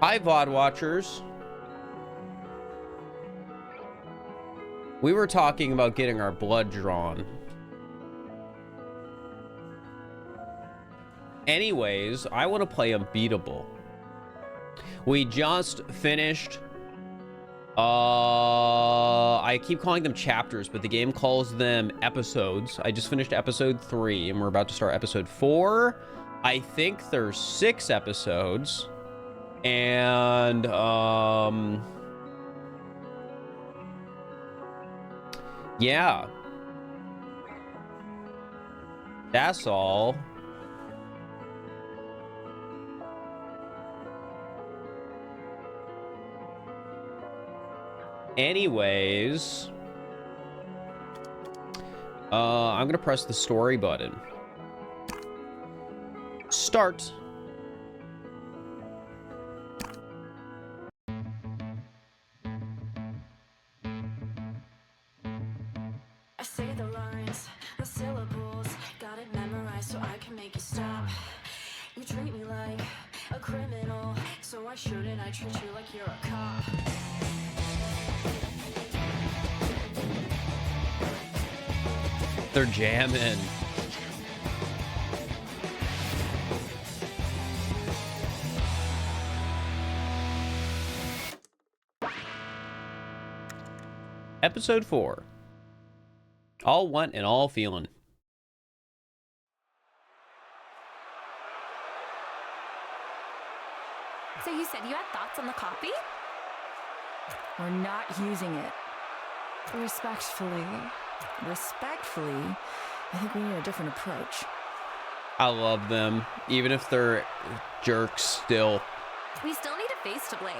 Hi, VOD watchers. We were talking about getting our blood drawn. Anyways, I want to play Unbeatable. We just finished... I keep calling them chapters, but the game calls them episodes. I just finished episode 3, and we're about to start episode 4. I think there's 6 episodes. And, yeah. That's all. Anyways, I'm gonna press the story button. Start. I say the lines, the syllables, got it memorized so I can make you stop. You treat me like a criminal, so why shouldn't I treat you like you're a cop? They're jamming. Episode 4. All want and all feeling. So you said you had thoughts on the copy? We're not using it. Respectfully. Respectfully, I think we need a different approach. I love them, even if they're jerks still. We still need a face to blame.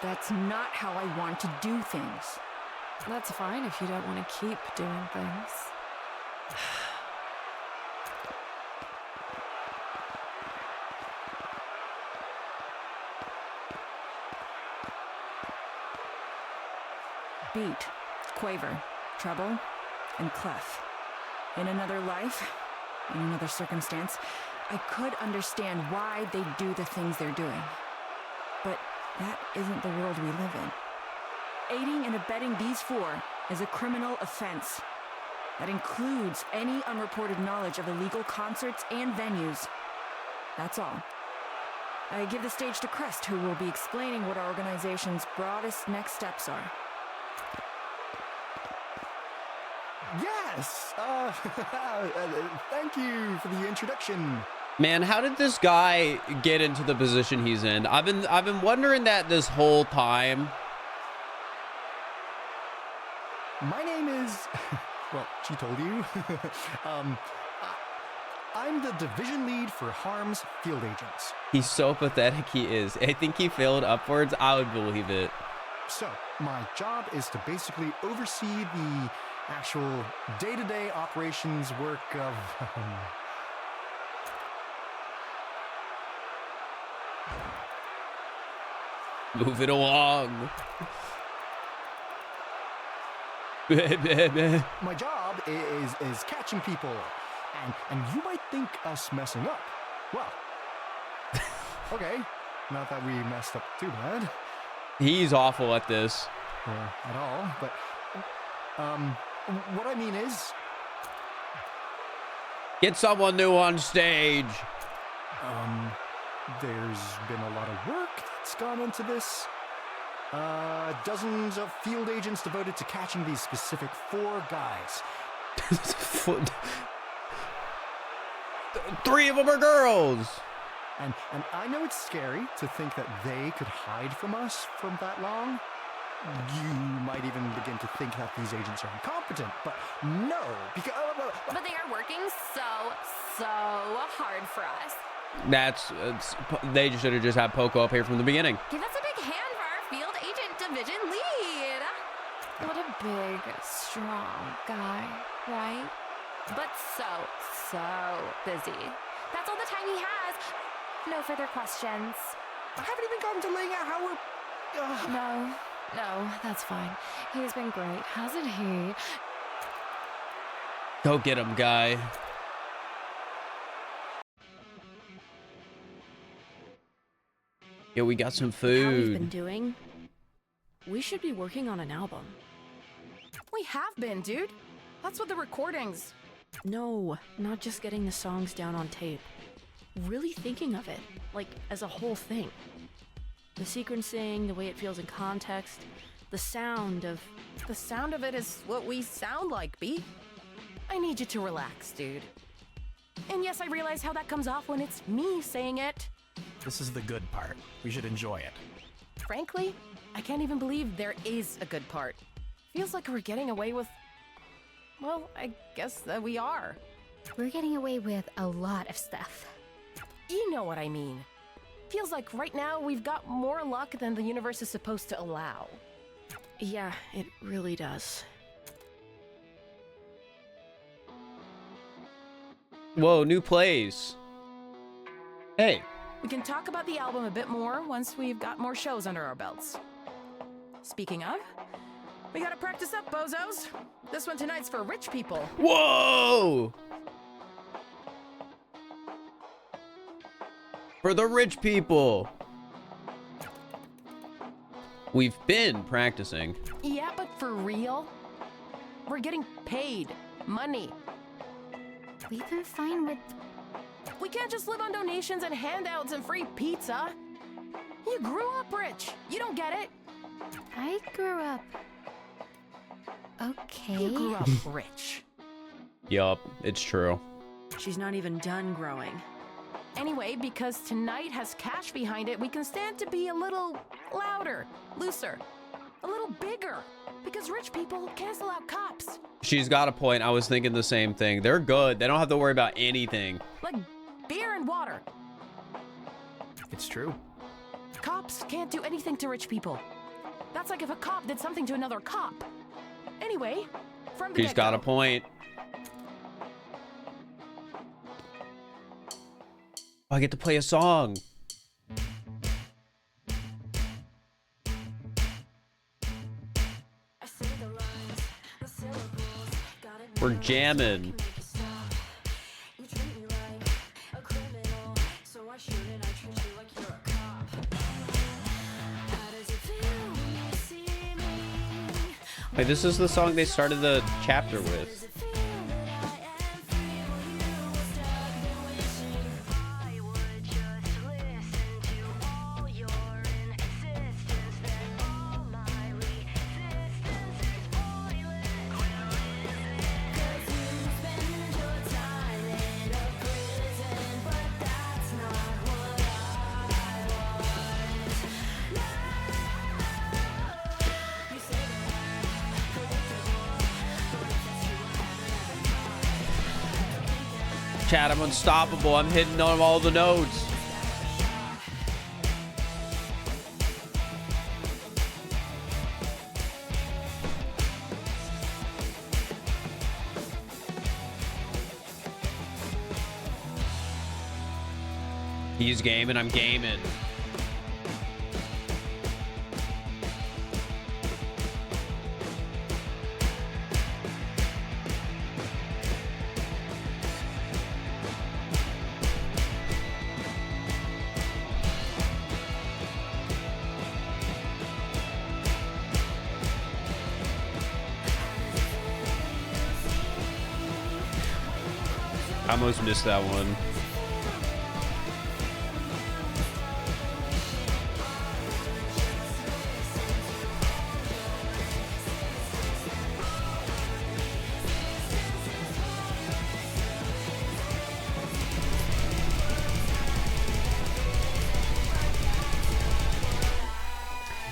That's not how I want to do things. That's fine if you don't want to keep doing things. Beat, quaver, treble, and clef. In another life, in another circumstance, I could understand why they do the things they're doing. But that isn't the world we live in. Aiding and abetting these 4 is a criminal offense. That includes any unreported knowledge of illegal concerts and venues. That's all. I give the stage to Crest, who will be explaining what our organization's broadest next steps are. Yes! Thank you for the introduction. Man, how did this guy get into the position he's in? I've been wondering that this whole time. My name is... Well, she told you. I'm the division lead for Harm's field agents. He's so pathetic, he is. I think he failed upwards. I would believe it. So, my job is to basically oversee the actual day-to-day operations work of... Move it along. My job is catching people. And you might think us messing up. Well, okay. Not that we messed up too bad. He's awful at this. Or at all, but... what I mean is... Get someone new on stage. There's been a lot of work that's gone into this. Dozens of field agents devoted to catching these specific 4 guys. 3 of them are girls. And I know it's scary to think that they could hide from us for that long. You might even begin to think that these agents are incompetent, but no, because... But they are working so hard for us. They should have just had Poco up here from the beginning. Give us a big hand for our field agent division lead. What a big, strong guy, right? But so busy. That's all the time he has. No further questions. I haven't even gotten to laying out how we're... No, that's fine. He's been great, hasn't he? Go get him, guy. Yo, we got some How we've been food. doing, we should be working on an album. We have been, dude. That's what the recordings. No, not just getting the songs down on tape. Really thinking of it, like as a whole thing. The sequencing, the way it feels in context, the sound of... The sound of it is what we sound like, B. I need you to relax, dude. And yes, I realize how that comes off when it's me saying it. This is the good part. We should enjoy it. Frankly, I can't even believe there is a good part. Feels like we're getting away with... Well, I guess that we are. We're getting away with a lot of stuff. You know what I mean. Feels like right now we've got more luck than the universe is supposed to allow. Yeah, it really does. Whoa, new plays. Hey, We can talk about the album a bit more once we've got more shows under our belts. Speaking of, we gotta practice up, bozos. This one tonight's for rich people. whoa! For the rich people. We've been practicing. Yeah, but for real? We're getting paid. Money. We've been fine with... We can't just live on donations and handouts and free pizza. You grew up rich. You don't get it. I grew up... Okay. You grew up rich. Yup, it's true. She's not even done growing. Anyway, because tonight has cash behind it, we can stand to be a little louder, looser, a little bigger. Because rich people cancel out cops. She's got a point. I was thinking the same thing. They're good. They don't have to worry about anything. Like beer and water. It's true. Cops can't do anything to rich people. That's like if a cop did something to another cop. Anyway, from the She's got a get-go, point. I get to play a song. We're jamming. Wait, this is the song they started the chapter with. Chad, I'm unstoppable. I'm hitting on all the notes. He's gaming, I'm gaming. I almost missed that one.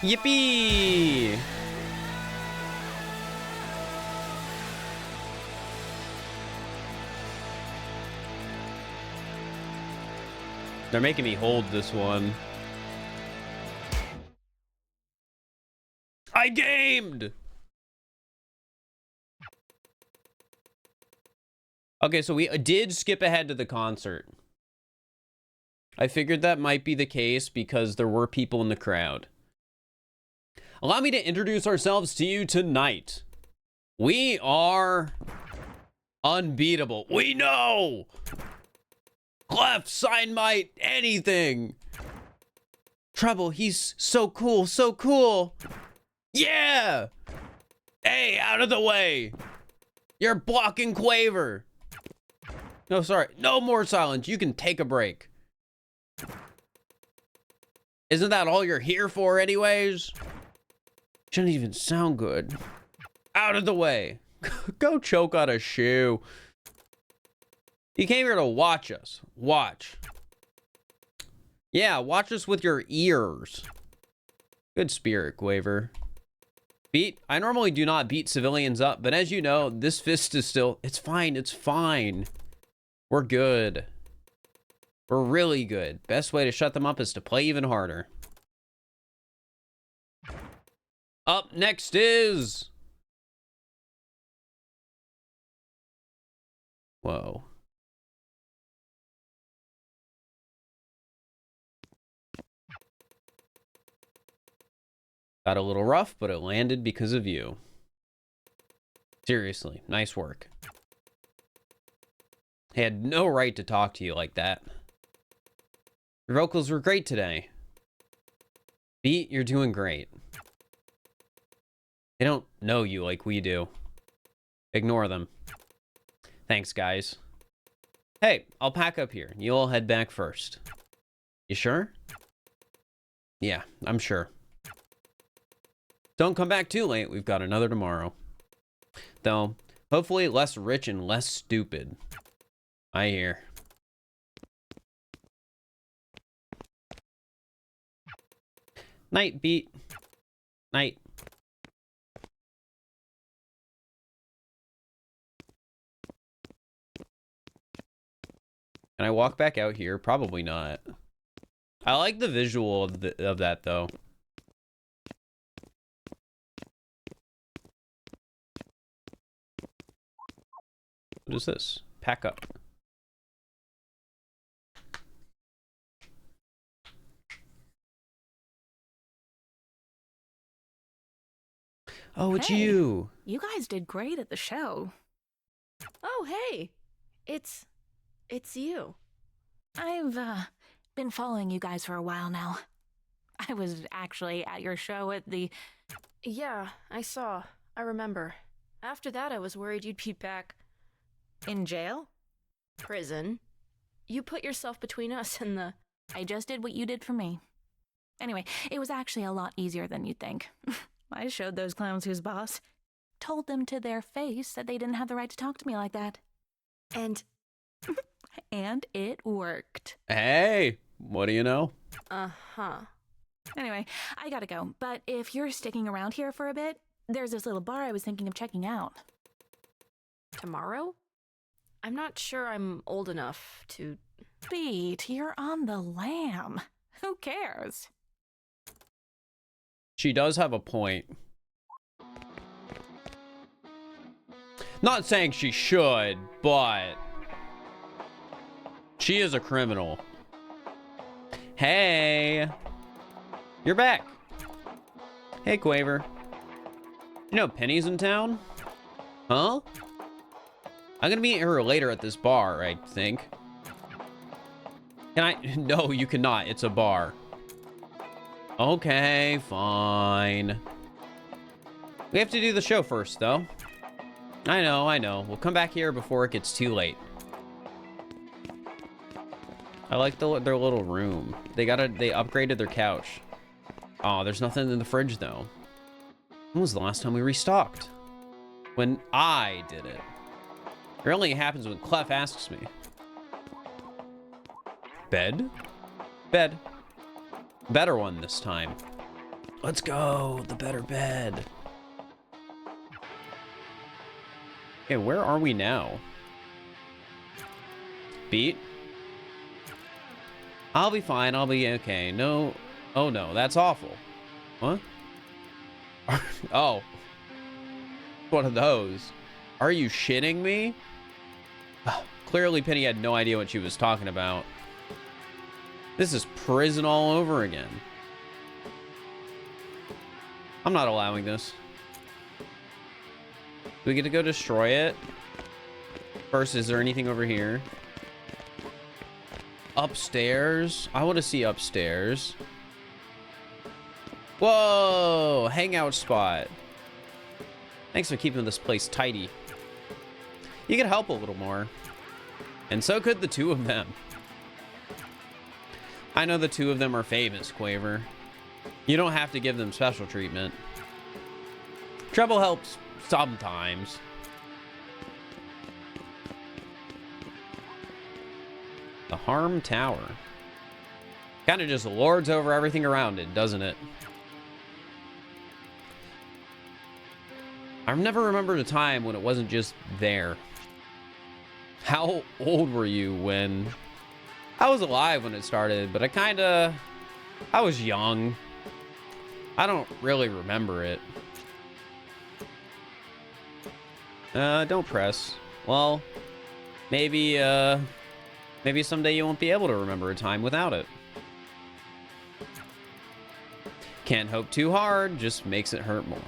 Yippee! They're making me hold this one. I gamed! Okay, so we did skip ahead to the concert. I figured that might be the case because there were people in the crowd. Allow me to introduce ourselves to you tonight. We are unbeatable. We know! Clef, sign might, anything. Treble, he's so cool, so cool. Yeah! Hey, out of the way. You're blocking Quaver. No, sorry. No more silence. You can take a break. Isn't that all you're here for anyways? Shouldn't even sound good. Out of the way. Go choke on a shoe. You came here to watch us. Watch. Yeah, watch us with your ears. Good spirit, Quaver. Beat. I normally do not beat civilians up, but as you know, this fist is still... It's fine. It's fine. We're good. We're really good. Best way to shut them up is to play even harder. Up next is... Whoa. Got a little rough, but it landed because of you. Seriously, nice work. I had no right to talk to you like that. Your vocals were great today. Beat, you're doing great. They don't know you like we do. Ignore them. Thanks, guys. Hey, I'll pack up here. You all head back first. You sure? Yeah, I'm sure. Don't come back too late. We've got another tomorrow. Though, hopefully less rich and less stupid. I hear. Night, Beat. Night. Can I walk back out here? Probably not. I like the visual of that, though. What is this? Pack up. Oh, it's Hey. you. You guys did great at the show. Oh, hey. It's you. I've been following you guys for a while now. I was actually at your show at the... Yeah, I saw. I remember. After that, I was worried you'd be back. in jail. Prison. You put yourself between us and the... I just did what you did for me. Anyway, it was actually a lot easier than you'd think. I showed those clowns who's boss. Told them to their face that they didn't have the right to talk to me like that. And... And it worked. Hey, what do you know? Uh-huh. Anyway, I gotta go. But if you're sticking around here for a bit, there's this little bar I was thinking of checking out. Tomorrow? I'm not sure I'm old enough to... Beat, you're on the lam. Who cares? She does have a point. Not saying she should, but she is a criminal. Hey, you're back. Hey, Quaver. You know Penny's in town? Huh? I'm gonna meet her later at this bar, I think. Can I? No, you cannot. It's a bar. Okay, fine. We have to do the show first, though. I know. We'll come back here before it gets too late. I like their little room. They upgraded their couch. Oh, there's nothing in the fridge, though. When was the last time we restocked? When I did it. It only happens when Clef asks me. Bed? Bed. Better one this time. Let's go. The better bed. Okay, where are we now? Beat? I'll be fine. I'll be okay. No. Oh, no. That's awful. What? Oh. One of those. Are you shitting me? Clearly, Penny had no idea what she was talking about. This is prison all over again. I'm not allowing this. Do we get to go destroy it? First, is there anything over here? Upstairs? I want to see upstairs. Whoa, hangout spot. Thanks for keeping this place tidy. You could help a little more. And so could the two of them. I know the two of them are famous, Quaver. You don't have to give them special treatment. Trouble helps sometimes. The Harm Tower. Kind of just lords over everything around it, doesn't it? I've never remembered a time when it wasn't just there. How old were you when... I was alive when it started, but I was young. I don't really remember it. Don't press. Well, maybe someday you won't be able to remember a time without it. Can't hope too hard, just makes it hurt more.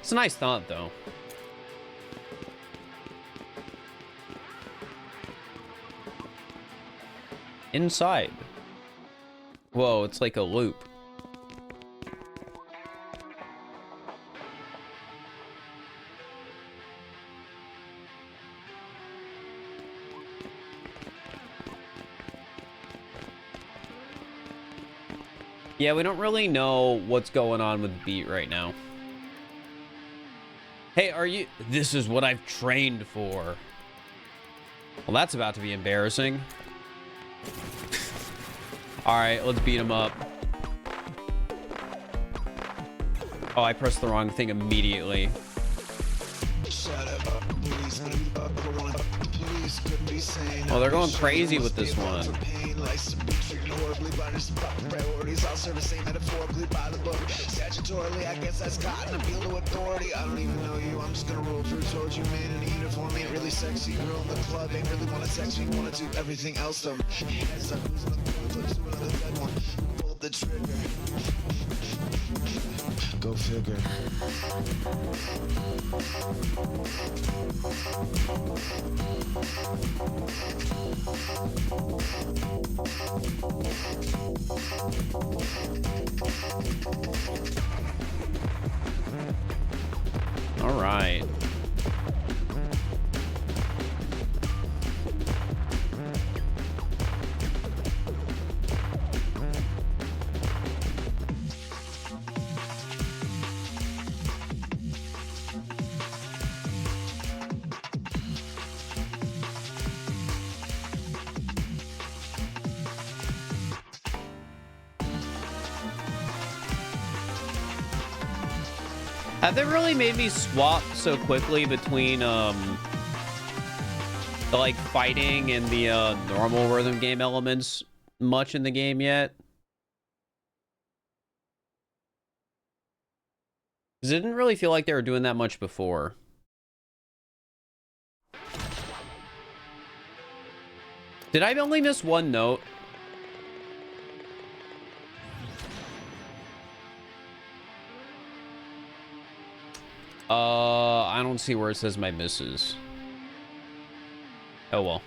It's a nice thought, though. Inside. Whoa, it's like a loop. Yeah, we don't really know what's going on with Beat right now. Hey, are you... This is what I've trained for. Well, that's about to be embarrassing. Alright, let's beat him up. Oh, I pressed the wrong thing immediately. Oh, they're going crazy with this one. I'll serve the same metaphorically by the book. Statutorily, I guess that's gotten appeal to authority. I don't even know you, I'm just gonna roll through towards you, man. In a uniform ain't really sexy. Girl in the club ain't really wanna sex me. Wanna do everything else though. Heads up, who's looking to another dead one? Pull the trigger. Go figure. All right. Have they really made me swap so quickly between the like fighting and the normal rhythm game elements much in the game yet? Because it didn't really feel like they were doing that much before. Did I only miss one note? I don't see where it says my misses. Oh well.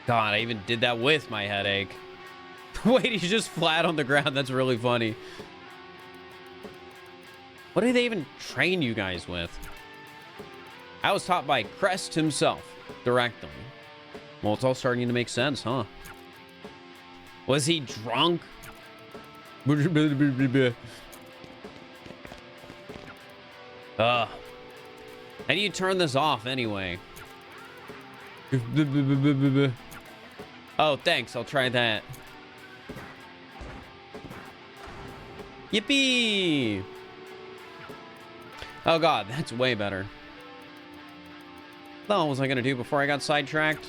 God, I even did that with my headache. Wait, he's just flat on the ground. That's really funny. What do they even train you guys with? I was taught by Crest himself, directly. Well, it's all starting to make sense, huh? Was he drunk? How do you turn this off anyway? Oh, thanks. I'll try that. Yippee! Oh god, that's way better. What the hell was I gonna do before I got sidetracked?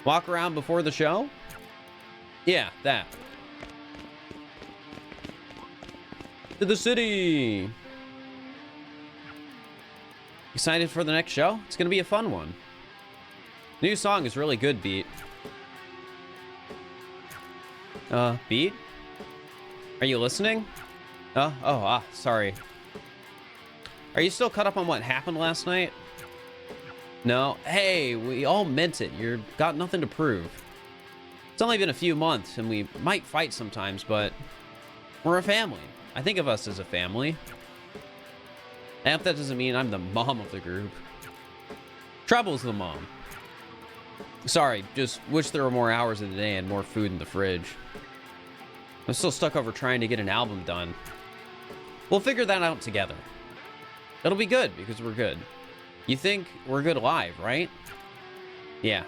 Walk around before the show? Yeah, that. To the city! Excited for the next show? It's gonna be a fun one. New song is really good, Beat. Beat? Are you listening? Sorry. Are you still caught up on what happened last night? No? Hey, we all meant it. You've got nothing to prove. It's only been a few months, and we might fight sometimes, but we're a family. I think of us as a family. I hope that doesn't mean I'm the mom of the group. Trouble's the mom. Sorry, just wish there were more hours in the day and more food in the fridge. I'm still stuck over trying to get an album done. We'll figure that out together. It'll be good because we're good. You think we're good live, right? Yeah.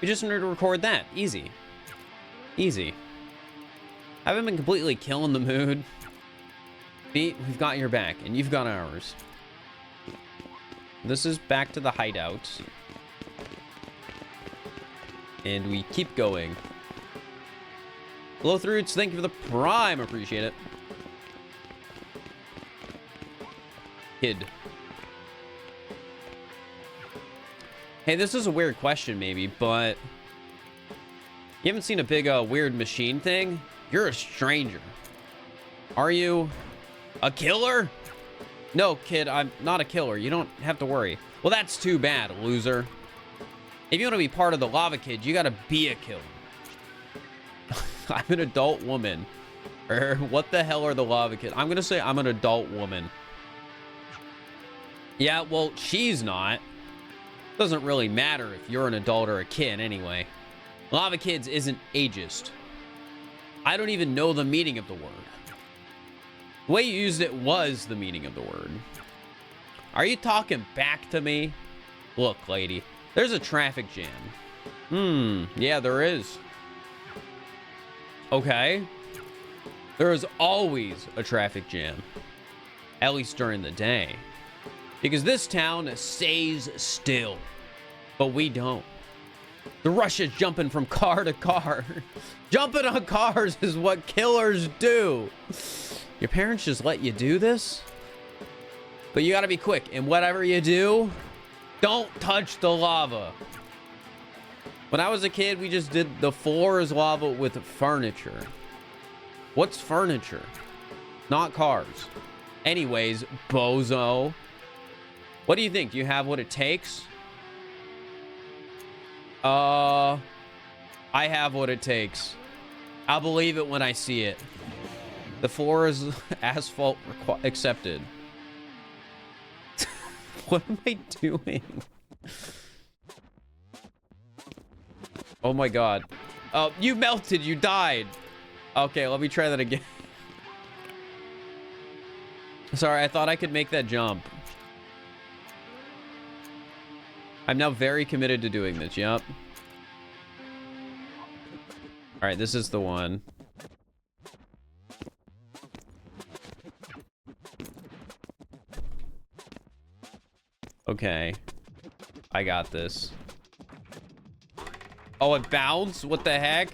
We just need to record that. Easy. Easy. I haven't been completely killing the mood. Beat, we've got your back, and you've got ours. This is back to the hideout. And we keep going. Low Roots, thank you for the prime. Appreciate it. Kid. Hey, this is a weird question, maybe, but you haven't seen a big weird machine thing? You're a stranger. Are you a killer? No, kid, I'm not a killer. You don't have to worry. Well, that's too bad, loser. If you want to be part of the Lava Kid, you gotta be a killer. I'm an adult woman. What the hell are the Lava Kids? I'm gonna say I'm an adult woman. Yeah, well, she's not. Doesn't really matter if you're an adult or a kid anyway. Lava Kids isn't ageist. I don't even know the meaning of the word. The way you used it was the meaning of the word. Are you talking back to me? Look, lady, there's a traffic jam. Yeah, there is. Okay. There is always a traffic jam. At least during the day. Because this town stays still. But we don't. The rush is jumping from car to car. Jumping on cars is what killers do. Your parents just let you do this? But you gotta be quick. And whatever you do, don't touch the lava. When I was a kid, we just did the floor is lava with furniture. What's furniture? Not cars. Anyways, bozo. What do you think? Do you have what it takes? I have what it takes. I'll believe it when I see it. The floor is asphalt accepted. What am I doing? Oh my god. Oh, you melted. You died. Okay, let me try that again. Sorry, I thought I could make that jump. I'm now very committed to doing this. Yep. All right, this is the one. Okay. I got this. Oh, it bounced? What the heck?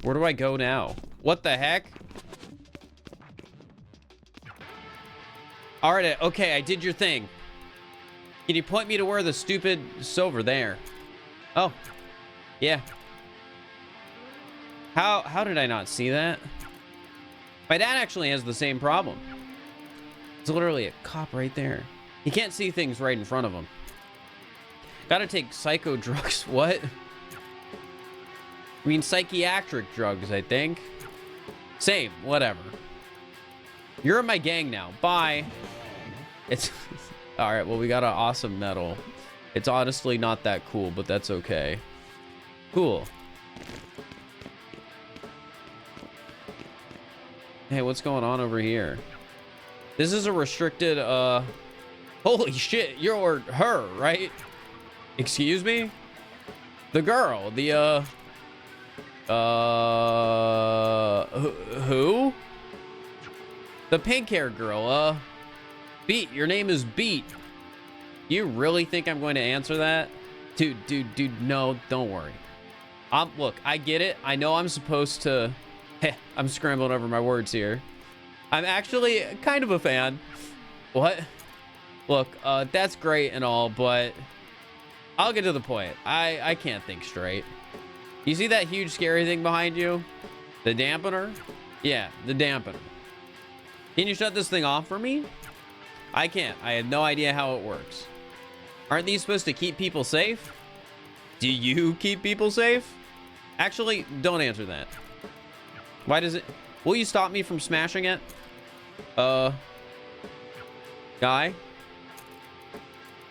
Where do I go now? What the heck? All right, okay, I did your thing. Can you point me to where the stupid silver there? Oh, yeah. How did I not see that? My dad actually has the same problem. It's literally a cop right there. He can't see things right in front of him. Gotta take psycho drugs. What? I mean, psychiatric drugs, I think. Same, whatever. You're in my gang now. Bye. It's... Alright, well, we got an awesome medal. It's honestly not that cool, but that's okay. Cool. Hey, what's going on over here? This is a restricted, Holy shit, you're her, right? Excuse me? The girl, the, who? The pink-haired girl, Beat, your name is Beat. You really think I'm going to answer that? Dude, no, don't worry. Look, I get it. I know I'm supposed to... I'm scrambling over my words here. I'm actually kind of a fan. What? Look, that's great and all, but I'll get to the point. I can't think straight. You see that huge scary thing behind you? The dampener? Yeah, the dampener. Can you shut this thing off for me? I can't. I have no idea how it works. Aren't these supposed to keep people safe? Do you keep people safe? Actually, don't answer that. Why does it... Will you stop me from smashing it? Guy?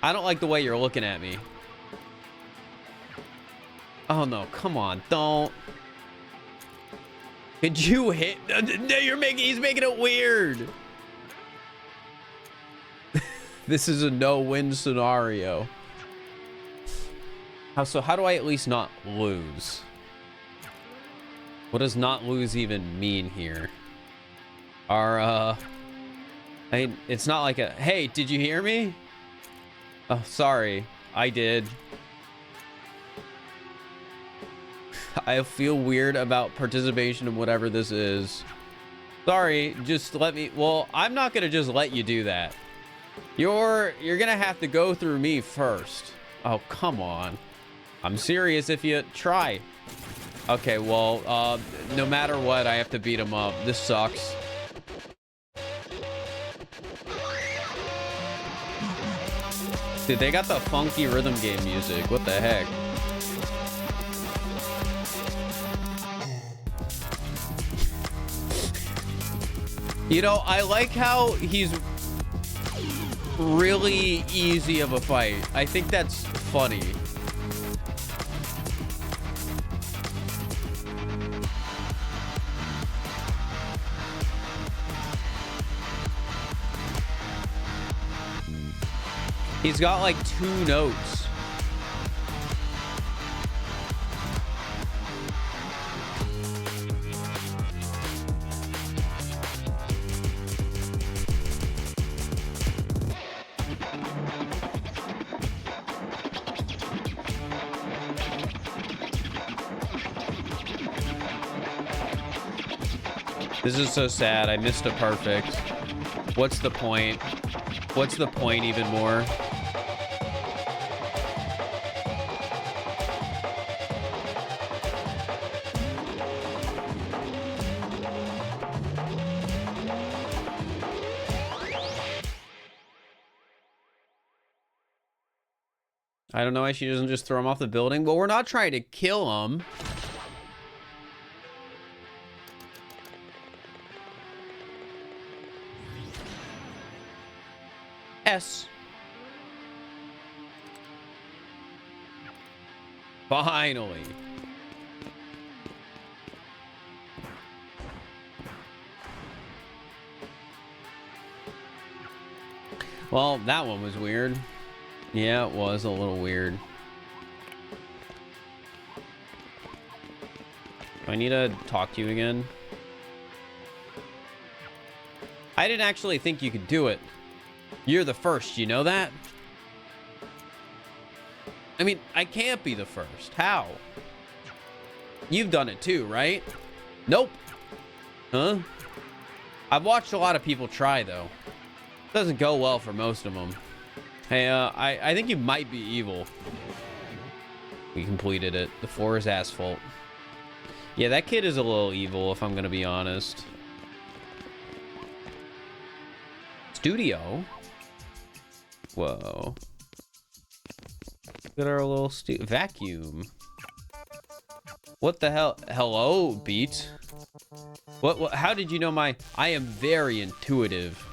I don't like the way you're looking at me. Oh, no. Come on. Don't. Could you hit... He's making it weird. This is a no-win scenario. So how do I at least not lose? What does not lose even mean here? It's not like a, hey, did you hear me? Oh, sorry. I did. I feel weird about participation in whatever this is. Sorry, just let me, well, I'm not gonna just let you do that. You're gonna have to go through me first. Oh, come on. I'm serious if you try. Okay, well, no matter what, I have to beat him up. This sucks. Dude, they got the funky rhythm game music. What the heck? You know, I like how he's really easy of a fight. I think that's funny. He's got like 2 notes. This is so sad. I missed a perfect. What's the point? What's the point even more? I don't know why she doesn't just throw him off the building. Well, we're not trying to kill him. S. Finally. Well, that one was weird. Yeah, it was a little weird. Do I need to talk to you again? I didn't actually think you could do it. You're the first, you know that? I mean, I can't be the first. How? You've done it too, right? Nope. Huh? I've watched a lot of people try, though. Doesn't go well for most of them. Hey, I think you might be evil. We completed it. The floor is asphalt. Yeah, that kid is a little evil, if I'm gonna be honest. Studio? Whoa. Look at our little vacuum. What the hell? Hello, Beat. What? How did you know my... I am very intuitive.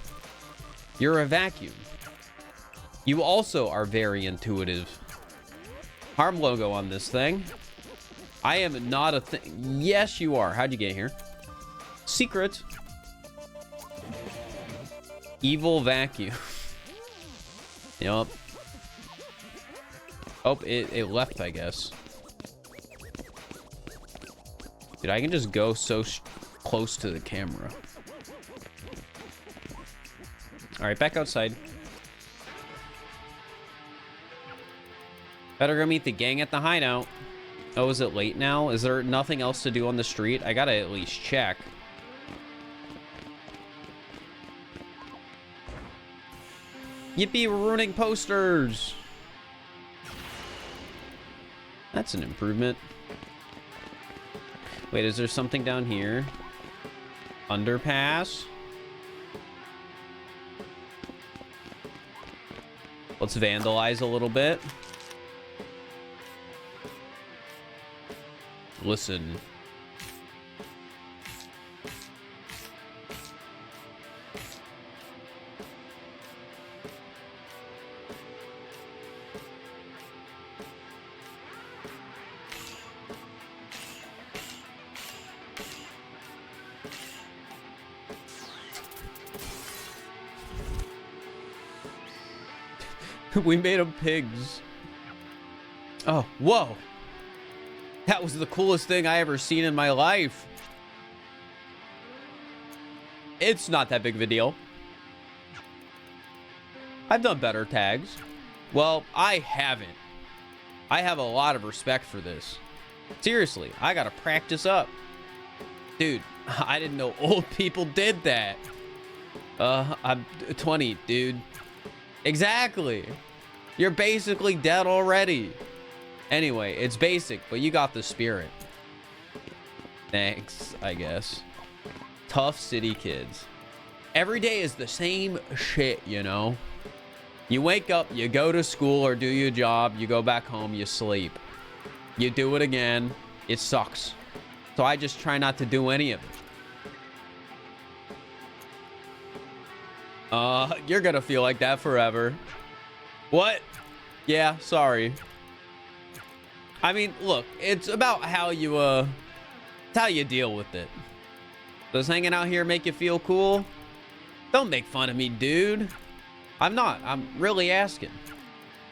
You're a vacuum. You also are very intuitive. Harm logo on this thing. I am not a thing. Yes, you are. How'd you get here? Secret. Evil vacuum. Yup. Oh, it left, I guess. Dude, I can just go so close to the camera. All right, back outside. Better go meet the gang at the hideout. Oh, is it late now? Is there nothing else to do on the street? I gotta at least check. Yippee, we're ruining posters. That's an improvement. Wait, is there something down here? Underpass? Let's vandalize a little bit. Listen. We made them pigs. Oh, whoa. That was the coolest thing I ever seen in my life. It's not that big of a deal. I've done better tags. Well, I haven't. I have a lot of respect for this. Seriously, I gotta practice up. Dude, I didn't know old people did that. I'm 20, dude. Exactly. You're basically dead already. Anyway, it's basic, but you got the spirit. Thanks, I guess. Tough city kids. Every day is the same shit, you know? You wake up, you go to school or do your job, you go back home, you sleep. You do it again, it sucks. So I just try not to do any of it. You're gonna feel like that forever. What? Yeah, sorry. I mean, look, it's about how you, it's how you deal with it. Does hanging out here make you feel cool? Don't make fun of me, dude. I'm not. I'm really asking.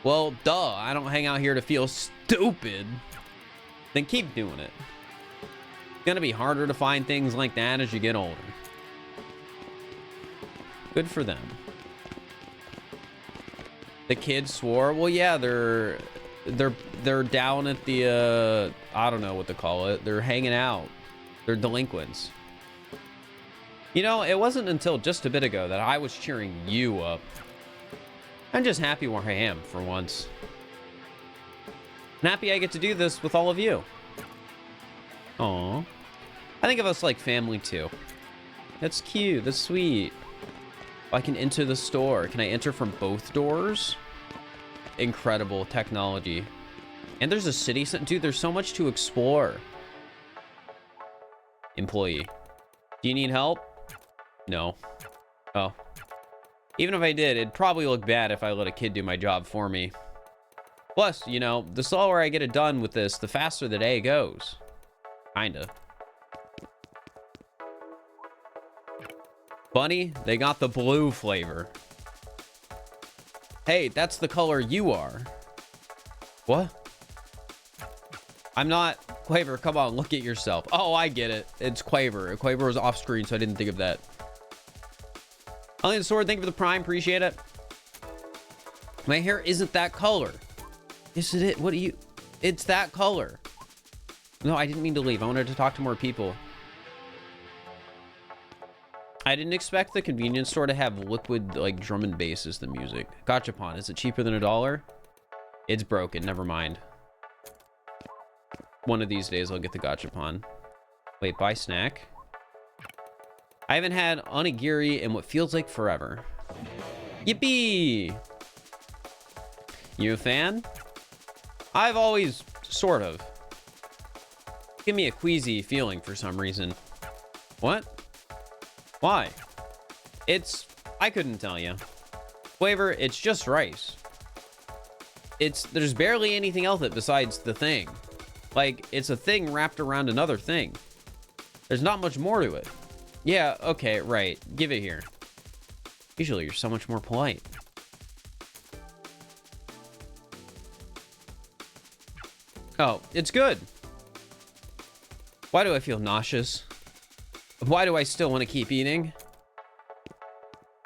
Well, duh. I don't hang out here to feel stupid. Then keep doing it. It's gonna be harder to find things like that as you get older. Good for them. The kids swore. Well, yeah, they're down at the I don't know what to call it. They're hanging out. They're delinquents. You know, it wasn't until just a bit ago that I was cheering you up. I'm just happy where I am for once. I'm happy I get to do this with all of you. Aw. I think of us like family too. That's cute. That's sweet. I can enter the store. Can I enter from both doors? Incredible technology. And there's a city center. Dude, there's so much to explore. Employee. Do you need help? No. Oh. Even if I did, it'd probably look bad if I let a kid do my job for me. Plus, you know, the slower I get it done with this, the faster the day goes. Kinda. Bunny, they got the blue flavor. Hey, that's the color you are. What? I'm not... Quaver, come on, look at yourself. Oh, I get it. It's Quaver. Quaver was off screen, so I didn't think of that. Only the sword, thank you for the prime. Appreciate it. My hair isn't that color. Yes, it is. What do you... It's that color. No, I didn't mean to leave. I wanted to talk to more people. I didn't expect the convenience store to have liquid, like, drum and bass as the music. Gachapon, is it cheaper than $1? It's broken, never mind. One of these days I'll get the gachapon. Wait, buy snack? I haven't had onigiri in what feels like forever. Yippee! You a fan? I've always, sort of. Give me a queasy feeling for some reason. What? Why? I couldn't tell you. Flavor, it's just rice. There's barely anything else besides the thing. Like, it's a thing wrapped around another thing. There's not much more to it. Yeah, okay, right. Give it here. Usually you're so much more polite. Oh, it's good. Why do I feel nauseous? Why do I still want to keep eating?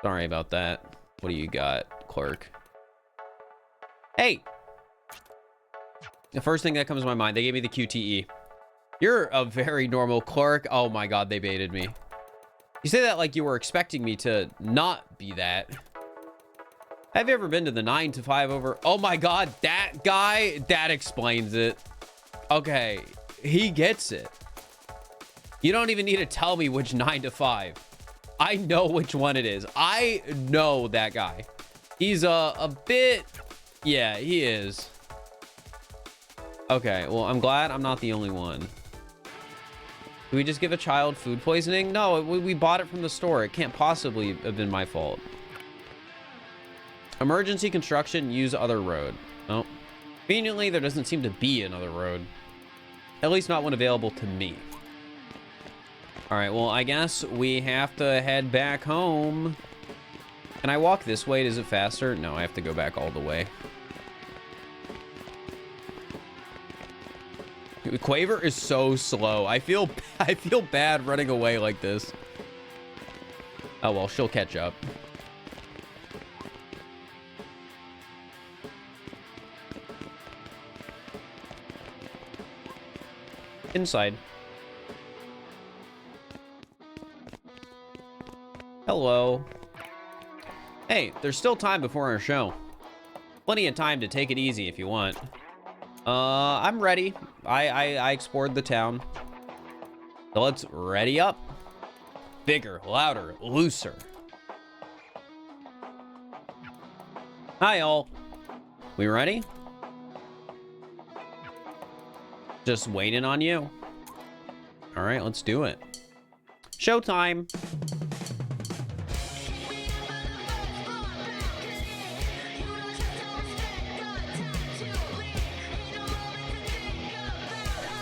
Sorry about that. What do you got, clerk? Hey! The first thing that comes to my mind, they gave me the QTE. You're a very normal clerk. Oh my god, they baited me. You say that like you were expecting me to not be that. Have you ever been to the 9 to 5 over? Oh my god, that guy, that explains it. Okay, he gets it. You don't even need to tell me which 9 to 5. I know which one it is. I know that guy. He's a bit... Yeah, he is. Okay, well, I'm glad I'm not the only one. Do we just give a child food poisoning? No, we bought it from the store. It can't possibly have been my fault. Emergency construction, use other road. Oh. Conveniently, there doesn't seem to be another road. At least not one available to me. All right, well, I guess we have to head back home. Can I walk this way? Is it faster? No, I have to go back all the way. Quaver is so slow. I feel bad running away like this. Oh, well, she'll catch up. Inside. Hello. Hey, there's still time before our show. Plenty of time to take it easy if you want. I'm ready. I explored the town. So let's ready up. Bigger, louder, looser. Hi, all. We ready? Just waiting on you. All right, let's do it. Showtime.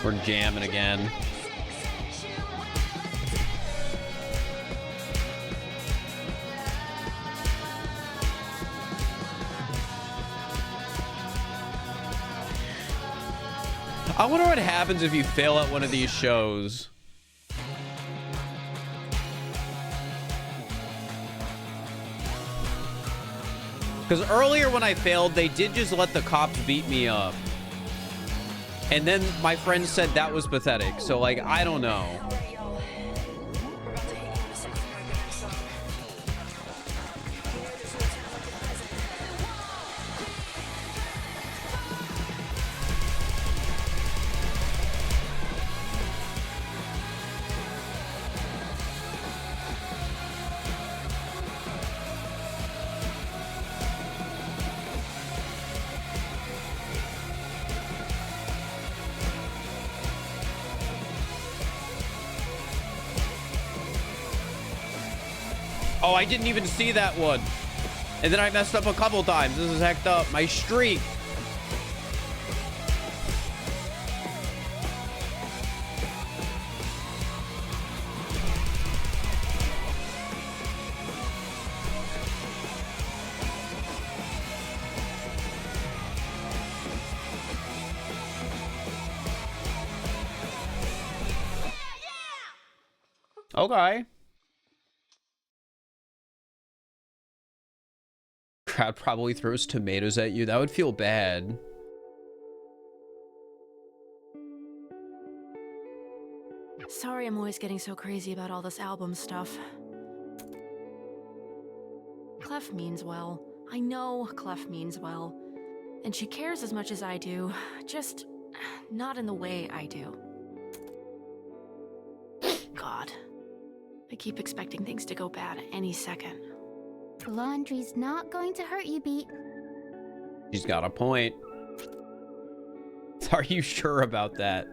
We're jamming again. I wonder what happens if you fail at one of these shows. Because earlier when I failed, they did just let the cops beat me up. And then my friend said that was pathetic. So, like, I don't know. Oh, I didn't even see that one. And then I messed up a couple times. This is hecked up. My streak. Okay. Crowd probably throws tomatoes at you. That would feel bad. Sorry I'm always getting so crazy about all this album stuff. Clef means well. I know Clef means well. And she cares as much as I do. Just not in the way I do. God. I keep expecting things to go bad any second. Laundry's not going to hurt you, Beat. She's got a point. Are you sure about that?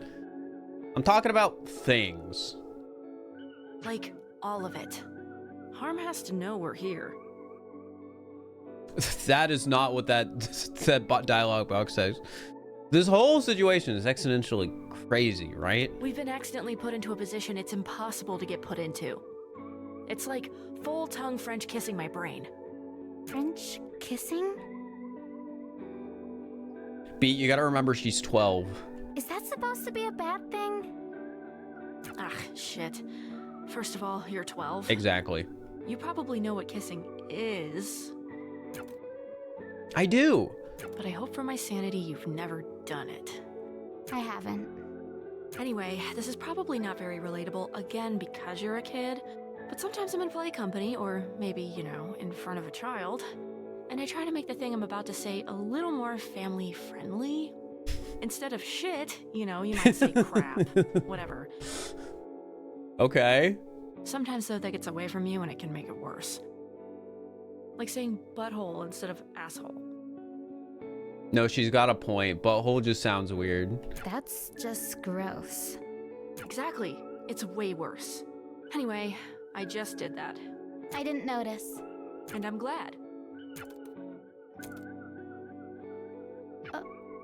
I'm talking about things. Like, all of it. Harm has to know we're here. That is not what that dialogue box says. This whole situation is exponentially crazy, right? We've been accidentally put into a position it's impossible to get put into. It's like full-tongue French kissing my brain. French kissing? Beat, you gotta remember she's 12. Is that supposed to be a bad thing? Ah, shit. First of all, you're 12. Exactly. You probably know what kissing is. I do. But I hope for my sanity you've never done it. I haven't. Anyway, this is probably not very relatable, again, because you're a kid. But sometimes I'm in play company, or maybe, you know, in front of a child. And I try to make the thing I'm about to say a little more family-friendly. Instead of shit, you know, you might say crap. Whatever. Okay. Sometimes, though, that gets away from you and it can make it worse. Like saying butthole instead of asshole. No, she's got a point. Butthole just sounds weird. That's just gross. Exactly. It's way worse. Anyway, I just did that. I didn't notice. And I'm glad.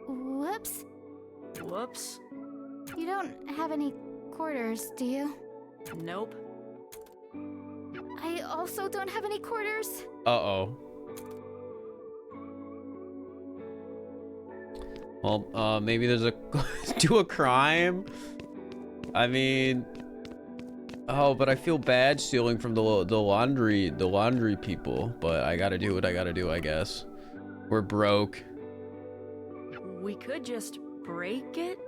Whoops. Whoops. You don't have any quarters, do you? Nope. I also don't have any quarters. Uh-oh. Well, maybe there's a do a crime. I mean, oh, but I feel bad stealing from the laundry people. But I gotta do what I gotta do, I guess. We're broke. We could just break it.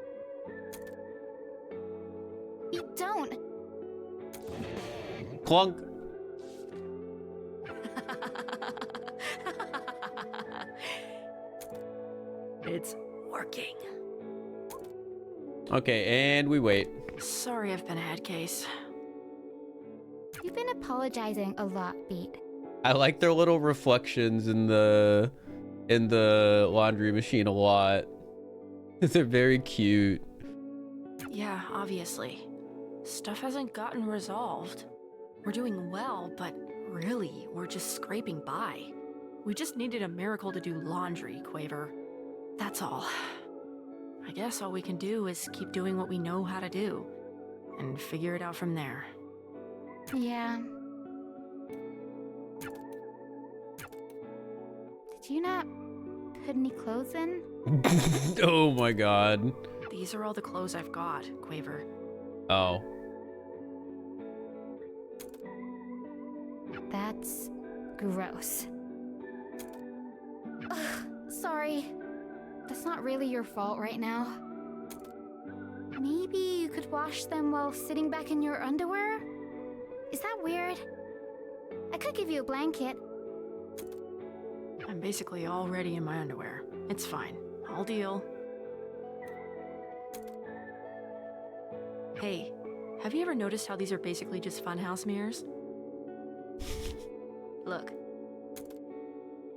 You don't. Clunk. It's working. Okay, and we wait. Sorry I've been a head case. You've been apologizing a lot, Beat. I like their little reflections in the laundry machine a lot. They're very cute. Yeah, obviously. Stuff hasn't gotten resolved. We're doing well, but really, we're just scraping by. We just needed a miracle to do laundry, Quaver. That's all. I guess all we can do is keep doing what we know how to do, and figure it out from there. Yeah. Did you not put any clothes in? Oh my god. These are all the clothes I've got, Quaver. Oh. That's gross. Ugh, sorry. That's not really your fault right now. Maybe you could wash them while sitting back in your underwear? Is that weird? I could give you a blanket. I'm basically already in my underwear. It's fine. I'll deal. Hey, have you ever noticed how these are basically just funhouse mirrors? Look.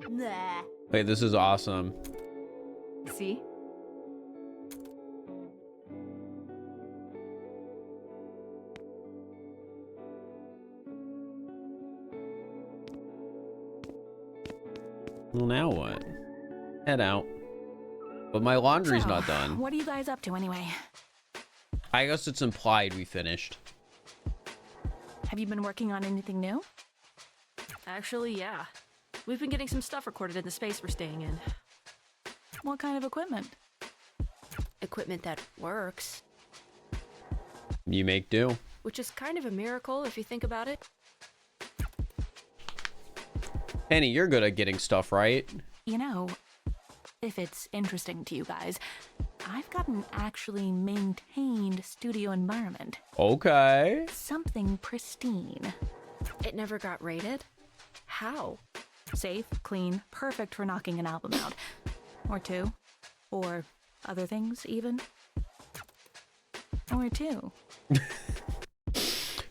Nah. Wait, this is awesome. See? Well, now what? Head out. But my laundry's So, not done. What are you guys up to anyway? I guess it's implied we finished. Have you been working on anything new? Actually, yeah. We've been getting some stuff recorded in the space we're staying in. What kind of equipment? Equipment that works. You make do. Which is kind of a miracle if you think about it. Penny, you're good at getting stuff right. You know, if it's interesting to you guys, I've got an actually maintained studio environment. Okay. Something pristine. It never got rated? How? Safe, clean, perfect for knocking an album out. Or two. Or other things, even. Or two.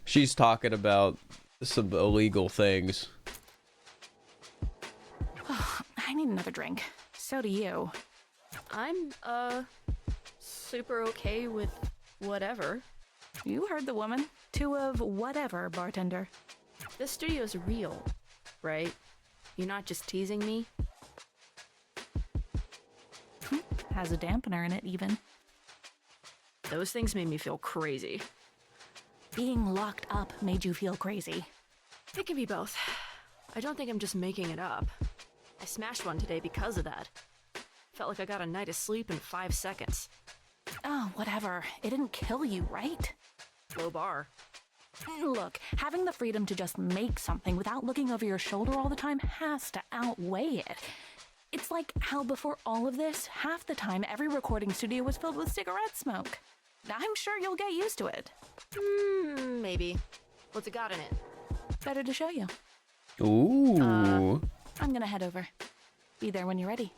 She's talking about some illegal things. I need another drink. So do you. I'm, super okay with whatever. You heard the woman. Two of whatever, bartender. This studio's real, right? You're not just teasing me? Has a dampener in it, even. Those things made me feel crazy. Being locked up made you feel crazy. It can be both. I don't think I'm just making it up. I smashed one today because of that. Felt like I got a night of sleep in 5 seconds. Oh, whatever. It didn't kill you, right? Low bar. Look, having the freedom to just make something without looking over your shoulder all the time has to outweigh it. It's like how before all of this, half the time every recording studio was filled with cigarette smoke. I'm sure you'll get used to it. Maybe. What's it got in it? Better to show you. Ooh. I'm gonna head over. Be there when you're ready.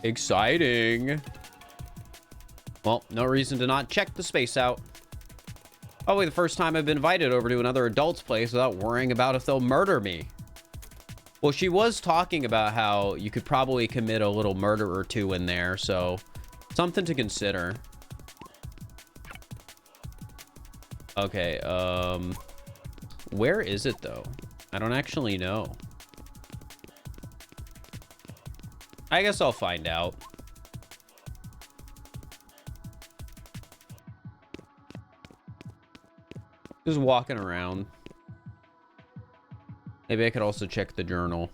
Exciting. Well, no reason to not check the space out. Probably the first time I've been invited over to another adult's place without worrying about if they'll murder me. Well, she was talking about how you could probably commit a little murder or two in there, so something to consider. Okay, where is it though? I don't actually know. I guess I'll find out. Just walking around. Maybe I could also check the journal.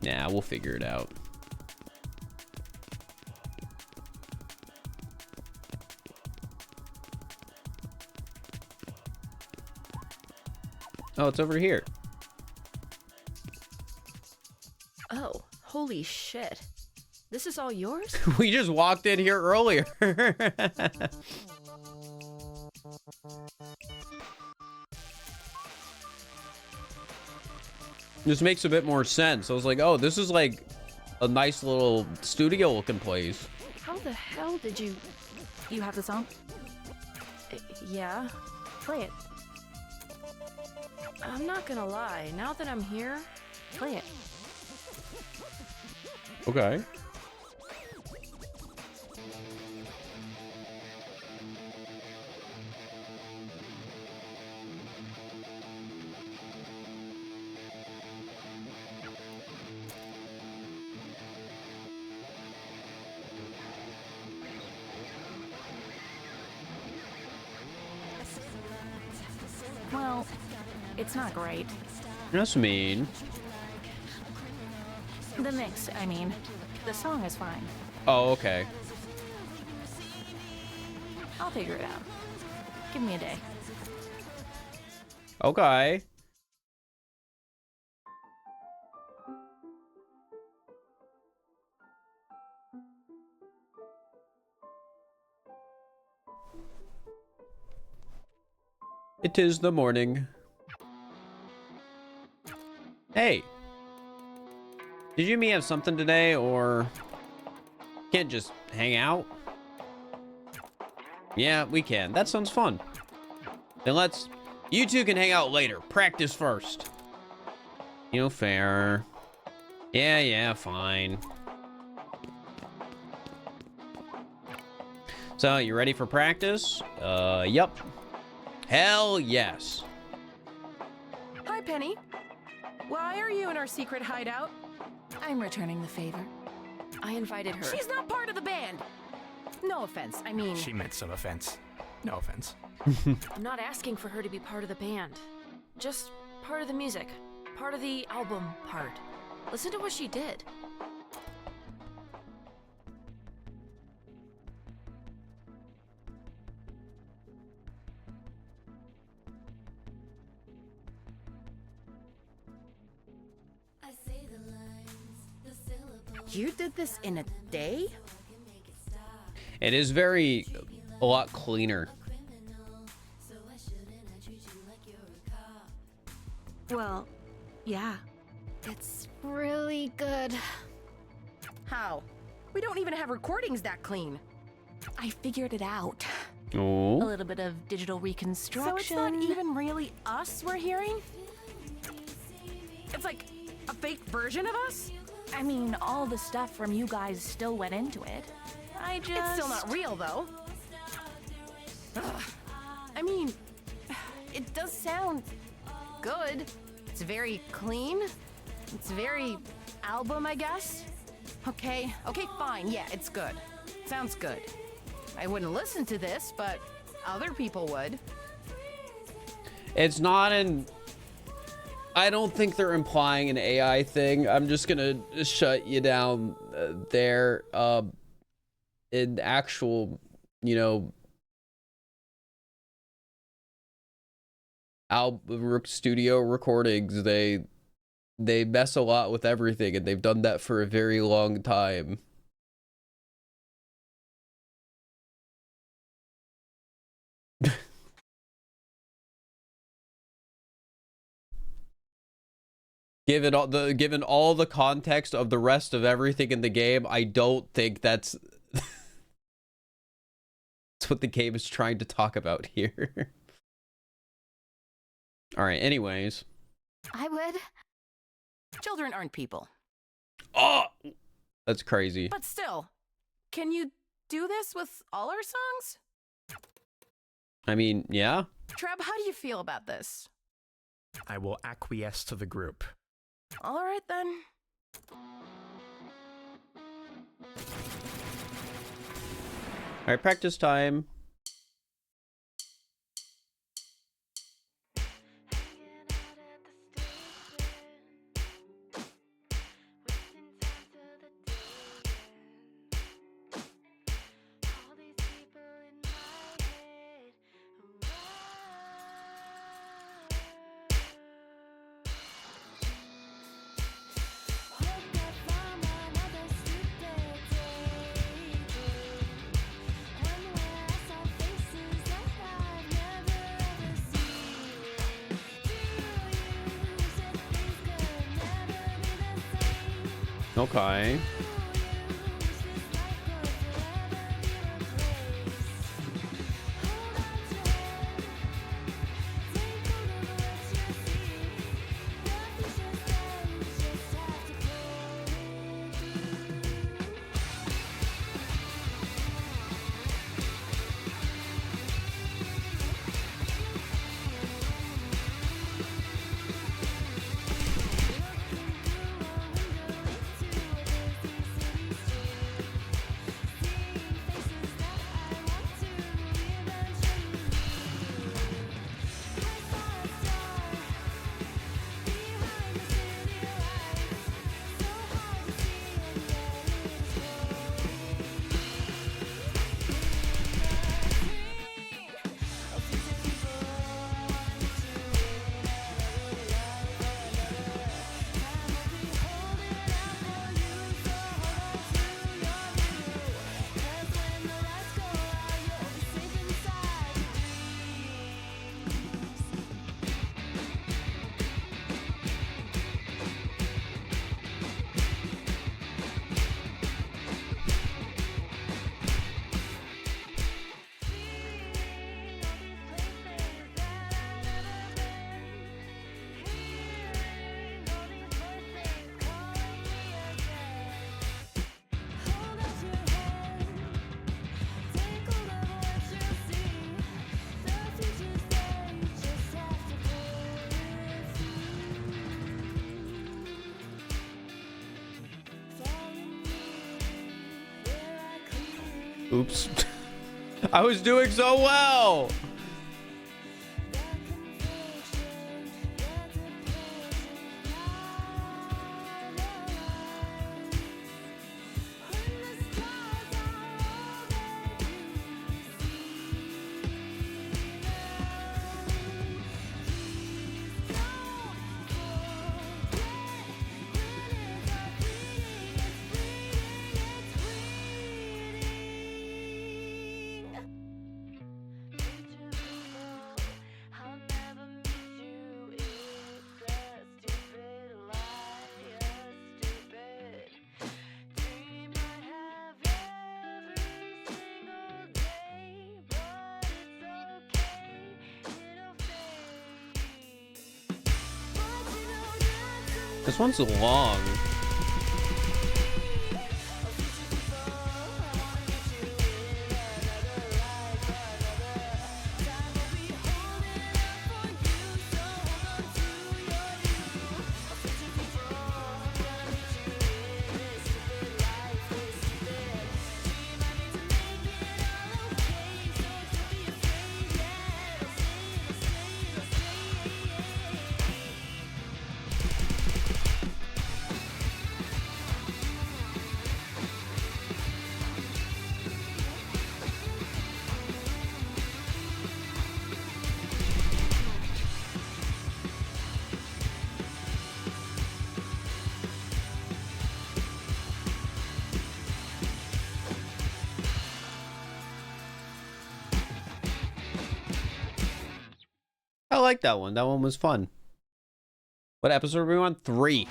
Nah, we'll figure it out. Oh, it's over here. Oh, holy shit. This is all yours? We just walked in here earlier. This makes a bit more sense. I was like, oh, this is like a nice little studio looking place. How the hell did you... You have the song? Yeah. Play it. I'm not gonna lie. Now that I'm here, Play it. Okay. Well, it's not great. That's mean. The mix, I mean. The song is fine. Oh, okay. I'll figure it out. Give me a day. Okay. It is the morning. Hey. Did you and me have something today, or can't just hang out? Yeah, we can. That sounds fun. Then you two can hang out later. Practice first. You know, fair. Yeah, fine. So, you ready for practice? Yep. Hell yes. Hi, Penny. Why are you in our secret hideout? I'm returning the favor. I invited her. She's not part of the band. No offense. I mean... She meant some offense. No offense. I'm not asking for her to be part of the band. Just part of the music. Part of the album part. Listen to what she did. You did this in a day? It is a lot cleaner. Well, yeah. It's really good. How? We don't even have recordings that clean. I figured it out. A Oh. little bit of digital reconstruction. So it's not even really us we're hearing? It's like a fake version of us? I mean, all the stuff from you guys still went into it. It's still not real, though. Ugh. I mean, it does sound good. It's very clean. It's very album, I guess. Okay, fine. Yeah, it's good. Sounds good. I wouldn't listen to this, but other people would. It's not I don't think they're implying an AI thing. I'm just gonna shut you down there. In actual, studio recordings, they mess a lot with everything, and they've done that for a very long time. Given all the context of the rest of everything in the game, I don't think that's That's what the game is trying to talk about here. All right, anyways. I would. Children aren't people. Oh, that's crazy. But still, can you do this with all our songs? I mean, yeah. Treb, how do you feel about this? I will acquiesce to the group. All right, then. All right, practice time. Okay. Oops. I was doing so well. This one's long. I like that one. That one was fun. What episode are we on? 3.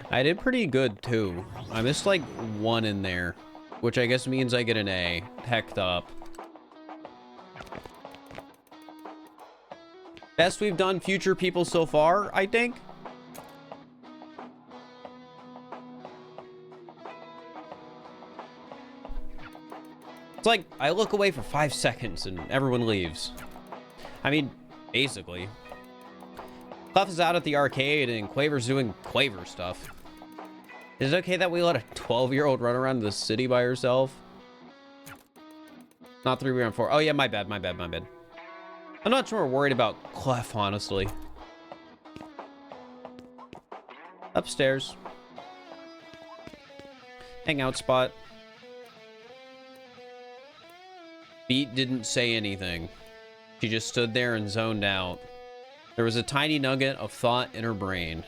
I did pretty good too. I missed like one in there, which I guess means I get an A. Hecked up. Best we've done future people so far, I think. It's like I look away for 5 seconds and everyone leaves. I mean, basically. Clef is out at the arcade and Quaver's doing Quaver stuff. Is it okay that we let a 12-year-old run around the city by herself? Not 3 round 4. Oh yeah, my bad. I'm not sure worried about Clef, honestly. Upstairs. Hangout spot. Beat didn't say anything. She just stood there and zoned out. There was a tiny nugget of thought in her brain.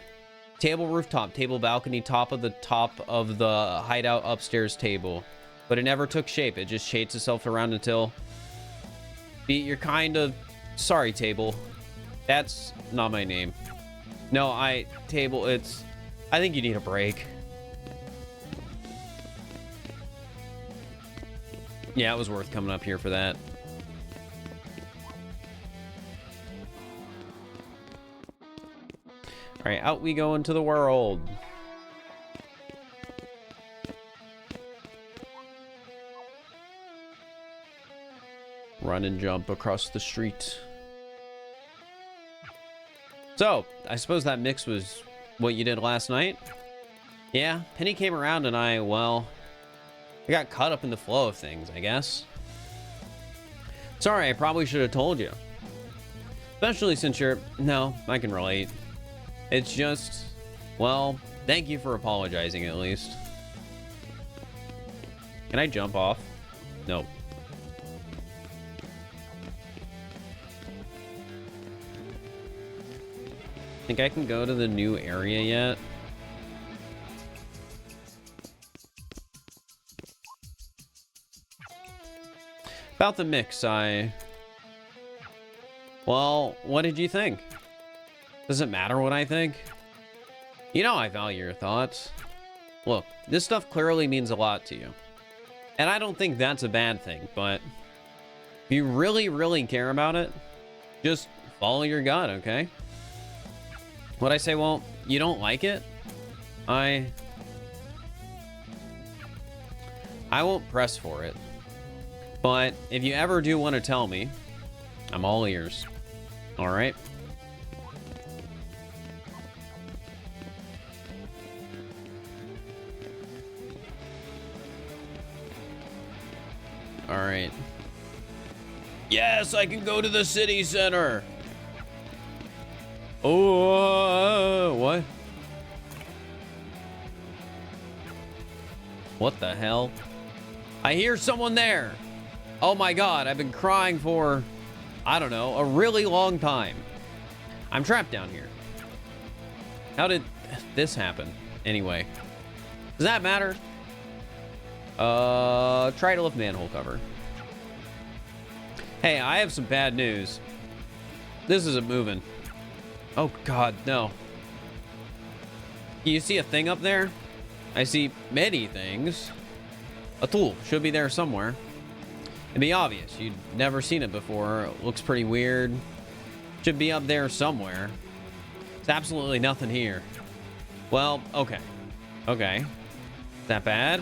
Table rooftop, table balcony, top of the hideout upstairs table. But it never took shape. It just shaped itself around until... Beat, you're kind of... Sorry, table. That's not my name. No, table, it's... I think you need a break. Yeah, it was worth coming up here for that. All right, out we go into the world. Run and jump across the street. So, I suppose that mix was what you did last night? Yeah, Penny came around and I got caught up in the flow of things, I guess. Sorry, I probably should have told you. Especially since no, I can relate. It's just, well, thank you for apologizing at least. Can I jump off? Nope. Think I can go to the new area yet? About the mix, well, what did you think? Does it matter what I think? You know I value your thoughts. Look, this stuff clearly means a lot to you. And I don't think that's a bad thing, but if you really, really care about it, just follow your gut, okay? What I say, well, you don't like it? I won't press for it. But if you ever do want to tell me, I'm all ears. All right? All right. Yes, I can go to the city center. Oh, what? What the hell? I hear someone there. Oh my god, I've been crying for, I don't know, a really long time. I'm trapped down here. How did this happen? Anyway. Does that matter? Try to lift manhole cover. Hey, I have some bad news. This isn't moving. Oh god, no. You see a thing up there? I see many things. A tool should be there somewhere. It'd be obvious. You'd never seen it before. It looks pretty weird. Should be up there somewhere. There's absolutely nothing here. Well, okay. Okay. That bad?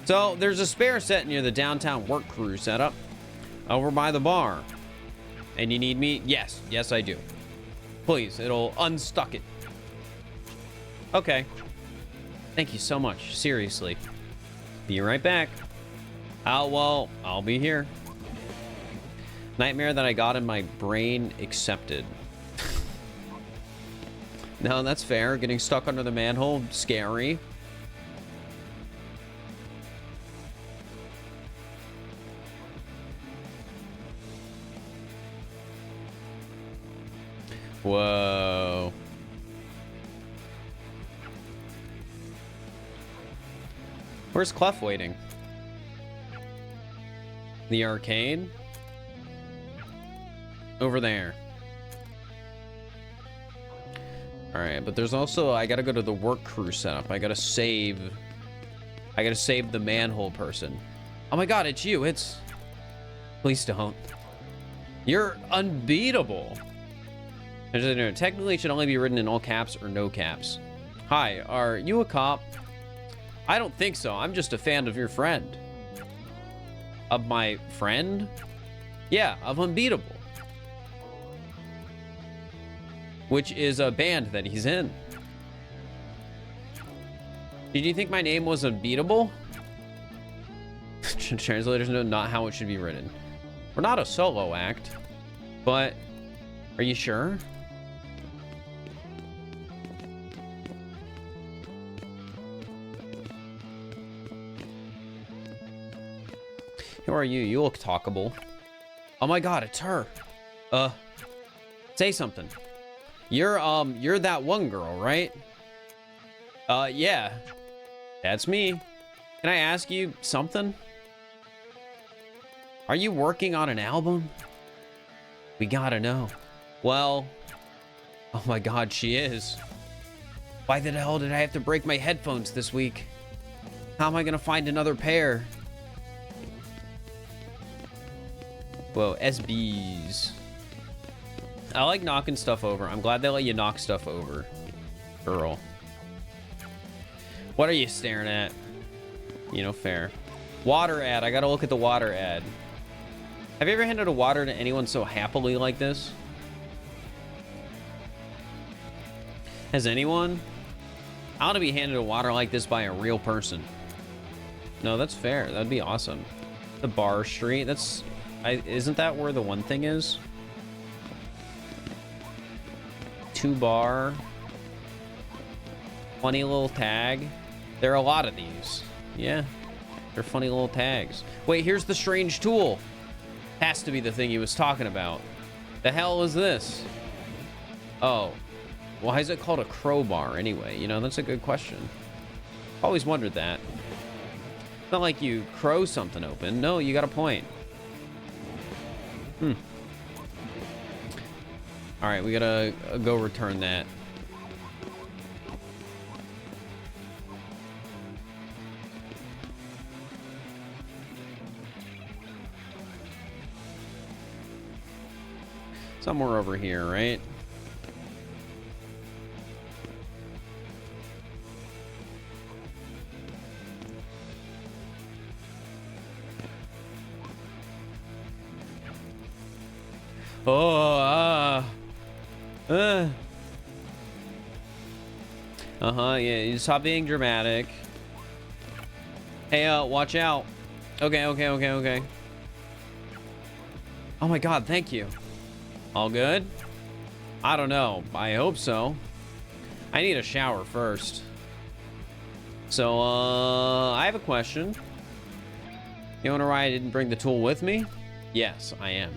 So, there's a spare set near the downtown work crew setup. Over by the bar. And you need me? Yes. Yes, I do. Please, it'll unstuck it. Okay. Thank you so much. Seriously. Be right back. Oh, well, I'll be here. Nightmare that I got in my brain accepted. No, that's fair. Getting stuck under the manhole, scary. Whoa. Where's Clef waiting? The arcade? Over there. All right, but there's also, I gotta go to the work crew setup. I gotta save the manhole person. Oh my God, it's you. Please don't. You're unbeatable. Technically, it should only be written in all caps or no caps. Hi, are you a cop? I don't think so. I'm just a fan of your friend. Of my friend? Yeah, of Unbeatable. Which is a band that he's in. Did you think my name was Unbeatable? Translators know not how it should be written. We're not a solo act, but are you sure? Who are you? You look talkable. Oh my God, it's her. Say something. You're that one girl, right? Yeah. That's me. Can I ask you something? Are you working on an album? We gotta know. Well, oh my God, she is. Why the hell did I have to break my headphones this week? How am I gonna find another pair? Whoa, SBs. I like knocking stuff over. I'm glad they let you knock stuff over, girl. What are you staring at? You know, fair. Water ad. I gotta look at the water ad. Have you ever handed a water to anyone so happily like this? Has anyone? I want to be handed a water like this by a real person. No, that's fair. That'd be awesome. The bar street. That's... isn't that where the one thing is? 2 bar. Funny little tag. There are a lot of these. Yeah. They're funny little tags. Wait, here's the strange tool. Has to be the thing he was talking about. The hell is this? Oh. Why is it called a crowbar anyway? You know, that's a good question. Always wondered that. It's not like you crow something open. No, you got a point. All right, we gotta go return that. Somewhere over here, right? Oh, yeah, you stop being dramatic. Hey, watch out. Okay. Oh my God, thank you. All good? I don't know. I hope so. I need a shower first. So, I have a question. You wonder why I didn't bring the tool with me? Yes, I am.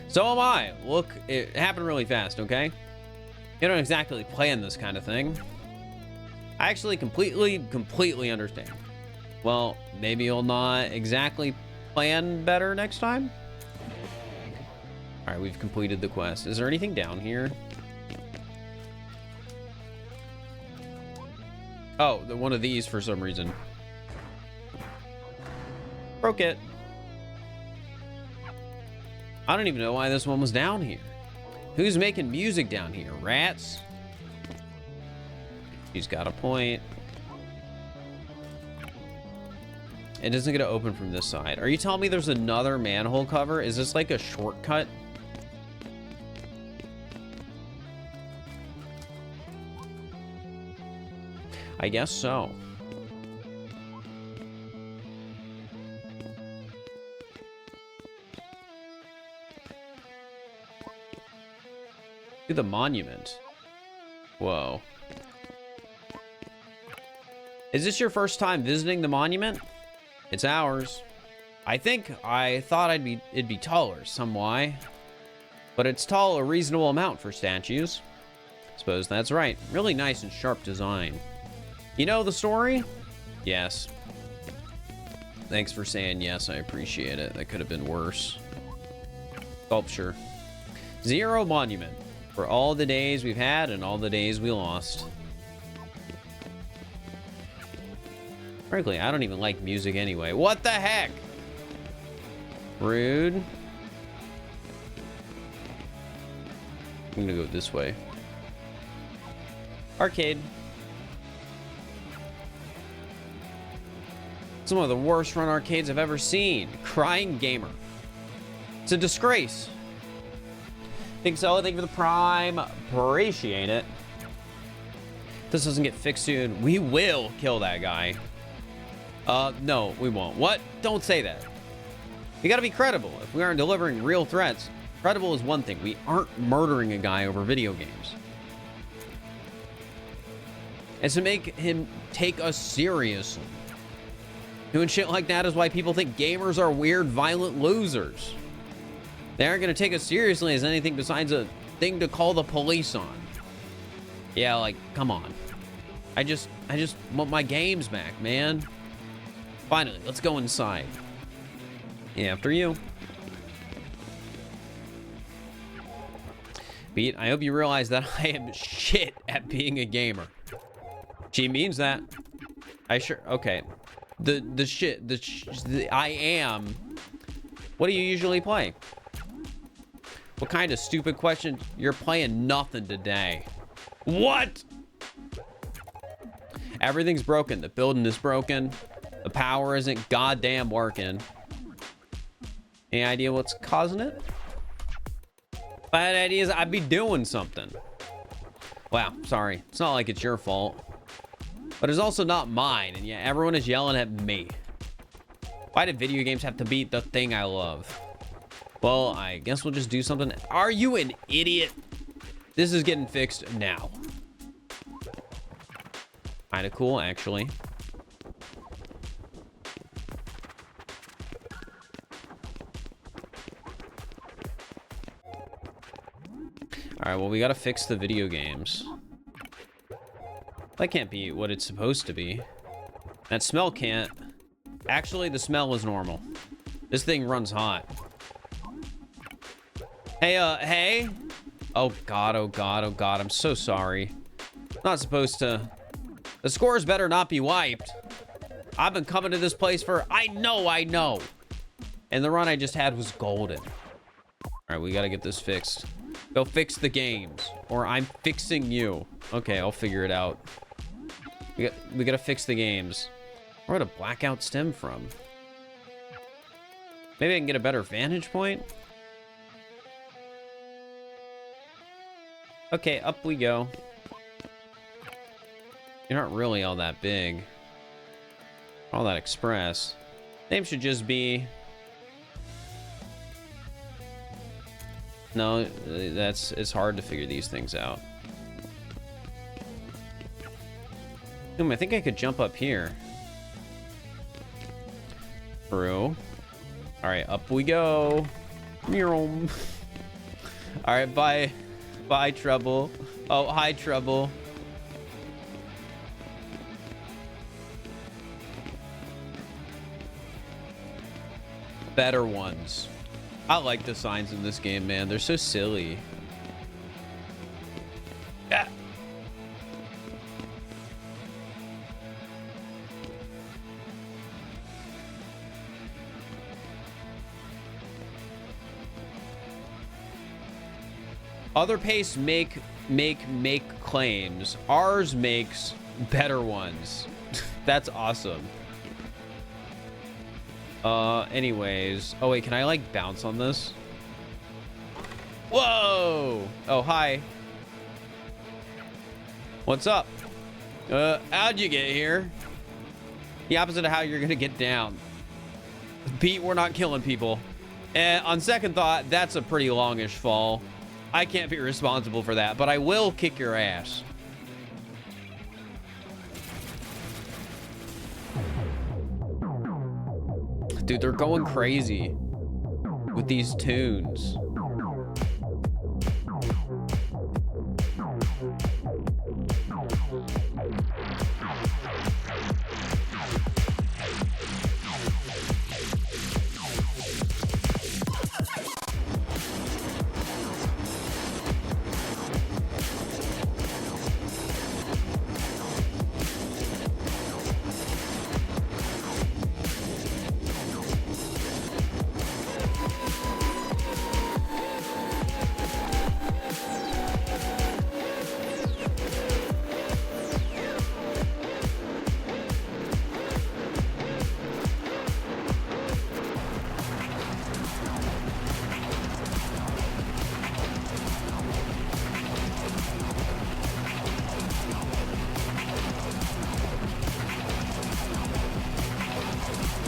So am I. Look, it happened really fast, okay? You don't exactly plan this kind of thing. I actually completely understand. Well, maybe you'll not exactly plan better next time? All right, we've completed the quest. Is there anything down here? Oh, one of these for some reason. Broke it. I don't even know why this one was down here. Who's making music down here? Rats? She's got a point. It isn't going to open from this side. Are you telling me there's another manhole cover? Is this like a shortcut? I guess so. To the monument. Whoa. Is this your first time visiting the monument? It's ours. I thought it'd be taller, some why. But it's tall a reasonable amount for statues. Suppose that's right. Really nice and sharp design. You know the story? Yes. Thanks for saying yes, I appreciate it. That could have been worse. Sculpture. Zero monument. For all the days we've had and all the days we lost. Frankly, I don't even like music anyway. What the heck? Rude. I'm gonna go this way. Arcade. It's one of the worst run arcades I've ever seen. Crying gamer. It's a disgrace. Think so? Thank you for the prime. Appreciate it. If this doesn't get fixed soon, we will kill that guy. No, we won't. What? Don't say that. We gotta be credible. If we aren't delivering real threats, credible is one thing. We aren't murdering a guy over video games. And to make him take us seriously. Doing shit like that is why people think gamers are weird, violent losers. They aren't gonna take us seriously as anything besides a thing to call the police on. Yeah, like, come on. I just want my games back, man. Finally, let's go inside. Yeah, after you. Pete, I hope you realize that I am shit at being a gamer. She means that. Okay. I am. What do you usually play? What kind of stupid question? You're playing nothing today. What? Everything's broken. The building is broken. The power isn't goddamn working. Any idea what's causing it? If I had ideas, I'd be doing something. Wow, sorry. It's not like it's your fault. But it's also not mine, and yet everyone is yelling at me. Why do video games have to be the thing I love? Well, I guess we'll just do something. Are you an idiot? This is getting fixed now. Kinda cool, actually. Alright, well, we gotta fix the video games. That can't be what it's supposed to be. That smell can't. Actually, the smell is normal. This thing runs hot. Hey, hey? Oh god, oh god, oh god, I'm so sorry. Not supposed to. The scores better not be wiped. I've been coming to this place for, I know. And the run I just had was golden. Alright, we gotta get this fixed. Go fix the games, or I'm fixing you. Okay, I'll figure it out. We gotta fix the games. Where would a blackout stem from? Maybe I can get a better vantage point? Okay, up we go. You're not really all that big. All that express. Name should just be... No, it's hard to figure these things out. I think I could jump up here. True. Alright, up we go. Alright, bye. Bye, Trouble. Oh, hi, Trouble. Better ones. I like the signs in this game, man. They're so silly. Ah. Other pastes make claims. Ours makes better ones. That's awesome. Anyways. Oh, wait, can I, like, bounce on this? Whoa! Oh, hi. What's up? How'd you get here? The opposite of how you're gonna get down. Pete, we're not killing people. And on second thought, that's a pretty longish fall. I can't be responsible for that, but I will kick your ass. Dude, they're going crazy with these tunes.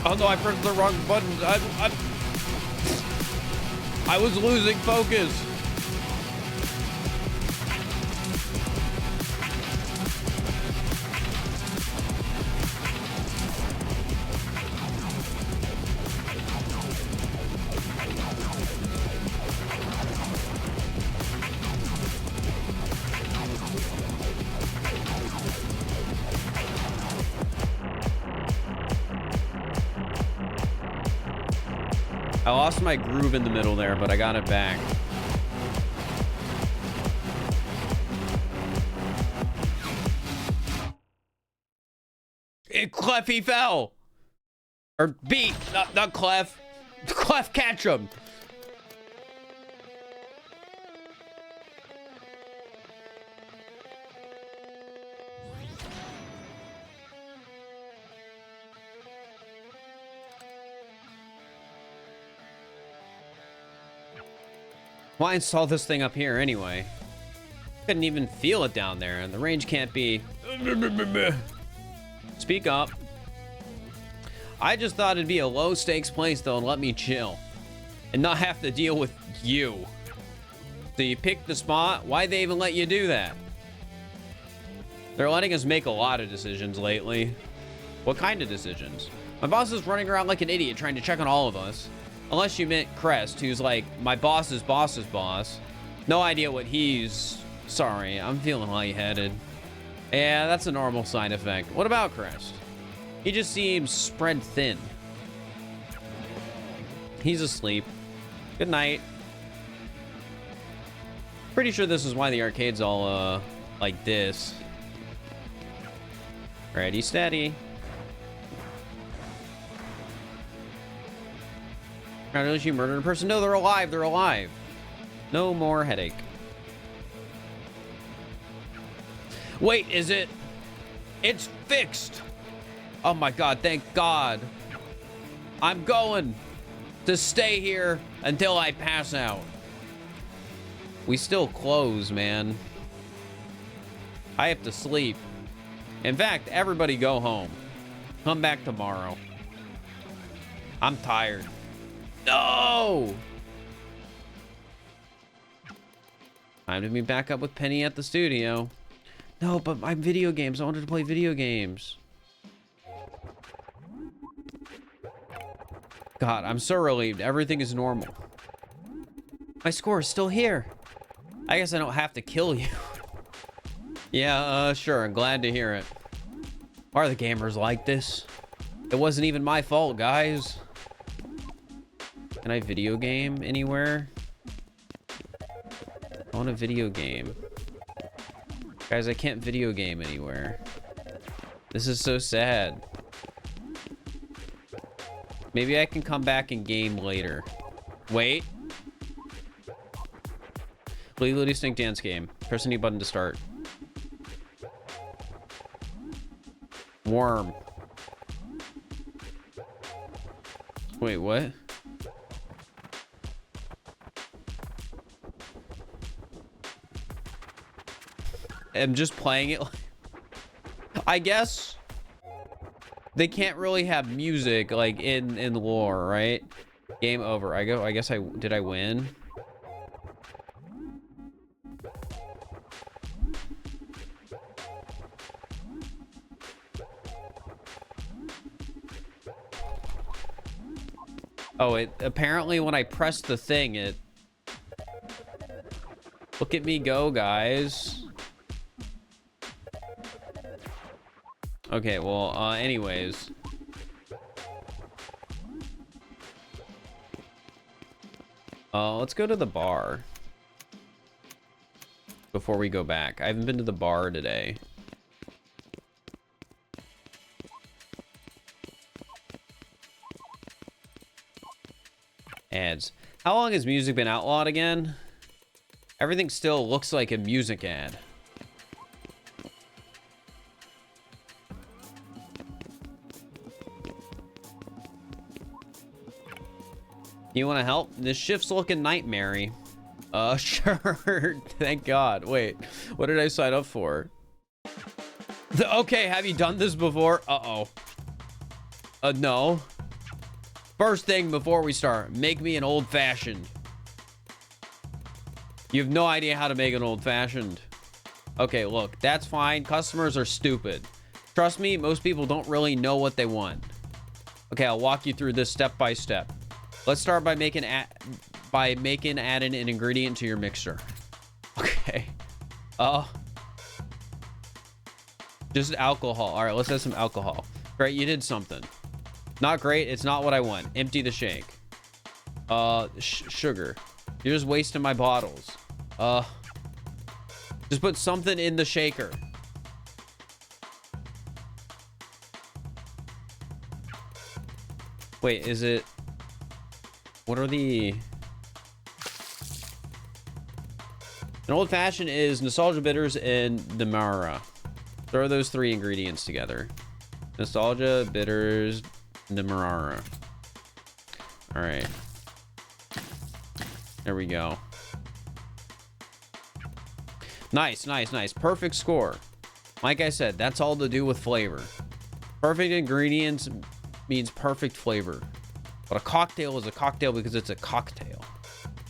Oh no, I pressed the wrong button. I was losing focus. I lost my groove in the middle there, but I got it back. Clef, he fell. Or beat, not Clef. Clef, catch him. Why install this thing up here anyway? Couldn't even feel it down there, and the range can't be... Speak up. I just thought it'd be a low stakes place though and let me chill. And not have to deal with you. So you picked the spot? Why'd they even let you do that? They're letting us make a lot of decisions lately. What kind of decisions? My boss is running around like an idiot trying to check on all of us. Unless you meant Crest, who's like my boss's boss's boss. No idea what he's... Sorry, I'm feeling lightheaded. Yeah, that's a normal side effect. What about Crest? He just seems spread thin. He's asleep. Good night. Pretty sure this is why the arcade's all, like this. Ready, steady. Congratulations, you murdered a person. No, they're alive. They're alive. No more headache. Wait, is it? It's fixed. Oh my God, thank God. I'm going to stay here until I pass out. We still close, man. I have to sleep. In fact, everybody go home. Come back tomorrow. I'm tired. No! Time to meet back up with Penny at the studio. No, but my video games. I wanted to play video games. God, I'm so relieved. Everything is normal. My score is still here. I guess I don't have to kill you. Yeah, sure. Glad to hear it. Why are the gamers like this? It wasn't even my fault, guys. Can I video game anywhere? I want a video game. Guys, I can't video game anywhere. This is so sad. Maybe I can come back and game later. Wait. Legally distinct dance game. Press any button to start. Worm. Wait, what? I'm just playing it. I guess they can't really have music like in lore, right? Game over. I guess did I win? Oh, it apparently when I press the thing, it... Look at me go, guys. Okay, well, anyways. Let's go to the bar. Before we go back. I haven't been to the bar today. Ads. How long has music been outlawed again? Everything still looks like a music ad. You want to help? This shift's looking nightmare-y. Sure. Thank God. Wait, what did I sign up for? Okay, have you done this before? Uh-oh. No. First thing before we start, make me an old-fashioned. You have no idea how to make an old-fashioned. Okay, look, that's fine. Customers are stupid. Trust me, most people don't really know what they want. Okay, I'll walk you through this step by step. Let's start by adding an ingredient to your mixer. Okay. Just alcohol. All right, let's add some alcohol. Great, you did something. Not great. It's not what I want. Empty the shake. Sugar. You're just wasting my bottles. Just put something in the shaker. Wait, is it... What are the... An old-fashioned is nostalgia bitters and Demerara. Throw those 3 ingredients together. Nostalgia, bitters, Demerara. All right. There we go. Nice, nice, nice. Perfect score. Like I said, that's all to do with flavor. Perfect ingredients means perfect flavor. But a cocktail is a cocktail because it's a cocktail.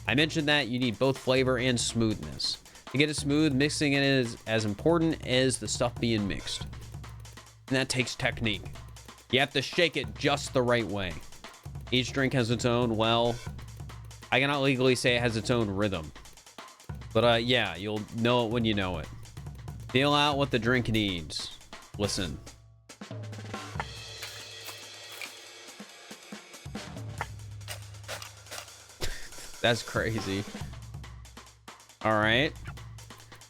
I mentioned that you need both flavor and smoothness. To get it smooth, mixing it is as important as the stuff being mixed. And that takes technique. You have to shake it just the right way. Each drink has its own, well, I cannot legally say it has its own rhythm. But yeah, you'll know it when you know it. Feel out what the drink needs. Listen. That's crazy. All right.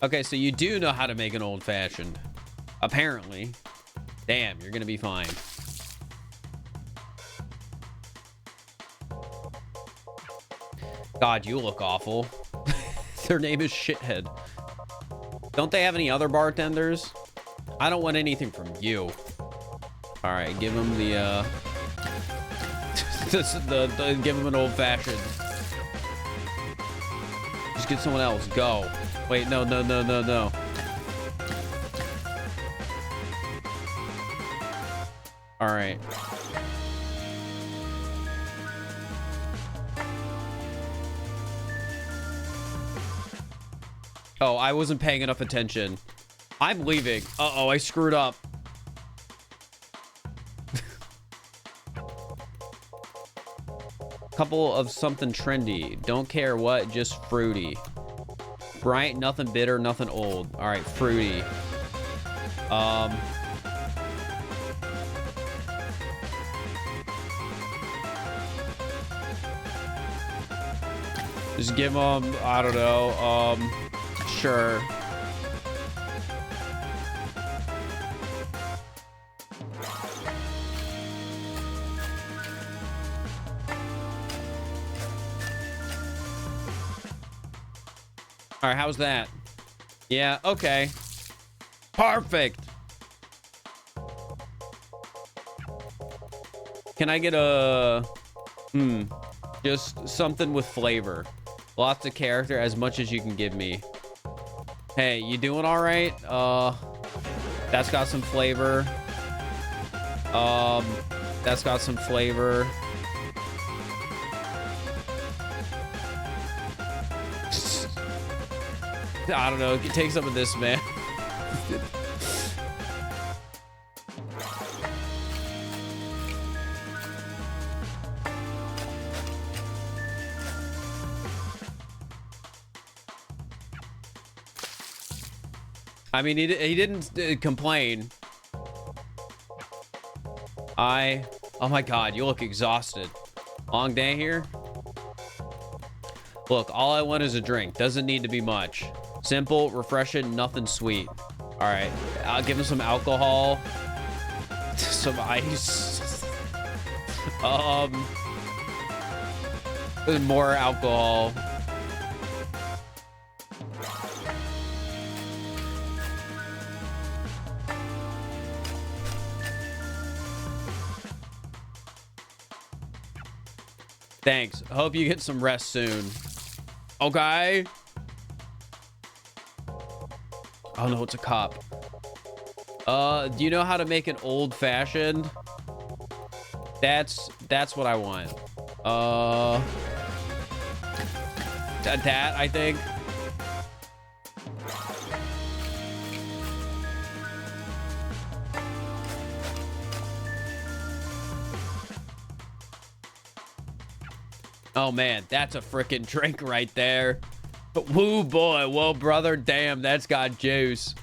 Okay, so you do know how to make an old-fashioned. Apparently. Damn, you're gonna be fine. God, you look awful. Their name is Shithead. Don't they have any other bartenders? I don't want anything from you. All right, give him the give him an old-fashioned. Just get someone else. Go. Wait, no. All right. Oh, I wasn't paying enough attention. I'm leaving. Uh-oh, I screwed up. Couple of something trendy. Don't care what, just fruity. Bright, nothing bitter, nothing old. All right, fruity. Just give them, I don't know, sure. All right, how's that? Yeah, okay. Perfect. Can I get a... just something with flavor. Lots of character, as much as you can give me. Hey, you doing all right? That's got some flavor. That's got some flavor. I don't know. Take some of this, man. I mean, he didn't complain. Oh my God, you look exhausted. Long day here? Look, all I want is a drink. Doesn't need to be much. Simple, refreshing, nothing sweet. All right, I'll give him some alcohol. Some ice. More alcohol. Thanks. Hope you get some rest soon. Okay. Oh no, it's a cop. Do you know how to make an old-fashioned? That's what I want. That I think. Oh man, that's a freaking drink right there. Woo boy, whoa brother, damn, that's got juice.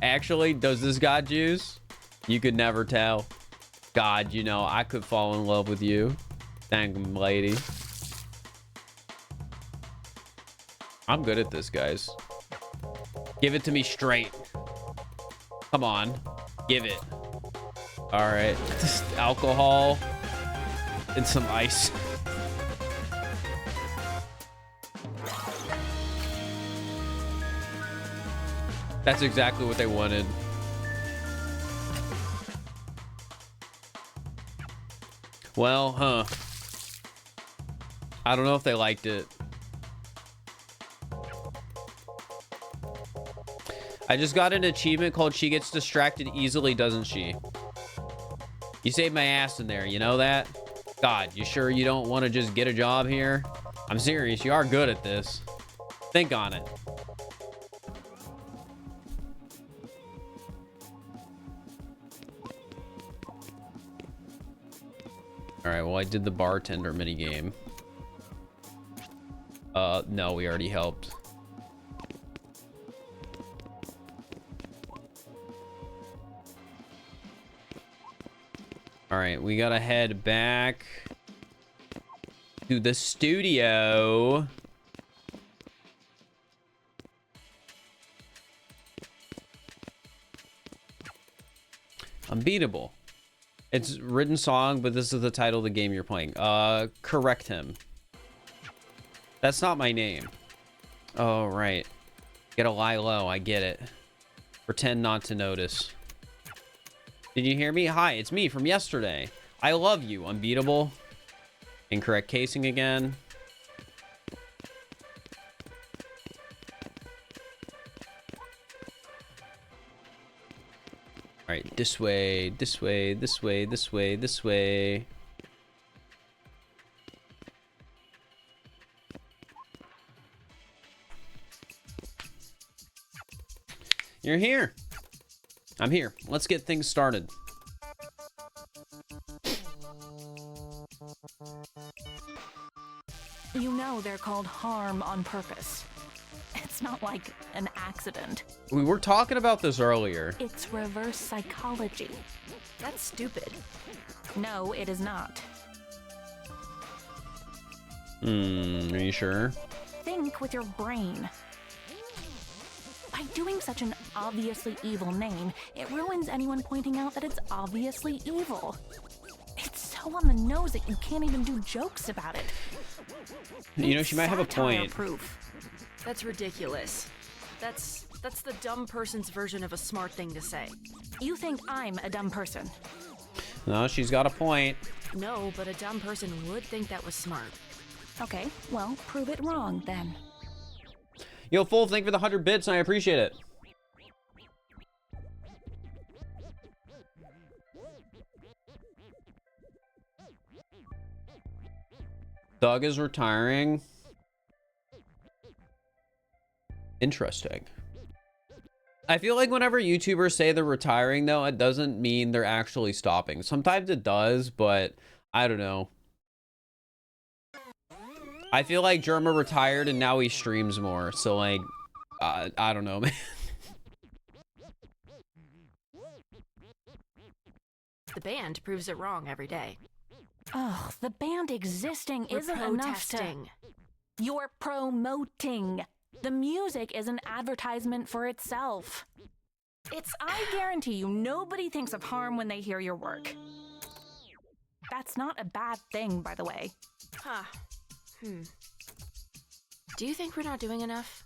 Actually, does this got juice? You could never tell. God, you know, I could fall in love with you. Thank you, lady. I'm good at this, guys. Give it to me straight. Come on. Give it. All right. Just alcohol and some ice. That's exactly what they wanted. Well, huh. I don't know if they liked it. I just got an achievement called She Gets Distracted Easily, Doesn't She? You saved my ass in there, you know that? God, you sure you don't want to just get a job here? I'm serious, you are good at this. Think on it. Alright, well, I did the bartender minigame. No, we already helped. Alright, we gotta head back to the studio. Unbeatable. It's written song, but this is the title of the game you're playing. Correct him. That's not my name. Oh, right. Gotta lie low, I get it. Pretend not to notice. Did you hear me? Hi, it's me from yesterday. I love you, Unbeatable. Incorrect casing again. All right, this way, this way, this way, this way, this way. You're here. I'm here. Let's get things started. You know they're called harm on purpose. It's not like an accident. We were talking about this earlier. It's reverse psychology. That's stupid. No, it is not. Are you sure? Think with your brain. By doing such an obviously evil name, it ruins anyone pointing out that it's obviously evil. It's so on the nose that you can't even do jokes about it. You know, she might have a point. Proof. That's ridiculous. That's the dumb person's version of a smart thing to say. You think I'm a dumb person? No, she's got a point. No, but a dumb person would think that was smart. Okay, well, prove it wrong then. Yo, Full, thank you for the 100 bits, and I appreciate it. Doug is retiring. Interesting. I feel like whenever YouTubers say they're retiring, though, it doesn't mean they're actually stopping. Sometimes it does, but I don't know. I feel like Germa retired and now he streams more. So, like, I don't know, man. The band proves it wrong every day. Oh, the band existing We're isn't enough to... protesting. You're promoting. The music is an advertisement for itself. I guarantee you, nobody thinks of harm when they hear your work. That's not a bad thing, by the way. Huh. Do you think we're not doing enough?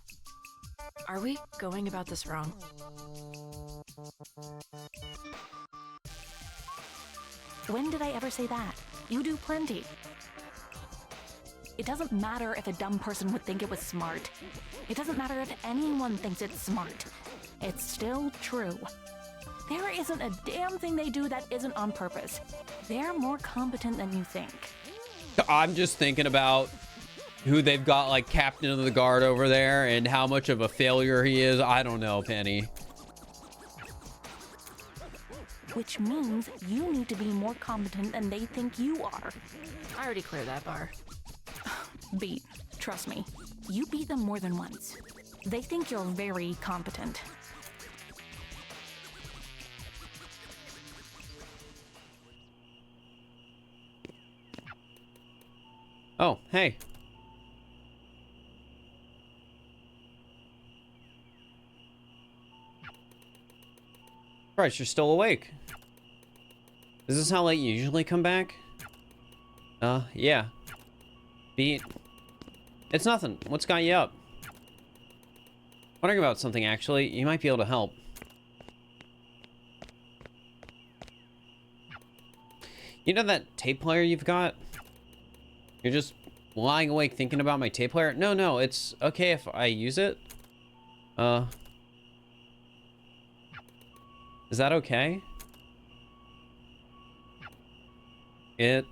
Are we going about this wrong? When did I ever say that? You do plenty. It doesn't matter if a dumb person would think it was smart. It doesn't matter if anyone thinks it's smart. It's still true. There isn't a damn thing they do that isn't on purpose. They're more competent than you think. I'm just thinking about who they've got like captain of the guard over there and how much of a failure he is. I don't know, Penny. Which means you need to be more competent than they think you are. I already cleared that bar. Beat, trust me, you beat them more than once. They think you're very competent. Oh, hey. Christ, you're still awake. Is this how late you usually come back? Yeah. Beat. It's nothing. What's got you up? Wondering about something, actually. You might be able to help. You know that tape player you've got? You're just lying awake thinking about my tape player? No, it's okay if I use it. Is that okay? What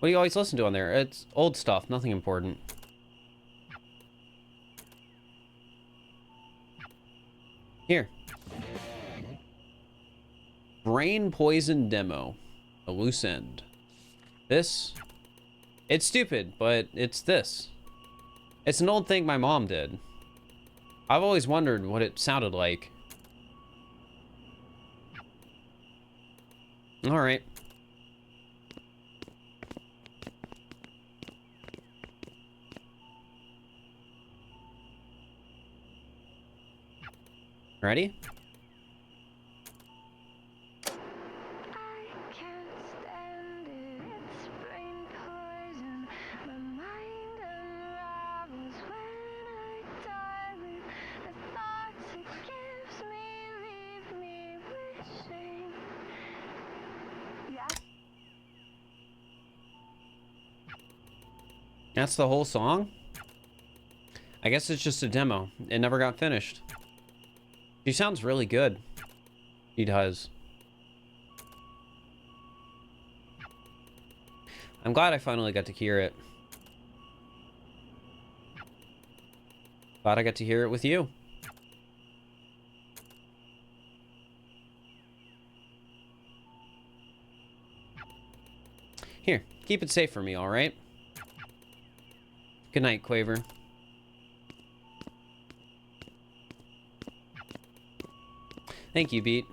do you always listen to on there? It's old stuff, nothing important. Here. Brain poison demo. A loose end. This? It's stupid, but it's this. It's an old thing my mom did. I've always wondered what it sounded like. All right. Ready? That's the whole song? I guess it's just a demo. It never got finished. She sounds really good. She does. I'm glad I finally got to hear it. Glad I got to hear it with you. Here, keep it safe for me, all right? Good night, Quaver. Thank you, Beat.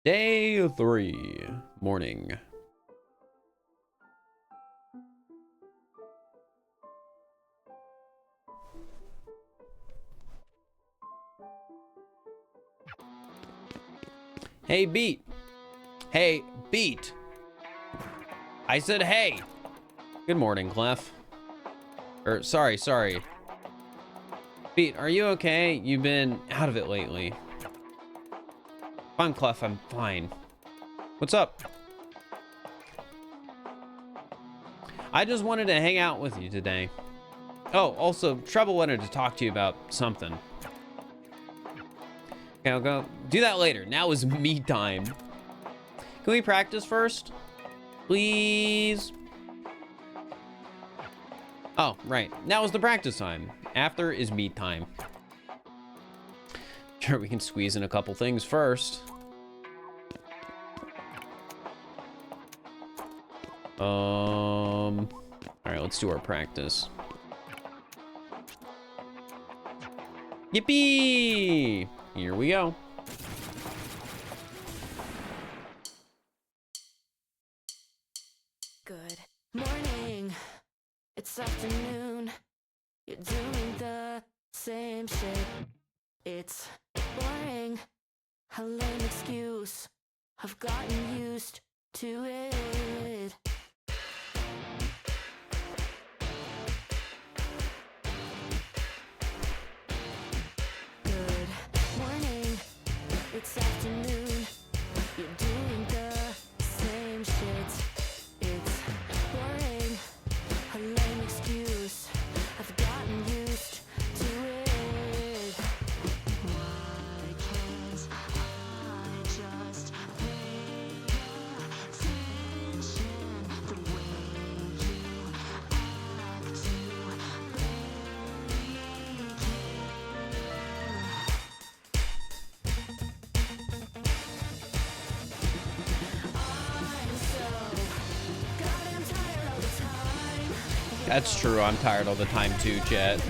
Day 3, morning. Hey, Beat. Hey, Beat. I said hey. Good morning, Clef. Sorry. Beat, are you okay? You've been out of it lately. I'm Clef, I'm fine. What's up? I just wanted to hang out with you today. Oh, also, Treble wanted to talk to you about something. Okay, I'll go do that later. Now is me time. Can we practice first? Please? Oh, right. Now is the practice time. After is meet time. Sure, we can squeeze in a couple things first. All right, let's do our practice. Yippee! Here we go. Good morning. It's afternoon. You're doing the same shit. It's boring. A lame excuse. I've gotten used to it. Good morning. It's afternoon. You're doing the same shit. It's boring. That's true. I'm tired all the time too, Jet.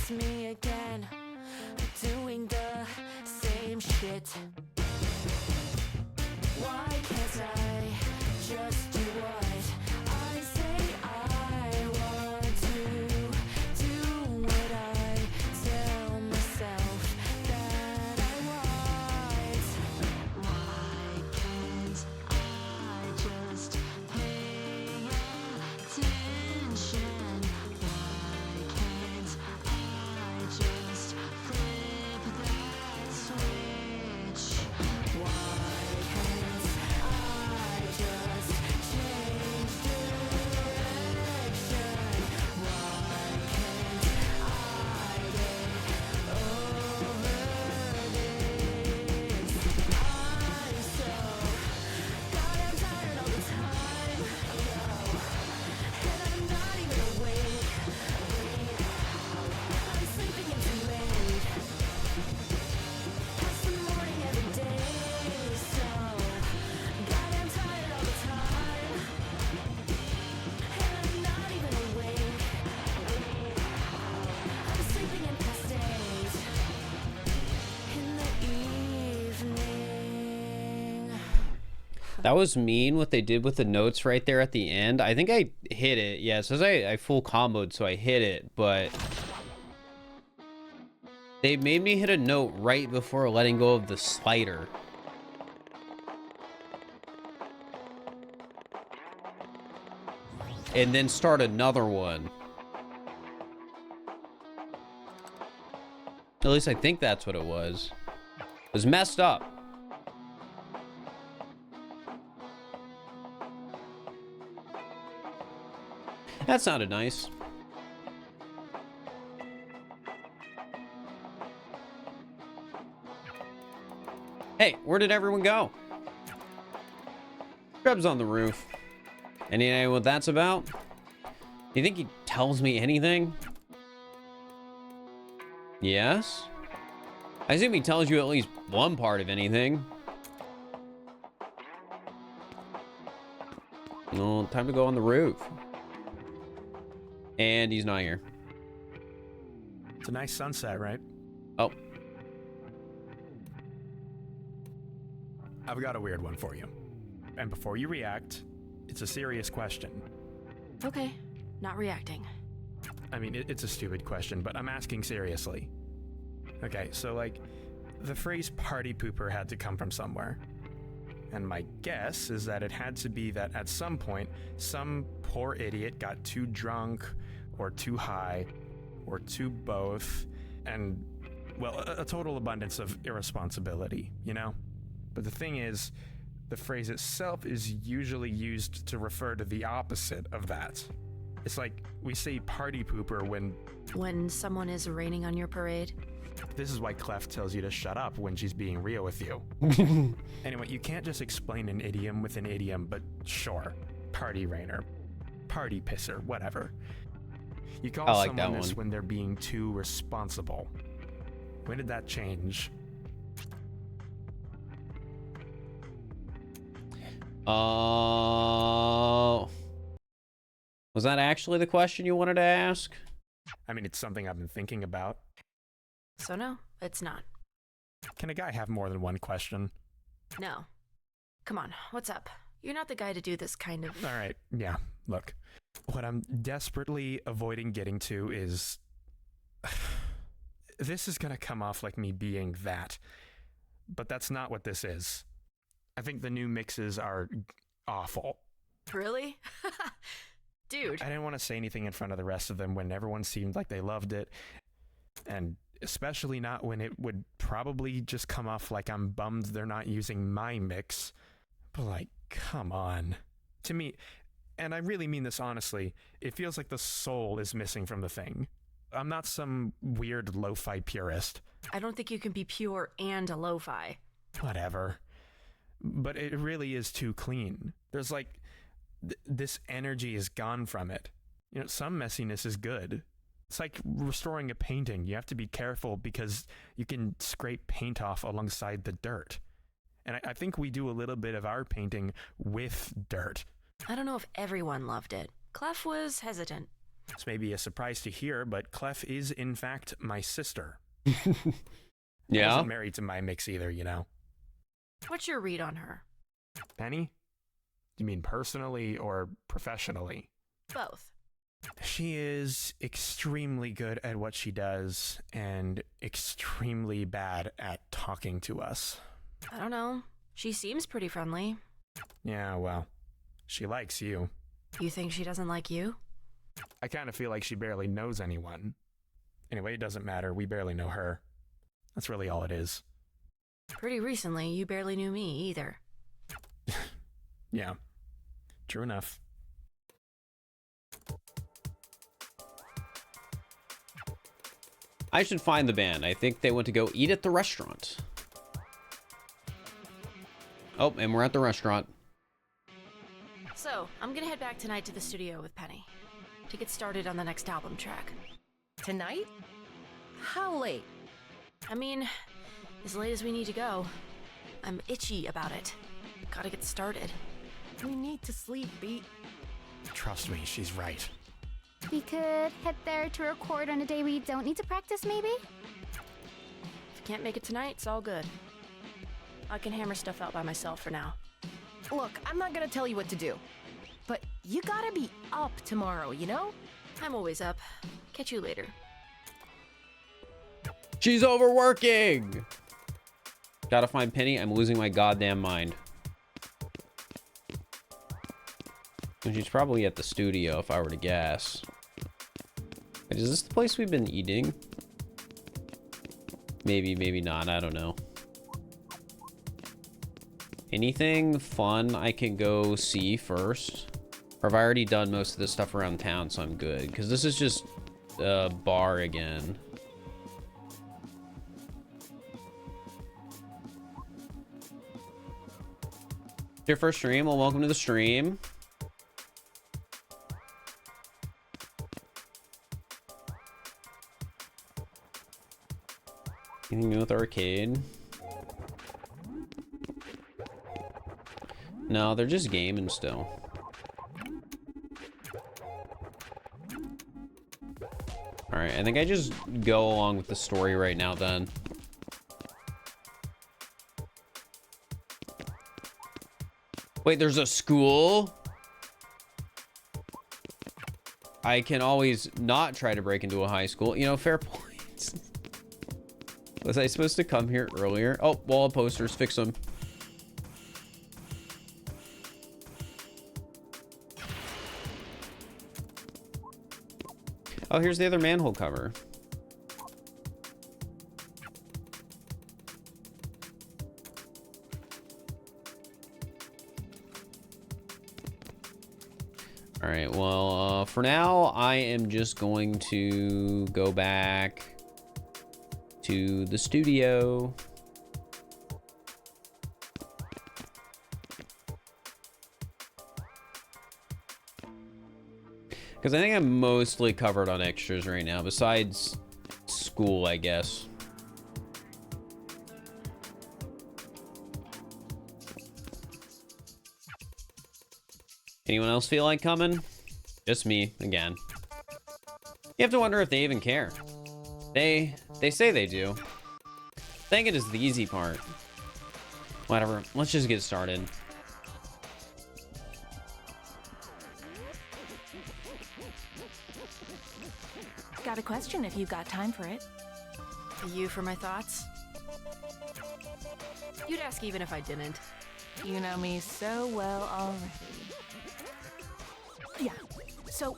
Me again, doing the same shit. Why can't I just do what I say I want to? Do what I tell myself that I want. Why can't I just pay attention? Why can't I just flip that switch? Why can't I just change direction? Why can't I get over this? I'm so goddamn tired all the time, yo, and I'm not even awake. I'm sleeping in too late. Past the morning every day, so goddamn tired all the time, and I'm not even awake. I'm sleeping in past days in the evening. That was mean what they did with the notes right there at the end. I think I hit it. Yeah, it says I full comboed, so I hit it, but they made me hit a note right before letting go of the slider. And then start another one. At least I think that's what it was. It was messed up. That sounded nice. Hey, where did everyone go? Scrub's on the roof. Any idea what that's about? You think he tells me anything? Yes? I assume he tells you at least one part of anything. No, time to go on the roof. And he's not here. It's a nice sunset, right? Oh. I've got a weird one for you. And before you react, it's a serious question. Okay, not reacting. I mean, it's a stupid question, but I'm asking seriously. Okay, so like, the phrase party pooper had to come from somewhere. And my guess is that it had to be that at some point, some poor idiot got too drunk, or too high, or too both, and, well, a total abundance of irresponsibility, you know? But the thing is, the phrase itself is usually used to refer to the opposite of that. It's like we say party pooper When someone is raining on your parade. This is why Clef tells you to shut up when she's being real with you. Anyway, you can't just explain an idiom with an idiom, but sure. Party rainer. Party pisser, whatever. You call someone this when they're being too responsible. When did that change? Was that actually the question you wanted to ask? I mean, it's something I've been thinking about. So no, it's not. Can a guy have more than one question? No. Come on, what's up? You're not the guy to do this kind of... All right, yeah, look. What I'm desperately avoiding getting to is... This is gonna come off like me being that. But that's not what this is. I think the new mixes are awful. Really? Dude. I didn't want to say anything in front of the rest of them when everyone seemed like they loved it. And especially not when it would probably just come off like I'm bummed they're not using my mix. But like, come on. To me, and I really mean this honestly, it feels like the soul is missing from the thing. I'm not some weird lo-fi purist. I don't think you can be pure and a lo-fi. Whatever. But it really is too clean. There's like, this energy is gone from it. You know, some messiness is good. It's like restoring a painting. You have to be careful because you can scrape paint off alongside the dirt. And I think we do a little bit of our painting with dirt. I don't know if everyone loved it. Clef was hesitant. This may be a surprise to hear, but Clef is, in fact, my sister. Yeah? I wasn't married to my mix either, you know. What's your read on her? Penny? You mean personally or professionally? Both. She is extremely good at what she does and extremely bad at talking to us. I don't know. She seems pretty friendly. Yeah, well, she likes you. You think she doesn't like you? I kind of feel like she barely knows anyone. Anyway, it doesn't matter. We barely know her. That's really all it is. Pretty recently, you barely knew me either. Yeah, true enough. I should find the band. I think they went to go eat at the restaurant. Oh, and we're at the restaurant. So, I'm gonna head back tonight to the studio with Penny to get started on the next album track. Tonight? How late? I mean, as late as we need to go. I'm itchy about it. Gotta get started. We need to sleep, Beat. Trust me, she's right. We could head there to record on a day we don't need to practice, maybe? If you can't make it tonight, it's all good. I can hammer stuff out by myself for now. Look, I'm not gonna tell you what to do. But you gotta be up tomorrow, you know? I'm always up. Catch you later. She's overworking! Gotta find Penny. I'm losing my goddamn mind. And she's probably at the studio, if I were to guess. Wait, is this the place we've been eating? Maybe, maybe not. I don't know. Anything fun I can go see first? Or have I already done most of this stuff around town, so I'm good? Because this is just a bar again. Your first stream? Well, welcome to the stream. Anything new with arcade? No, they're just gaming still. Alright, I think I just go along with the story right now then. Wait, there's a school? I can always not try to break into a high school. You know, fair points. Was I supposed to come here earlier? Oh, wall of posters. Fix them. Oh, here's the other manhole cover. All right, well, for now, I am just going to go back to the studio. Because I think I'm mostly covered on extras right now, besides school, I guess. Anyone else feel like coming? Just me, again. You have to wonder if they even care. They say they do. I think it is the easy part. Whatever, let's just get started. Got a question if you got time for it. You for my thoughts? You'd ask even if I didn't. You know me so well already. Yeah. So,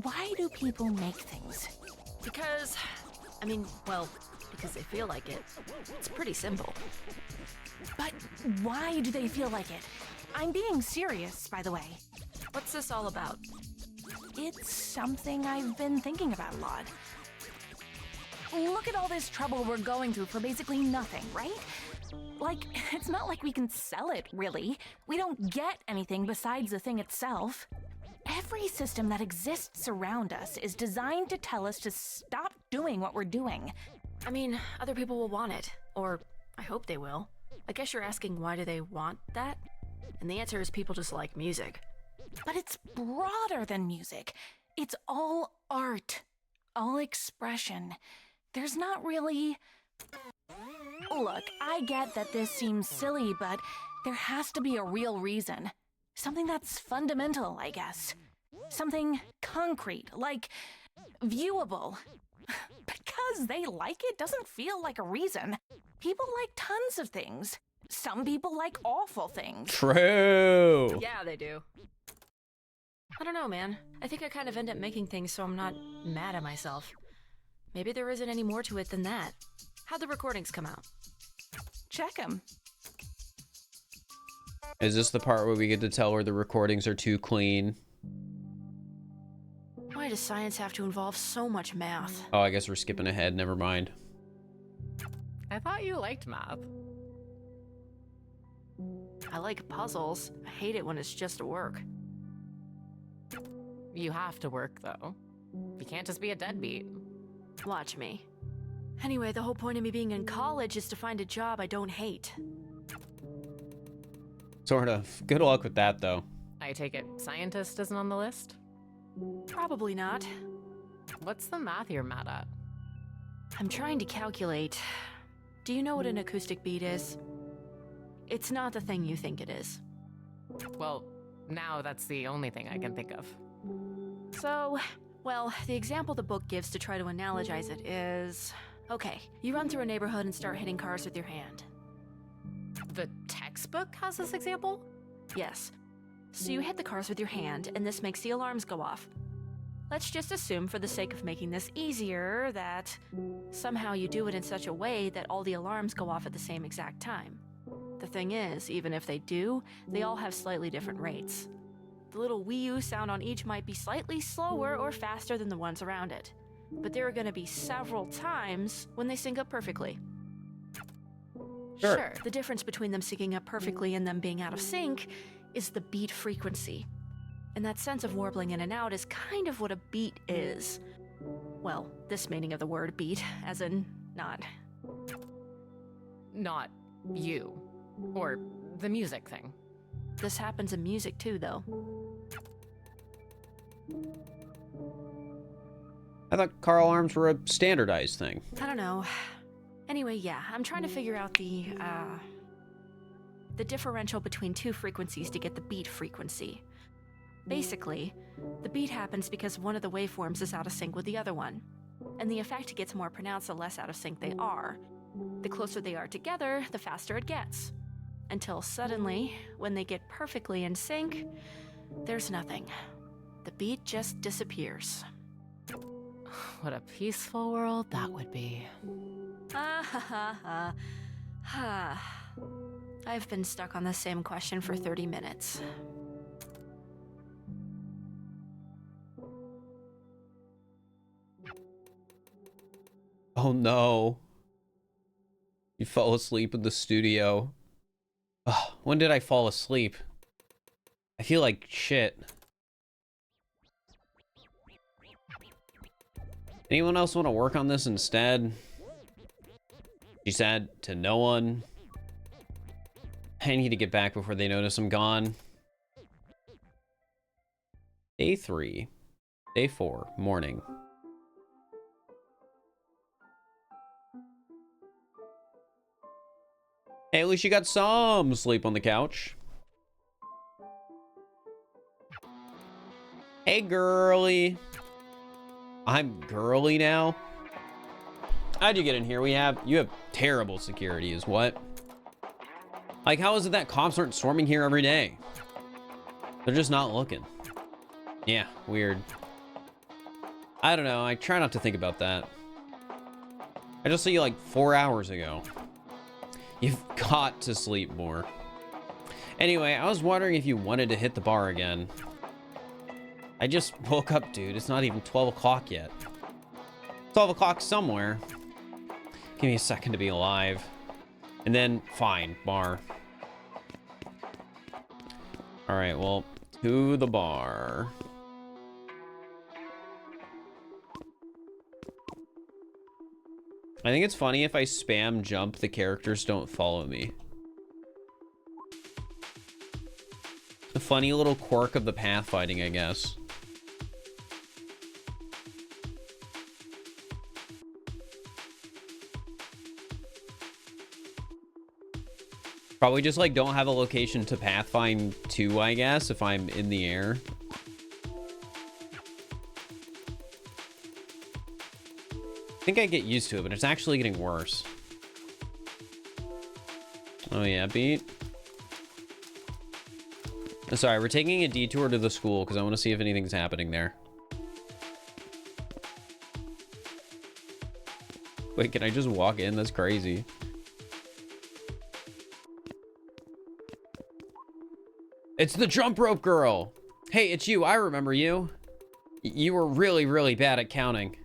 why do people make things? Because, I mean, well, because they feel like it. It's pretty simple. But why do they feel like it? I'm being serious, by the way. What's this all about? It's something I've been thinking about a lot. Look at all this trouble we're going through for basically nothing, right? Like, it's not like we can sell it, really. We don't get anything besides the thing itself. Every system that exists around us is designed to tell us to stop doing what we're doing. I mean, other people will want it. Or, I hope they will. I guess you're asking why do they want that? And the answer is people just like music. But it's broader than music. It's all art. All expression. There's not really... Look, I get that this seems silly, but there has to be a real reason. Something that's fundamental, I guess. Something concrete, like viewable. Because they like it doesn't feel like a reason. People like tons of things. Some people like awful things. True. Yeah, they do. I don't know, man. I think I kind of end up making things so I'm not mad at myself. Maybe there isn't any more to it than that. How'd the recordings come out? Check them. Is this the part where we get to tell where the recordings are too clean? Why does science have to involve so much math? Oh, I guess we're skipping ahead. Never mind. I thought you liked math. I like puzzles. I hate it when it's just work. You have to work, though. You can't just be a deadbeat. Watch me. Anyway, the whole point of me being in college is to find a job I don't hate. Sort of. Good luck with that, though. I take it scientist isn't on the list? Probably not. What's the math you're mad at? I'm trying to calculate. Do you know what an acoustic beat is? It's not the thing you think it is. Well, now that's the only thing I can think of. So, well, the example the book gives to try to analogize it is... Okay, you run through a neighborhood and start hitting cars with your hand. The textbook has this example? Yes. So you hit the cars with your hand, and this makes the alarms go off. Let's just assume, for the sake of making this easier, that somehow you do it in such a way that all the alarms go off at the same exact time. The thing is, even if they do, they all have slightly different rates. The little Wii U sound on each might be slightly slower or faster than the ones around it, but there are going to be several times when they sync up perfectly. Sure. The difference between them syncing up perfectly and them being out of sync is the beat frequency. And that sense of warbling in and out is kind of what a beat is. Well, this meaning of the word beat, as in not. Not you. Or the music thing. This happens in music too, though. I thought car alarms were a standardized thing. I don't know. Anyway, yeah, I'm trying to figure out the differential between two frequencies to get the beat frequency. Basically, the beat happens because one of the waveforms is out of sync with the other one, and the effect gets more pronounced the less out of sync they are. The closer they are together, the faster it gets. Until suddenly, when they get perfectly in sync, there's nothing. The beat just disappears. What a peaceful world that would be. I've been stuck on the same question for 30 minutes. Oh no. You fell asleep in the studio. Ugh, when did I fall asleep? I feel like shit. Anyone else want to work on this instead? She said to no one. I need to get back before they notice I'm gone. Day 3. Day 4. Morning. Hey, at least you got some sleep on the couch. Hey, girly. I'm girly now? How'd you get in here? You have terrible security is what? Like, how is it that cops aren't swarming here every day? They're just not looking. Yeah, weird. I don't know. I try not to think about that. I just saw you like 4 hours ago. You've got to sleep more. Anyway, I was wondering if you wanted to hit the bar again. I just woke up, dude. It's not even 12 o'clock yet. 12 o'clock somewhere. Give me a second to be alive. And then, fine, bar. Alright, well, to the bar. I think it's funny if I spam jump, the characters don't follow me. A funny little quirk of the pathfinding, I guess. Probably just like don't have a location to pathfind to, I guess, if I'm in the air. I think I get used to it, but it's actually getting worse. Oh yeah, beat. Sorry, we're taking a detour to the school because I want to see if anything's happening there. Wait, can I just walk in? That's crazy. It's the jump rope girl. Hey, it's you. I remember you. You were really, really bad at counting.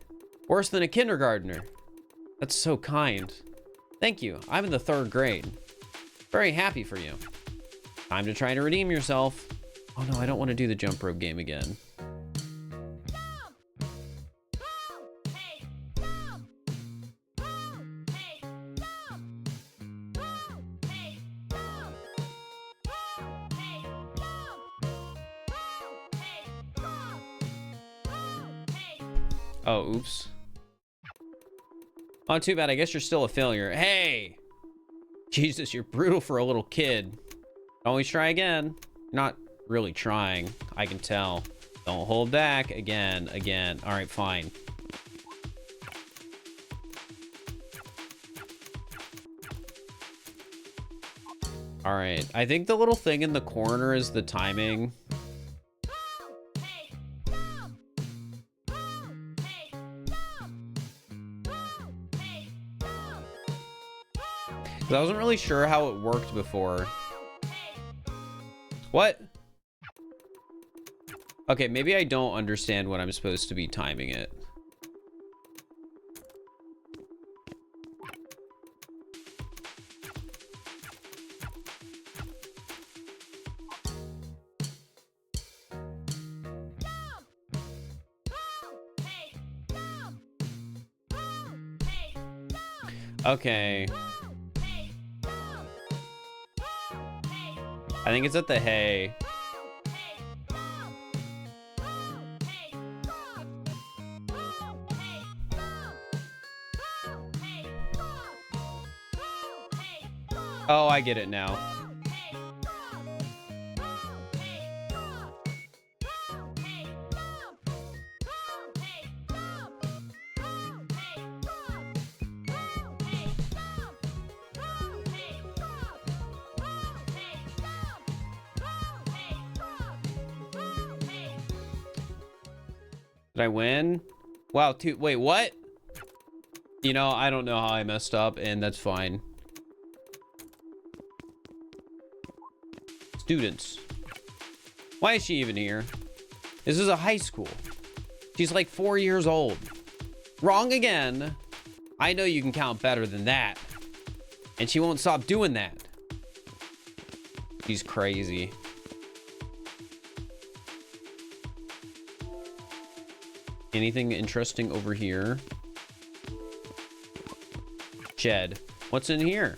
Worse than a kindergartner. That's so kind. Thank you. I'm in the 3rd grade. Very happy for you. Time to try to redeem yourself. Oh no, I don't want to do the jump rope game again. Oh, oops. Oh, too bad. I guess you're still a failure. Hey! Jesus, you're brutal for a little kid. Always try again. You're not really trying. I can tell. Don't hold back. Again. All right, fine. All right. I think the little thing in the corner is the timing. I wasn't really sure how it worked before. What? Okay, maybe I don't understand what I'm supposed to be timing it. Okay. I think it's at the hay. Oh, I get it now. Did I win? Wow, wait, what? You know, I don't know how I messed up, and that's fine. Students. Why is she even here? This is a high school. She's like 4 years old. Wrong again. I know you can count better than that. And she won't stop doing that. She's crazy. Anything interesting over here? Shed. What's in here?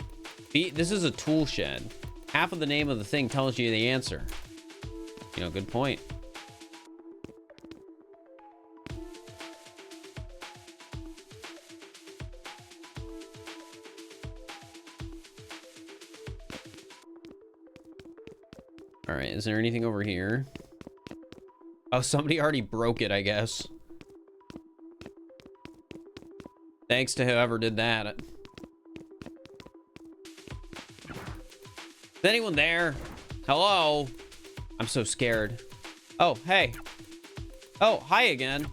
This is a tool shed. Half of the name of the thing tells you the answer. You know, good point. All right, is there anything over here? Oh, somebody already broke it, I guess. Thanks to whoever did that. Is anyone there? Hello? I'm so scared. Oh, hey. Oh, hi again.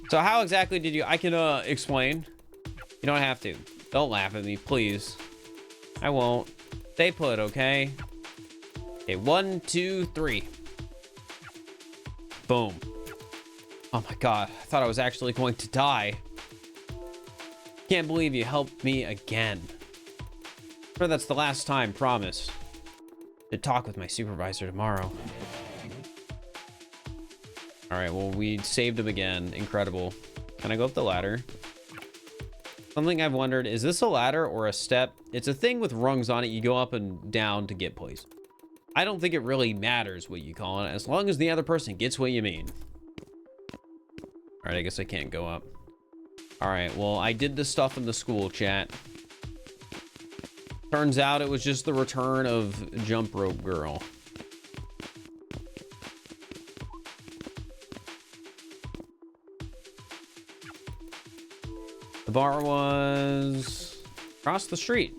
So how exactly did you... I can explain. You don't have to. Don't laugh at me, please. I won't. Stay put, okay? Okay, 1, 2, 3. Boom. Oh my god, I thought I was actually going to die. Can't believe you helped me again. Sure, that's the last time, promise. Should talk with my supervisor tomorrow. Alright, well, we saved him again. Incredible. Can I go up the ladder? Something I've wondered, is this a ladder or a step? It's a thing with rungs on it. You go up and down to get places. I don't think it really matters what you call it, as long as the other person gets what you mean. All right, I guess I can't go up. All right, well, I did this stuff in the school chat. Turns out it was just the return of Jump Rope Girl. The bar was across the street.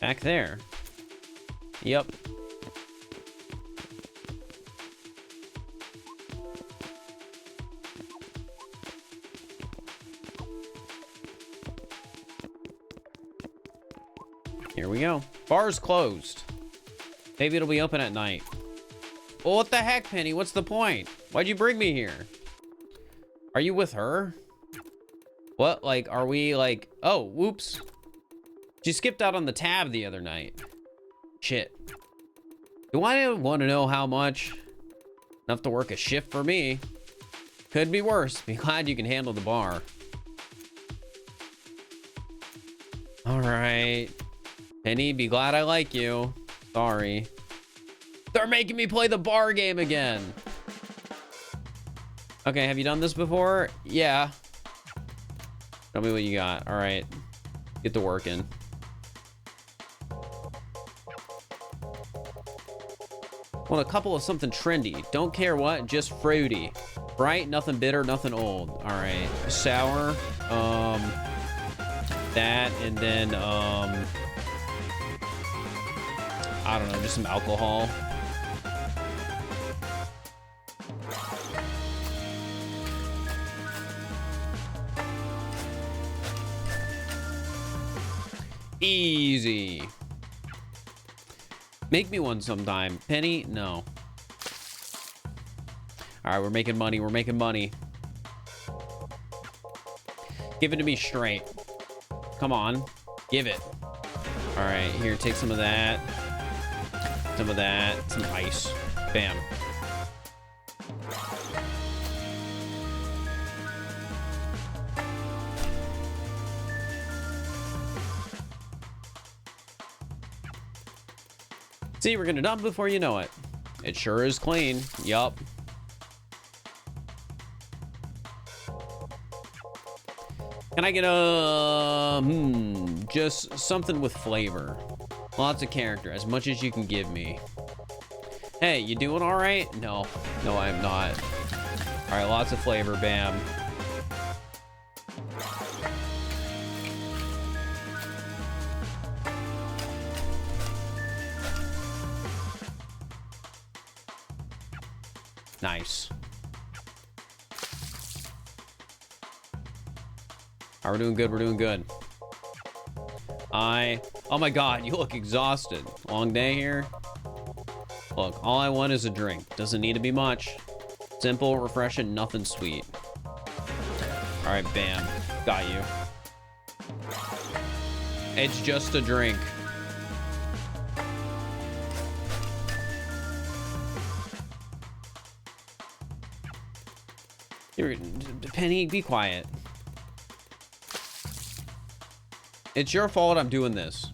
Back there. Yep. Here we go. Bar's closed. Maybe it'll be open at night. Well, what the heck, Penny? What's the point? Why'd you bring me here? Are you with her? What? Like, are we like... Oh, whoops. She skipped out on the tab the other night. Shit. Do I want to know how much? Enough to work a shift for me. Could be worse. Be glad you can handle the bar. All right. Penny, be glad I like you. Sorry. They're making me play the bar game again. Okay, have you done this before? Yeah. Tell me what you got. All right. Get to working. Want a couple of something trendy. Don't care what, just fruity. Bright, nothing bitter, nothing old. All right. Sour. That, and then, I don't know, just some alcohol. Easy. Make me one sometime. Penny? No. All right, we're making money. We're making money. Give it to me straight. Come on. Give it. All right, here, take some of that. Some of that. Some ice. Bam. See, we're gonna dump before you know it. It sure is clean. Yup. Can I get a just something with flavor? Lots of character, as much as you can give me. Hey, you doing all right? No, I'm not. All right, lots of flavor, bam. Nice. All right, we're doing good. We're doing good. Oh my God, you look exhausted. Long day here. Look, all I want is a drink. Doesn't need to be much. Simple, refreshing, nothing sweet. All right, bam. Got you. It's just a drink. Penny, be quiet. It's your fault I'm doing this.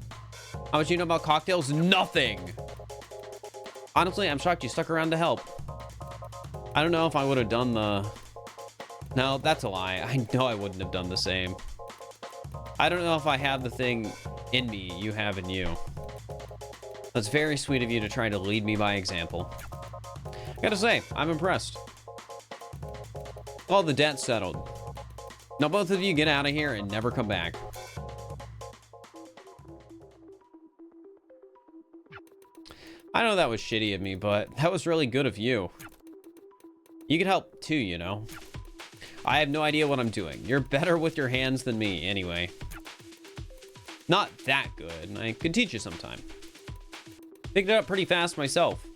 How much you know about cocktails? Nothing. Honestly, I'm shocked you stuck around to help. I don't know if I would have done the... No, that's a lie. I know I wouldn't have done the same. I don't know if I have the thing in me you have in you. That's very sweet of you to try to lead me by example. I gotta say, I'm impressed. All the debt's settled. Now both of you get out of here and never come back. I know that was shitty of me, but that was really good of you. You could help too, you know. I have no idea what I'm doing. You're better with your hands than me, anyway. Not that good. I could teach you sometime. Picked it up pretty fast myself.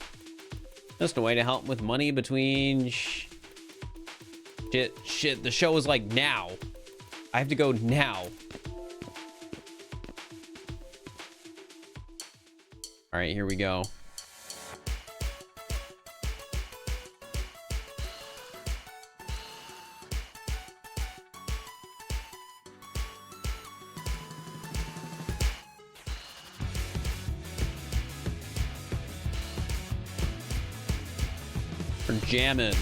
Just a way to help with money between... Shit, the show is like now. I have to go now. All right, here we go. We're jamming.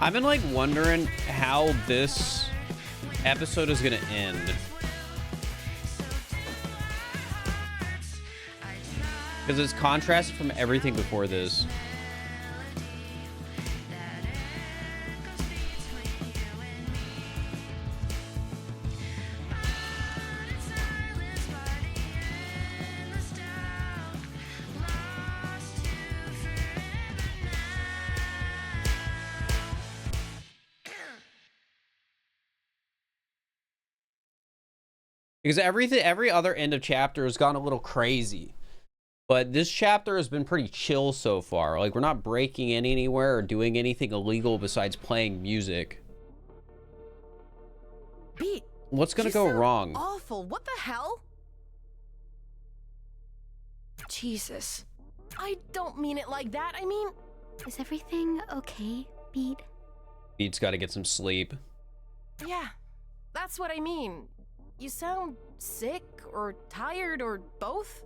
I've been like wondering how this episode is gonna end. Because it's contrasted from everything before this. Because every other end of chapter has gone a little crazy. But this chapter has been pretty chill so far. Like, we're not breaking in anywhere or doing anything illegal besides playing music. Beat. What's gonna go wrong? Awful. What the hell? Jesus. I don't mean it like that. I mean, Is everything okay, Beat? Beat's gotta get some sleep. yeah, that's what I mean. You sound sick or tired or both.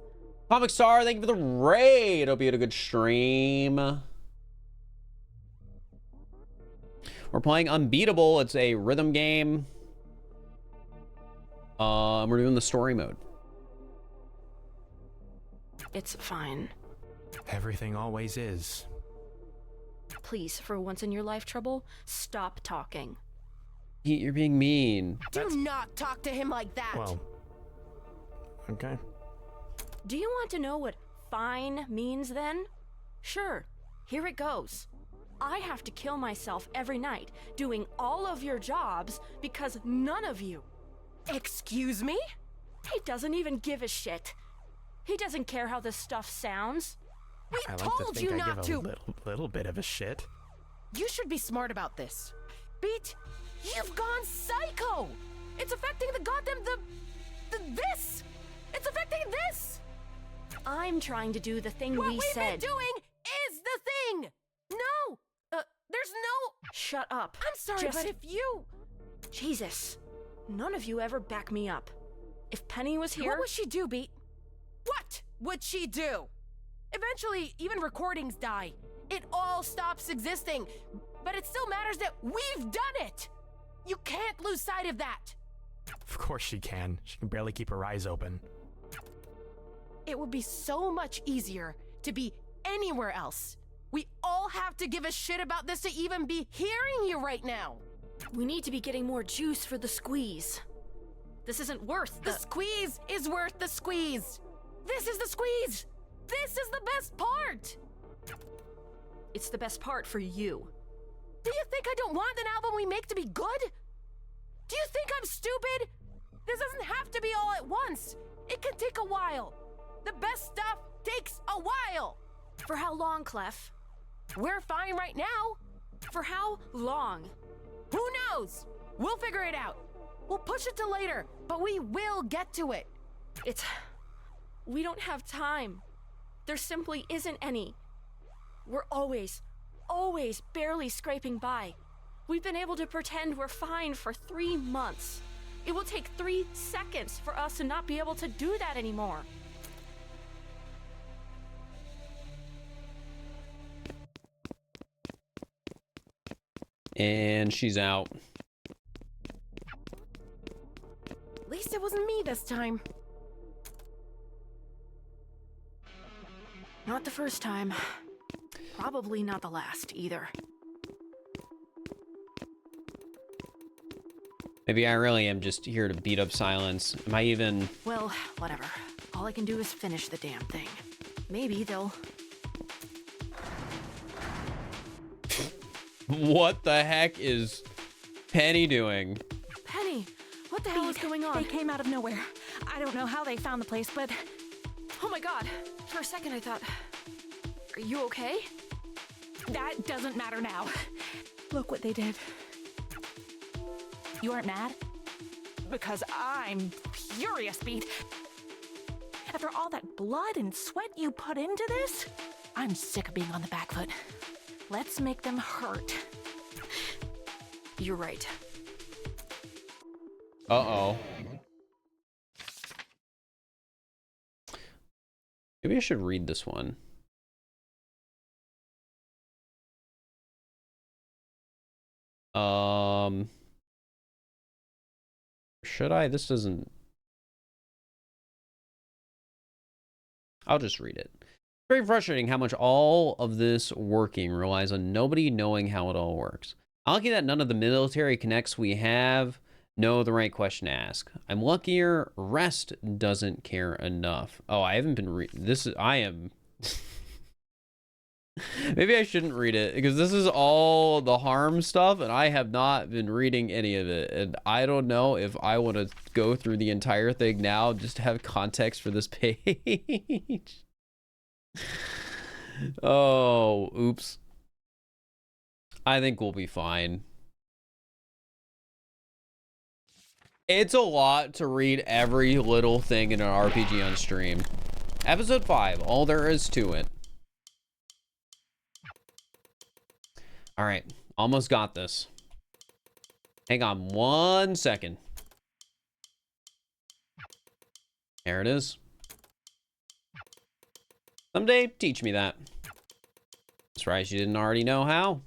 Comic Star, thank you for the raid. Hope you had a good stream. We're playing Unbeatable. It's a rhythm game. We're doing the story mode. It's fine. Everything always is. Please, for once in your life, Trouble, stop talking. You're being mean. Do not talk to him like that. Well, okay. Do you want to know what fine means then? Sure, here it goes. I have to kill myself every night doing all of your jobs because none of you. Excuse me? He doesn't even give a shit. He doesn't care how this stuff sounds. We I like to told think you I not give to. a little bit of a shit. You should be smart about this. Beat, you've gone psycho. It's affecting the goddamn this. It's affecting this. I'm trying to do the thing What we we've said. been doing is the thing. No, there's no. Shut up. I'm sorry, Just- but if you. Jesus. None of you ever back me up. If Penny was here... What would she do, Beat? What would she do? Eventually, even recordings die. It all stops existing. But it still matters that we've done it. You can't lose sight of that. Of course she can. She can barely keep her eyes open. It would be so much easier to be anywhere else. We all have to give a shit about this to even be hearing you right now. We need to be getting more juice for the squeeze. This isn't worth The squeeze is worth the squeeze. This is the squeeze. This is the best part. It's the best part for you. Do you think I don't want an album we make to be good? Do you think I'm stupid? This doesn't have to be all at once. It can take a while. The best stuff takes a while. For how long, Clef? We're fine right now. For how long? Who knows? We'll figure it out. We'll push it to later, but we will get to it. We don't have time. There simply isn't any. We're always barely scraping by. We've been able to pretend we're fine for 3 months. It will take 3 seconds for us to not be able to do that anymore. And she's out. At least it wasn't me this time. Not the first time. Probably not the last either. Maybe I really am just here to beat up Silence. Am I even... Well, whatever. All I can do is finish the damn thing. Maybe they'll... What the heck is Penny doing? Penny, what the hell is going on? They came out of nowhere. I don't know how they found the place, but Oh my god. For a second I thought... Are you okay? that doesn't matter now. Look what they did. You aren't mad? Because I'm furious, Beat. After all that blood and sweat you put into this, I'm sick of being on the back foot. Let's make them hurt. You're right. Uh-oh. Maybe I should read this one. Should I? This doesn't... I'll just read it. Very frustrating how much all of this working relies on nobody knowing how it all works. I'm lucky that none of the military connects we have know the right question to ask. I'm luckier Rest doesn't care enough. Oh, I haven't been I am... Maybe I shouldn't read it, because this is all the harm stuff, and I have not been reading any of it. And I don't know if I want to go through the entire thing now just to have context for this page. Oh, oops. I think we'll be fine. It's a lot to read every little thing in an RPG on stream. Episode 5, all there is to it. All right, almost got this. Hang on 1 second. There it is. Someday, teach me that. Surprised you didn't already know how.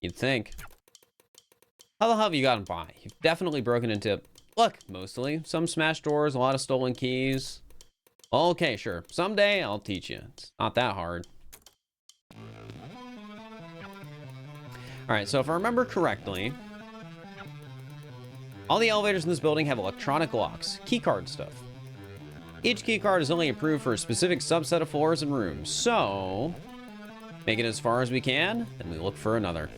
You'd think. How the hell have you gotten by? You've definitely broken into... Look, mostly. Some smashed doors, a lot of stolen keys. Okay, sure. Someday, I'll teach you. It's not that hard. Alright, so if I remember correctly, all the elevators in this building have electronic locks, keycard stuff. Each keycard is only approved for a specific subset of floors and rooms, so make it as far as we can, then we look for another.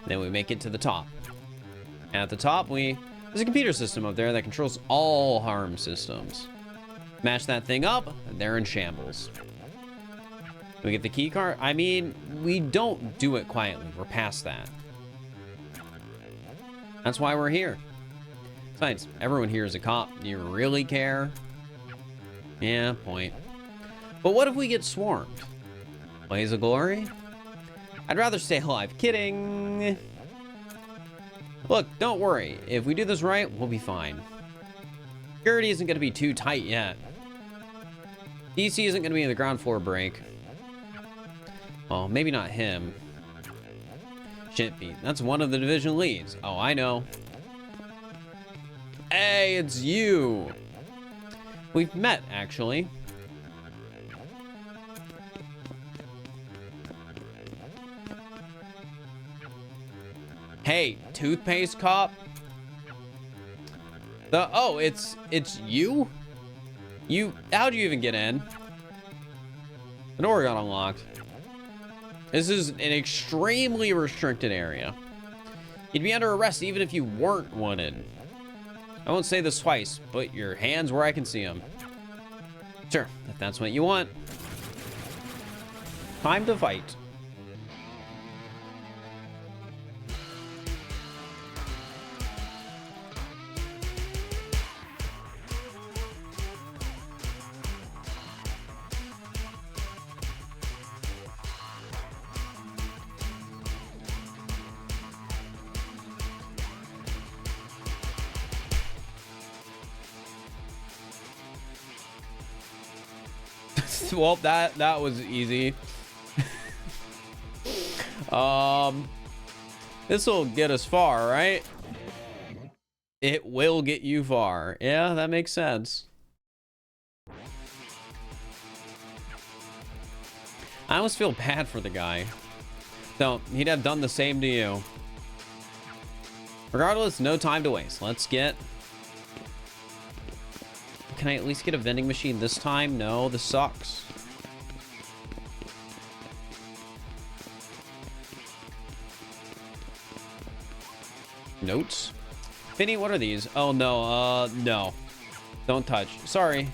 And then we make it to the top. And at the top, there's a computer system up there that controls all harm systems. Smash that thing up, and they're in shambles. We get the key card. I mean, we don't do it quietly. We're past that. That's why we're here. Besides, everyone here is a cop. Do you really care? Yeah, point. But what if we get swarmed? Blaze of glory? I'd rather stay alive. Kidding. Look, don't worry. If we do this right, we'll be fine. Security isn't going to be too tight yet. DC isn't going to be in the ground floor break. Well, maybe not him. Shit, Pete. That's one of the division leads. Oh, I know. Hey, it's you. We've met, actually. Hey, toothpaste cop. Oh, it's you? How'd you even get in? The door got unlocked. This is an extremely restricted area. You'd be under arrest even if you weren't wanted. I won't say this twice, but your hands where I can see them. Sure, if that's what you want. Time to fight. Well, that was easy. This will get us far, right? It will get you far. Yeah, that makes sense. I almost feel bad for the guy. So, he'd have done the same to you. Regardless, no time to waste. Let's get... Can I at least get a vending machine this time? No, this sucks. Notes? Finny, what are these? Oh, no, no. Don't touch. Sorry.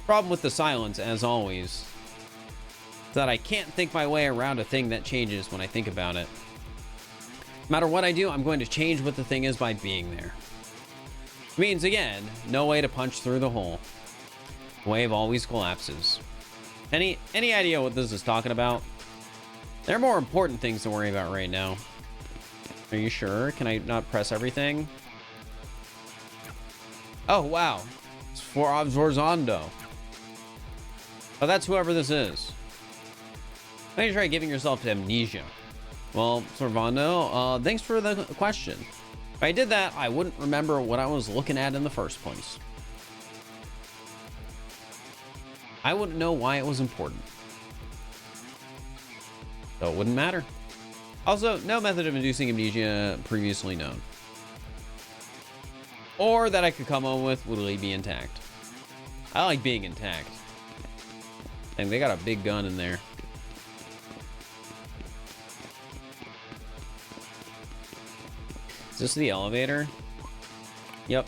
Problem with the silence, as always, is that I can't think my way around a thing that changes when I think about it. No matter what I do, I'm going to change what the thing is by being there. Means, again, no way to punch through the hole. The wave always collapses. Any idea what this is talking about? There are more important things to worry about right now. Are you sure? Can I not press everything? Oh, wow. It's for Obzorzando. Oh, that's whoever this is. Why don't you try giving yourself to amnesia? Well, Sorvando, thanks for the question. If I did that, I wouldn't remember what I was looking at in the first place. I wouldn't know why it was important. So it wouldn't matter. Also, no method of inducing amnesia previously known. Or that I could come up with would really be intact. I like being intact. And they got a big gun in there. Is this the elevator? Yep.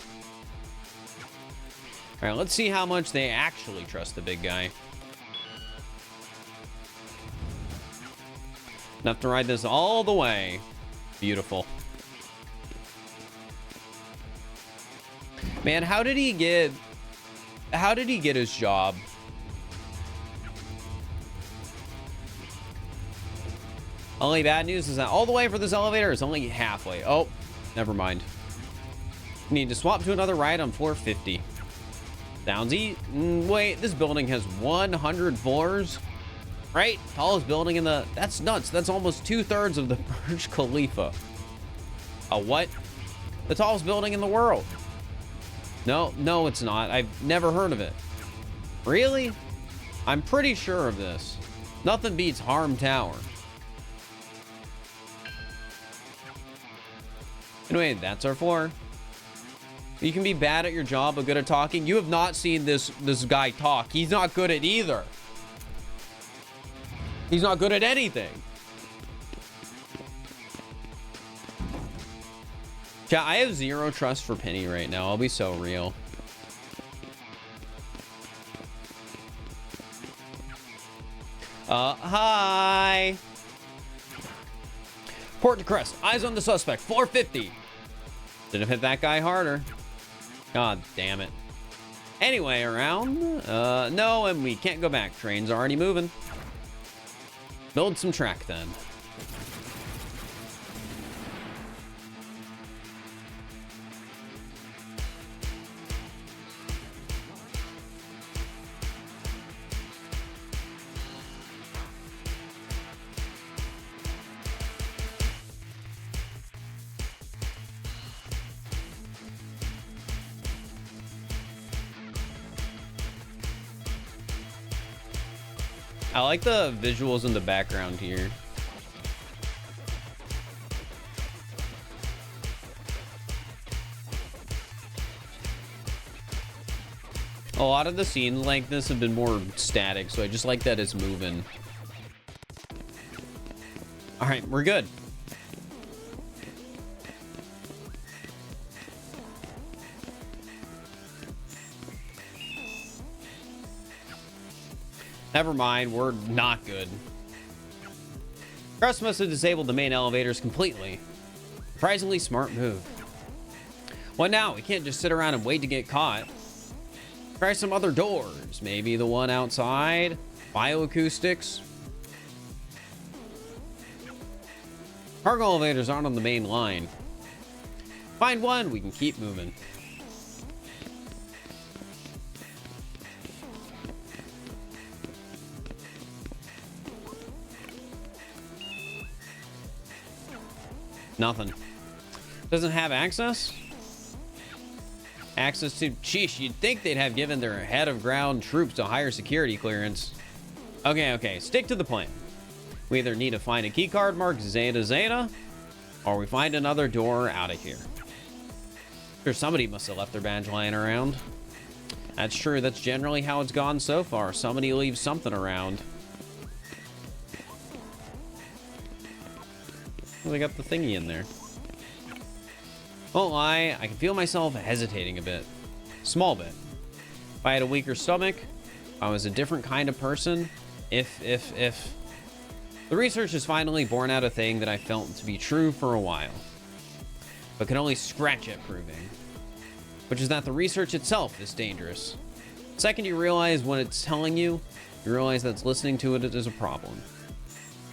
All right, let's see how much they actually trust the big guy. Enough to ride this all the way. Beautiful. Man, how did he get his job? Only bad news is that all the way for this elevator is only halfway. Oh, never mind. Need to swap to another ride on floor 50. Downsy? Wait, this building has 100 floors? Right? Tallest building in the... That's nuts. That's almost 2/3 of the Burj Khalifa. A what? The tallest building in the world. No, it's not. I've never heard of it. Really? I'm pretty sure of this. Nothing beats Harm Tower. Anyway, that's our floor. You can be bad at your job but good at talking. You have not seen this guy talk. He's not good at either. He's not good at anything. Yeah, I have zero trust for Penny right now. I'll be so real. Hi. Port to Crest. Eyes on the suspect. 450. Should have hit that guy harder. God damn it. Anyway, around? No, and we can't go back. Train's already moving. Build some track then. I like the visuals in the background here. A lot of the scenes like this have been more static, so I just like that it's moving. All right, we're good. Never mind, we're not good. Crest must have disabled the main elevators completely. Surprisingly smart move. What now? We can't just sit around and wait to get caught. Try some other doors. Maybe the one outside? Bioacoustics? Cargo elevators aren't on the main line. Find one, we can keep moving. Nothing. Doesn't have access? Access to... Sheesh, you'd think they'd have given their head of ground troops a higher security clearance. Okay, stick to the plan. We either need to find a keycard marked Zeta Zeta, or we find another door out of here. Sure, somebody must have left their badge lying around. That's true, that's generally how it's gone so far. Somebody leaves something around. Well, they got the thingy in there. Won't lie, I can feel myself hesitating a bit. Small bit. If I had a weaker stomach, if I was a different kind of person, if... The research has finally borne out a thing that I felt to be true for a while, but can only scratch at proving, which is that the research itself is dangerous. The second you realize what it's telling you, you realize that listening to it is a problem.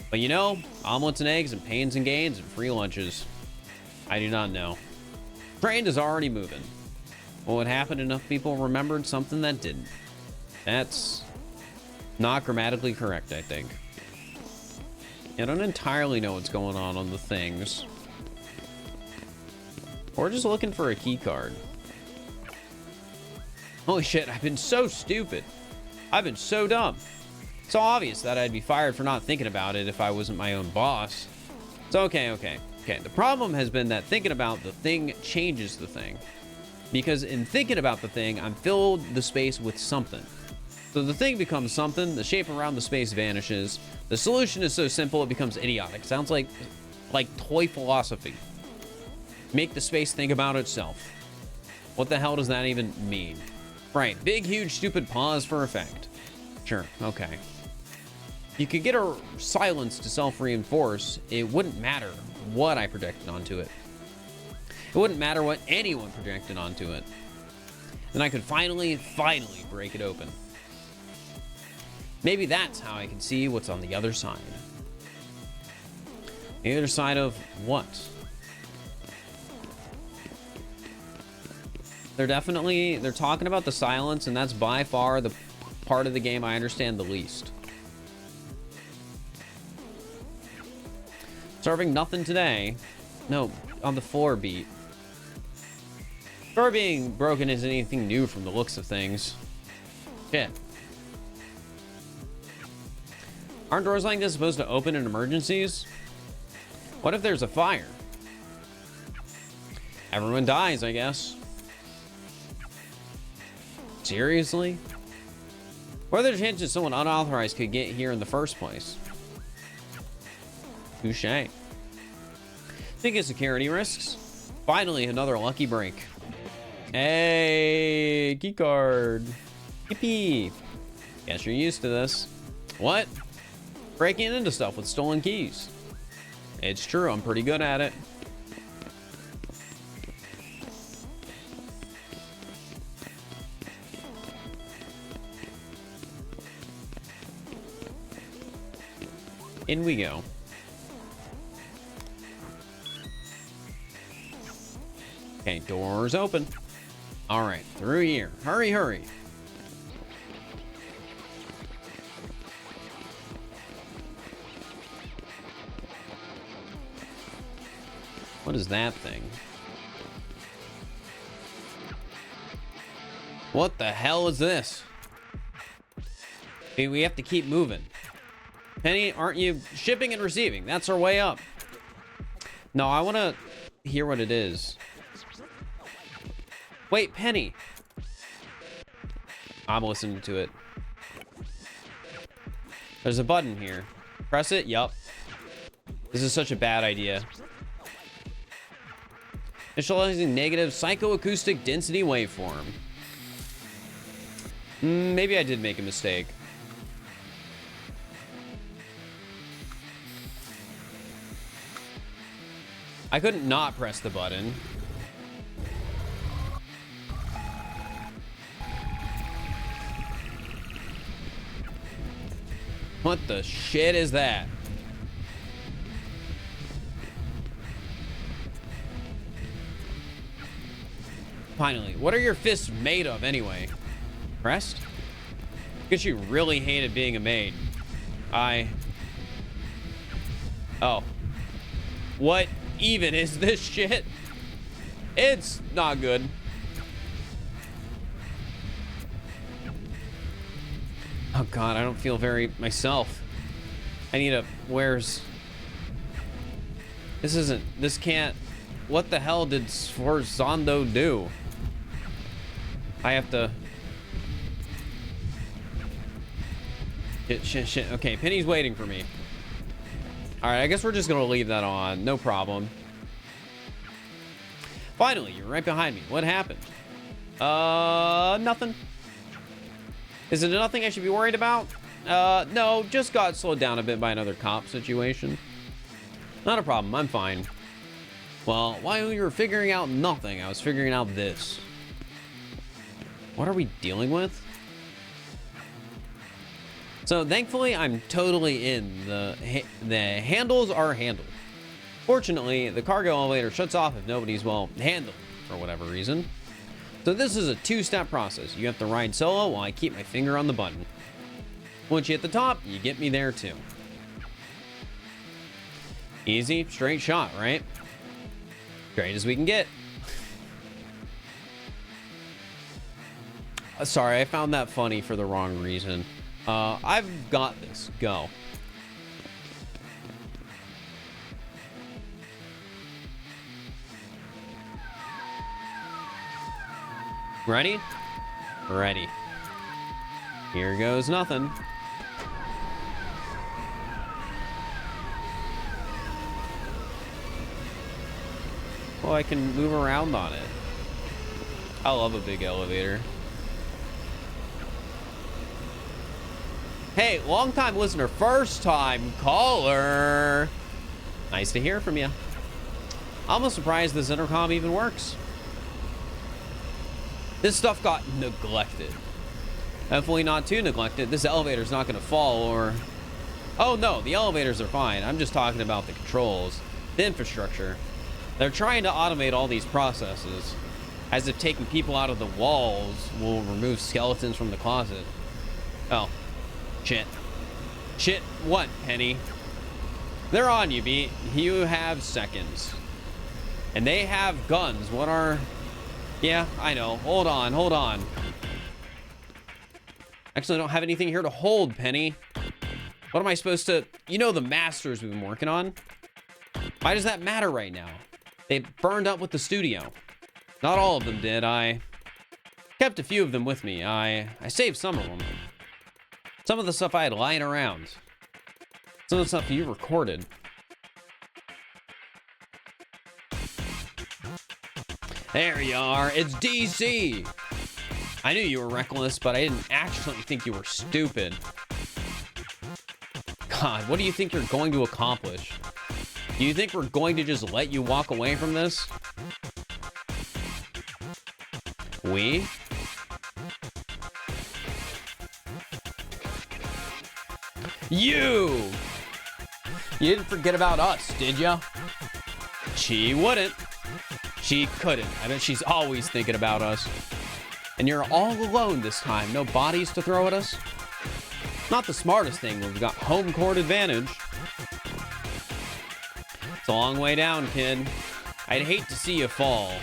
But you know, omelets and eggs and pains and gains and free lunches. I do not know. Train is already moving. What would happen if enough people remembered something that didn't? That's not grammatically correct, I think. I don't entirely know what's going on the things. We're just looking for a key card. Holy shit, I've been so stupid. I've been so dumb. It's so obvious that I'd be fired for not thinking about it if I wasn't my own boss. So okay. The problem has been that thinking about the thing changes the thing. Because in thinking about the thing, I'm filled the space with something. So the thing becomes something, the shape around the space vanishes. The solution is so simple it becomes idiotic. Sounds like toy philosophy. Make the space think about itself. What the hell does that even mean? Right, big, huge, stupid pause for effect. Sure, okay. You could get a silence to self-reinforce. It wouldn't matter what I projected onto it. It wouldn't matter what anyone projected onto it. Then I could finally break it open. Maybe that's how I can see what's on the other side. The other side of what? They're talking about the silence, and that's by far the part of the game I understand the least. Serving nothing today. No, on the floor beat. Door being broken isn't anything new from the looks of things. Shit. Aren't doors like this supposed to open in emergencies? What if there's a fire? Everyone dies, I guess. Seriously? What are the chances someone unauthorized could get here in the first place? Touché. Think of security risks. Finally, another lucky break. Hey, keycard. Yippee. Guess you're used to this. What? Breaking into stuff with stolen keys. It's true, I'm pretty good at it. In we go. Okay, doors open. All right, through here. Hurry, hurry. What is that thing? What the hell is this? Okay, we have to keep moving. Penny, aren't you shipping and receiving? That's our way up. No, I want to hear what it is. Wait, Penny. I'm listening to it. There's a button here. Press it. Yup. This is such a bad idea. Initializing negative psychoacoustic density waveform. Maybe I did make a mistake. I couldn't not press the button. What the shit is that? Finally, what are your fists made of anyway? Pressed? Because you really hated being a maid. Oh. What even is this shit? It's not good. Oh god, I don't feel very myself. I need a... Where's... This can't... What the hell did Sforzando do? I have to... Shit. Okay, Penny's waiting for me. Alright, I guess we're just gonna leave that on. No problem. Finally, you're right behind me. What happened? Nothing. Is it nothing I should be worried about? No, just got slowed down a bit by another cop situation. Not a problem, I'm fine. Well, while you were figuring out nothing, I was figuring out this. What are we dealing with? So thankfully, I'm totally in. The handles are handled. Fortunately, the cargo elevator shuts off if nobody's, well, handled for whatever reason. So this is a two-step process. You have to ride solo while I keep my finger on the button. Once you hit the top, you get me there too. Easy, straight shot, right? Straight as we can get. Sorry, I found that funny for the wrong reason. I've got this. Go. Ready? Ready. Here goes nothing. Oh, I can move around on it. I love a big elevator. Hey, long time listener, first time caller. Nice to hear from you. Almost surprised this intercom even works. This stuff got neglected. Hopefully not too neglected. This elevator's not gonna fall or... Oh no, the elevators are fine. I'm just talking about the controls, the infrastructure. They're trying to automate all these processes, as if taking people out of the walls will remove skeletons from the closet. Oh. Shit. Shit, what, Penny? They're on you, Beat. You have seconds. And they have guns. What are... Yeah, I know. Hold on, hold on. Actually, I don't have anything here to hold, Penny. What am I supposed to... You know the masters we've been working on? Why does that matter right now? They burned up with the studio. Not all of them did. I kept a few of them with me. I saved some of them. Some of the stuff I had lying around. Some of the stuff you recorded. There you are. It's DC. I knew you were reckless, but I didn't actually think you were stupid. God, what do you think you're going to accomplish? Do you think we're going to just let you walk away from this? We? You didn't forget about us, did ya? She wouldn't. She couldn't. I bet she's always thinking about us. And you're all alone this time. No bodies to throw at us. Not the smartest thing. We've got home court advantage. It's a long way down, kid. I'd hate to see you fall.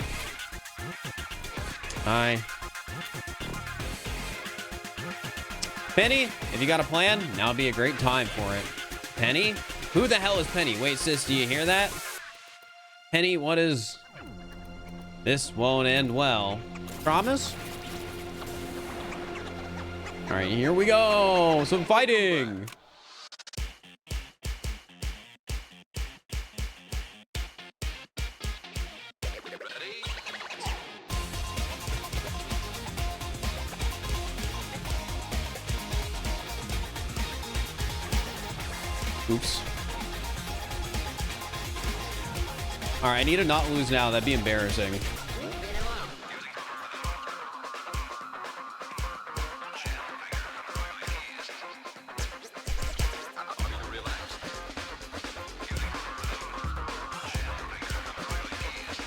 Penny, if you got a plan, now would be a great time for it. Penny? Who the hell is Penny? Wait, sis, do you hear that? Penny, what is... This won't end well. Promise? All right, here we go. Some fighting. Oops. All right, I need to not lose now. That'd be embarrassing.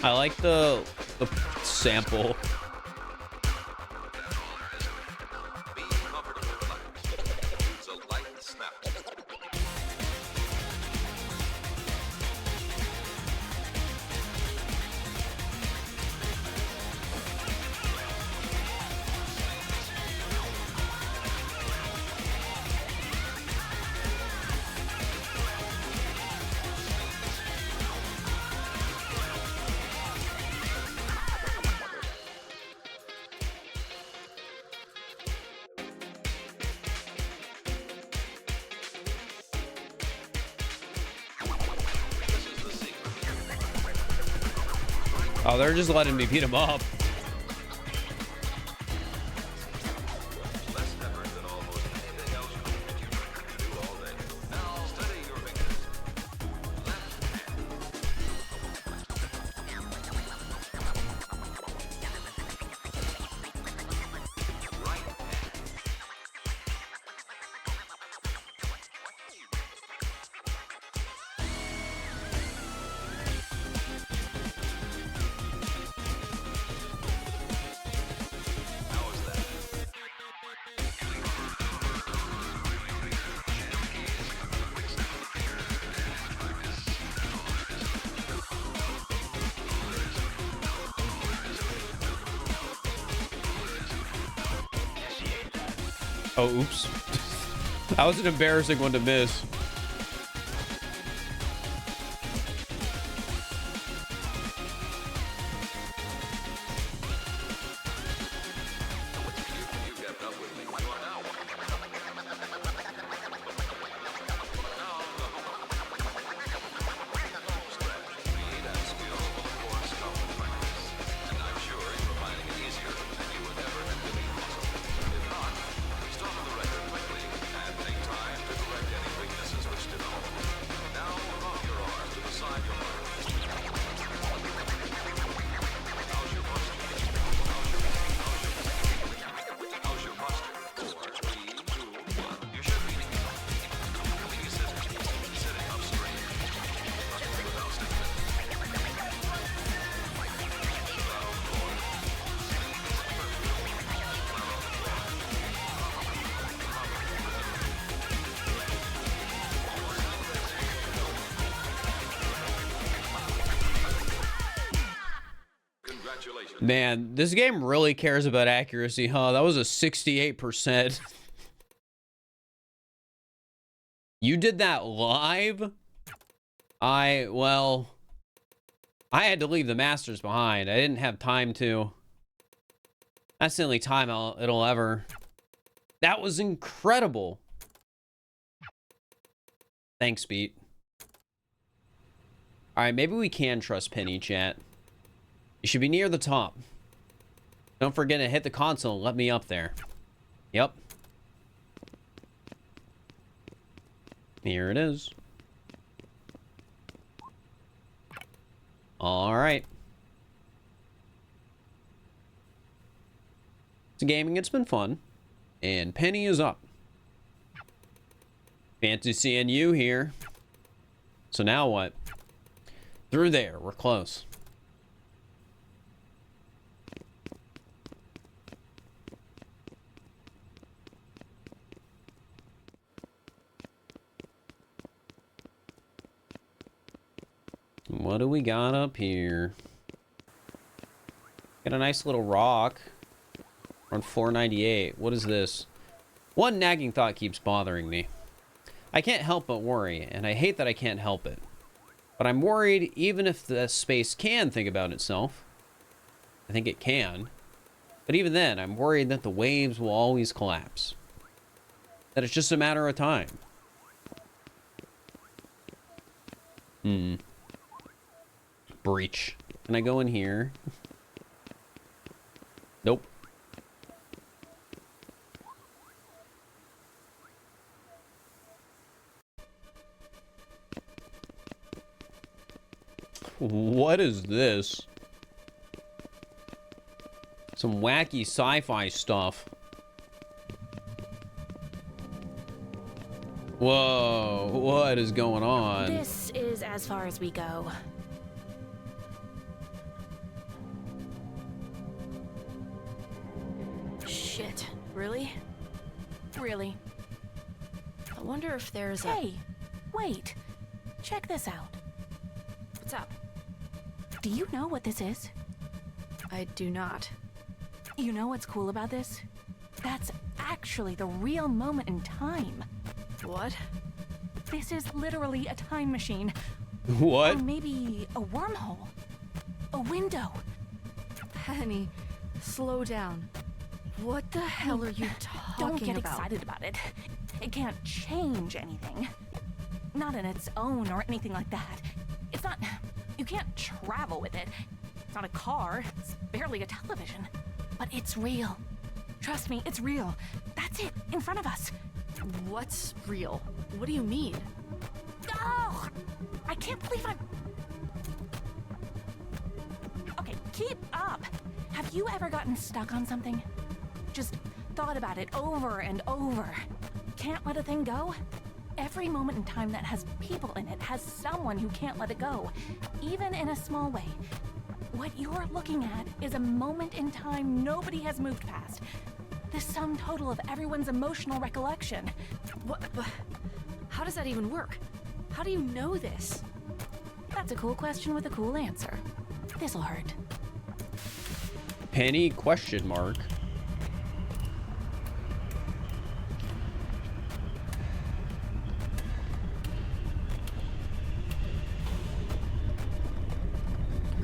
I like the sample. Oh, they're just letting me beat him up. Oh, oops. That was an embarrassing one to miss. Man, this game really cares about accuracy, huh? That was a 68%. You did that live? Well, I had to leave the Masters behind. I didn't have time to. That's the only time it'll ever. That was incredible. Thanks, Beat. All right, maybe we can trust Penny, chat. You should be near the top. Don't forget to hit the console and let me up there. Yep. Here it is. All right. It's gaming. It's been fun. And Penny is up. Fancy seeing you here. So now what? Through there. We're close. What do we got up here? Got a nice little rock. We're on 498. What is this? One nagging thought keeps bothering me. I can't help but worry, and I hate that I can't help it. But I'm worried even if the space can think about itself. I think it can. But even then, I'm worried that the waves will always collapse. That it's just a matter of time. Breach. Can I go in here? Nope. What is this? Some wacky sci-fi stuff. Whoa, what is going on? This is as far as we go. Shit. Really? Really. I wonder if there's a... Hey, wait. Check this out. What's up? Do you know what this is? I do not. You know what's cool about this? That's actually the real moment in time. What? This is literally a time machine. What? Or maybe a wormhole. A window. Penny, slow down. What the hell are you talking Don't get about? excited about it. It can't change anything. Not on its own or anything like that. It's not... You can't travel with it. It's not a car. It's barely a television. But it's real. Trust me, it's real. That's it, in front of us. What's real? What do you mean? Oh! I can't believe I'm... Okay, keep up. Have you ever gotten stuck on something? Just thought about it over and over. Can't let a thing go? Every moment in time that has people in it has someone who can't let it go, even in a small way. What you're looking at is a moment in time nobody has moved past. The sum total of everyone's emotional recollection. What? How does that even work? How do you know this? That's a cool question with a cool answer. This'll hurt. Penny question mark.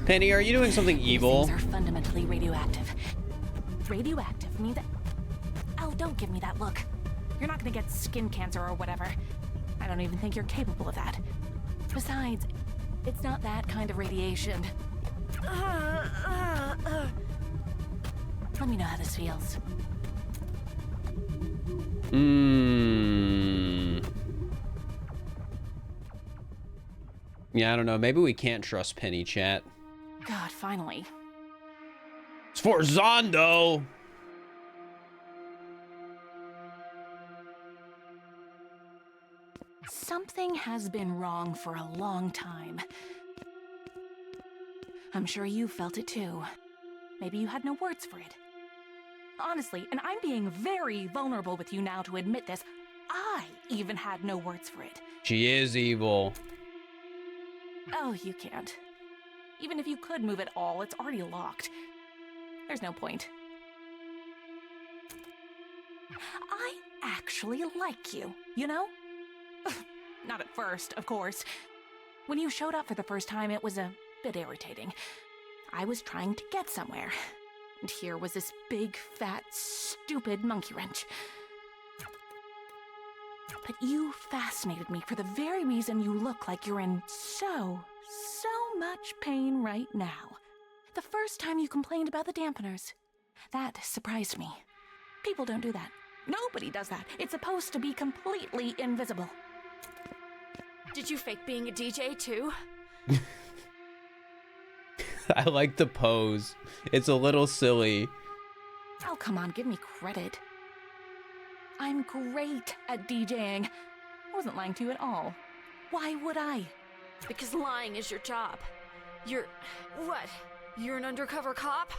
Penny, are you doing something evil? These things are fundamentally radioactive. Radioactive means that... Oh, don't give me that look. You're not gonna get skin cancer or whatever. I don't even think you're capable of that. Besides, it's not that kind of radiation. Let me know how this feels. Yeah, I don't know. Maybe we can't trust Penny, chat. God, finally. It's for Zondo! Something has been wrong for a long time. I'm sure you felt it too. Maybe you had no words for it. Honestly, and I'm being very vulnerable with you now to admit this, I even had no words for it. She is evil. Oh, you can't. Even if you could move it all, it's already locked. There's no point. I actually like you, you know? Not at first, of course. When you showed up for the first time, it was a bit irritating. I was trying to get somewhere, and here was this big, fat, stupid monkey wrench. But you fascinated me for the very reason you look like you're in so much pain right now. The first time you complained about the dampeners. That surprised me. People don't do that. Nobody does that. It's supposed to be completely invisible. Did you fake being a DJ too? I like the pose. It's a little silly. Oh, come on, give me credit. I'm great at DJing. I wasn't lying to you at all. Why would I? Because lying is your job. You're... what? You're an undercover cop?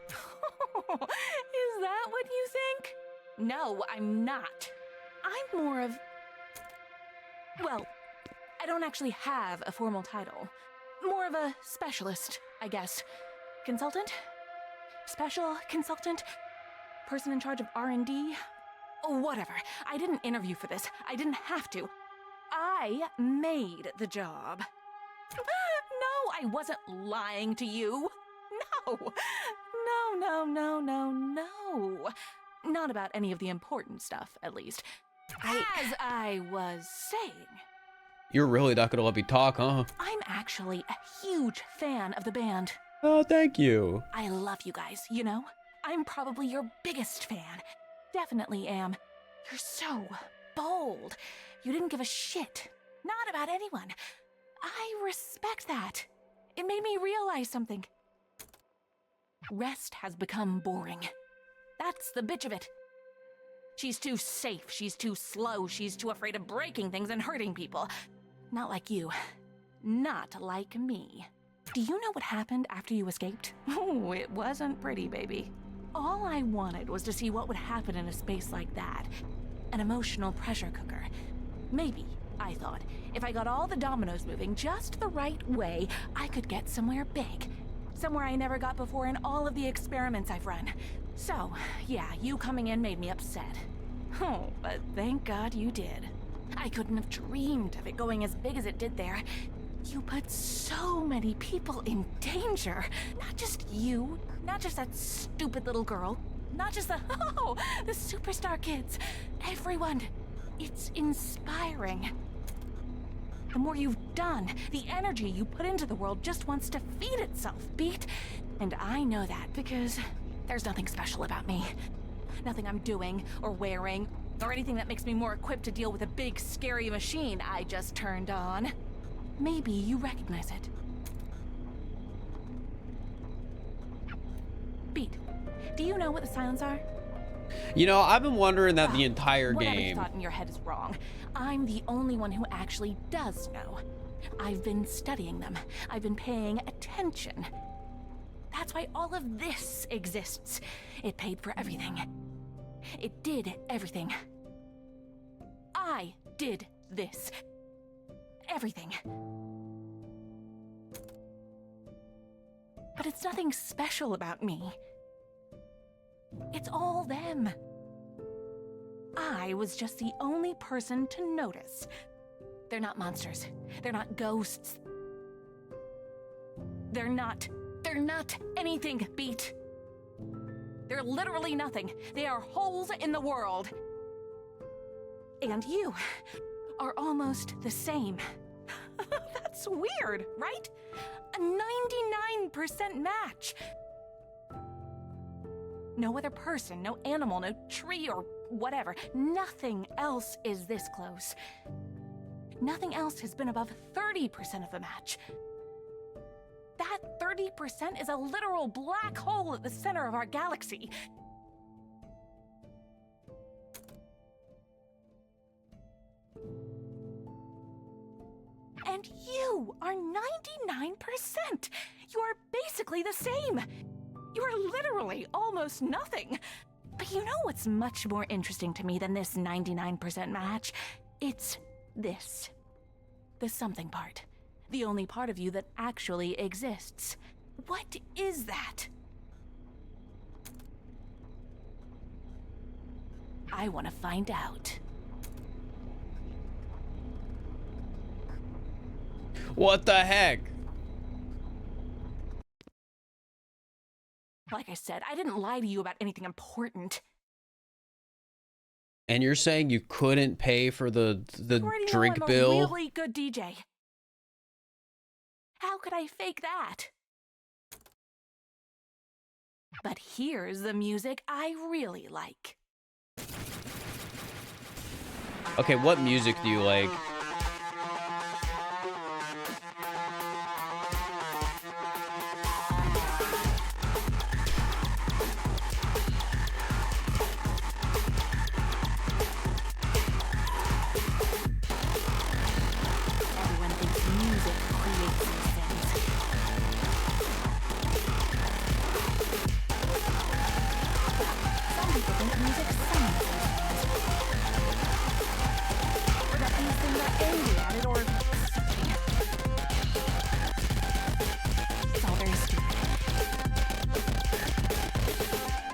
Is that what you think? No, I'm not. I'm more of... well, I don't actually have a formal title. More of a specialist, I guess. Consultant? Special consultant? Person in charge of R&D? Whatever. I didn't interview for this. I didn't have to. I made the job. No, I wasn't lying to you. No. No. Not about any of the important stuff, at least. As I was saying... You're really not gonna let me talk, huh? I'm actually a huge fan of the band. Oh, thank you. I love you guys, you know? I'm probably your biggest fan. Definitely am. You're so bold. You didn't give a shit. Not about anyone. I respect that. It made me realize something. Rest has become boring. That's the bitch of it. She's too safe, she's too slow, she's too afraid of breaking things and hurting people. Not like you. Not like me. Do you know what happened after you escaped? Oh, it wasn't pretty, baby. All I wanted was to see what would happen in a space like that. An emotional pressure cooker. Maybe, I thought, if I got all the dominoes moving just the right way, I could get somewhere big. Somewhere I never got before in all of the experiments I've run. So, yeah, you coming in made me upset. Oh, but thank God you did. I couldn't have dreamed of it going as big as it did there. You put so many people in danger. Not just you, not just that stupid little girl, not just the superstar kids. Everyone. It's inspiring. The more you've done, the energy you put into the world just wants to feed itself, Beat. And I know that because there's nothing special about me. Nothing I'm doing or wearing or anything that makes me more equipped to deal with a big, scary machine I just turned on. Maybe you recognize it. Beat, do you know what the silence are? You know, I've been wondering that the entire Whatever game. you thought in your head is wrong. I'm the only one who actually does know. I've been studying them. I've been paying attention. That's why all of this exists. It paid for everything. It did everything. I did this. Everything. But it's nothing special about me. It's all them. I was just the only person to notice. They're not monsters. They're not ghosts. They're not They're not anything, Beat. They're literally nothing. They are holes in the world. And you are almost the same. That's weird, right? A 99% match. No other person, no animal, no tree or whatever. Nothing else is this close. Nothing else has been above 30% of the match. That 30% is a literal black hole at the center of our galaxy. And you are 99%. You are basically the same. You are literally almost nothing. But you know what's much more interesting to me than this 99% match? It's this. The something part. The only part of you that actually exists. What is that? I want to find out. What the heck? Like I said, I didn't lie to you about anything important. And you're saying you couldn't pay for the You already drink know I'm bill? a really good DJ. How could I fake that? But here's the music I really like. Okay, what music do you like? Everyone thinks music creates these things. Some people think music sounds things. Or that these things are angry at it or something. It's all very stupid.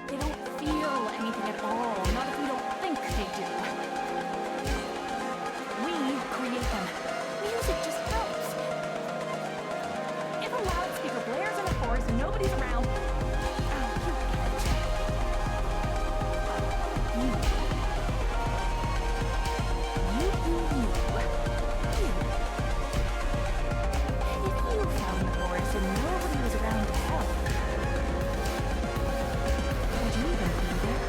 They don't feel anything at all, not if we don't think they do. We create them. Music just helps. If a loudspeaker blares in a forest and nobody's around, oh, you get it. You. If you found the forest and nobody was around to help, would you even be there?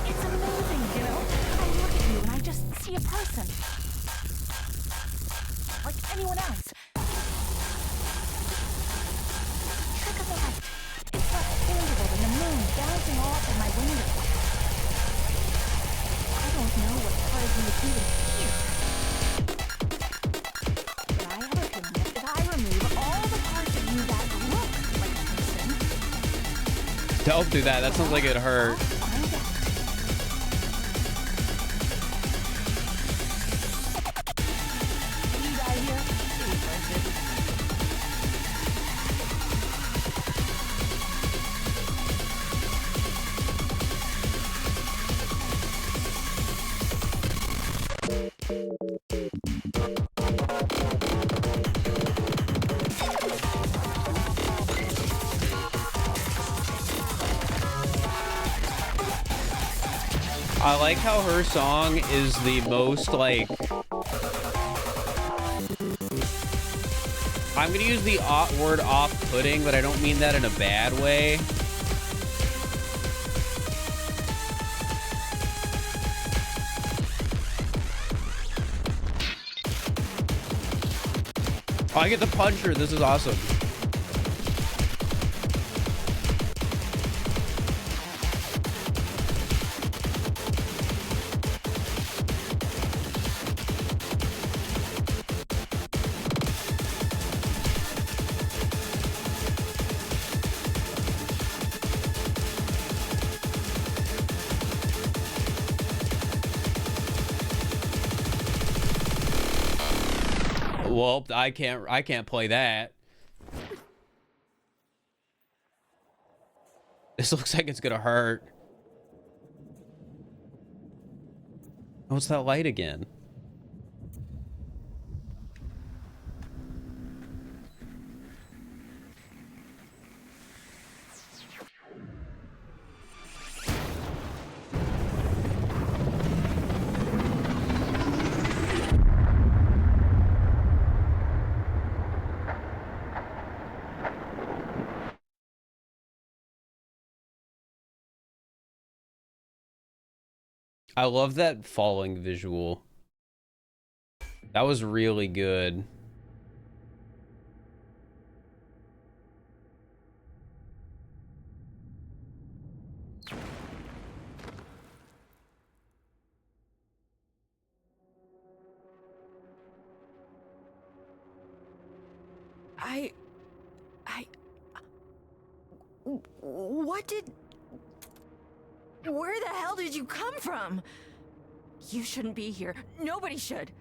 It's amazing, you know? I look at you and I just see a person. Like anyone else. Trick of the light. It's less tangible than the moon bouncing off of my window. I don't know what part of you is even here. But I have a feeling that if I remove all the parts of you that look like a person, Don't do that. That sounds like it hurt. find out. You die here, it was worth it. I like how her song is the most, like... I'm gonna use the word off-putting, but I don't mean that in a bad way. Oh, I get the puncher. This is awesome. Well, I can't play that. This looks like it's gonna hurt. Oh, it's that light again. I love that falling visual. That was really good. Where the hell did you come from? You shouldn't be here. Nobody should.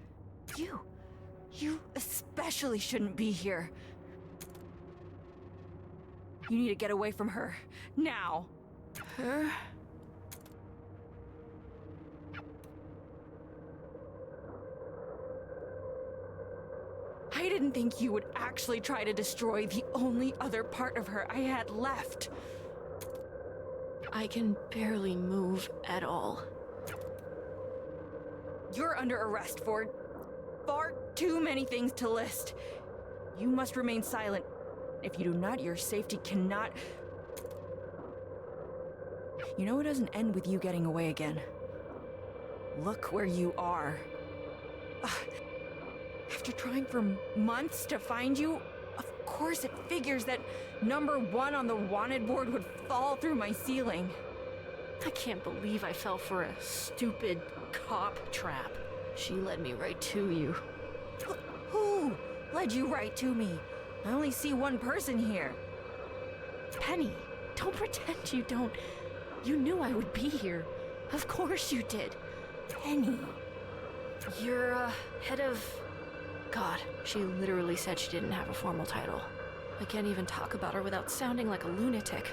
You especially shouldn't be here. You need to get away from her. Now. Her? I didn't think you would actually try to destroy the only other part of her I had left. I can barely move at all. You're under arrest for far too many things to list. You must remain silent. If you do not, your safety cannot... You know it doesn't end with you getting away again. Look where you are. After trying for months to find you, of course it figures that number 1 on the wanted board would fall through my ceiling. I can't believe I fell for a stupid cop trap. She led me right to you. Who led you right to me? I only see one person here. Penny, don't pretend you don't. You knew I would be here. Of course you did. Penny. You're, head of... God, she literally said she didn't have a formal title. I can't even talk about her without sounding like a lunatic.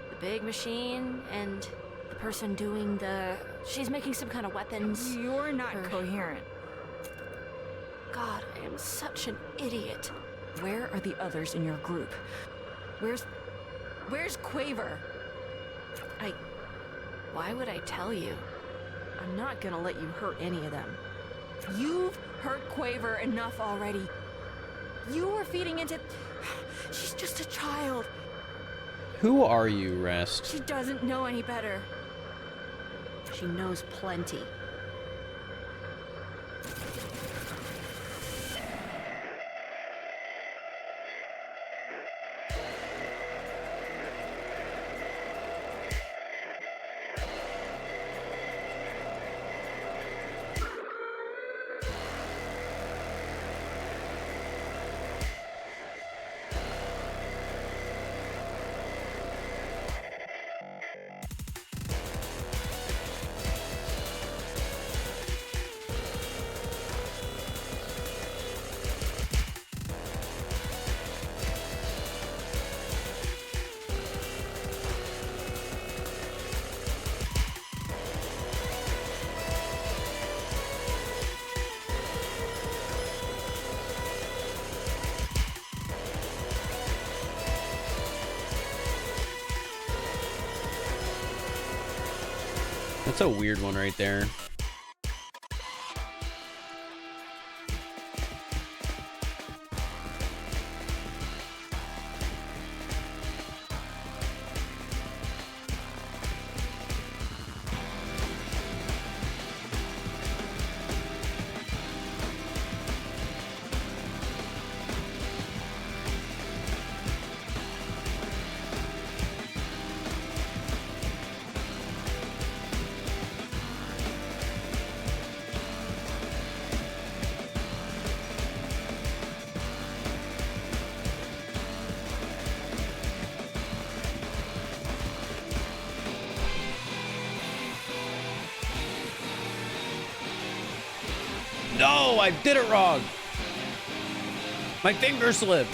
The big machine and the person doing the... She's making some kind of weapons. You're not coherent. God, I am such an idiot. Where are the others in your group? Where's Quaver? Why would I tell you? I'm not gonna let you hurt any of them. You've hurt Quaver enough already. You were feeding into... She's just a child. Who are you, Rest? She doesn't know any better. She knows plenty. That's a weird one right there. No, I did it wrong. My finger slipped.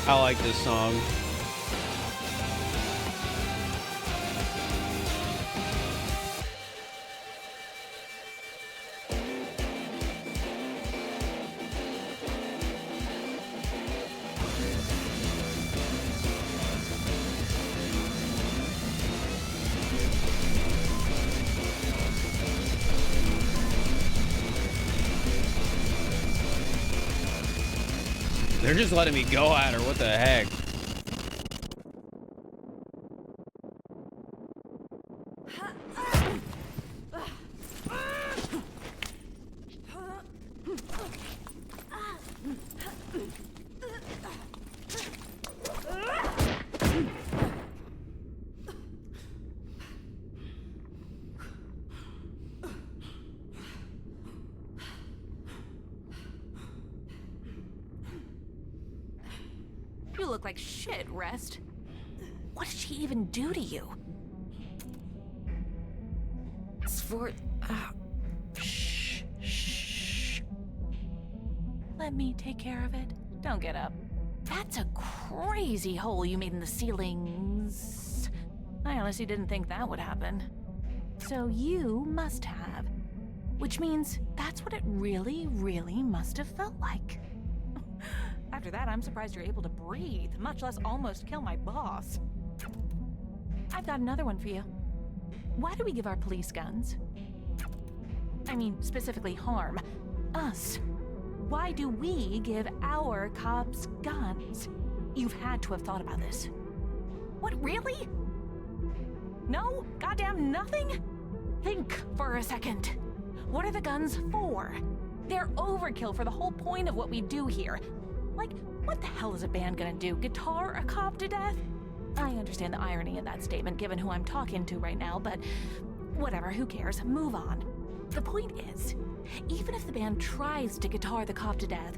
I like this song. They're just letting me go at her. What the heck? You look like shit, Rest. What did she even do to you? Svort. Shh. Let me take care of it. Don't get up. That's a crazy hole you made in the ceilings. I honestly didn't think that would happen. So you must have. Which means that's what it really, really must have felt like. After that, I'm surprised you're able to breathe, much less almost kill my boss. I've got another one for you. Why do we give our police guns? I mean, specifically harm us. Why do we give our cops guns? You've had to have thought about this. What, really? No? Goddamn nothing? Think for a second. What are the guns for? They're overkill for the whole point of what we do here. Like, what the hell is a band gonna do? Guitar a cop to death? I understand the irony in that statement given who I'm talking to right now, but whatever, who cares? Move on. The point is, even if the band tries to guitar the cop to death,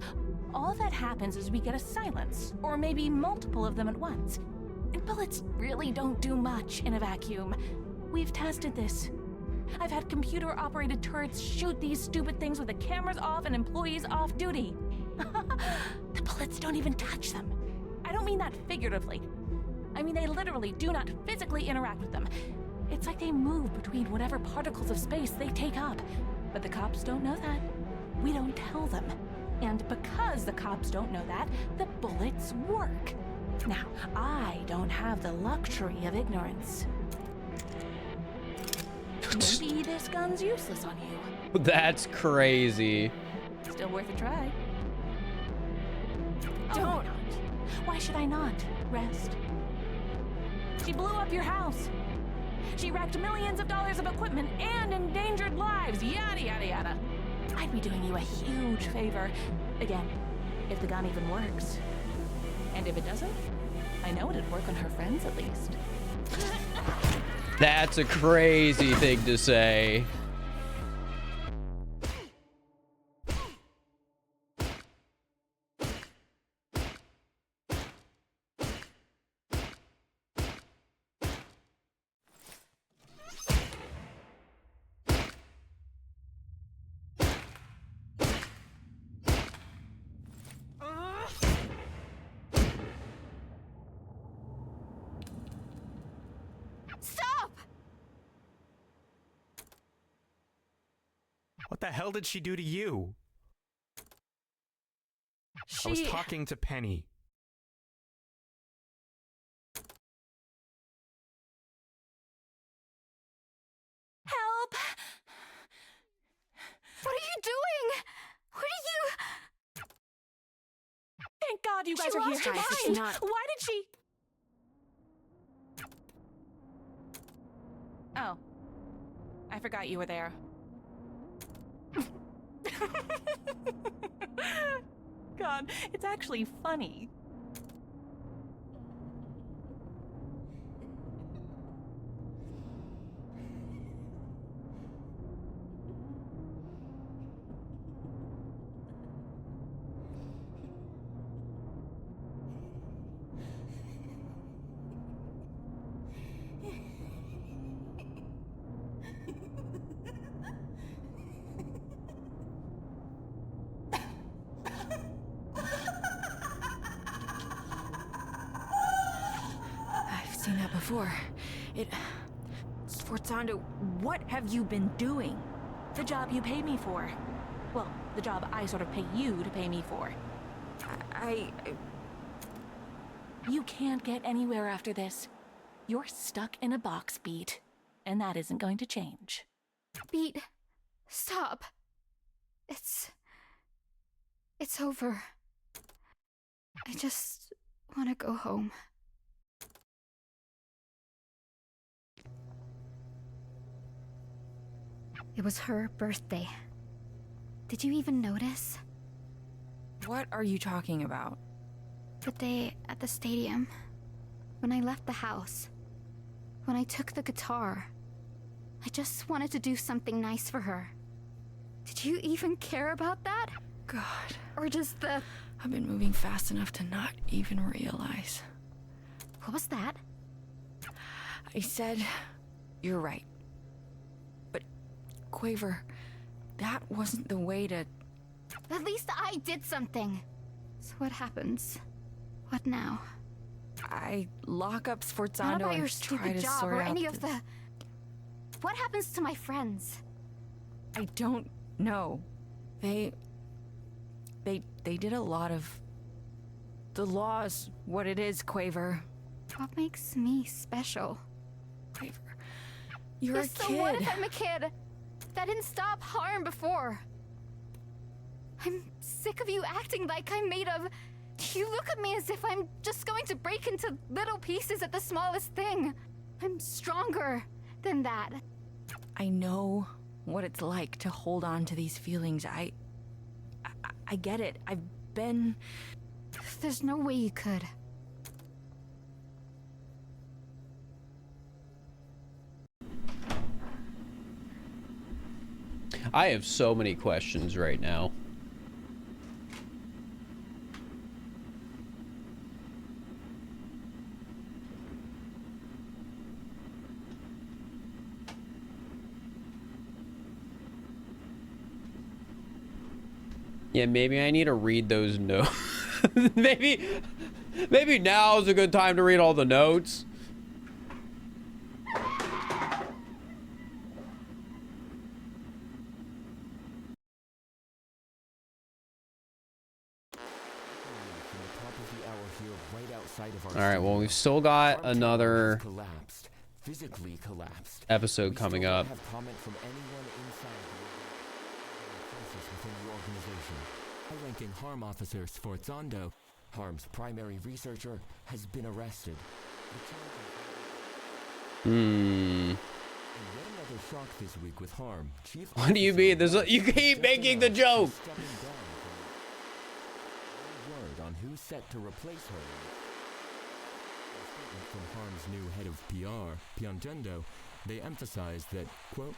all that happens is we get a silence, or maybe multiple of them at once. And bullets really don't do much in a vacuum. We've tested this. I've had computer-operated turrets shoot these stupid things with the cameras off and employees off duty. The bullets don't even touch them. I don't mean that figuratively. I mean they literally do not physically interact with them. It's like they move between whatever particles of space they take up. But the cops don't know that. We don't tell them. And because the cops don't know that, the bullets work. Now, I don't have the luxury of ignorance. Maybe this gun's useless on you. That's crazy. Still worth a try. Don't. Oh, not. Why should I not? Rest. She blew up your house. She wrecked millions of dollars of equipment and endangered lives. Yada, yada, yada. I'd be doing you a huge favor. Again, if the gun even works. And if it doesn't, I know it'd work on her friends at least. That's a crazy thing to say. What the hell did she do to you? I was talking to Penny. Help! What are you doing? What are you... Thank God you guys She are here. lost her mind. It's not. Why did she? Oh. I forgot you were there. God, it's actually funny. Seen that before. Sforzando, what have you been doing? The job you paid me for. Well, the job I sort of pay you to pay me for. You can't get anywhere after this. You're stuck in a box, Beat. And that isn't going to change. Beat, stop. It's over. I just want to go home. It was her birthday. Did you even notice? What are you talking about? The day at the stadium. When I left the house. When I took the guitar. I just wanted to do something nice for her. Did you even care about that? God. Or just the... I've been moving fast enough to not even realize. What was that? I said, you're right. But, Quaver, that wasn't the way to... At least I did something. So what happens? What now? I lock up Not Sforzando about your and try stupid to job sort or out any of this. the... What happens to my friends? I don't know. They did a lot of... The law's what it is, Quaver. What makes me special? Quaver, you're Yes, a so kid. what if I'm a kid? That didn't stop harm before. I'm sick of you acting like I'm made of... You look at me as if I'm just going to break into little pieces at the smallest thing. I'm stronger than that. I know what it's like to hold on to these feelings. I get it. I've been... There's no way you could. I have so many questions right now. Yeah, maybe I need to read those notes. maybe now's a good time to read all the notes. All right, well, we've still got another physically collapsed. episode coming up. Have comment from anyone inside the within the organization. High-ranking Harm officer Sforzando, Harm's primary researcher, has been arrested. Hmm. In yet another shock this week with Harm, Chief What do you mean? You keep making the joke. Stepping down from word on who's set to replace her. From Harm's new head of PR, Piangendo, they emphasized that, quote,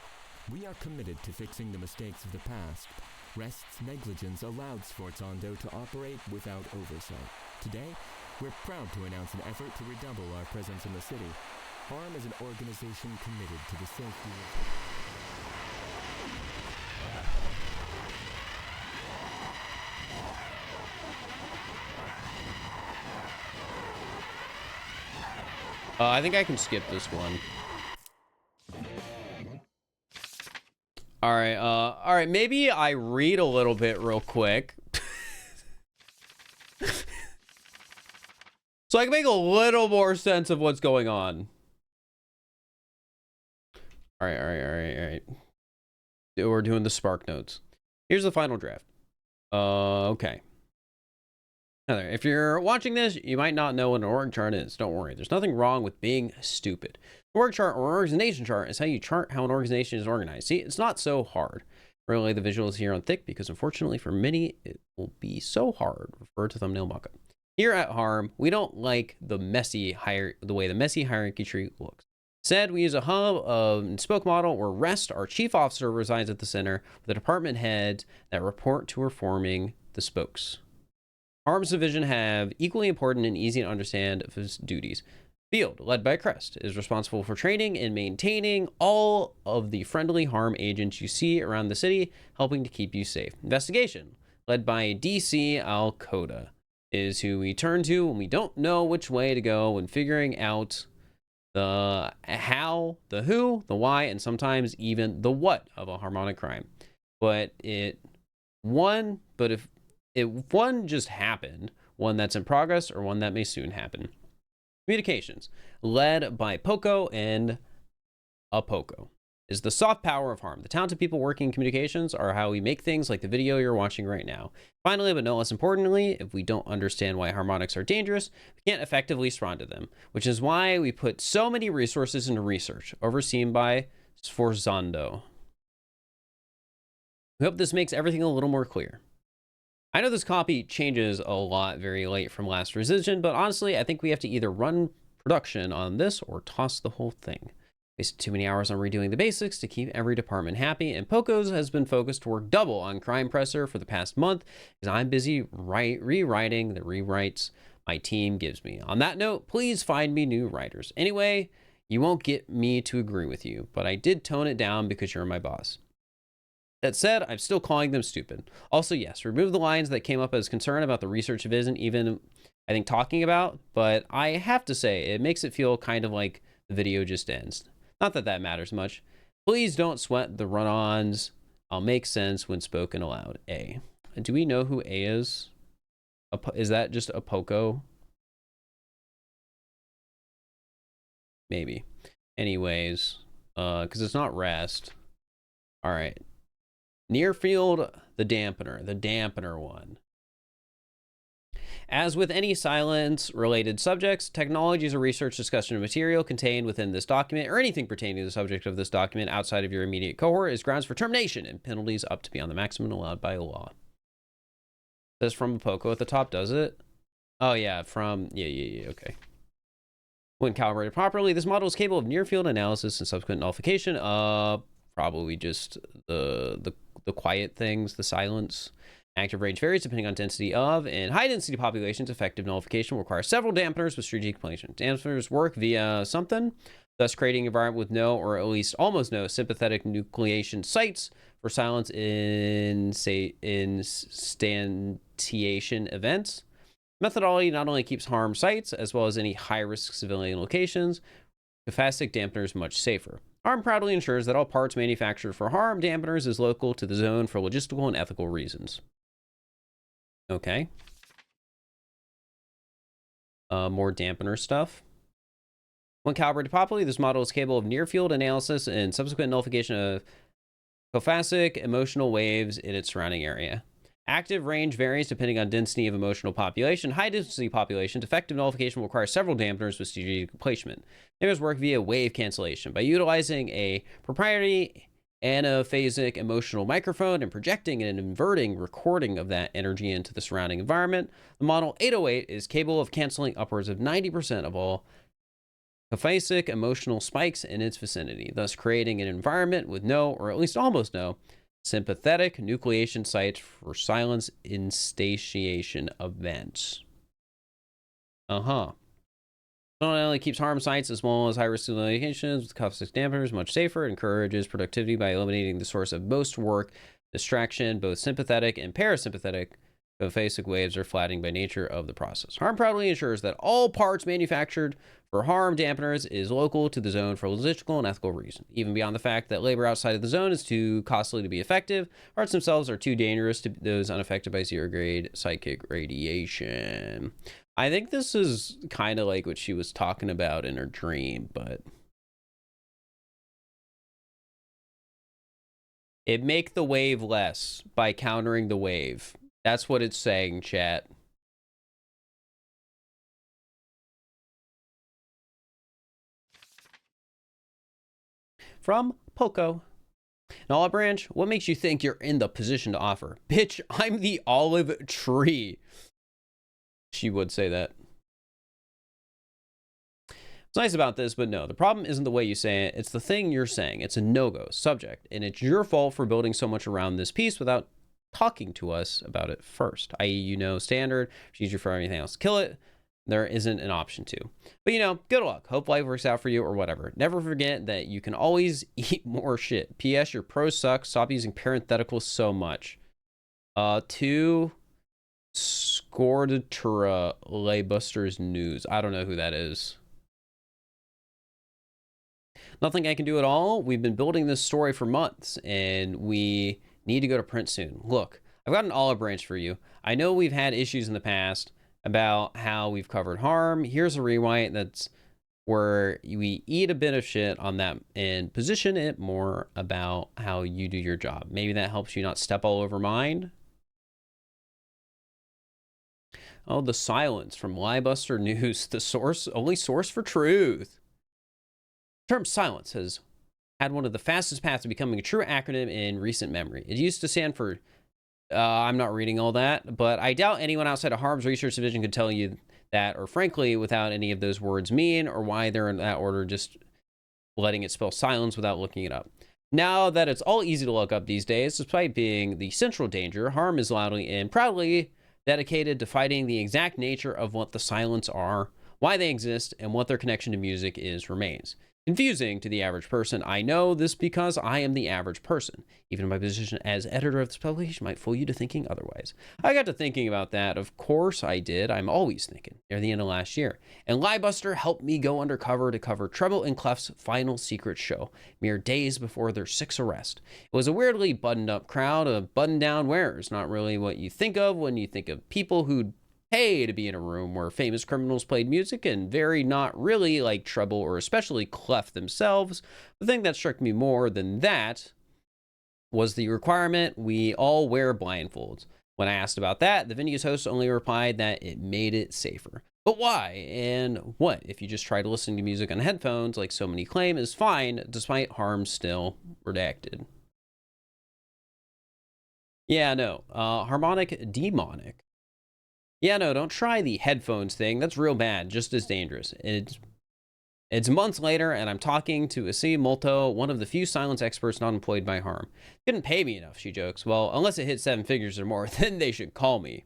"We are committed to fixing the mistakes of the past. Rest's negligence allowed Sforzando to operate without oversight. Today, we're proud to announce an effort to redouble our presence in the city. Harm is an organization committed to the safety of..." I think I can skip this one. All right, maybe I read a little bit real quick. So I can make a little more sense of what's going on. All right. We're doing the Spark Notes. Here's the final draft. Okay. If you're watching this, you might not know what an org chart is. Don't worry. There's nothing wrong with being stupid. An org chart or organization chart is how you chart how an organization is organized. See, it's not so hard. Really, the visuals here on thick because unfortunately for many, it will be so hard. Refer to thumbnail mockup. Here at Harm, we don't like the way the messy hierarchy tree looks. Instead, we use a hub and spoke model where Rest, our chief officer, resides at the center with the department heads that report to her forming the spokes. Harm's division have equally important and easy to understand of his duties. Field, led by Crest, is responsible for training and maintaining all of the friendly Harm agents you see around the city, helping to keep you safe. Investigation, led by DC Al-Koda, is who we turn to when we don't know which way to go when figuring out the how, the who, the why, and sometimes even the what of a harmonic crime. If one just happened, one that's in progress, or one that may soon happen. Communications, led by Poco and Apoko, is the soft power of harm. The talented people working in communications are how we make things like the video you're watching right now. Finally, but no less importantly, if we don't understand why harmonics are dangerous, we can't effectively respond to them, which is why we put so many resources into research, overseen by Sforzando. We hope this makes everything a little more clear. I know this copy changes a lot very late from last revision, but honestly, I think we have to either run production on this or toss the whole thing. Wasted too many hours on redoing the basics to keep every department happy, and Poco's has been focused to work double on Crime Presser for the past month because I'm busy rewriting the rewrites my team gives me. On that note, please find me new writers. Anyway, you won't get me to agree with you, but I did tone it down because you're my boss. That said, I'm still calling them stupid. Also, yes, remove the lines that came up as concern about the research it isn't even, I think, talking about, but I have to say, it makes it feel kind of like the video just ends. Not that that matters much. Please don't sweat the run-ons. I'll make sense when spoken aloud. A. Do we know who A is? Is that just a Poco? Maybe. Anyways, because it's not rest. All right. Near field, the dampener one. As with any silence-related subjects, technologies or research discussion of material contained within this document or anything pertaining to the subject of this document outside of your immediate cohort is grounds for termination and penalties up to beyond the maximum allowed by law. This from Poco at the top, does it? Oh, yeah, okay. When calibrated properly, this model is capable of near-field analysis and subsequent nullification. Probably just the quiet things, the silence. Active range varies depending on density of, and high density populations. Effective nullification will require several dampeners with strategic placement. Dampeners work via something, thus creating an environment with no or at least almost no sympathetic nucleation sites for silence in instantiation events. Methodology not only keeps harm sites as well as any high-risk civilian locations. Caphasic dampeners much safer. Harm proudly ensures that all parts manufactured for harm dampeners is local to the zone for logistical and ethical reasons. Okay. More dampener stuff. When calibrated properly, this model is capable of near-field analysis and subsequent nullification of caphasic emotional waves in its surrounding area. Active range varies depending on density of emotional population. High density populations, effective nullification will require several dampeners with strategic placement. Dampeners work via wave cancellation. By utilizing a proprietary anaphasic emotional microphone and projecting and inverting recording of that energy into the surrounding environment, the model 808 is capable of canceling upwards of 90% of all caphasic emotional spikes in its vicinity, thus creating an environment with no, or at least almost no, sympathetic nucleation sites for silence instantiation events. Not only keeps harm sites as well as high-risk locations with caphasic dampeners much safer, it encourages productivity by eliminating the source of most work, distraction. Both sympathetic and parasympathetic caphasic waves are flattening by nature of the process. Harm proudly ensures that all parts manufactured for harm dampeners is local to the zone for logistical and ethical reasons. Even beyond the fact that labor outside of the zone is too costly to be effective, parts themselves are too dangerous to those unaffected by zero-grade psychic radiation. I think this is kind of like what she was talking about in her dream, but it make the wave less by countering the wave. That's what it's saying, chat. From Poco. An olive branch, what makes you think you're in the position to offer? Bitch, I'm the olive tree. She would say that. It's nice about this, but no, the problem isn't the way you say it. It's the thing you're saying. It's a no-go subject, and it's your fault for building so much around this piece without talking to us about it first, i.e., you know, standard, procedure for anything else. Kill it. There isn't an option to. But, you know, good luck. Hope life works out for you or whatever. Never forget that you can always eat more shit. P.S. Your prose suck. Stop using parentheticals so much. To Scordatura Laybusters News. I don't know who that is. Nothing I can do at all. We've been building this story for months, and we need to go to print soon. Look, I've got an olive branch for you. I know we've had issues in the past about how we've covered harm. Here's a rewrite that's where we eat a bit of shit on that and position it more about how you do your job. Maybe that helps you not step all over mine. Oh, the silence from Liebuster News, the only source for truth. The term silence has had one of the fastest paths to becoming a true acronym in recent memory. It used to stand for, I'm not reading all that, but I doubt anyone outside of Harm's research division could tell you that, or frankly, without any of those words mean, or why they're in that order, just letting it spell silence without looking it up. Now that it's all easy to look up these days, despite being the central danger, Harm is loudly and proudly dedicated to fighting the exact nature of what the silence are, why they exist, and what their connection to music is remains. Confusing to the average person. I know this because I am the average person. Even my position as editor of this publication might fool you to thinking otherwise. I got to thinking about that. Of course I did. I'm always thinking. Near the end of last year. And Liebuster helped me go undercover to cover Treble and Clef's final secret show, mere days before their 6th arrest. It was a weirdly buttoned up crowd of buttoned down wearers. Not really what you think of when you think of people who'd pay to be in a room where famous criminals played music, and very not really like Treble or especially Clef themselves. The thing that struck me more than that was the requirement we all wear blindfolds. When I asked about that, the venue's host only replied that it made it safer. But why? And what if you just try to listen to music on headphones, like so many claim is fine, despite harm still redacted? Yeah, no. Harmonic demonic. Yeah, no, don't try the headphones thing. That's real bad, just as dangerous. It's months later, and I'm talking to Asim Molto, one of the few silence experts not employed by Harm. Couldn't pay me enough, she jokes. Well, unless it hit 7 figures or more, then they should call me.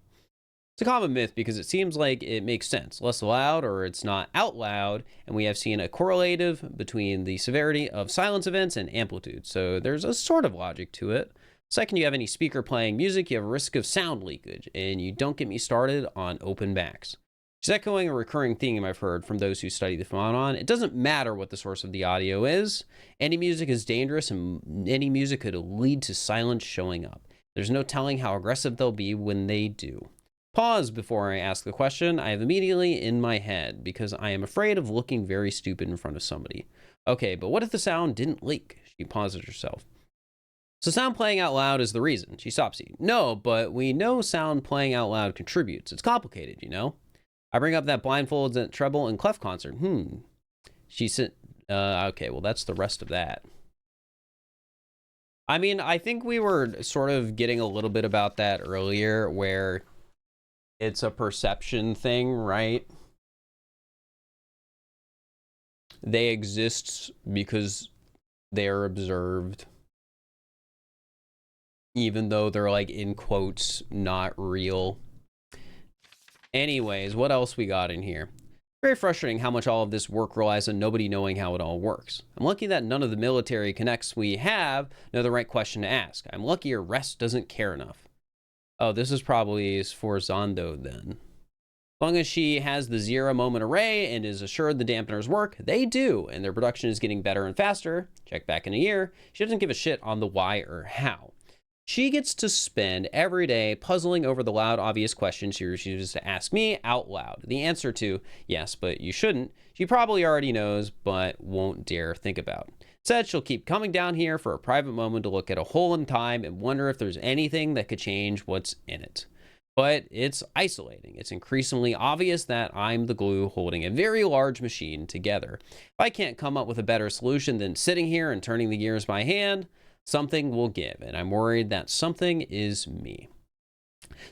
It's a common myth because it seems like it makes sense. Less loud, or it's not out loud, and we have seen a correlative between the severity of silence events and amplitude. So there's a sort of logic to it. Second, you have any speaker playing music, you have a risk of sound leakage, and you don't get me started on open backs. She's echoing a recurring theme I've heard from those who study the phenomenon. It doesn't matter what the source of the audio is. Any music is dangerous, and any music could lead to silence showing up. There's no telling how aggressive they'll be when they do. Pause before I ask the question. I have immediately in my head because I am afraid of looking very stupid in front of somebody. Okay, but what if the sound didn't leak? She pauses herself. So sound playing out loud is the reason. She stops eating. No, but we know sound playing out loud contributes. It's complicated, you know? I bring up that blindfolds at Treble and Clef concert. She said, okay, well, that's the rest of that. I mean, I think we were sort of getting a little bit about that earlier, where it's a perception thing, right? They exist because they're observed, even though they're, like, in quotes, not real. Anyways, what else we got in here? Very frustrating how much all of this work relies on nobody knowing how it all works. I'm lucky that none of the military connects we have know the right question to ask. I'm luckier Rest doesn't care enough. Oh, this is probably for Zondo then. As long as she has the 0-moment array and is assured the dampeners work, they do, and their production is getting better and faster. Check back in a year. She doesn't give a shit on the why or how. She gets to spend every day puzzling over the loud, obvious questions she refuses to ask me out loud. The answer to, yes, but you shouldn't, she probably already knows, but won't dare think about. Instead, she'll keep coming down here for a private moment to look at a hole in time and wonder if there's anything that could change what's in it. But it's isolating. It's increasingly obvious that I'm the glue holding a very large machine together. If I can't come up with a better solution than sitting here and turning the gears by hand, something will give, and I'm worried that something is me.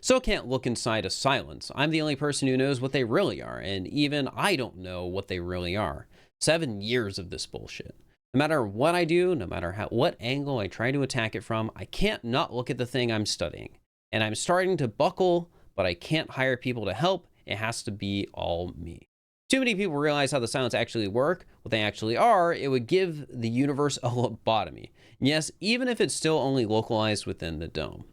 So can't look inside a silence. I'm the only person who knows what they really are, and even I don't know what they really are. 7 years of this bullshit. No matter what I do, no matter what angle I try to attack it from, I can't not look at the thing I'm studying. And I'm starting to buckle, but I can't hire people to help. It has to be all me. Too many people realize how the silence actually work, what they actually are. It would give the universe a lobotomy. Yes, even if it's still only localized within the dome.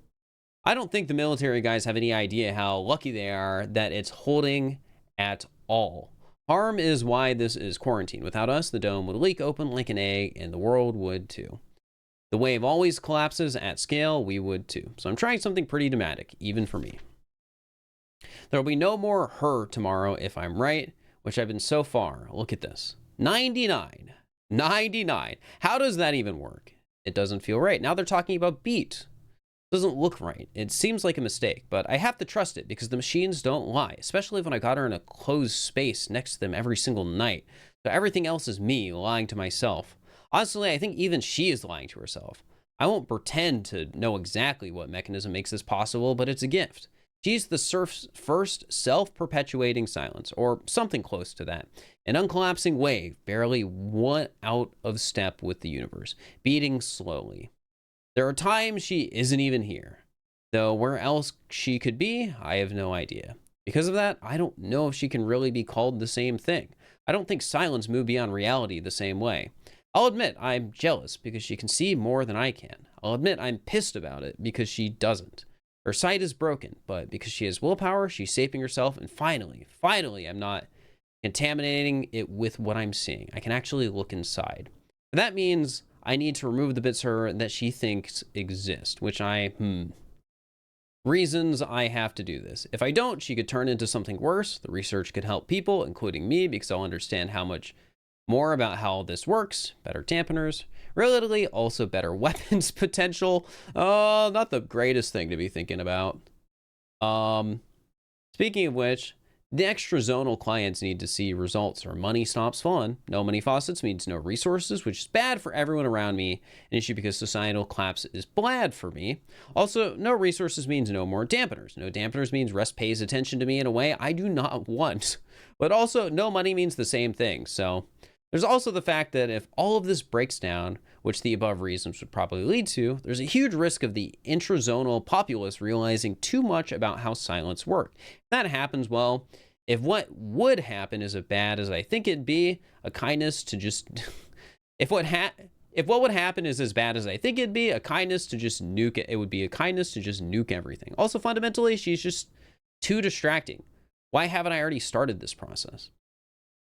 I don't think the military guys have any idea how lucky they are that it's holding at all. Harm is why this is quarantine. Without us, the dome would leak open like an egg, and the world would too. The wave always collapses at scale, we would too. So I'm trying something pretty dramatic, even for me. There'll be no more her tomorrow if I'm right, which I've been so far. Look at this. 99. 99. How does that even work? It doesn't feel right. Now they're talking about beat. Doesn't look right. It seems like a mistake, but I have to trust it because the machines don't lie, especially when I got her in a closed space next to them every single night. So everything else is me lying to myself. Honestly, I think even she is lying to herself. I won't pretend to know exactly what mechanism makes this possible, but it's a gift. She's the surf's first self-perpetuating silence, or something close to that. An uncollapsing wave, barely one out of step with the universe, beating slowly. There are times she isn't even here. Though where else she could be, I have no idea. Because of that, I don't know if she can really be called the same thing. I don't think silence moved beyond reality the same way. I'll admit I'm jealous because she can see more than I can. I'll admit I'm pissed about it because she doesn't. Her sight is broken, but because she has willpower, she's shaping herself, and finally, I'm not contaminating it with what I'm seeing. I can actually look inside. That means I need to remove the bits of her that she thinks exist, which reasons I have to do this. If I don't, she could turn into something worse. The research could help people, including me, because I'll understand how much more about how this works, better dampeners, relatively also better weapons potential. Not the greatest thing to be thinking about. Speaking of which, the extra zonal clients need to see results or money stops flowing. No money faucets means no resources, which is bad for everyone around me. An issue because societal collapse is bad for me. Also, no resources means no more dampeners. No dampeners means rest pays attention to me in a way I do not want. But also, no money means the same thing. So there's also the fact that if all of this breaks down, which the above reasons would probably lead to, there's a huge risk of the intrazonal populace realizing too much about how silence worked. If that happens, well, if what would happen is as bad as I think it'd be, a kindness to just... if what would happen is as bad as I think it'd be, a kindness to just nuke it. It would be a kindness to just nuke everything. Also, fundamentally, she's just too distracting. Why haven't I already started this process?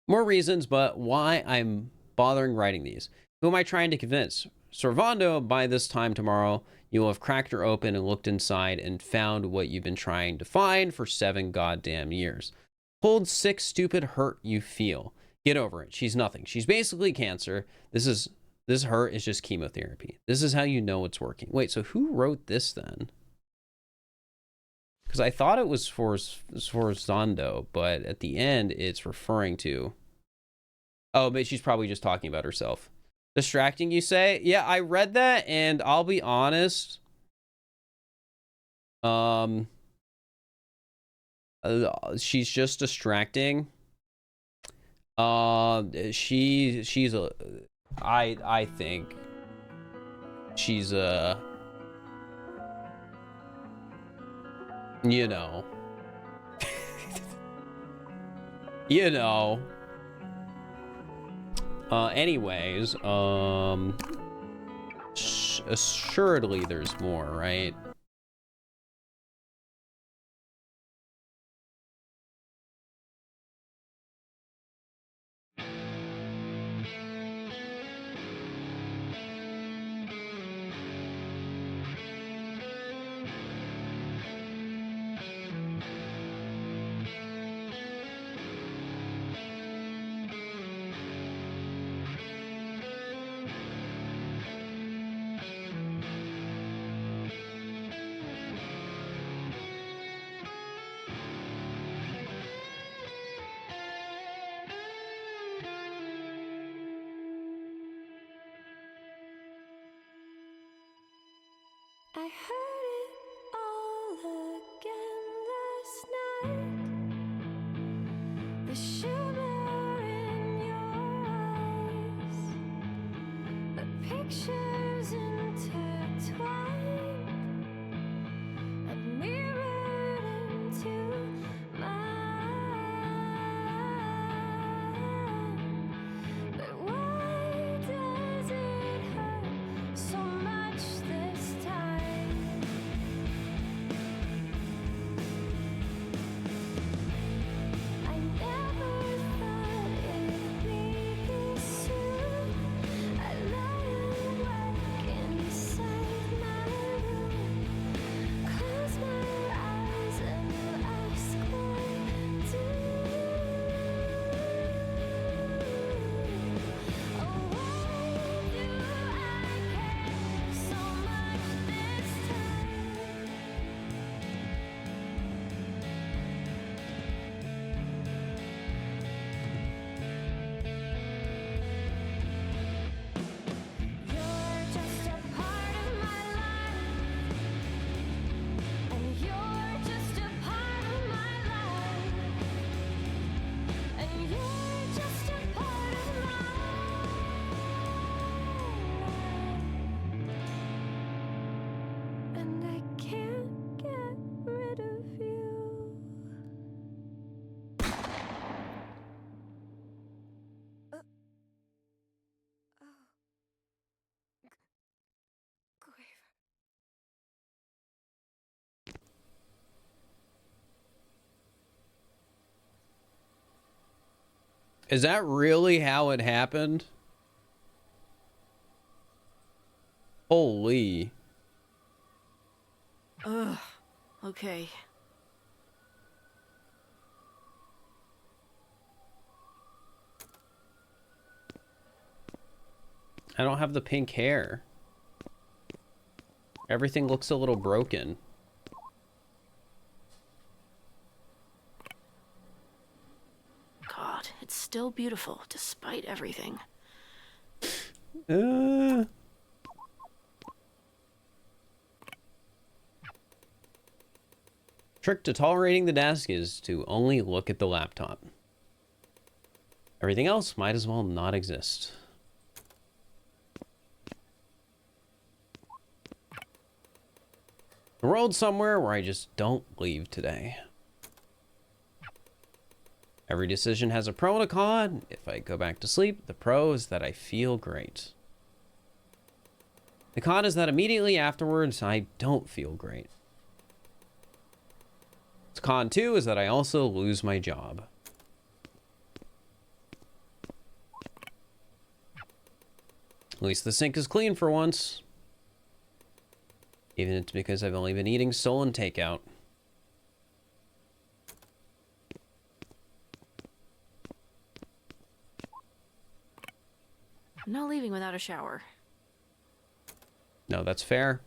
More reasons, but why I'm bothering writing these. Who am I trying to convince? Servando, by this time tomorrow, you will have cracked her open and looked inside and found what you've been trying to find for 7 goddamn years. Cold, sick, stupid hurt you feel. Get over it. She's nothing. She's basically cancer. This hurt is just chemotherapy. This is how you know it's working. Wait, so who wrote this then? Because I thought it was for Zondo, but at the end it's referring to... Oh, but she's probably just talking about herself. Distracting, you say? Yeah, I read that, and I'll be honest. She's just distracting. She's a... I think she's a... You know. You know. Anyways, assuredly there's more, right? I heard it all again last night. The shimmer in your eyes, the pictures intertwined and mirrored into mine. But why does it hurt so much this time? I never thought it'd be this soon. I lie Is that really how it happened? Holy. Ugh. Okay. I don't have the pink hair. Everything looks a little broken. God, it's still beautiful despite everything. Trick to tolerating the desk is to only look at the laptop. Everything else might as well not exist. A world somewhere where I just don't leave today. Every decision has a pro and a con. If I go back to sleep, the pro is that I feel great. The con is that immediately afterwards, I don't feel great. The con too is that I also lose my job. At least the sink is clean for once. Even if it's because I've only been eating stolen takeout. I'm not leaving without a shower. No, that's fair.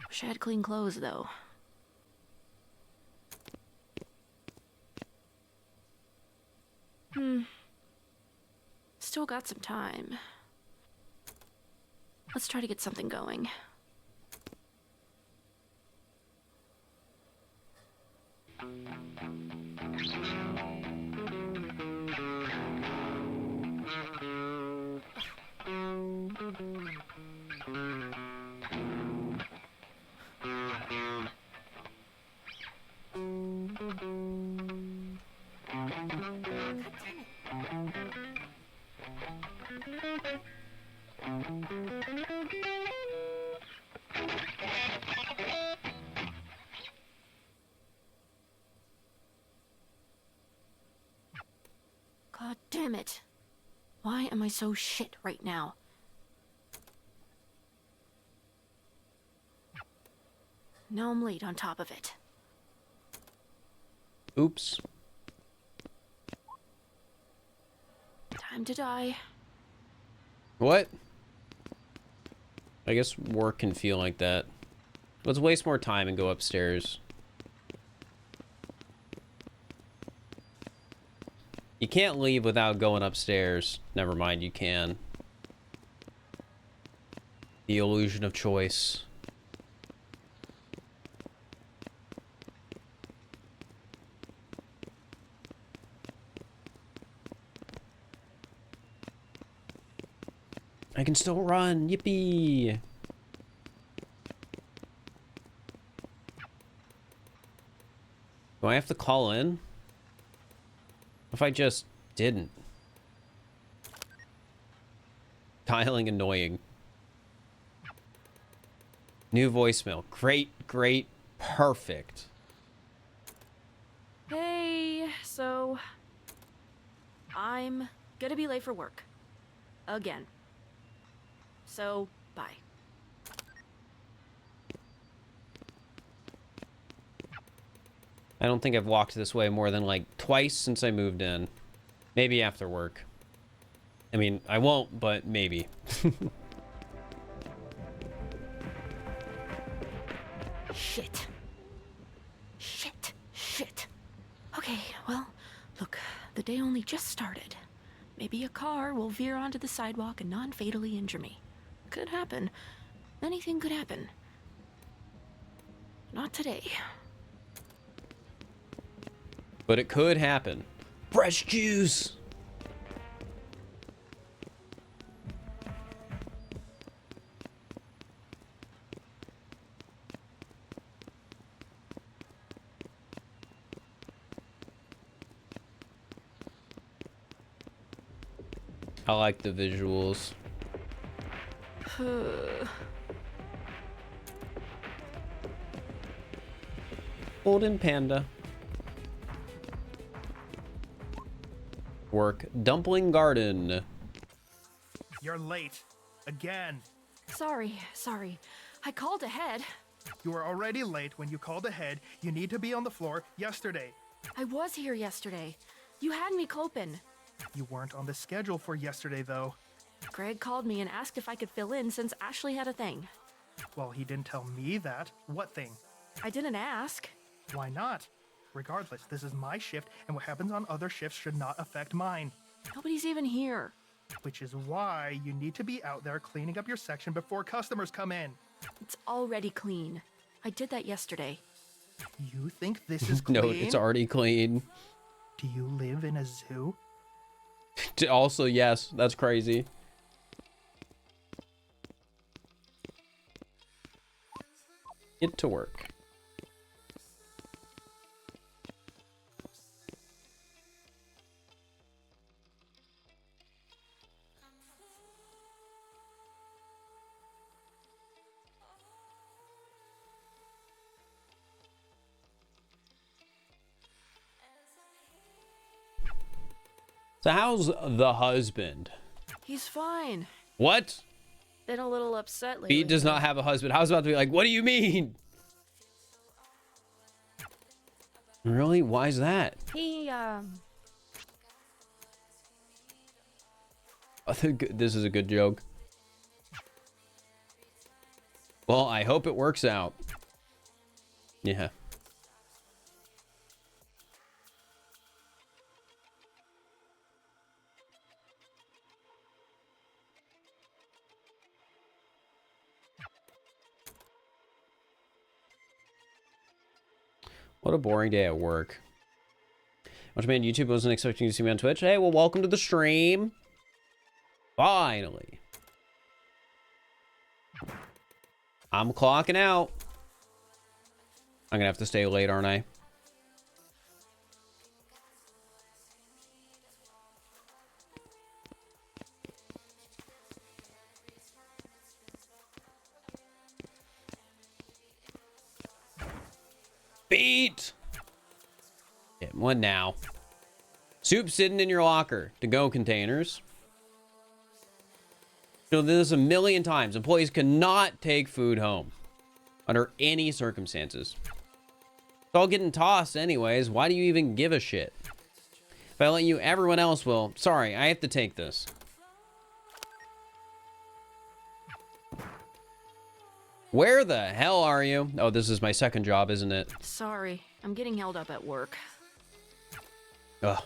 Wish I had clean clothes, though. Still got some time. Let's try to get something going. God damn it. Why am I so shit right now? Now I'm late on top of it. Oops. Time to die. What? I guess work can feel like that. Let's waste more time and go upstairs. You can't leave without going upstairs. Never mind, you can. The illusion of choice. I can still run. Yippee. Do I have to call in? If I just didn't. Dialing annoying. New voicemail. Great, great, perfect. Hey, so I'm gonna be late for work. Again. So, bye. I don't think I've walked this way more than like twice since I moved in. Maybe after work. I mean, I won't, but maybe. Shit. Shit. Shit. Okay, well, look, the day only just started. Maybe a car will veer onto the sidewalk and non-fatally injure me. Could happen. Anything could happen. Not today. But it could happen. Fresh juice! I like the visuals. Golden panda. Work. Dumpling garden. You're late. Again. Sorry. I called ahead. You were already late when you called ahead. You need to be on the floor yesterday. I was here yesterday. You had me coping. You weren't on the schedule for yesterday, though. Greg called me and asked if I could fill in since Ashley had a thing. Well, he didn't tell me that. What thing? I didn't ask. Why not? Regardless, this is my shift, and what happens on other shifts should not affect mine. Nobody's even here. Which is why you need to be out there cleaning up your section before customers come in. It's already clean. I did that yesterday. You think this is clean? No, it's already clean. Do you live in a zoo? Also, yes, that's crazy. Get to work. So how's the husband? He's fine. What? Been a little upset lately. He does not have a husband. I was about to be like, what do you mean? Really? Why is that? He, I think this is a good joke. Well, I hope it works out. Yeah. What a boring day at work. Much man, YouTube wasn't expecting to see me on Twitch. Hey, well, welcome to the stream. Finally. I'm clocking out. I'm gonna have to stay late, aren't I? Beat. Yeah, what now? Soup sitting in your locker. To-go containers. You know, this a million times. Employees cannot take food home under any circumstances. It's all getting tossed anyways. Why do you even give a shit? If I let you, everyone else will. Sorry, I have to take this. Where the hell are you? Oh, this is my second job, isn't it? sorry. I'm getting held up at work. Ugh.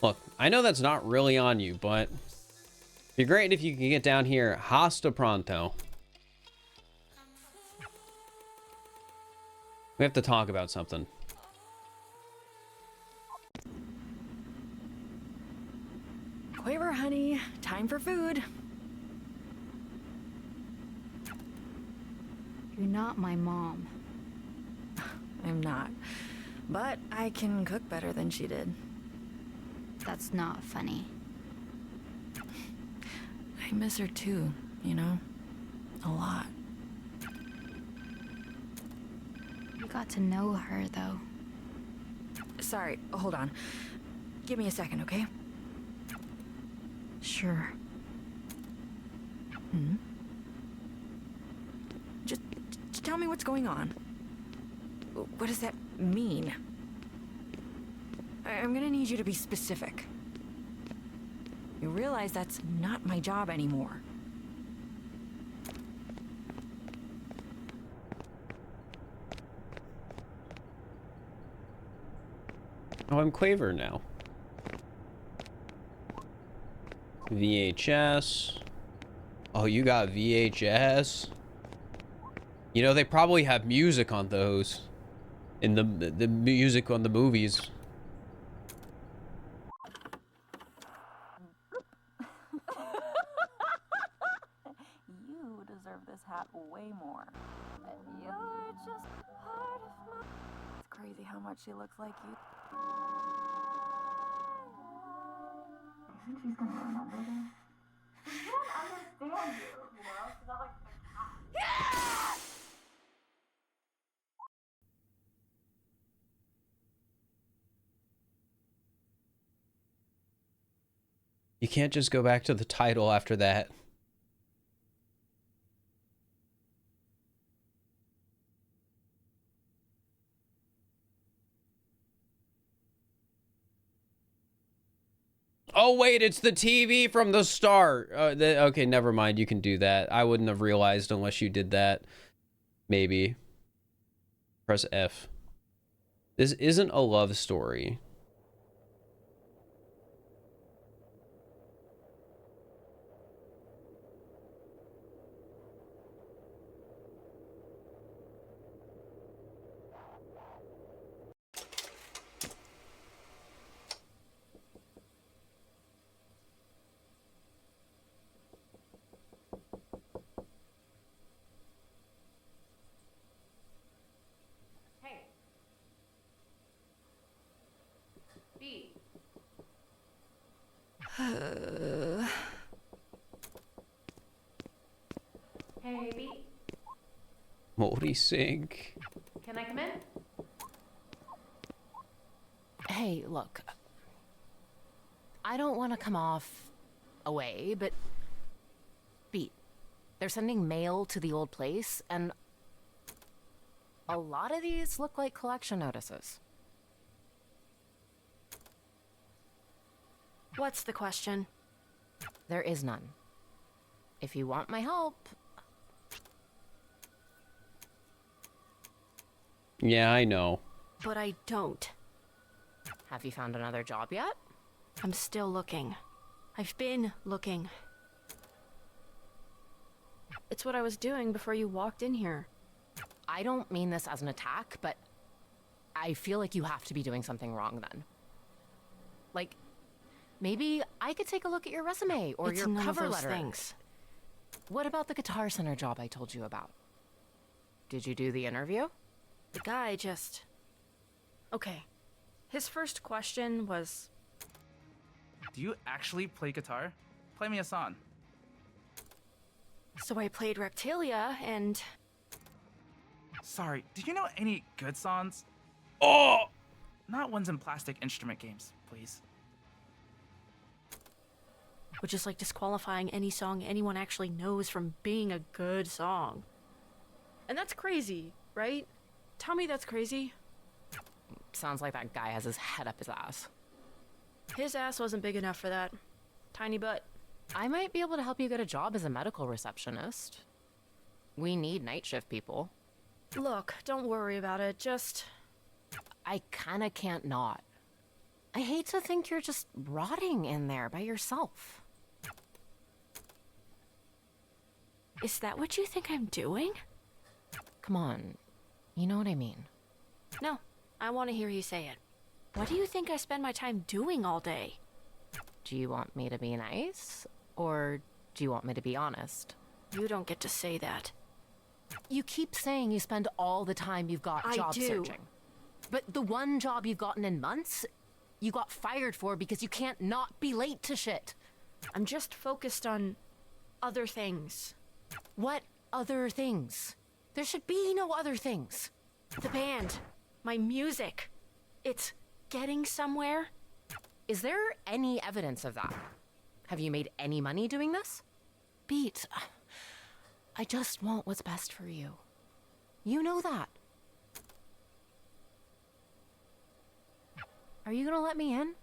Look, I know that's not really on you, but it'd be great if you could get down here hasta pronto. We have to talk about something. Quaver, honey. Time for food. You're not my mom. I'm not. But I can cook better than she did. That's not funny. I miss her too, you know? A lot. You got to know her, though. Sorry, hold on. Give me a second, okay? Sure. Just tell me what's going on. What does that mean? I'm gonna need you to be specific. You realize that's not my job anymore. Oh, I'm Quaver now. VHS. Oh, you got VHS? You know, they probably have music on those. In the music on the movies. You deserve this hat way more. And you're just part of my... It's crazy how much she looks like you. think she's gonna remember this? She can't understand you, know? She's not like the cat. You can't just go back to the title after that. Oh, wait, it's the TV from the start. Okay, never mind. You can do that. I wouldn't have realized unless you did that. Maybe. Press F. This isn't a love story. Hey. B. Hey, B. What would he sing? Can I come in? Hey, look. I don't want to come off away, but Beat. They're sending mail to the old place, and a lot of these look like collection notices. What's the question? There is none. If you want my help... Yeah, I know. But I don't. Have you found another job yet? I'm still looking. I've been looking. It's what I was doing before you walked in here. I don't mean this as an attack, but I feel like you have to be doing something wrong then. Like, maybe I could take a look at your resume or It's your none cover of those letter. things. What about the Guitar Center job I told you about? Did you do the interview? The guy just... Okay. His first question was... Do you actually play guitar? Play me a song. So I played Reptilia, and... Sorry, do you know any good songs? Oh! Not ones in plastic instrument games, please. Which is like disqualifying any song anyone actually knows from being a good song. And that's crazy, right? Tell me that's crazy. Sounds like that guy has his head up his ass. His ass wasn't big enough for that. Tiny butt. I might be able to help you get a job as a medical receptionist. We need night shift people. Look, don't worry about it, just... I kinda can't not. I hate to think you're just rotting in there by yourself. Is that what you think I'm doing? Come on, you know what I mean. No, I want to hear you say it. What do you think I spend my time doing all day? Do you want me to be nice? Or do you want me to be honest? You don't get to say that. You keep saying you spend all the time you've got I job do. searching. But the one job you've gotten in months, you got fired for because you can't not be late to shit. I'm just focused on other things. What other things? There should be no other things. The band. My music. It's getting somewhere. Is there any evidence of that? Have you made any money doing this? Beat, I just want what's best for you. You know that. Are you gonna let me in?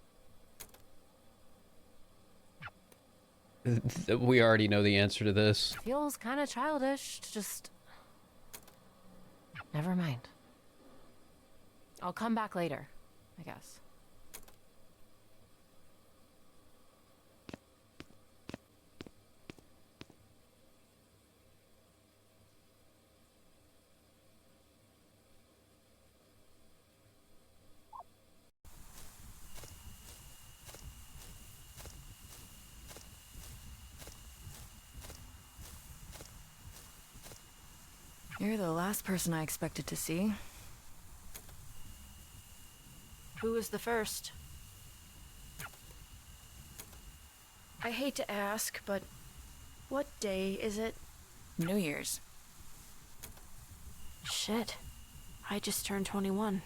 We already know the answer to this. Feels kind of childish to just... Never mind. I'll come back later, I guess. You're the last person I expected to see. Who was the first? I hate to ask, but what day is it? New Year's. Shit. I just turned 21.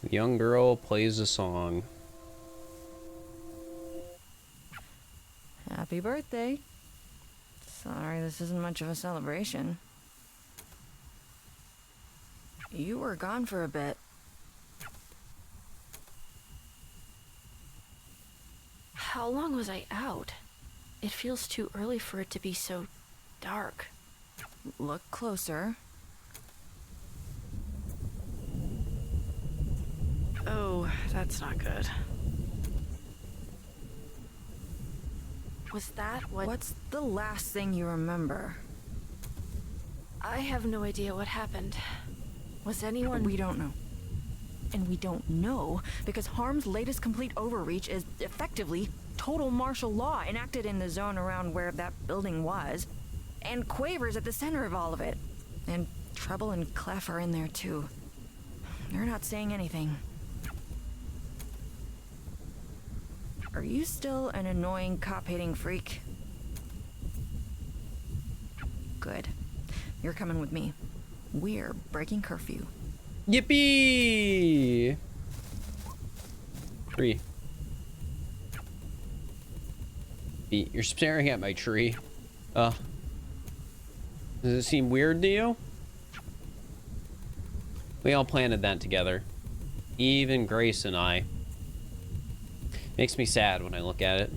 Young girl plays a song. Happy birthday. Sorry, this isn't much of a celebration. You were gone for a bit. How long was I out? It feels too early for it to be so dark. Look closer. Oh, that's not good. Was that what... What's the last thing you remember? I have no idea what happened. Was anyone... We don't know. And we don't know because Harm's latest complete overreach is effectively total martial law enacted in the zone around where that building was. And Quaver's at the center of all of it. And Trouble and Clef are in there too. They're not saying anything. Are you still an annoying cop-hating freak? Good. You're coming with me. We're breaking curfew. Yippee! 3. Pete, you're staring at my tree. Does it seem weird to you? We all planted that together. Even Grace and I. Makes me sad when I look at it.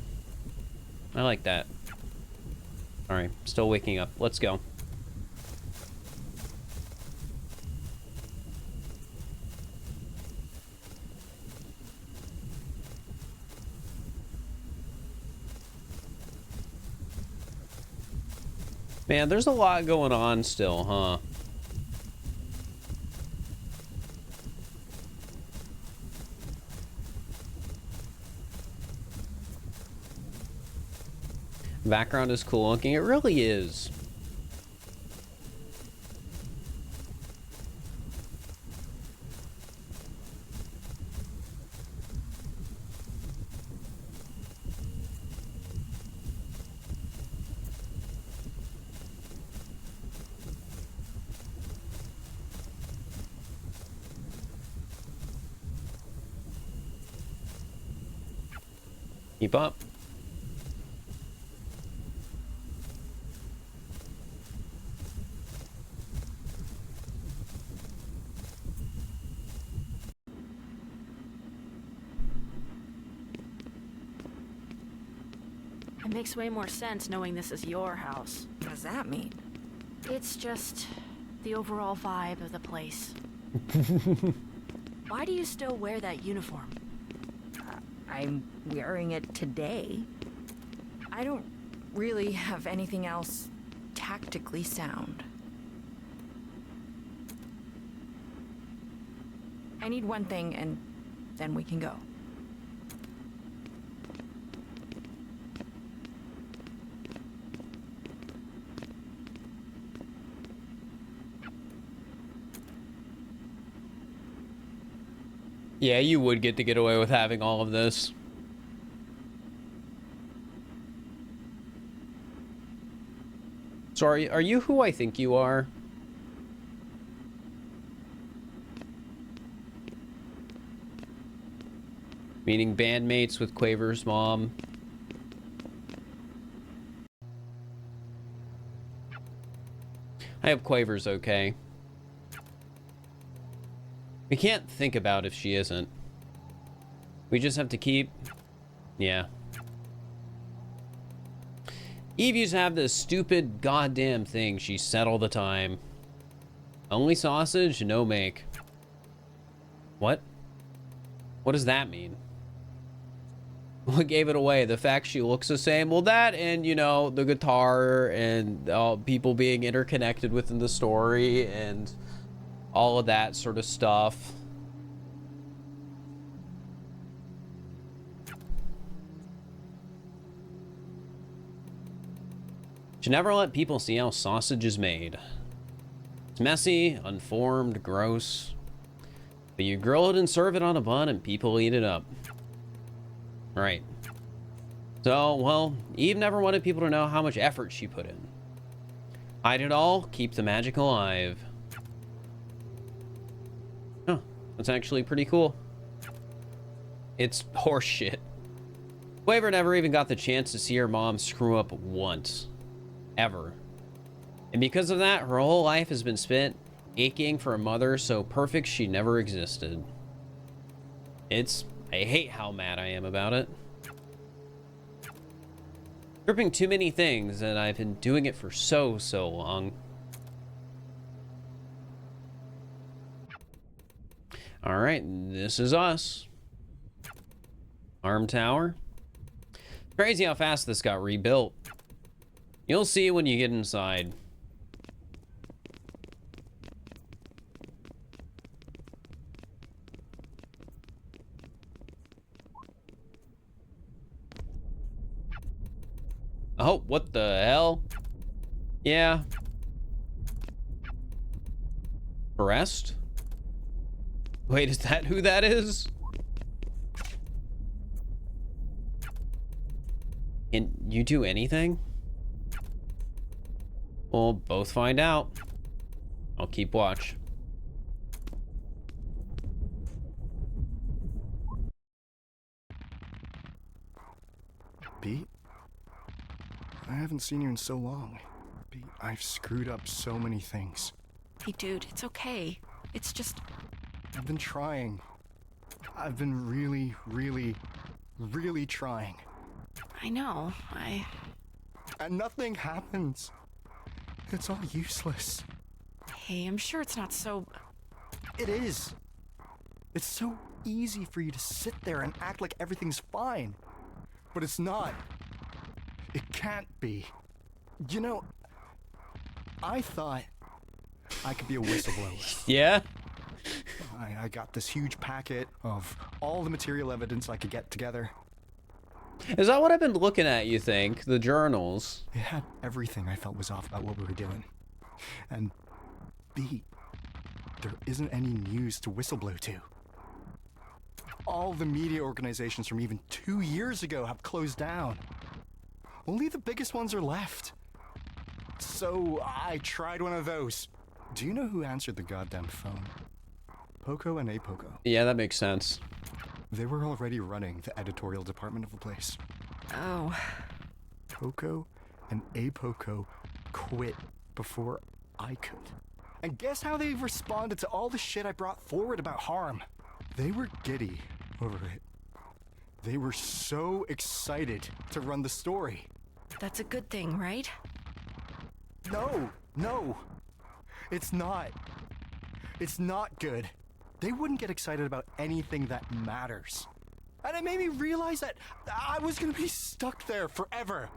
I like that. Alright, still waking up. Let's go. Man, there's a lot going on still, huh? Background is cool looking. It really is. Keep up. It makes way more sense knowing this is your house. What does that mean? It's just the overall vibe of the place. Why do you still wear that uniform? I'm wearing it today. I don't really have anything else tactically sound. I need one thing and then we can go. Yeah, you would get away with having all of this. So are you who I think you are? Meaning bandmates with Quaver's mom. I hope Quaver's okay. We can't think about if she isn't. We just have to keep... Yeah. Eve used to have this stupid goddamn thing she said all the time. Only sausage, no make. What? What does that mean? What gave it away? The fact she looks the same? Well, that and, you know, the guitar and people being interconnected within the story and all of that sort of stuff. Should never let people see how sausage is made. It's messy, unformed, gross. But you grill it and serve it on a bun and people eat it up. Right. So, well, Eve never wanted people to know how much effort she put in. Hide it all, keep the magic alive. Oh, that's actually pretty cool. It's horseshit. Quaver never even got the chance to see her mom screw up once. Ever. And because of that, her whole life has been spent aching for a mother so perfect she never existed. I hate how mad I am about it. Gripping too many things, and I've been doing it for so long. Alright, this is us. Arm tower. Crazy how fast this got rebuilt. You'll see when you get inside. Oh, what the hell? Yeah. Arrest? Wait, is that who that is? Can you do anything? We'll both find out. I'll keep watch. Pete? I haven't seen you in so long. Pete, I've screwed up so many things. Hey, dude, it's okay. It's just... I've been trying. I've been really trying. I know, And nothing happens. It's all useless. Hey, I'm sure it's not so... It is. It's so easy for you to sit there and act like everything's fine. But it's not. It can't be. You know, I thought I could be a whistleblower. Yeah? I got this huge packet of all the material evidence I could get together. Is that what I've been looking at, you think? The journals? It had everything I felt was off about what we were doing. And B, there isn't any news to whistleblow to. All the media organizations from even 2 years ago have closed down. Only the biggest ones are left. So I tried one of those. Do you know who answered the goddamn phone? Poco and Apoco. Yeah, that makes sense. They were already running the editorial department of the place. Oh. Poco and Apoco quit before I could. And guess how they responded to all the shit I brought forward about harm? They were giddy over it. They were so excited to run the story. That's a good thing, right? No. It's not. It's not good. They wouldn't get excited about anything that matters. And it made me realize that I was gonna be stuck there forever.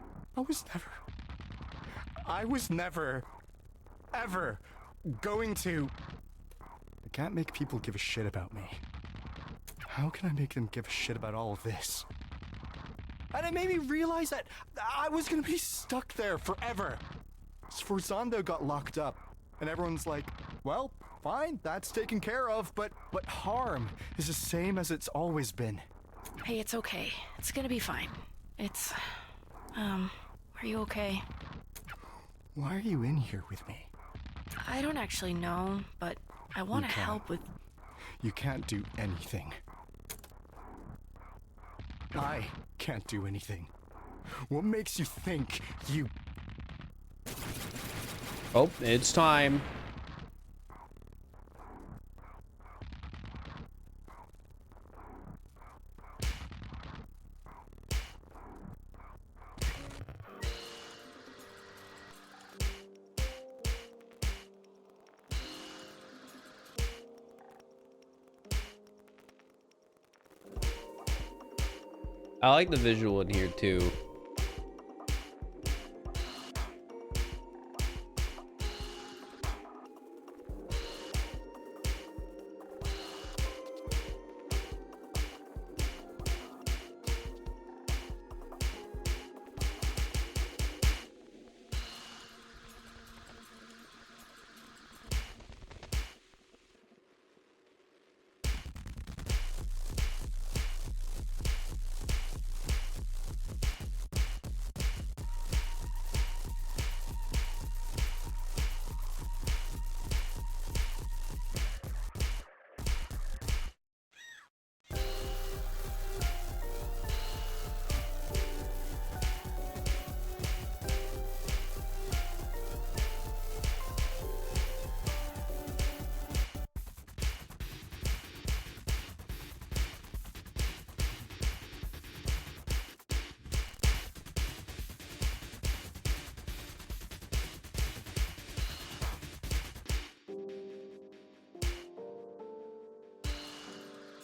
I was never, ever going to... I can't make people give a shit about me. How can I make them give a shit about all of this? And it made me realize that I was gonna be stuck there forever. Sforzando got locked up, and everyone's like, well, fine, that's taken care of, but harm is the same as it's always been. Hey, it's okay. It's gonna be fine. It's... are you okay? Why are you in here with me? I don't actually know, but I want to help with... You can't do anything. I can't do anything. What makes you think you... Oh, it's time. I like the visual in here too.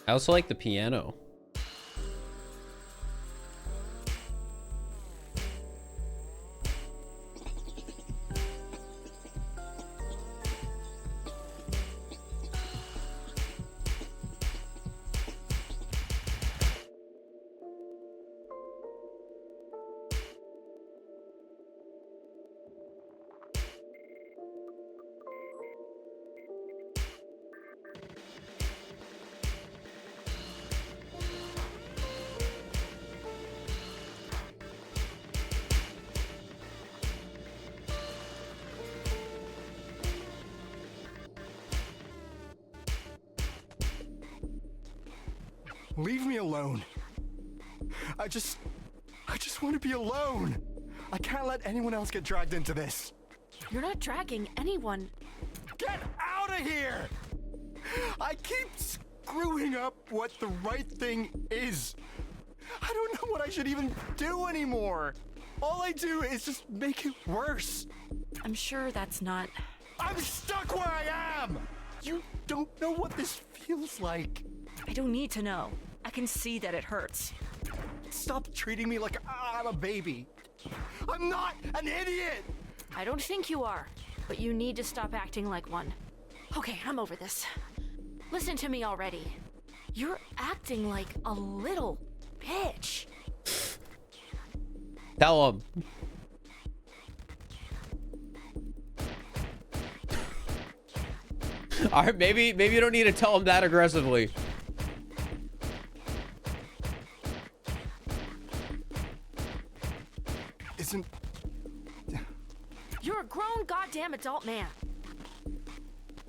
I also like the piano. Leave me alone. I just want to be alone. I can't let anyone else get dragged into this. You're not dragging anyone. Get out of here! I keep screwing up what the right thing is. I don't know what I should even do anymore. All I do is just make it worse. I'm sure that's not... I'm stuck where I am! You don't know what this feels like. I don't need to know. I can see that it hurts. Stop treating me like I'm a baby. I'm not an idiot! I don't think you are, but you need to stop acting like one. Okay, I'm over this. Listen to me already. You're acting like a little bitch. Tell him. All right, maybe you don't need to tell him that aggressively. Isn't... You're a grown goddamn adult man.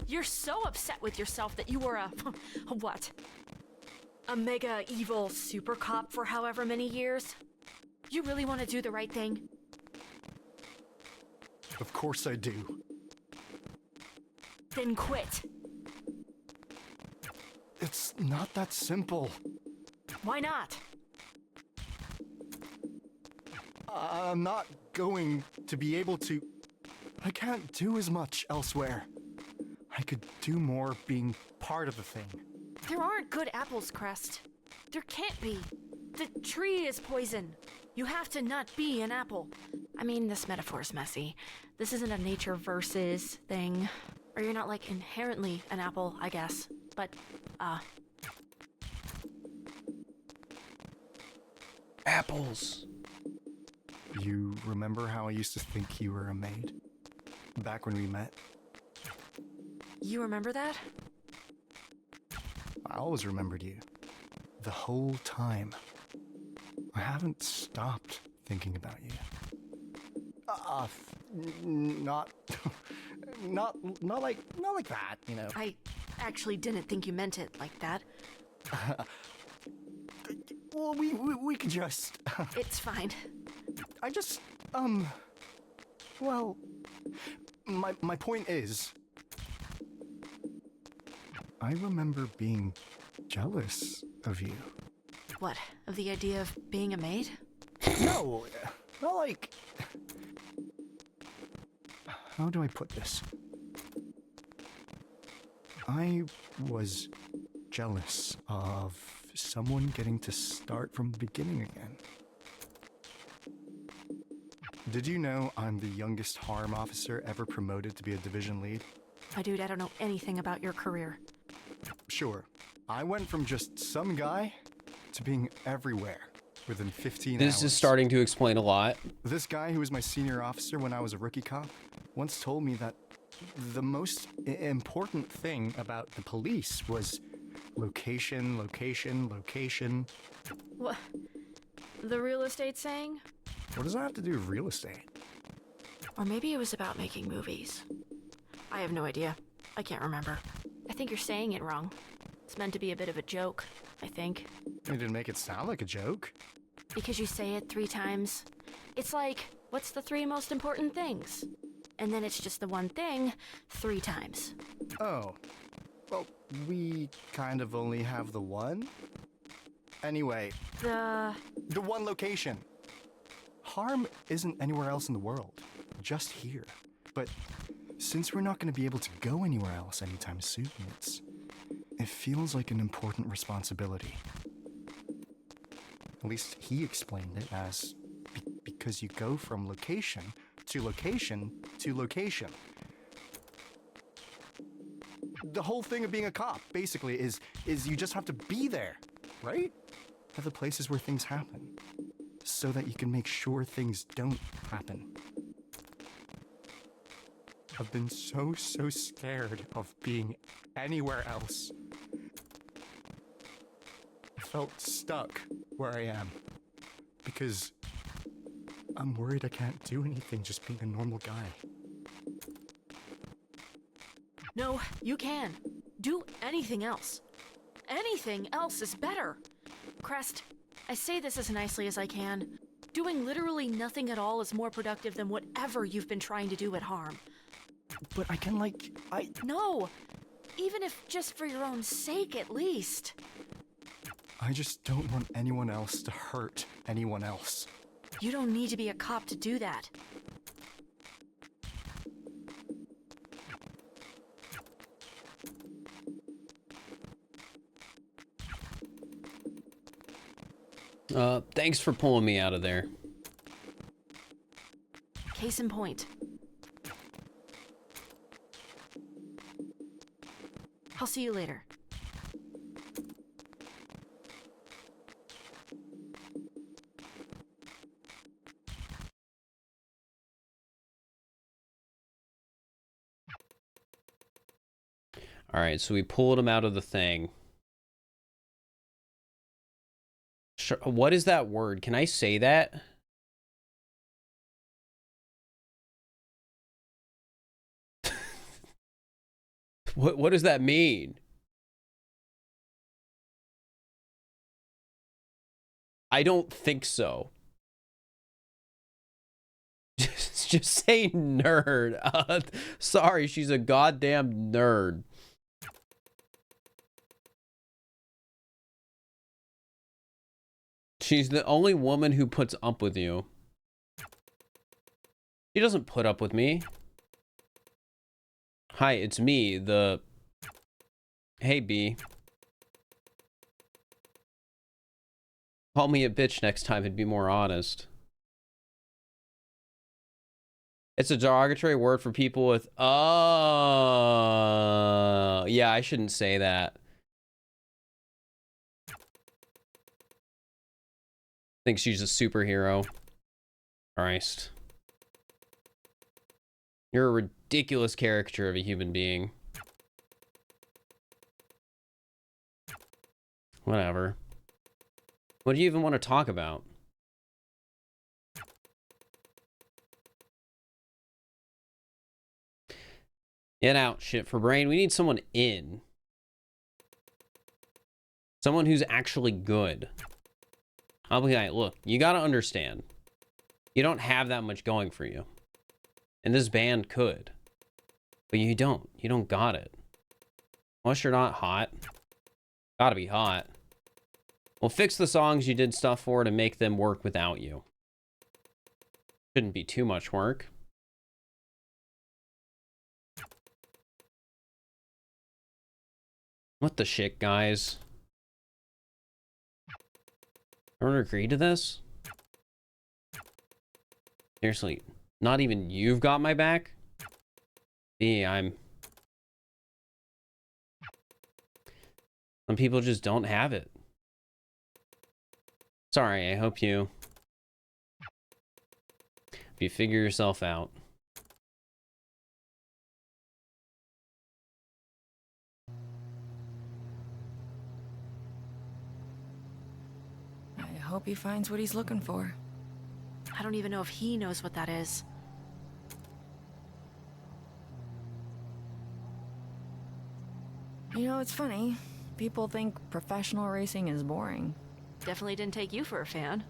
You're so upset with yourself that you were a what? A mega evil super cop for however many years? You really want to do the right thing? Of course I do. Then quit. It's not that simple. Why not? I'm not going to be able to... I can't do as much elsewhere. I could do more being part of the thing. There aren't good apples, Crest. There can't be. The tree is poison. You have to not be an apple. I mean, this metaphor's messy. This isn't a nature versus thing. Or you're not, like, inherently an apple, I guess. But, Apples. You remember how I used to think you were a maid? Back when we met? You remember that? I always remembered you. The whole time. I haven't stopped thinking about you. Not like that, you know. I actually didn't think you meant it like that. Well, we could just... It's fine. I just, well, my point is, I remember being jealous of you. What, of the idea of being a maid? No, not like... How do I put this? I was jealous of someone getting to start from the beginning again. Did you know I'm the youngest harm officer ever promoted to be a division lead? My dude, I don't know anything about your career. Sure. I went from just some guy to being everywhere within 15 hours. This is starting to explain a lot. This guy who was my senior officer when I was a rookie cop once told me that the most important thing about the police was location, location, location. What? The real estate saying? What does that have to do with real estate? Or maybe it was about making movies. I have no idea. I can't remember. I think you're saying it wrong. It's meant to be a bit of a joke, I think. You didn't make it sound like a joke. Because you say it 3 times. It's like, what's the 3 most important things? And then it's just the one thing 3 times. Oh. Well, we kind of only have the one. Anyway. The one location. Harm isn't anywhere else in the world. Just here. But since we're not going to be able to go anywhere else anytime soon, It feels like an important responsibility. At least he explained it as because you go from location to location to location. The whole thing of being a cop, basically, is you just have to be there, right? At the places where things happen, so that you can make sure things don't happen. I've been so scared of being anywhere else. I felt stuck where I am, because I'm worried I can't do anything just being a normal guy. No, you can. Do anything else. Anything else is better. Crest, I say this as nicely as I can. Doing literally nothing at all is more productive than whatever you've been trying to do at Harm. But I can, No! Even if just for your own sake, at least. I just don't want anyone else to hurt anyone else. You don't need to be a cop to do that. Thanks for pulling me out of there. Case in point. I'll see you later. All right, so we pulled him out of the thing. What is that word? Can I say that? What does that mean? I don't think so. Just say nerd. Sorry, she's a goddamn nerd. She's the only woman who puts up with you. She doesn't put up with me. Hi, it's me, the... Hey, B. Call me a bitch next time, it'd be more honest. It's a derogatory word for people with... Oh... Yeah, I shouldn't say that. Thinks she's a superhero. Christ. You're a ridiculous caricature of a human being. Whatever. What do you even want to talk about? In, out, shit for brain. We need someone in. Someone who's actually good. I'll be like, look, you gotta understand. You don't have that much going for you. And this band could. But you don't. You don't got it. Unless you're not hot. Gotta be hot. Well, fix the songs you did stuff for to make them work without you. Shouldn't be too much work. What the shit, guys? Everyone agree to this? Seriously, not even you've got my back? Some people just don't have it. Sorry, I hope you figure yourself out. I hope he finds what he's looking for. I don't even know if he knows what that is. You know, it's funny. People think professional racing is boring. Definitely didn't take you for a fan.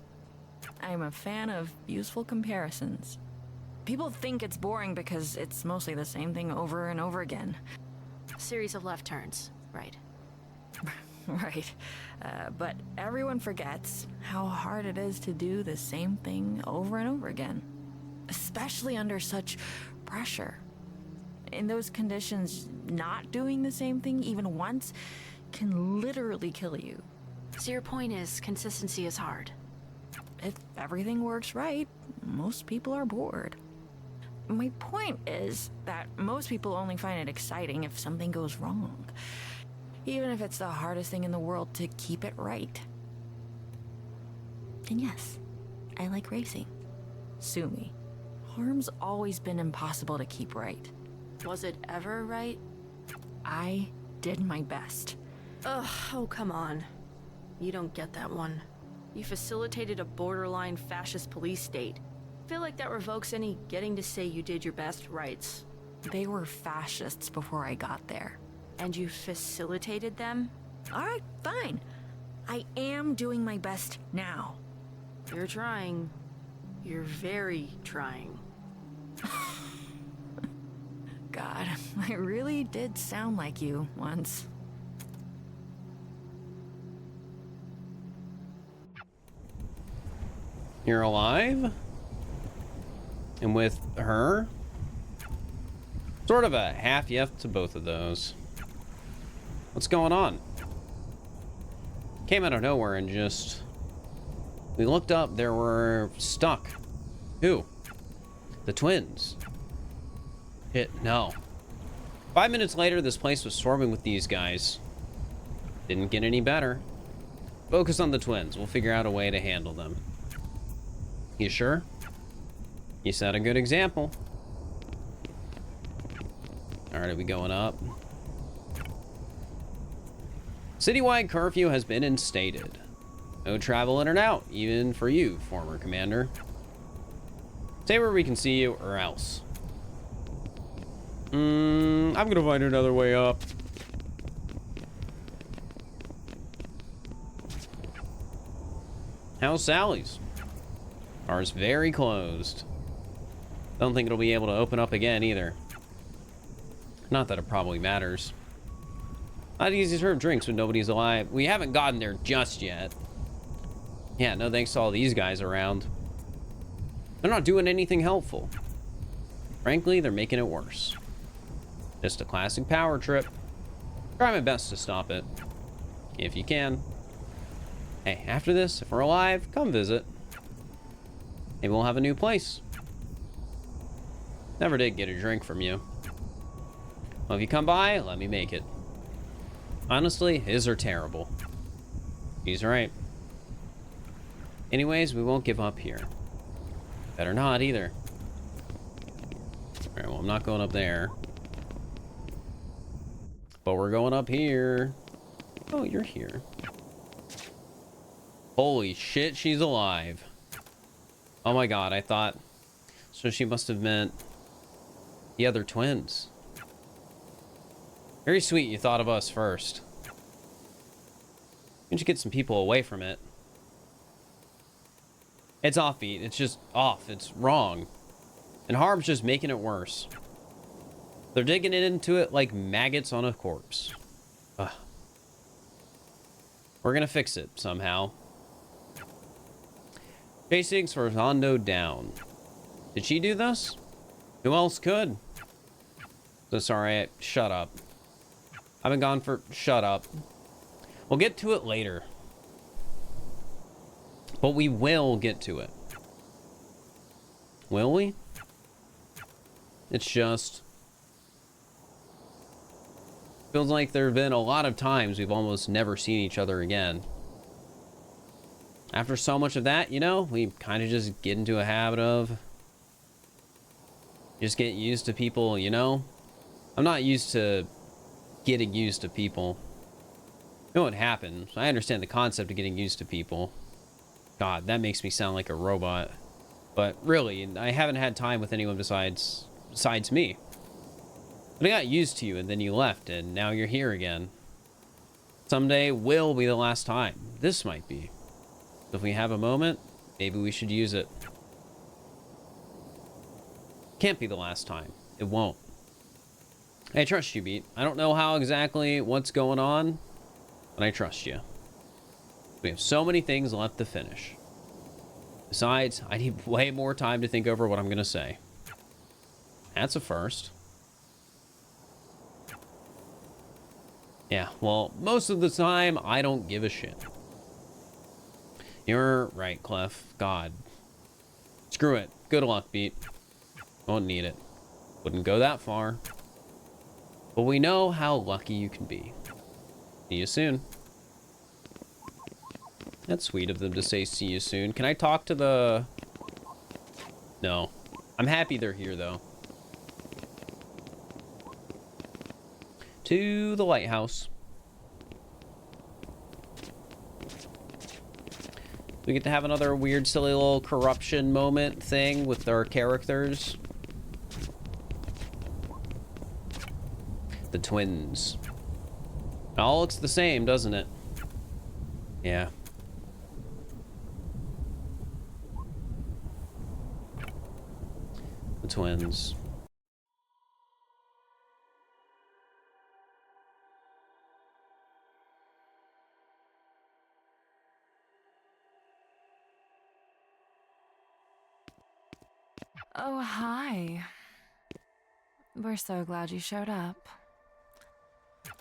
I'm a fan of useful comparisons. People think it's boring because it's mostly the same thing over and over again. A series of left turns, right? Right. But everyone forgets how hard it is to do the same thing over and over again. Especially under such pressure. In those conditions, not doing the same thing even once can literally kill you. So your point is, consistency is hard. If everything works right, most people are bored. My point is that most people only find it exciting if something goes wrong. Even if it's the hardest thing in the world to keep it right. And yes, I like racing. Sue me. Harm's always been impossible to keep right. Was it ever right? I did my best. Ugh, oh come on. You don't get that one. You facilitated a borderline fascist police state. I feel like that revokes any getting to say you did your best rights. They were fascists before I got there. And you facilitated them? Alright, fine. I am doing my best now. You're trying. You're very trying. God, I really did sound like you once. You're alive? And with her? Sort of a half yes to both of those. What's going on? Came out of nowhere and just... We looked up, there were stuck. Who? The twins. No. 5 minutes later, this place was swarming with these guys. Didn't get any better. Focus on the twins. We'll figure out a way to handle them. You sure? You set a good example. Alright, are we going up? Citywide curfew has been instated. No travel in and out, even for you, former commander. Stay where we can see you, or else. I'm gonna find another way up. How's Sally's? Ours very closed. Don't think it'll be able to open up again either. Not that it probably matters. Not easy to serve drinks when nobody's alive. We haven't gotten there just yet. Yeah, no thanks to all these guys around. They're not doing anything helpful. Frankly, they're making it worse. Just a classic power trip. Try my best to stop it. If you can. Hey, after this, if we're alive, come visit. Maybe we'll have a new place. Never did get a drink from you. Well, if you come by, let me make it. Honestly, his are terrible. He's right. Anyways, we won't give up here. Better not either. Alright, well, I'm not going up there. But we're going up here. Oh, you're here. Holy shit, she's alive. Oh my god, I thought... So she must have meant... the other twins. Very sweet you thought of us first. You should get some people away from it. It's offbeat. It's just off. It's wrong. And Harm's just making it worse. They're digging it into it like maggots on a corpse. Ugh. We're gonna fix it somehow. Chasing Sforzando down. Did she do this? Who else could? So sorry, shut up. I've been gone for... Shut up. We'll get to it later. But we will get to it. Will we? It's just... Feels like there have been a lot of times we've almost never seen each other again. After so much of that, you know, we kind of just get into a habit of... Just get used to people, you know? I'm not used to getting used to people. You know what happens. I understand the concept of getting used to people. God, that makes me sound like a robot. But really, I haven't had time with anyone besides me. But I got used to you and then you left and now you're here again. Someday will be the last time. This might be. If we have a moment, maybe we should use it. Can't be the last time. It won't. I trust you, Beat. I don't know how exactly what's going on, but I trust you. We have so many things left to finish. Besides, I need way more time to think over what I'm going to say. That's a first. Yeah, well, most of the time, I don't give a shit. You're right, Clef. God. Screw it. Good luck, Beat. Won't need it. Wouldn't go that far. But we know how lucky you can be. See you soon. That's sweet of them to say see you soon. Can I talk to the... No. I'm happy they're here, though. To the lighthouse. We get to have another weird, silly little corruption moment thing with our characters. The twins. It all looks the same, doesn't it? Yeah. The twins. Oh, hi. We're so glad you showed up.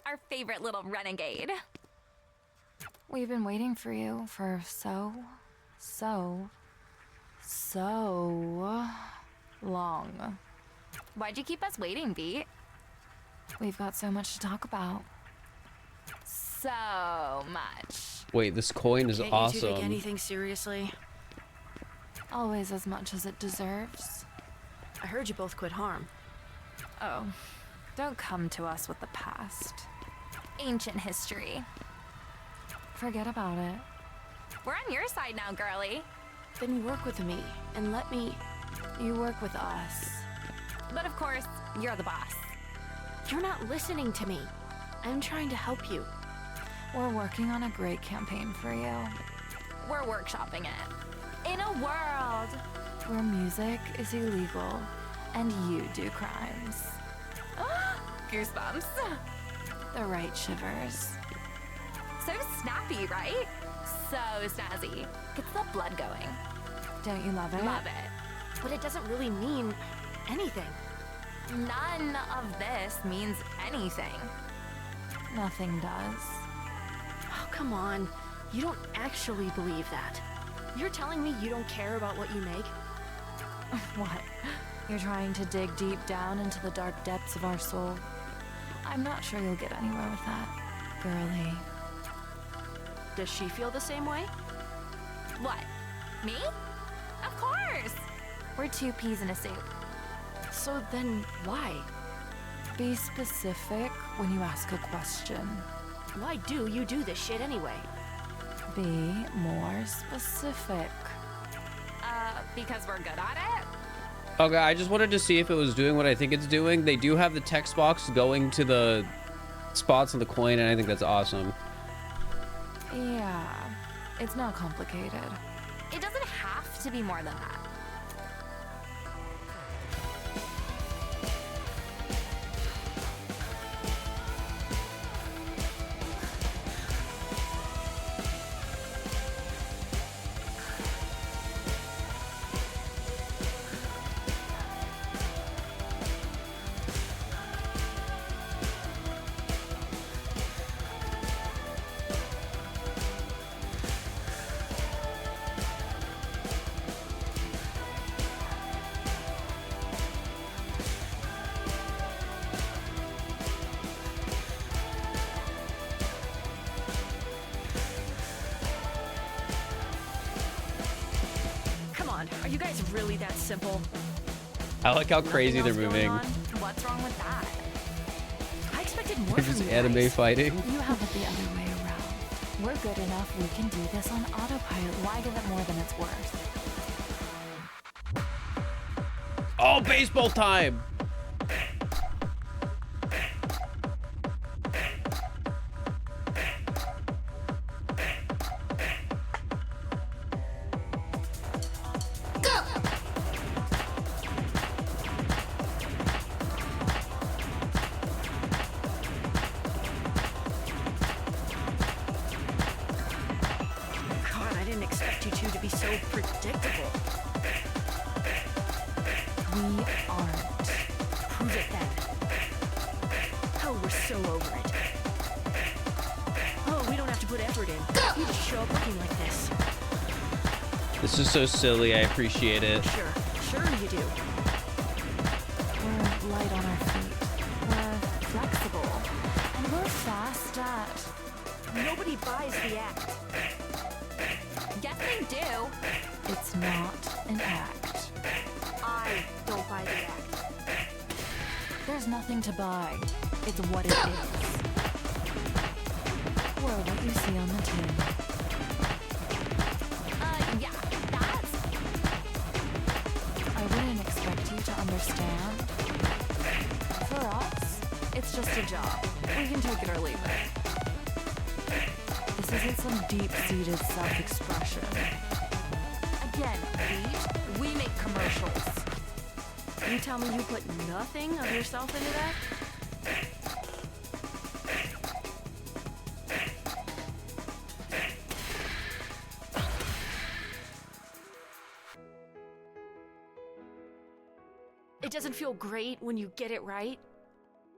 Our favorite little renegade. We've been waiting for you for so long. Why'd you keep us waiting, Beat? We've got so much to talk about. So much. Wait, this coin is Can't awesome. you two take anything seriously? Always as much as it deserves. I heard you both quit harm. Oh, don't come to us with the past. Ancient history. Forget about it. We're on your side now, girly. Then work with me and let me... You work with us. But of course, you're the boss. You're not listening to me. I'm trying to help you. We're working on a great campaign for you. We're workshopping it. In a world where music is illegal and you do crimes. Goosebumps. The right shivers. So snappy, right? So snazzy. Gets the blood going. Don't you love it? Love it. But it doesn't really mean anything. None of this means anything. Nothing does. Oh, come on. You don't actually believe that. You're telling me you don't care about what you make? What? You're trying to dig deep down into the dark depths of our soul? I'm not sure you'll get anywhere with that, girly. Does she feel the same way? What? Me? Of course! We're two peas in a soup. So then why? Be specific when you ask a question. Why do you do this shit anyway? Be more specific. Because we're good at it? Okay, I just wanted to see if it was doing what I think it's doing. They do have the text box going to the spots on the coin, and I think that's awesome. Yeah, it's not complicated. It doesn't have to be more than that. Are you guys really that simple? I like how crazy they're Nothing else going moving. on? What's wrong with that? I expected more They're from just you anime guys. fighting. You have it the other way around. We're good enough, we can do this on autopilot. Why give it more than it's worth? Oh, baseball time! God, I didn't expect you two to be so predictable. We aren't. Prove it then. Oh, we're so over it. have to put effort in. You just show up looking like this. This is so silly. I appreciate it. Sure you do. We're light on our feet. We're flexible. And we're fast at... Nobody buys the act. Yes, they do. It's not an act. I don't buy the act. There's nothing to buy. It's what it is. We're what you see on the tin. Yeah, that's... I wouldn't expect you to understand. For us, it's just a job. We can take it or leave it. This isn't some deep-seated self-expression. Again, we make commercials. You tell me you put nothing of yourself into that? It doesn't feel great when you get it right.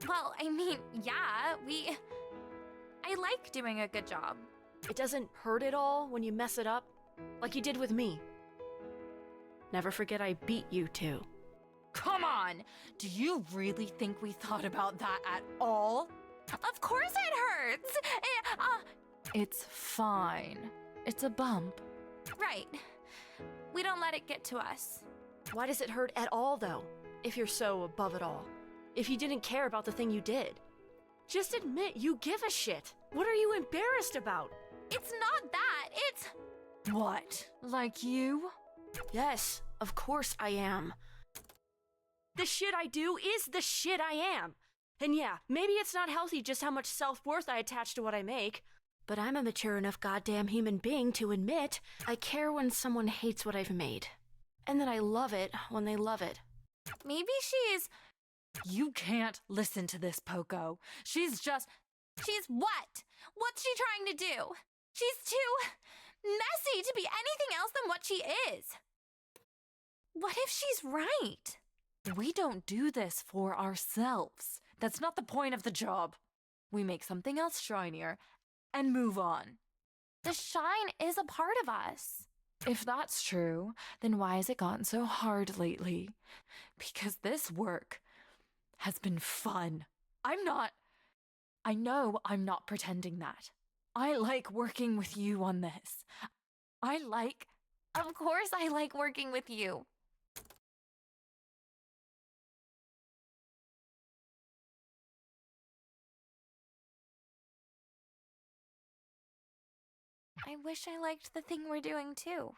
Well, I mean, yeah, I like doing a good job. It doesn't hurt at all when you mess it up, like you did with me. Never forget I beat you too. Come on! Do you really think we thought about that at all? Of course it hurts! It's fine. It's a bump. Right. We don't let it get to us. Why does it hurt at all, though, if you're so above it all? If you didn't care about the thing you did? Just admit you give a shit. What are you embarrassed about? It's not that, it's... What? Like you? Yes, of course I am. The shit I do is the shit I am. And yeah, maybe it's not healthy just how much self-worth I attach to what I make, but I'm a mature enough goddamn human being to admit I care when someone hates what I've made. And that I love it when they love it. Maybe she's... You can't listen to this, Poco. She's just... She's what? What's she trying to do? She's too messy to be anything else than what she is. What if she's right? We don't do this for ourselves. That's not the point of the job. We make something else shinier and move on. The shine is a part of us. If that's true, then why has it gotten so hard lately? Because this work has been fun. I know I'm not pretending that. I like working with you on this. Of course I like working with you. I wish I liked the thing we're doing too.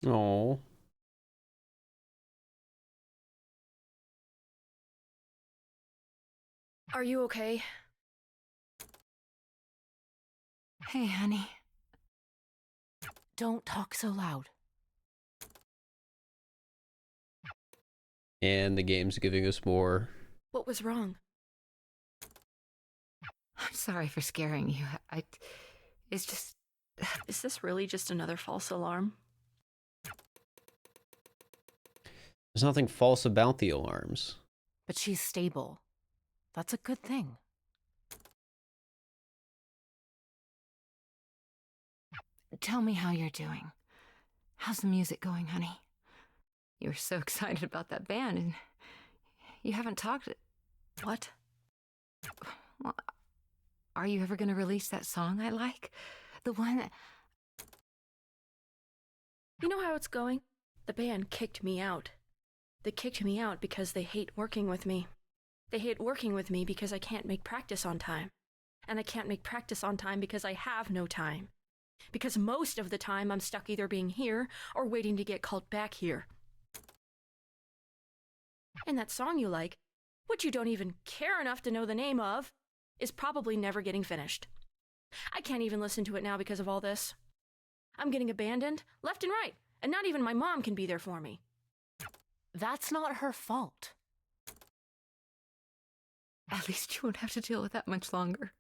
Oh. Are you okay? Hey, honey. Don't talk so loud. And the game's giving us more. What was wrong? I'm sorry for scaring you. It's just... Is this really just another false alarm? There's nothing false about the alarms. But she's stable. That's a good thing. Tell me how you're doing. How's the music going, honey? You were so excited about that band, and you haven't talked... What? Well, are you ever going to release that song I like? The one that... You know how it's going? The band kicked me out. They kicked me out because they hate working with me. They hate working with me because I can't make practice on time. And I can't make practice on time because I have no time. Because most of the time I'm stuck either being here or waiting to get called back here. And that song you like, which you don't even care enough to know the name of, is probably never getting finished. I can't even listen to it now because of all this. I'm getting abandoned left and right, and not even my mom can be there for me. That's not her fault. At least you won't have to deal with that much longer.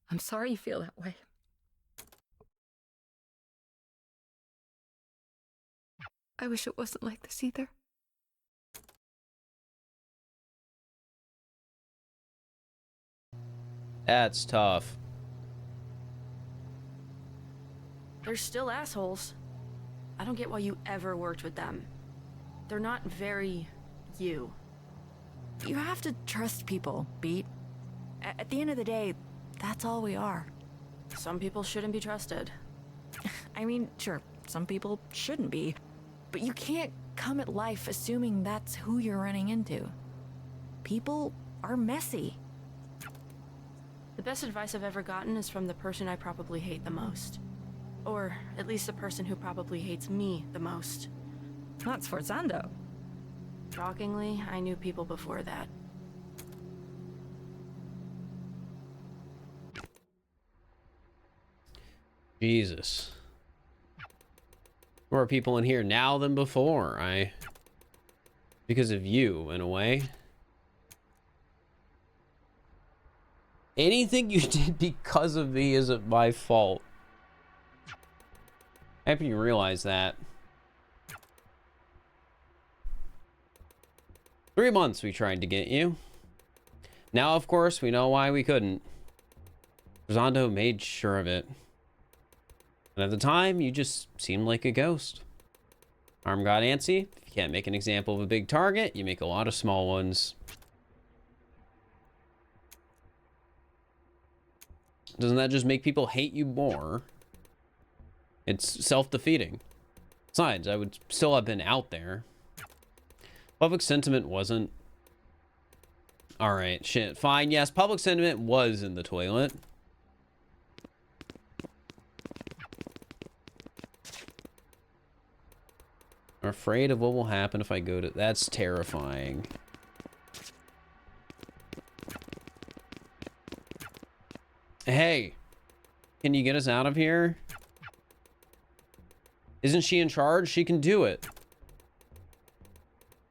I'm sorry you feel that way. I wish it wasn't like this either. That's tough. They're still assholes. I don't get why you ever worked with them. They're not very you. You have to trust people, Beat. At the end of the day, that's all we are. Some people shouldn't be trusted. I mean, sure, some people shouldn't be. But you can't come at life assuming that's who you're running into. People are messy. The best advice I've ever gotten is from the person I probably hate the most. Or at least the person who probably hates me the most. Not Sforzando. Shockingly, I knew people before that. Jesus. More people in here now than before. Because of you, in a way. Anything you did because of me isn't my fault. Happy you realize that. 3 months we tried to get you. Now, of course, we know why we couldn't. Zondo made sure of it. And at the time, you just seemed like a ghost. Arm got antsy. If you can't make an example of a big target, you make a lot of small ones. Doesn't that just make people hate you more? It's self-defeating. Besides, I would still have been out there. Public sentiment wasn't. Alright, shit. Fine, yes, public sentiment was in the toilet. I'm afraid of what will happen if I go to... That's terrifying. Hey, can you get us out of here? Isn't she in charge? She can do it.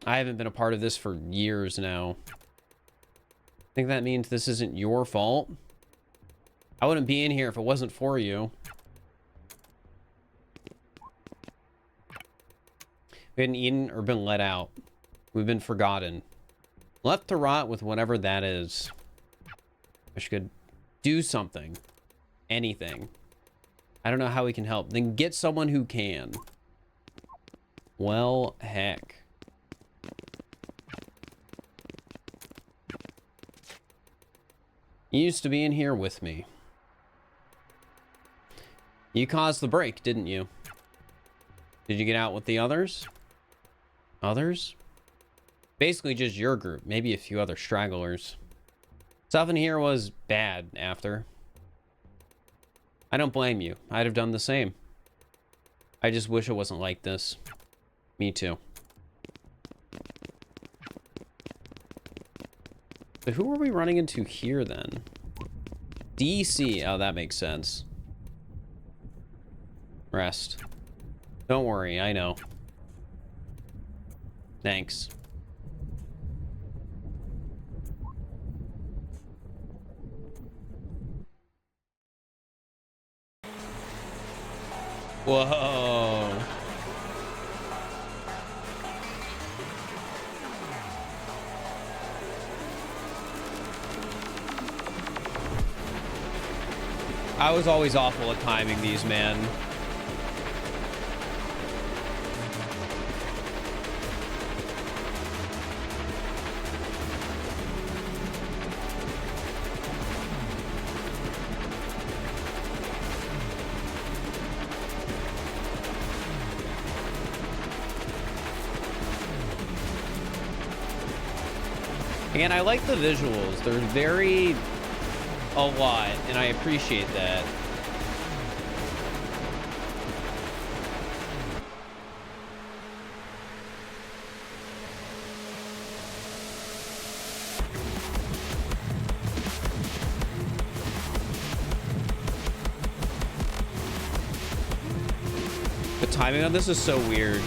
I haven't been a part of this for years now. I think that means this isn't your fault. I wouldn't be in here if it wasn't for you. We hadn't eaten or been let out. We've been forgotten. Left to rot with whatever that is. Wish we could do something. Anything. I don't know how we can help. Then get someone who can. Well, heck. You used to be in here with me. You caused the break, didn't you? Did you get out with the others? Others? Basically just your group, maybe a few other stragglers. Stuff in here was bad after. I don't blame you. I'd have done the same. I just wish it wasn't like this. Me too. But who are we running into here then? DC. Oh, that makes sense. Rest. Don't worry, I know. Thanks. Whoa. I was always awful at timing these, man. Again, I like the visuals. They're very a lot, and I appreciate that. The timing on this is so weird.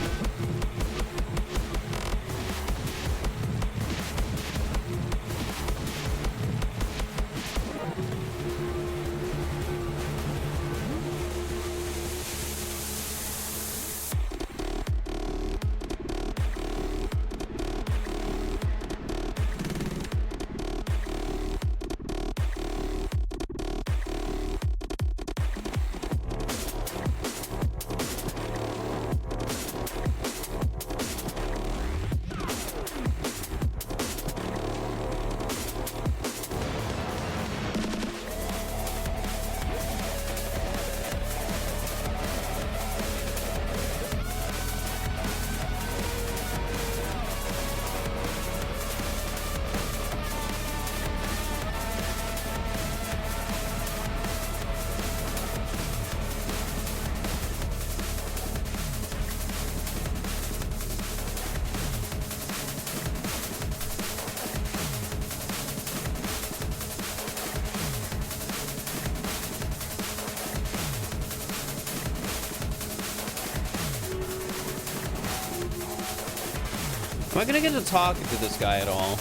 Am I gonna get to talk to this guy at all?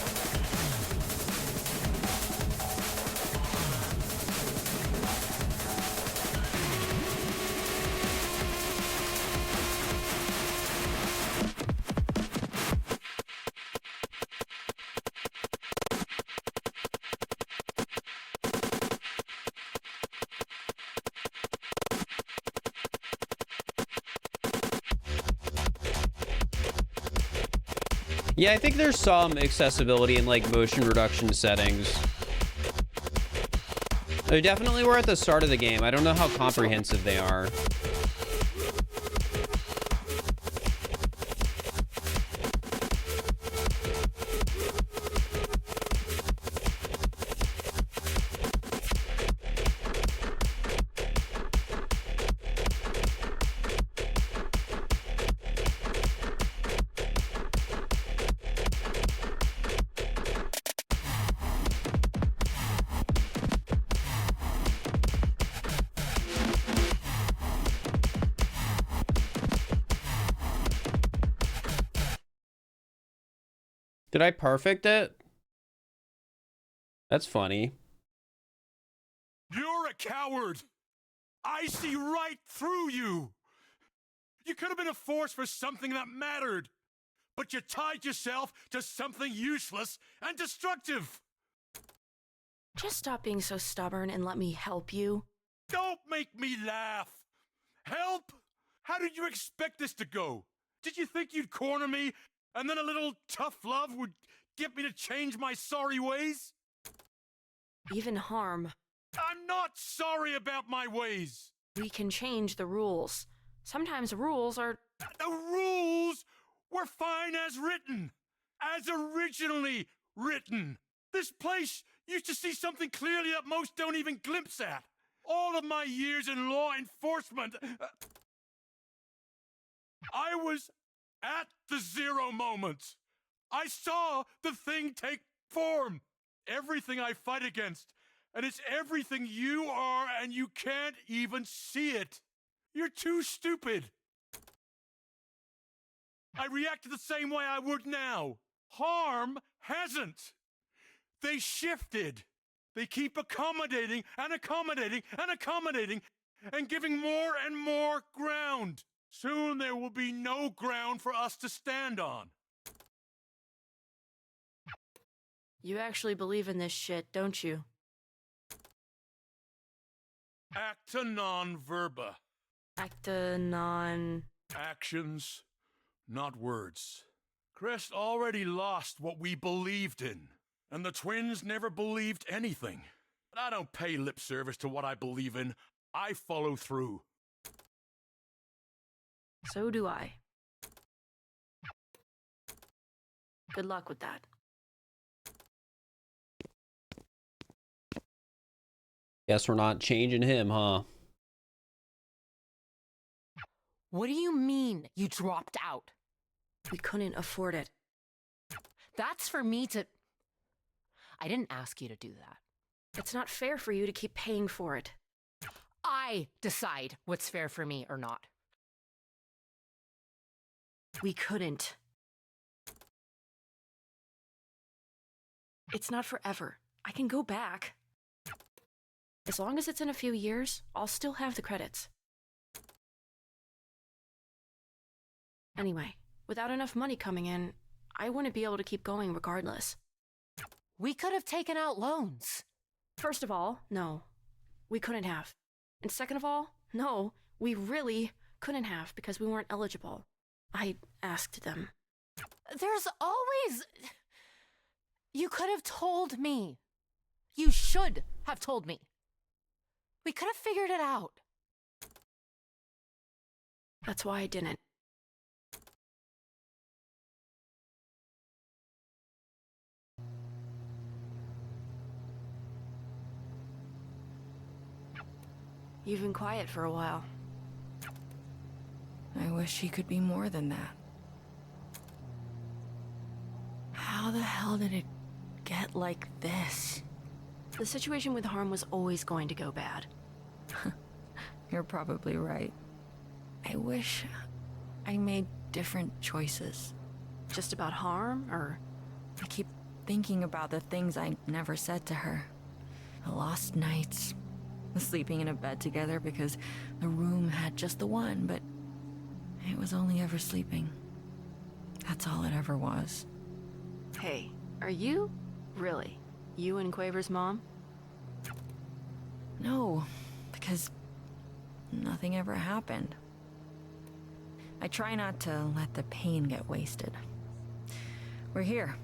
Yeah, I think there's some accessibility in like motion reduction settings. They definitely were at the start of the game. I don't know how comprehensive they are. Did I perfect it? That's funny. You're a coward! I see right through you! You could have been a force for something that mattered, but you tied yourself to something useless and destructive! Just stop being so stubborn and let me help you. Don't make me laugh! Help? How did you expect this to go? Did you think you'd corner me, and then a little tough love would get me to change my sorry ways? Even harm. I'm not sorry about my ways! We can change the rules. Sometimes rules are... The rules were fine as written! As originally written! This place used to see something clearly that most don't even glimpse at! All of my years in law enforcement... I was at the zero moment. I saw the thing take form. Everything I fight against. And it's everything you are, and you can't even see it. You're too stupid. I reacted the same way I would now. Harm hasn't. They shifted. They keep accommodating and accommodating and accommodating and giving more and more ground. Soon there will be no ground for us to stand on. You actually believe in this shit, don't you? Acta non verba. Acta non... Actions, not words. Crest already lost what we believed in, and the twins never believed anything. But I don't pay lip service to what I believe in. I follow through. So do I. Good luck with that. Guess we're not changing him, huh? What do you mean you dropped out? We couldn't afford it. That's for me to... I didn't ask you to do that. It's not fair for you to keep paying for it. I decide what's fair for me or not. We couldn't. It's not forever. I can go back. As long as it's in a few years, I'll still have the credits. Anyway, without enough money coming in, I wouldn't be able to keep going regardless. We could have taken out loans. First of all, no. We couldn't have. And second of all, no, we really couldn't have because we weren't eligible. I asked them. There's always... You could have told me. You should have told me. We could have figured it out. That's why I didn't. You've been quiet for a while. I wish he could be more than that. How the hell did it get like this? The situation with Harm was always going to go bad. You're probably right. I wish I made different choices. just about harm, or? I keep thinking about the things I never said to her. The lost nights, the sleeping in a bed together because the room had just the one, but it was only ever sleeping. That's all it ever was. Hey, are you? Really? You and Quaver's mom? No, because nothing ever happened. I try not to let the pain get wasted. We're here.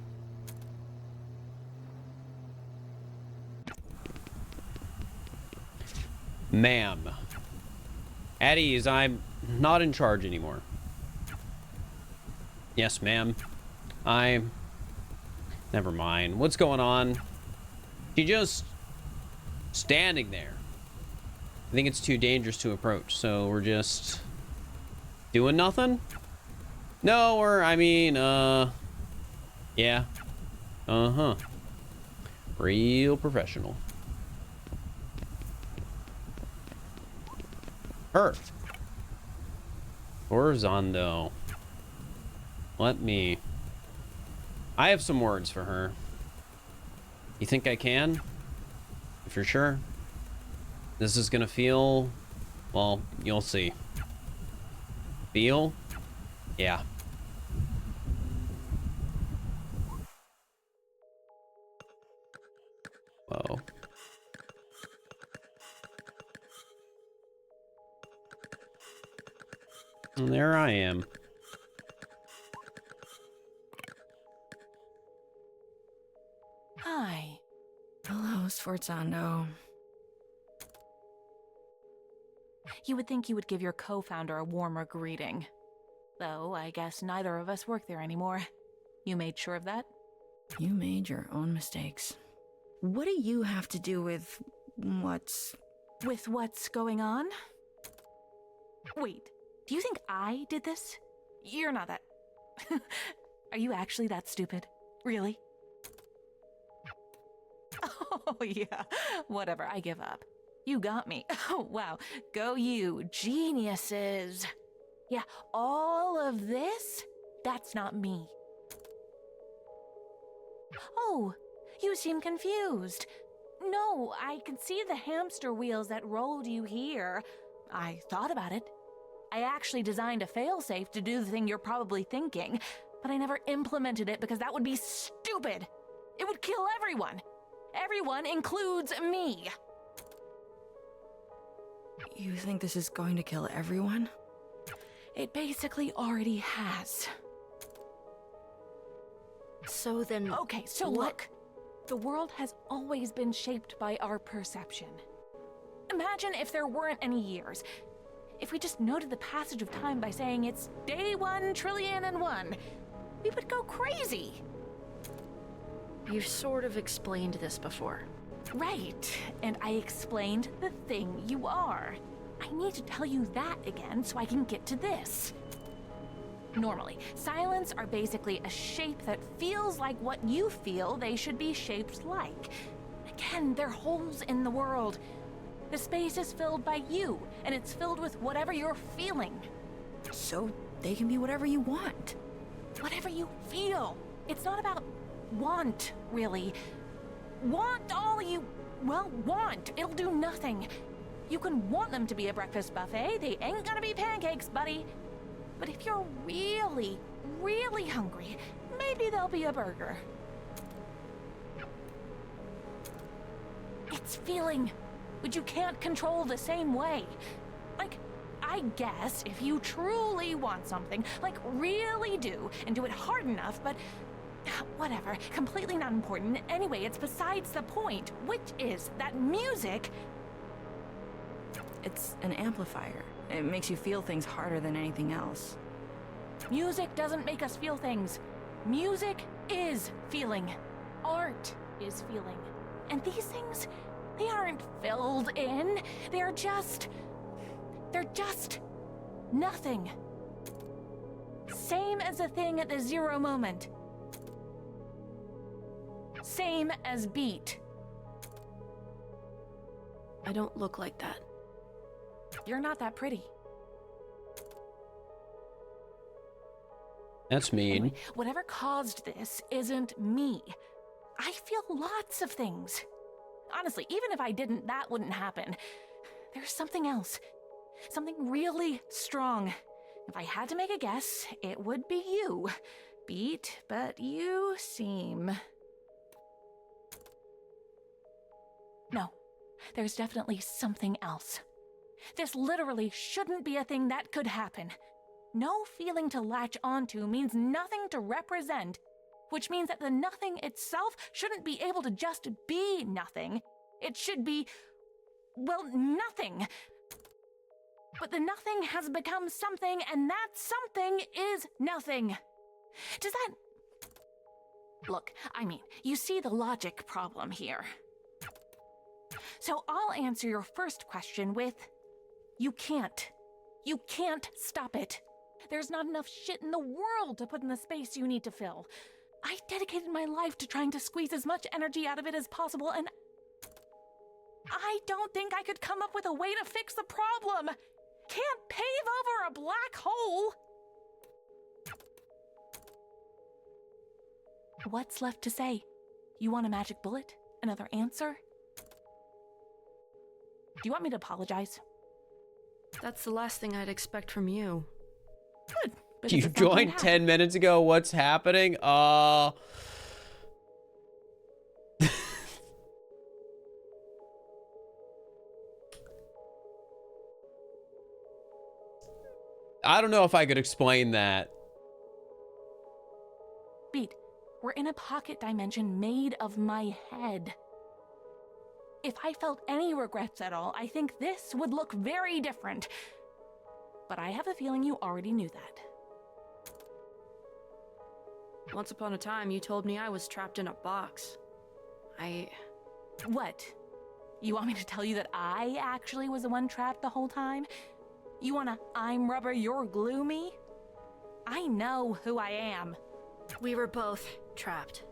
Ma'am. At ease, I'm not in charge anymore. Yes, ma'am. Never mind. What's going on? She just standing there. I think it's too dangerous to approach, so we're just doing nothing? No, yeah. Uh-huh. Real professional. Earth. Horizontal. I have some words for her. You think I can? If you're sure. This is gonna feel... Well, you'll see. Feel? Yeah. Whoa. And there I am. Hi. Hello, Sforzando. You would think you would give your co-founder a warmer greeting. Though, I guess neither of us work there anymore. You made sure of that? You made your own mistakes. What do you have to do with what's... With what's going on? Wait, do you think I did this? You're not that... Are you actually that stupid? Really? Oh, yeah. Whatever, I give up. You got me. Oh, wow. Go you, geniuses. Yeah, all of this? That's not me. Oh, you seem confused. No, I can see the hamster wheels that rolled you here. I thought about it. I actually designed a failsafe to do the thing you're probably thinking, but I never implemented it because that would be stupid. It would kill everyone. Everyone includes me. You think this is going to kill everyone? It basically already has. So then... Okay, so look. The world has always been shaped by our perception. Imagine if there weren't any years. If we just noted the passage of time by saying it's day 1,000,000,001, we would go crazy. You've sort of explained this before. Right, and I explained the thing you are. I need to tell you that again so I can get to this. Normally, silents are basically a shape that feels like what you feel they should be shaped like. Again, they're holes in the world. The space is filled by you, and it's filled with whatever you're feeling. So they can be whatever you want. Whatever you feel. It's not about want, really. Want all you, well, want. It'll do nothing. You can want them to be a breakfast buffet. They ain't gonna be pancakes, buddy. But if you're really, really hungry, maybe they'll be a burger. It's feeling, which you can't control the same way. Like, I guess if you truly want something, like really do, and do it hard enough, but whatever, completely not important. Anyway, it's besides the point, which is that music... It's an amplifier. It makes you feel things harder than anything else. Music doesn't make us feel things. Music is feeling. Art is feeling. And these things, they aren't filled in. They're just nothing. Same as the thing at the zero moment. Same as beat. I don't look like that. You're not that pretty. That's mean. Anyway, whatever caused this isn't me. I feel lots of things. Honestly, even if I didn't, that wouldn't happen. There's something else. Something really strong. If I had to make a guess, it would be you. Beat, but you seem... No, there's definitely something else. This literally shouldn't be a thing that could happen. No feeling to latch onto means nothing to represent, which means that the nothing itself shouldn't be able to just be nothing. It should be, well, nothing. But the nothing has become something, and that something is nothing. Does that... Look, I mean, you see the logic problem here. So I'll answer your first question with, you can't. You can't stop it. There's not enough shit in the world to put in the space you need to fill. I dedicated my life to trying to squeeze as much energy out of it as possible, and I don't think I could come up with a way to fix the problem. Can't pave over a black hole. What's left to say? You want a magic bullet? Another answer? Do you want me to apologize? That's the last thing I'd expect from you. Good. But You joined 10 minutes ago. What's happening? I don't know if I could explain that. Beat, we're in a pocket dimension made of my head. If I felt any regrets at all, I think this would look very different. But I have a feeling you already knew that. Once upon a time, you told me I was trapped in a box. What? You want me to tell you that I actually was the one trapped the whole time? You wanna I'm rubber, you're glue me? I know who I am. We were both trapped.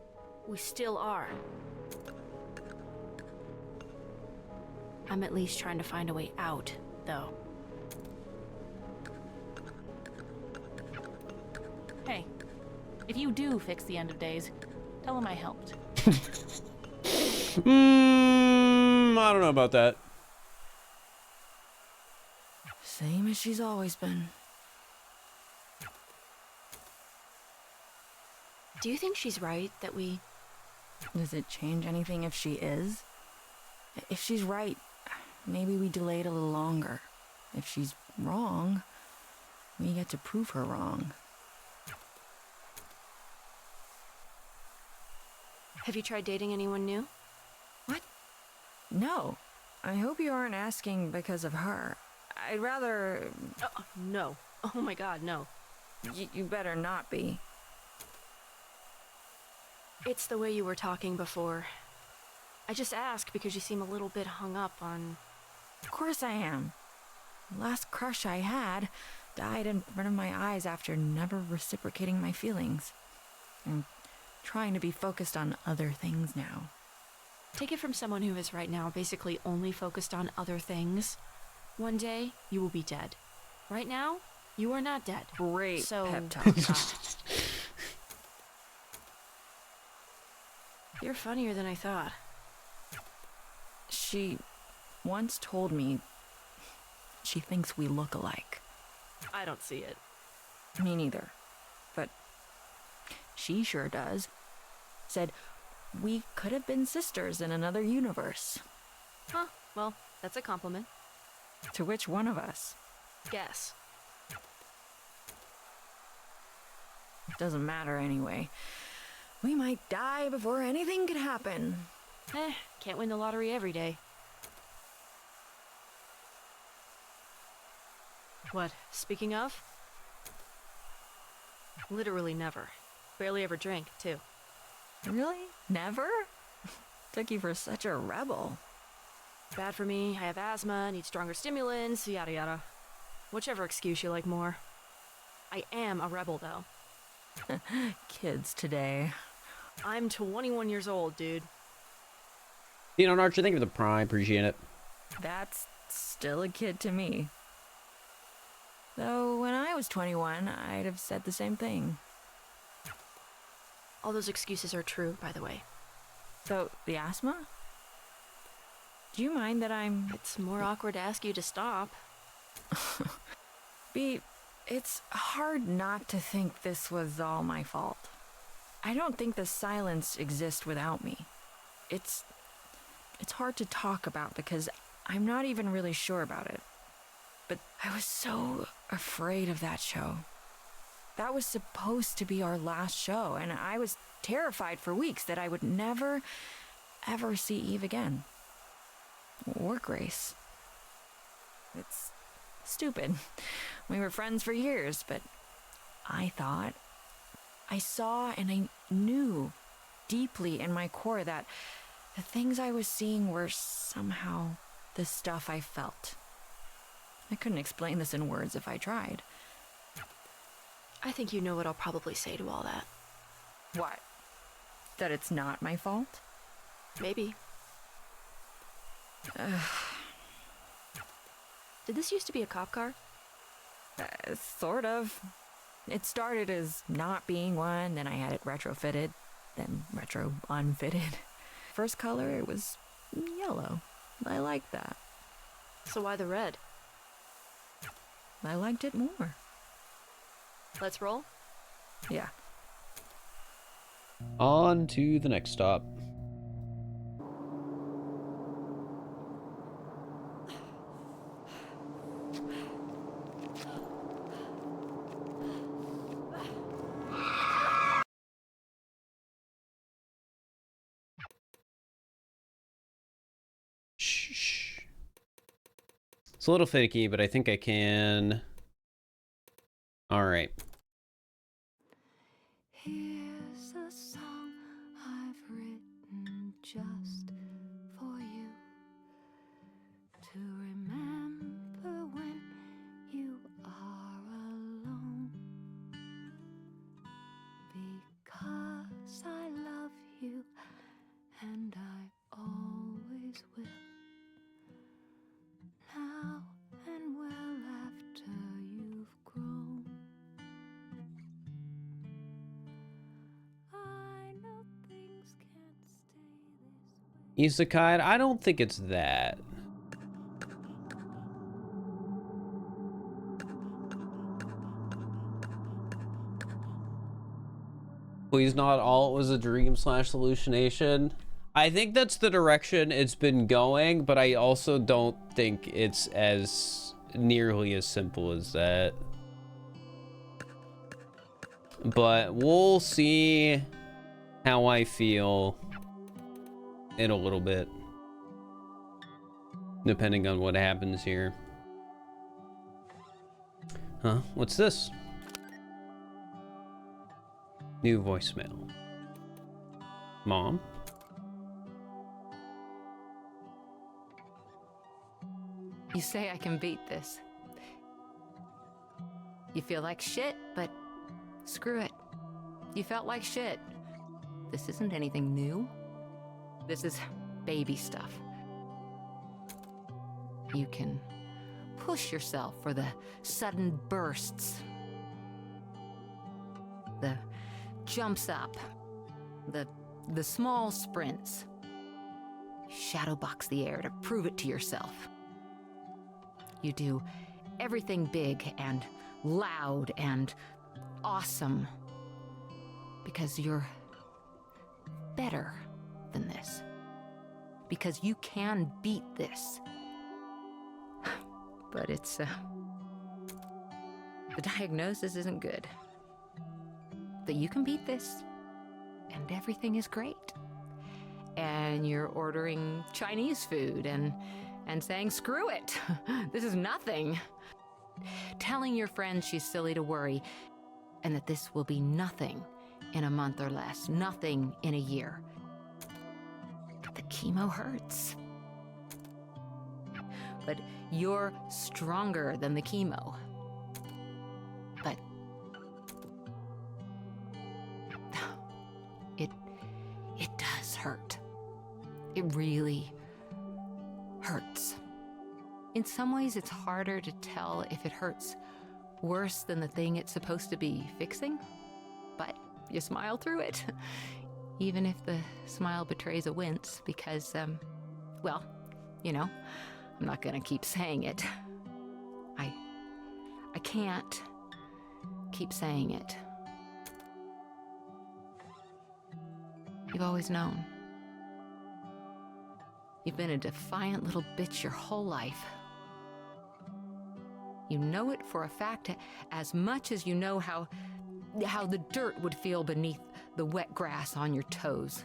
We still are. I'm at least trying to find a way out, though. Hey, if you do fix the end of days, tell him I helped. I don't know about that. Same as she's always been. Do you think she's right that we... Does it change anything if she is? If she's right, maybe we delay it a little longer. If she's wrong, we get to prove her wrong. Have you tried dating anyone new? What? No. I hope you aren't asking because of her. I'd rather... No. Oh my god, no. You better not be. It's the way you were talking before. I just ask because you seem a little bit hung up on... Of course I am. The last crush I had died in front of my eyes after never reciprocating my feelings. I'm trying to be focused on other things now. Take it from someone who is right now basically only focused on other things. One day, you will be dead. Right now, you are not dead. Great so... pep talk. You're funnier than I thought. She once told me she thinks we look alike. I don't see it. Me neither. But she sure does. Said we could have been sisters in another universe. Huh, well, that's a compliment. To which one of us? Guess. It doesn't matter anyway. We might die before anything could happen. Can't win the lottery every day. What, speaking of? Literally never. Barely ever drank, too. Really? Never? Took you for such a rebel. Bad for me, I have asthma, need stronger stimulants, yada yada. Whichever excuse you like more. I am a rebel, though. Kids today. I'm 21 years old, dude. You know, Archer, thank you for the prime. Appreciate it. That's still a kid to me. Though when I was 21, I'd have said the same thing. All those excuses are true, by the way. So, the asthma? Do you mind that I'm... It's more awkward to ask you to stop. B, it's hard not to think this was all my fault. I don't think the silence exists without me. It's hard to talk about because I'm not even really sure about it. But I was so afraid of that show. That was supposed to be our last show, and I was terrified for weeks that I would never, ever see Eve again. Or Grace. It's stupid. We were friends for years, but I thought, I saw and I knew deeply in my core that the things I was seeing were somehow the stuff I felt. I couldn't explain this in words if I tried. I think you know what I'll probably say to all that. What? That it's not my fault? Maybe. Did this used to be a cop car? Sort of. It started as not being one, then I had it retrofitted, then retro unfitted. First color, it was yellow. I liked that. So why the red? I liked it more. Let's roll? Yeah. On to the next stop. Shh. It's a little finicky, but I think I can. All right. Here's a song I've written just for you to remember when you are alone, because I love you and I always will, now and well after you've grown. Isekai, I don't think it's that. Please not all it was a dream / hallucination. I think that's the direction it's been going, but I also don't think it's as nearly as simple as that. But we'll see how I feel in a little bit, depending on what happens here. Huh? What's this? New voicemail. Mom? You say I can beat this. You feel like shit, but screw it. You felt like shit. This isn't anything new. This is baby stuff. You can push yourself for the sudden bursts, the jumps up, the small sprints. Shadowbox the air to prove it to yourself. You do everything big and loud and awesome because you're better than this. Because you can beat this. But it's, the diagnosis isn't good. But you can beat this, and everything is great. And you're ordering Chinese food and saying, screw it, this is nothing. Telling your friends she's silly to worry, and that this will be nothing in a month or less, nothing in a year. But the chemo hurts. But you're stronger than the chemo. But it does hurt. It really hurts. In some ways, it's harder to tell if it hurts worse than the thing it's supposed to be fixing. But you smile through it. Even if the smile betrays a wince, because, well, you know, I'm not gonna keep saying it. I can't keep saying it. You've always known. You've been a defiant little bitch your whole life. You know it for a fact as much as you know how the dirt would feel beneath the wet grass on your toes,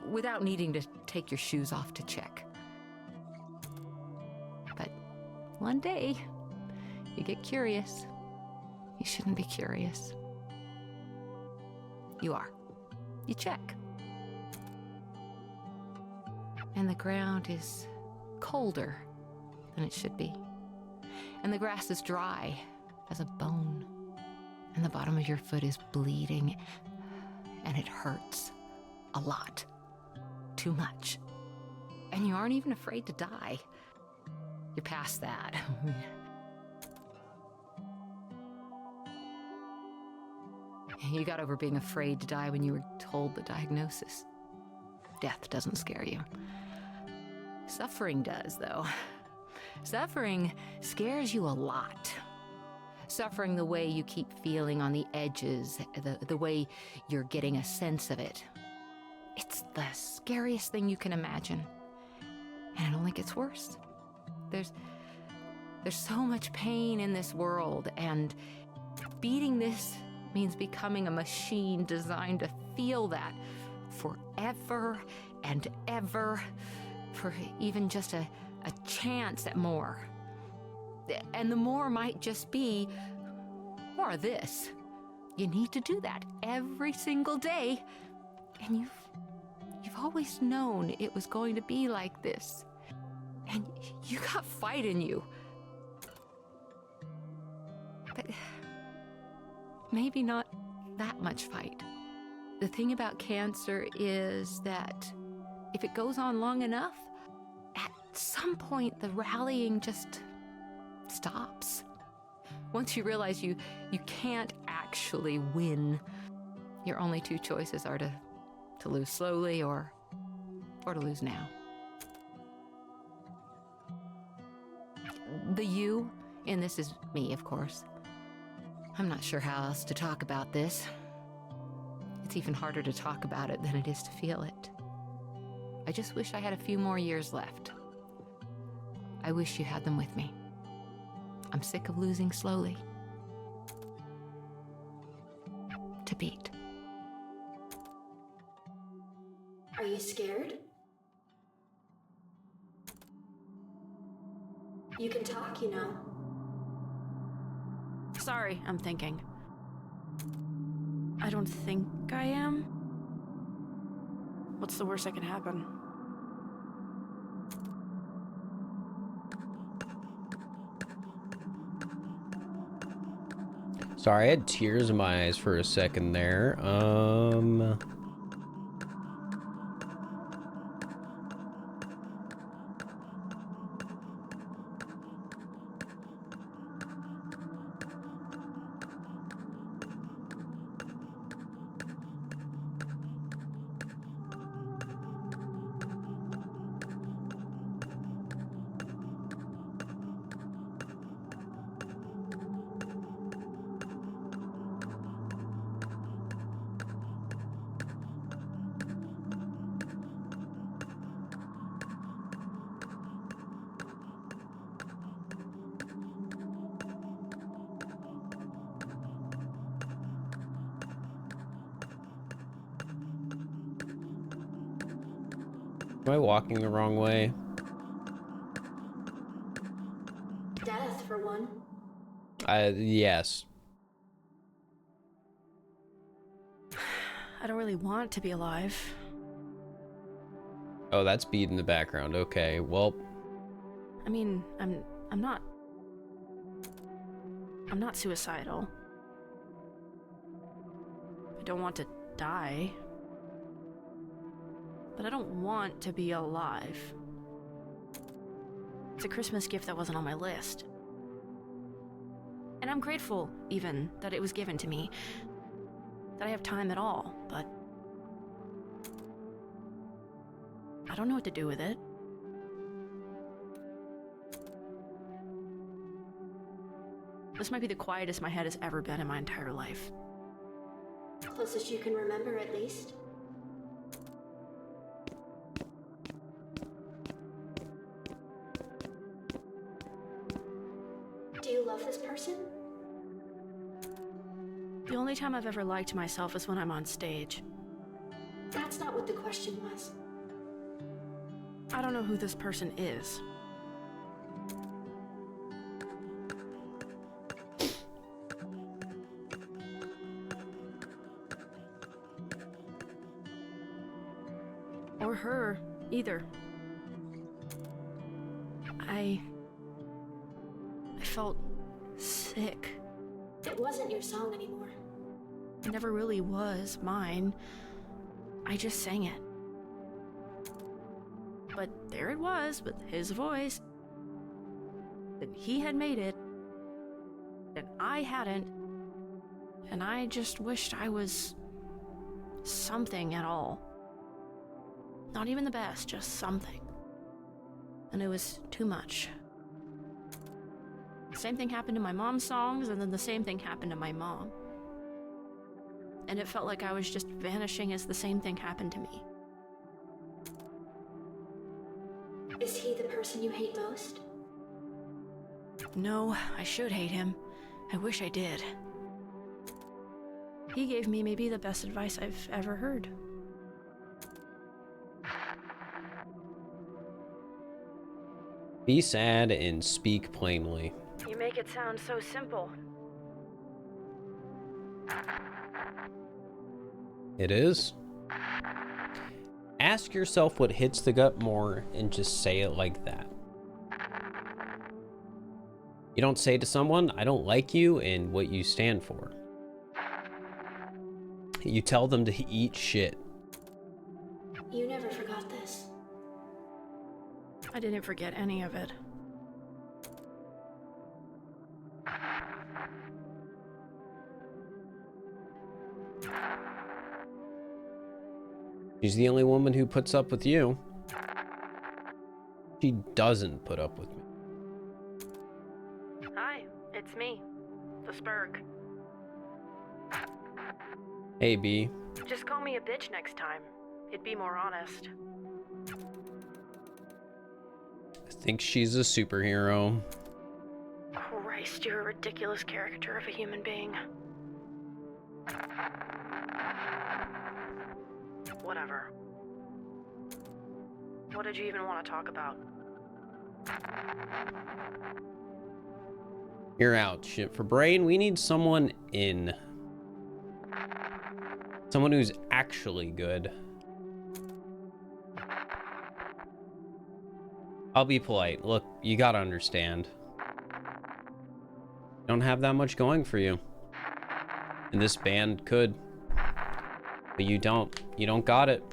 without needing to take your shoes off to check. But one day, you get curious. You shouldn't be curious. You are. You check. And the ground is colder than it should be. And the grass is dry as a bone. And the bottom of your foot is bleeding. And it hurts a lot. Too much. And you aren't even afraid to die. You're past that. You got over being afraid to die when you were told the diagnosis. Death doesn't scare you. Suffering does, though. Suffering scares you a lot. Suffering the way you keep feeling on the edges, the way you're getting a sense of it. It's the scariest thing you can imagine. And it only gets worse. There's so much pain in this world, and beating this means becoming a machine designed to feel that forever and ever, for even just a chance at more. And the more might just be more of this. You need to do that every single day, and you've always known it was going to be like this. And you got fight in you. But maybe not that much fight. The thing about cancer is that if it goes on long enough, at some point the rallying just stops. Once you realize you can't actually win, your only two choices are to lose slowly or to lose now. The you in this is me, of course. I'm not sure how else to talk about this. It's even harder to talk about it than it is to feel it. I just wish I had a few more years left. I wish you had them with me. I'm sick of losing slowly. To beat. Are you scared? You can talk, you know. Sorry, I'm thinking. I don't think I am. What's the worst that can happen? Sorry, I had tears in my eyes for a second there. Am I walking the wrong way? Death, for one. Yes. I don't really want to be alive. Oh, that's beat in the background. Okay, well. I mean, I'm not suicidal. I don't want to die. But I don't want to be alive. It's a Christmas gift that wasn't on my list. And I'm grateful, even, that it was given to me. that I have time at all, but I don't know what to do with it. This might be the quietest my head has ever been in my entire life. Closest you can remember, at least. Do you love this person? The only time I've ever liked myself is when I'm on stage. That's not what the question was. I don't know who this person is. Or her, either. I felt sick. It wasn't your song anymore. It never really was mine. I just sang it. But there it was, with his voice. And he had made it. And I hadn't. And I just wished I was something at all. Not even the best, just something. And it was too much. Same thing happened to my mom's songs, and then the same thing happened to my mom. And it felt like I was just vanishing as the same thing happened to me. Is he the person you hate most? No, I should hate him. I wish I did. He gave me maybe the best advice I've ever heard. Be sad and speak plainly. You make it sound so simple. It is. Ask yourself what hits the gut more and just say it like that. You don't say to someone, I don't like you and what you stand for. You tell them to eat shit. You never forgot this. I didn't forget any of it. She's the only woman who puts up with you. She doesn't put up with me. Hi, it's me, the Spurg. Hey, B. Just call me a bitch next time. It'd be more honest. I think she's a superhero. Christ, you're a ridiculous caricature of a human being. Whatever. What did you even want to talk about? You're out. Shit for brain. We need someone in. Someone who's actually good. I'll be polite. Look, you gotta understand. You don't have that much going for you. And this band could. But you don't. You don't got it.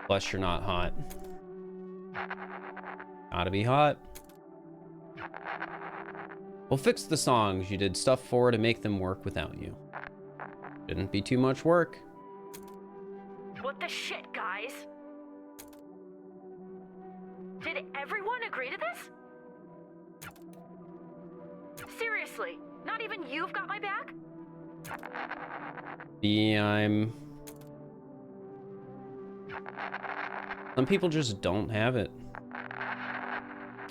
Plus, you're not hot. Gotta be hot. We'll fix the songs. You did stuff for to make them work without you. Shouldn't be too much work. What the shit, guys? Did everyone agree to this? Seriously, not even you've got my back? Some people just don't have it.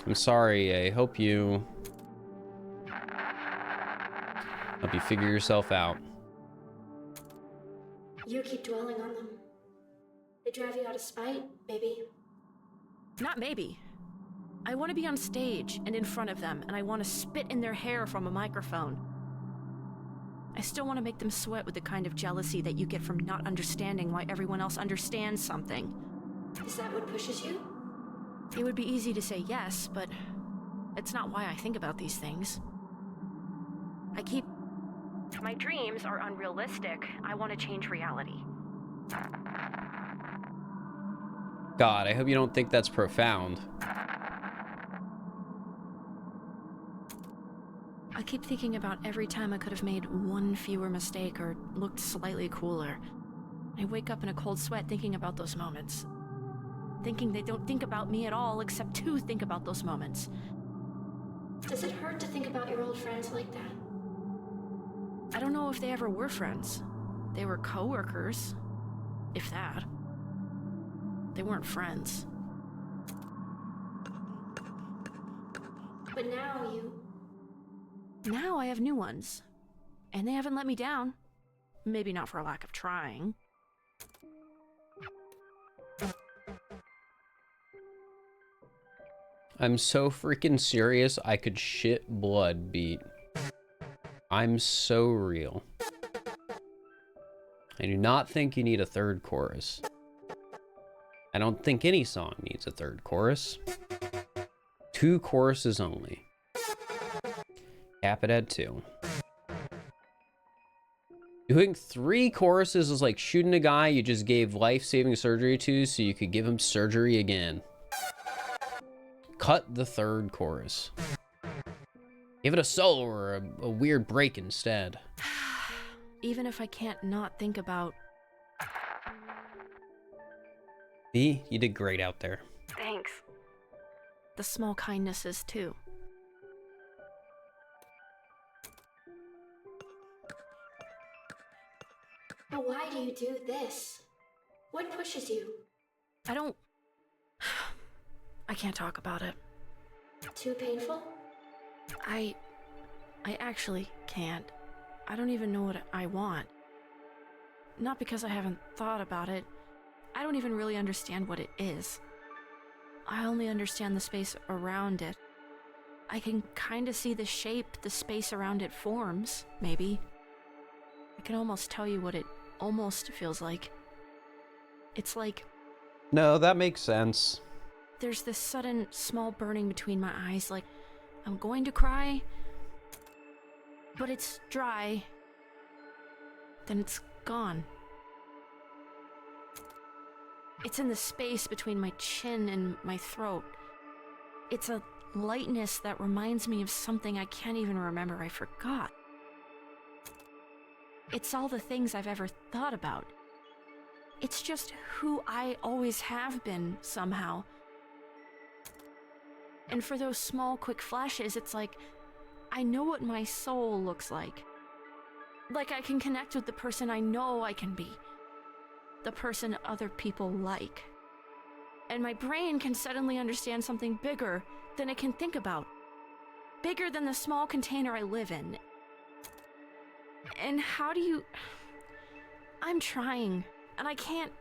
I'm sorry. I hope you figure yourself out. You keep dwelling on them. They drive you out of spite, maybe. Not maybe. I want to be on stage and in front of them, and I want to spit in their hair from a microphone. I still want to make them sweat with the kind of jealousy that you get from not understanding why everyone else understands something. Is that what pushes you? It would be easy to say yes, but it's not why I think about these things. My dreams are unrealistic. I want to change reality. God, I hope you don't think that's profound. I keep thinking about every time I could have made one fewer mistake or looked slightly cooler. I wake up in a cold sweat thinking about those moments. Thinking they don't think about me at all except to think about those moments. Does it hurt to think about your old friends like that? I don't know if they ever were friends. They were coworkers, if that. They weren't friends. But now I have new ones. And they haven't let me down. Maybe not for a lack of trying. I'm so freaking serious, I could shit blood, Beat. I'm so real. I do not think you need a third chorus. I don't think any song needs a third chorus. 2 choruses only. Cap it at 2. Doing 3 choruses is like shooting a guy you just gave life-saving surgery to so you could give him surgery again. Cut the 3rd chorus. Give it a solo or a weird break instead. Even if I can't not think about... B, you did great out there. Thanks. The small kindnesses, too. But why do you do this? What pushes you? I don't... I can't talk about it. Too painful? I actually can't. I don't even know what I want. Not because I haven't thought about it. I don't even really understand what it is. I only understand the space around it. I can kind of see the shape the space around it forms, maybe. I can almost tell you what it almost feels like. It's like... No, that makes sense. There's this sudden small burning between my eyes, like I'm going to cry, but it's dry, then it's gone. It's in the space between my chin and my throat. It's a lightness that reminds me of something I can't even remember I forgot. It's all the things I've ever thought about. It's just who I always have been, somehow. And for those small, quick flashes, it's like, I know what my soul looks like. Like I can connect with the person I know I can be. The person other people like. And my brain can suddenly understand something bigger than it can think about. Bigger than the small container I live in. And how do you... I'm trying, and I can't...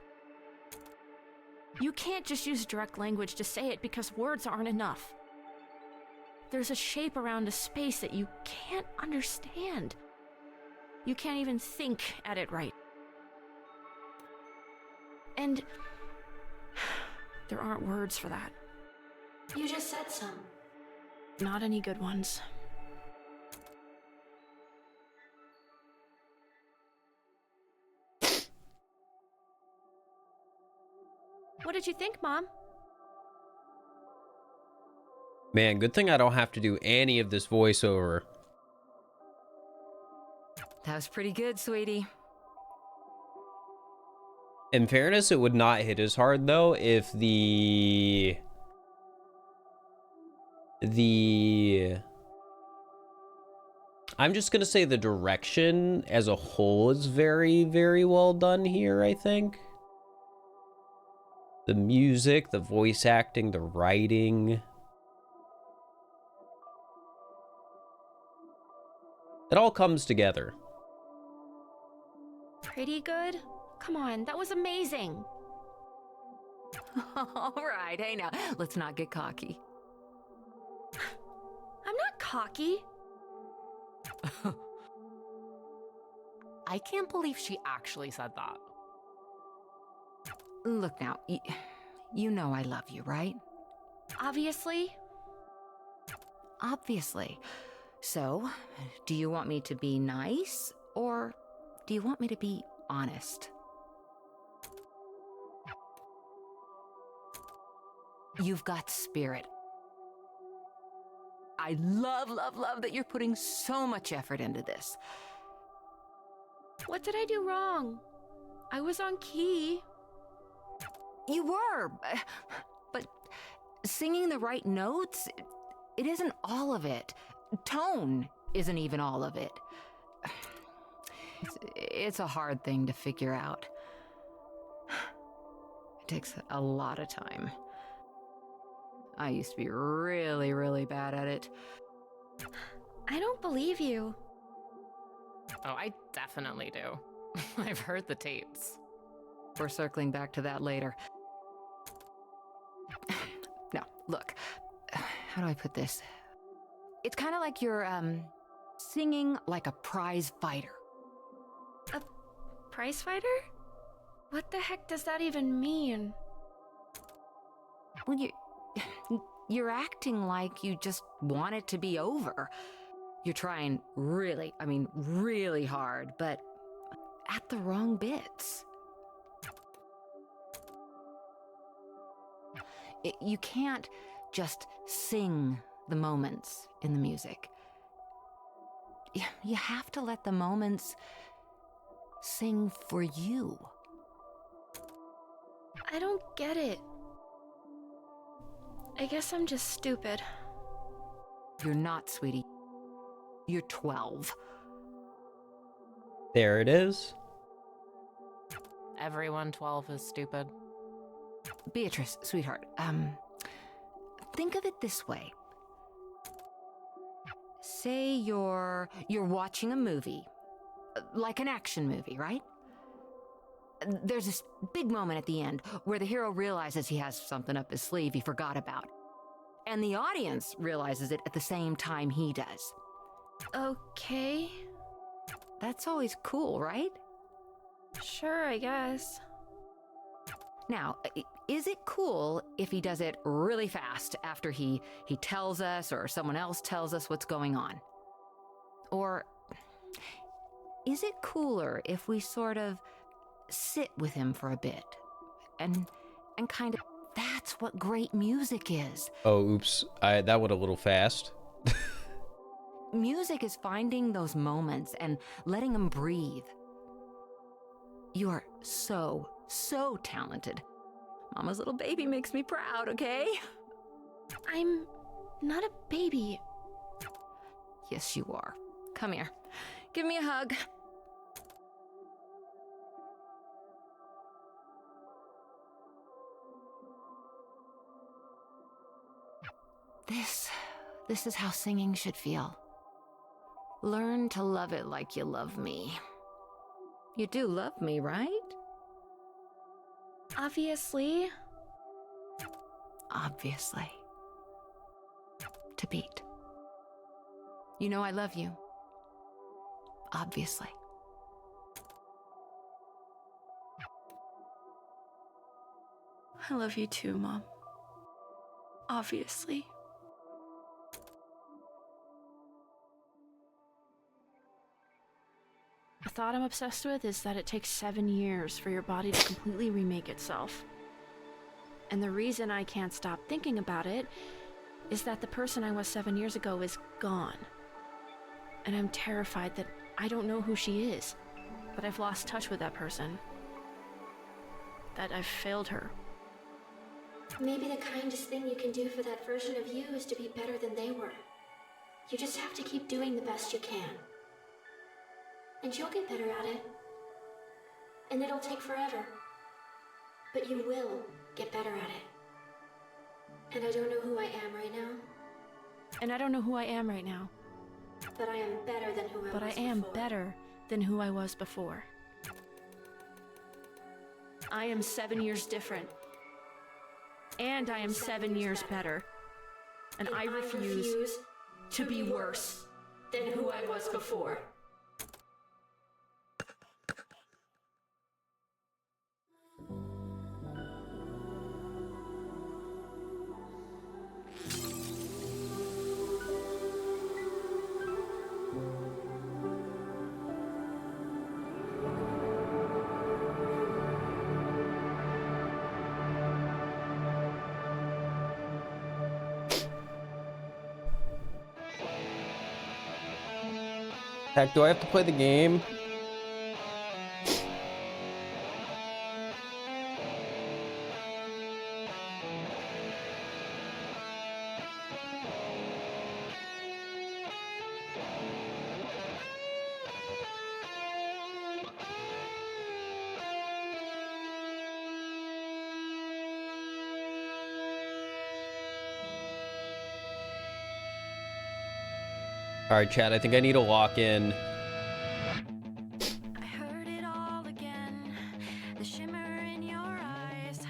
You can't just use direct language to say it because words aren't enough. There's a shape around a space that you can't understand. You can't even think at it right. And there aren't words for that. You just said some. Not any good ones. What did you think, Mom? Man, good thing I don't have to do any of this voiceover. That was pretty good, sweetie. In fairness, it would not hit as hard, though, if I'm just gonna say the direction as a whole is very, very well done here, I think. The music, the voice acting, the writing. It all comes together. Pretty good? Come on, that was amazing. All right, hey now, let's not get cocky. I'm not cocky. I can't believe she actually said that. Look now, you know I love you, right? Obviously. Obviously. So, do you want me to be nice, or do you want me to be honest? You've got spirit. I love, love, love that you're putting so much effort into this. What did I do wrong? I was on key. You were, but singing the right notes, it isn't all of it. Tone isn't even all of it. It's a hard thing to figure out. It takes a lot of time. I used to be really, really bad at it. I don't believe you. Oh, I definitely do. I've heard the tapes. We're circling back to that later. No, look. How do I put this? It's kind of like you're, singing like a prize fighter. A prize fighter? What the heck does that even mean? Well, you're acting like you just want it to be over. You're trying really, I mean really hard, but at the wrong bits. You can't just sing the moments in the music. You have to let the moments sing for you. I don't get it. I guess I'm just stupid. You're not, sweetie. You're 12. There it is. Everyone 12 is stupid. Beatrice, sweetheart, think of it this way. Say you're watching a movie, like an action movie, right? There's this big moment at the end where the hero realizes he has something up his sleeve he forgot about. And the audience realizes it at the same time he does. Okay. That's always cool, right? Sure, I guess. Now, is it cool if he does it really fast after he tells us or someone else tells us what's going on? Or is it cooler if we sort of sit with him for a bit and kind of, that's what great music is. Oh, oops. That went a little fast. Music is finding those moments and letting them breathe. You are so, so talented. Mama's little baby makes me proud, okay? I'm not a baby. Yes, you are. Come here. Give me a hug. This is how singing should feel. Learn to love it like you love me. You do love me, right? Obviously. Obviously. To beat. You know I love you. Obviously. I love you too, Mom. Obviously. A thought I'm obsessed with is that it takes 7 years for your body to completely remake itself. And the reason I can't stop thinking about it is that the person I was 7 years ago is gone. And I'm terrified that I don't know who she is, that I've lost touch with that person, that I've failed her. Maybe the kindest thing you can do for that version of you is to be better than they were. You just have to keep doing the best you can. And you'll get better at it. And it'll take forever. But you will get better at it. And I don't know who I am right now. And I don't know who I am right now. But I am better than who I was before. But I am better than who I was before. I am 7 years different. And I am 7 years better. And I refuse to be worse than who I was before. Heck, do I have to play the game? All right, Chad, I think I need to lock in. I heard it all again. The shimmer in your eyes.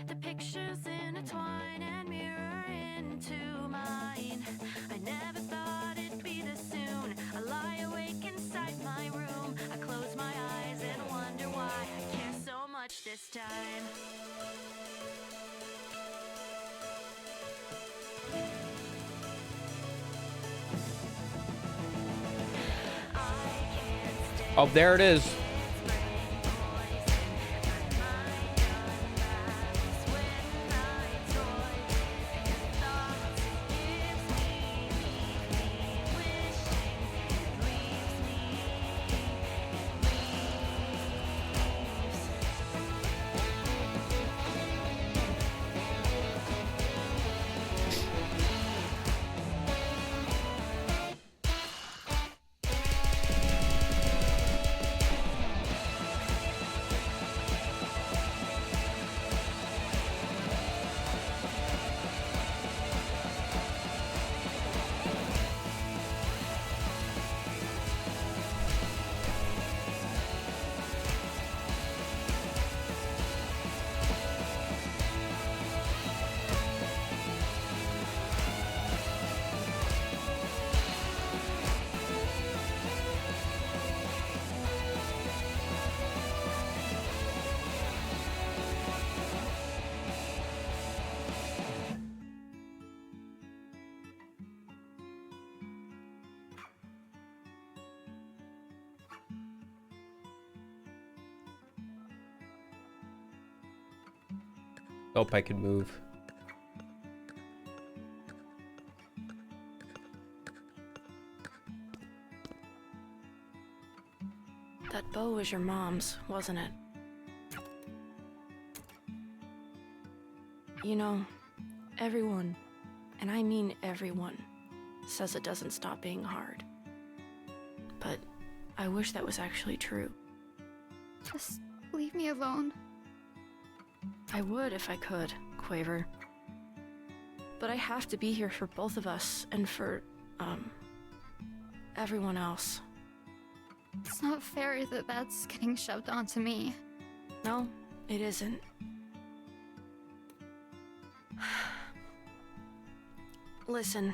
The pictures intertwine and mirror into mine. I never thought it'd be this soon. I lie awake inside my room. I close my eyes and wonder why I care so much this time. Oh, there it is. Hope I can move. That bow was your mom's, wasn't it? You know, everyone, and I mean everyone, says it doesn't stop being hard. But I wish that was actually true. Just leave me alone. I would if I could, Quaver. But I have to be here for both of us and for, everyone else. It's not fair that that's getting shoved onto me. No, it isn't. Listen,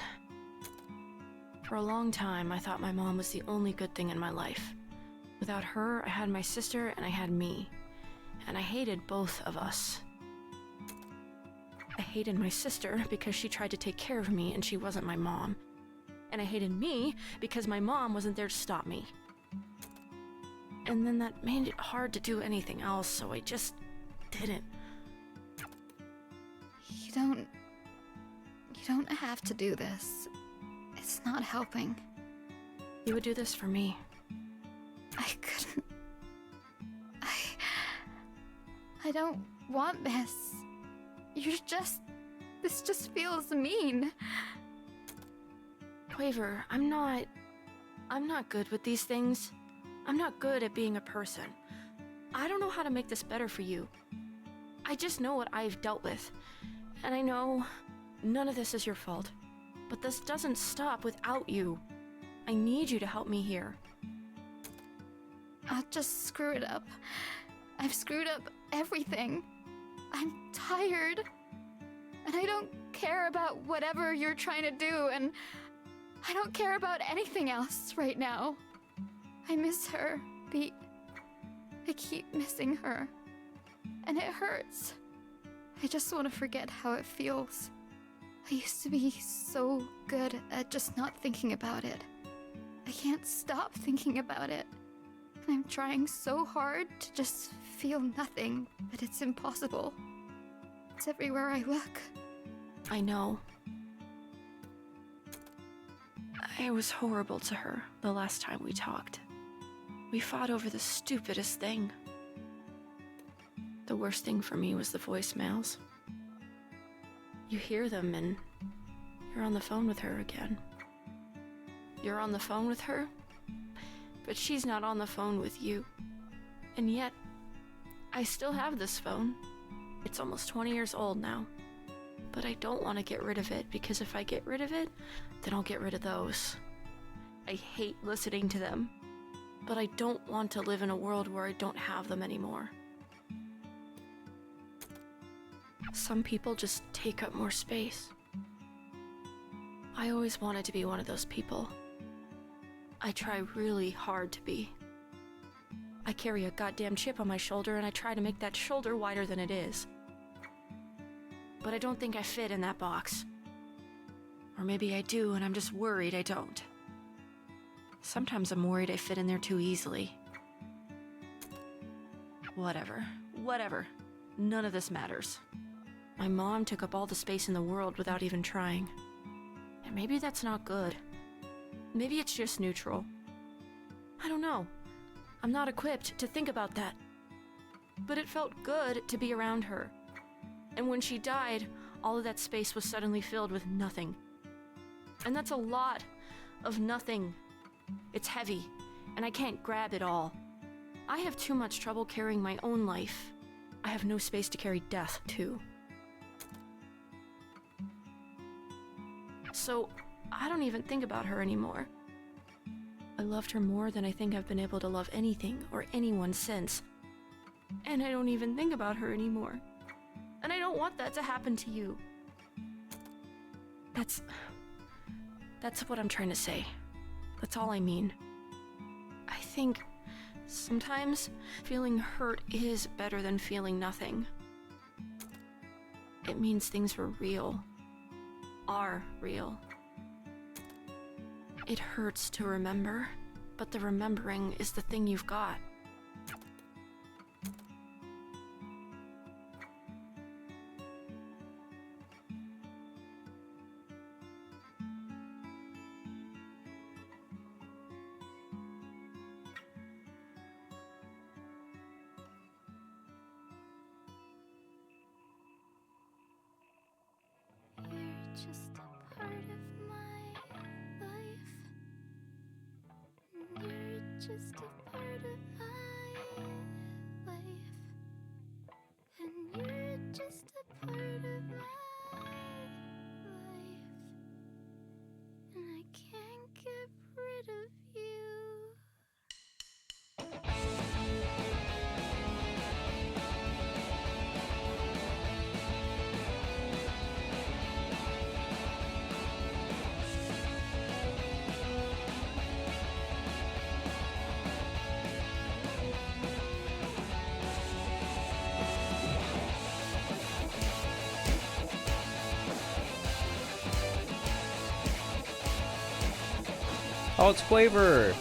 for a long time I thought my mom was the only good thing in my life. Without her, I had my sister and I had me. And I hated both of us. I hated my sister because she tried to take care of me and she wasn't my mom. And I hated me because my mom wasn't there to stop me. And then that made it hard to do anything else, so I just didn't. You don't have to do this. It's not helping. You would do this for me. I couldn't. I don't want this. This just feels mean. Quaver, I'm not good with these things. I'm not good at being a person. I don't know how to make this better for you. I just know what I've dealt with. And I know none of this is your fault. But this doesn't stop without you. I need you to help me here. I'll just screw it up. I've screwed up everything. I'm tired. And I don't care about whatever you're trying to do, and I don't care about anything else right now. I miss her, Pete. I keep missing her. And it hurts. I just want to forget how it feels. I used to be so good at just not thinking about it. I can't stop thinking about it. And I'm trying so hard to just feel nothing, but it's impossible. It's everywhere I look. I know. I was horrible to her the last time we talked. We fought over the stupidest thing. The worst thing for me was the voicemails. You hear them and you're on the phone with her again. You're on the phone with her, but she's not on the phone with you. And yet, I still have this phone. It's almost 20 years old now. But I don't want to get rid of it, because if I get rid of it, then I'll get rid of those. I hate listening to them, but I don't want to live in a world where I don't have them anymore. Some people just take up more space. I always wanted to be one of those people. I try really hard to be. I carry a goddamn chip on my shoulder and I try to make that shoulder wider than it is. But I don't think I fit in that box. Or maybe I do and I'm just worried I don't. Sometimes I'm worried I fit in there too easily. Whatever. None of this matters. My mom took up all the space in the world without even trying. And maybe that's not good. Maybe it's just neutral. I don't know. I'm not equipped to think about that. But it felt good to be around her. And when she died, all of that space was suddenly filled with nothing. And that's a lot of nothing. It's heavy, and I can't grab it all. I have too much trouble carrying my own life. I have no space to carry death, too. So, I don't even think about her anymore. I loved her more than I think I've been able to love anything or anyone since. And I don't even think about her anymore. And I don't want that to happen to you. That's what I'm trying to say. That's all I mean. I think sometimes feeling hurt is better than feeling nothing. It means things were real. Are real. It hurts to remember, but the remembering is the thing you've got. You're just a part of my life. You're just a part of my life. And you're just a part of my life. And I can't get rid of you. Oh, it's Quaver.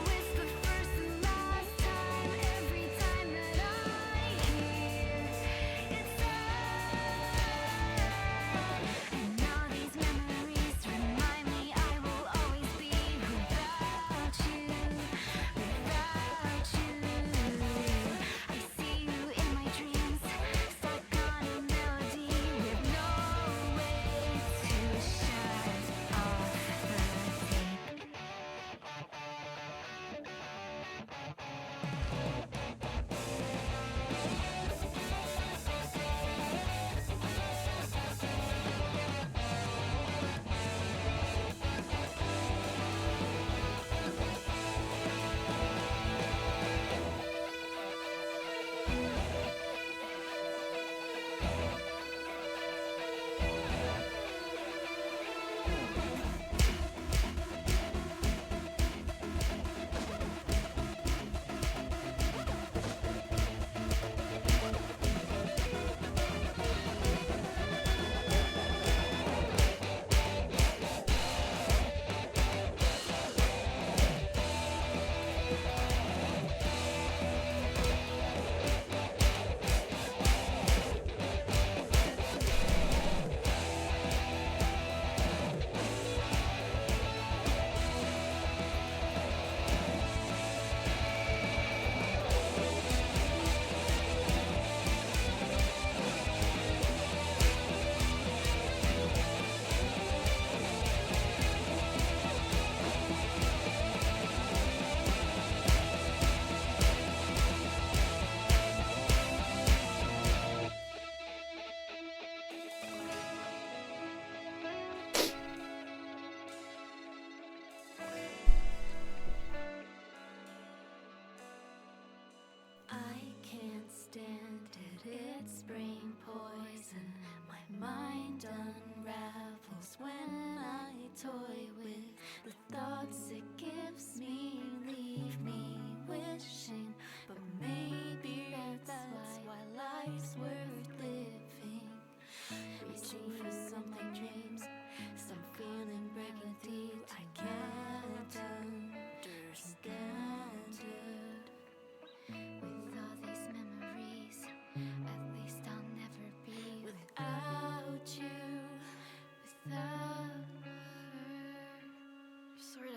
Whisper first and It's brain poison. My mind unravels when I toy with the thoughts it gives me. Leave me wishing, but maybe that's why life's worth living. Reaching for something dreams, some feeling breaking deep. I can't understand it. With all these memories, at least I'll never be without you, without her. Sort of.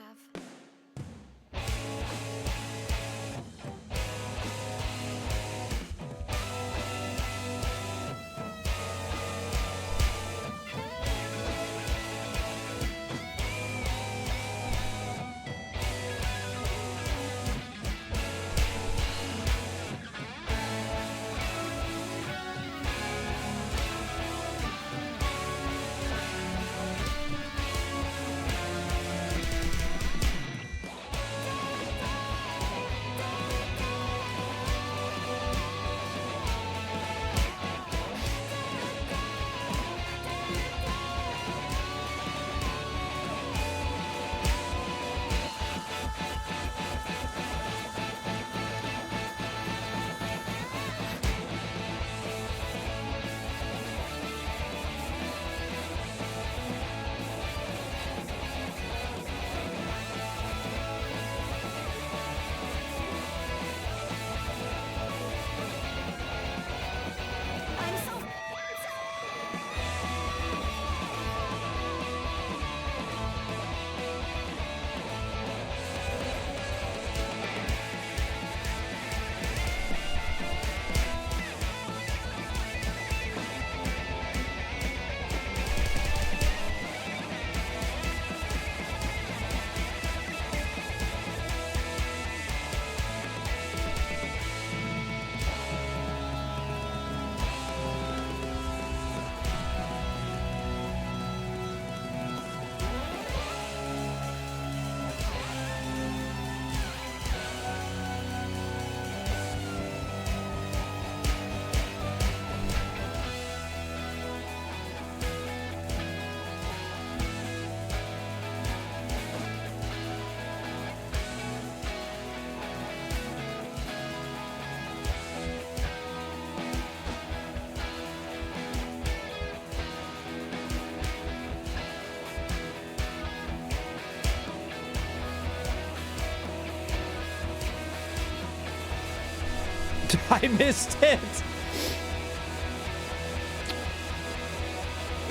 I missed it.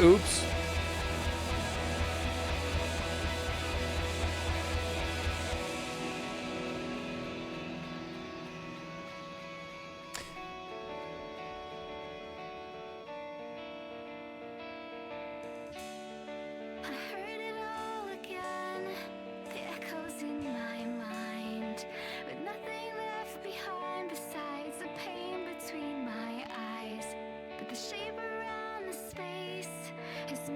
Oops. I heard it all again, the echoes in my mind, with nothing left behind besides the pain between my eyes. But the shape around the space is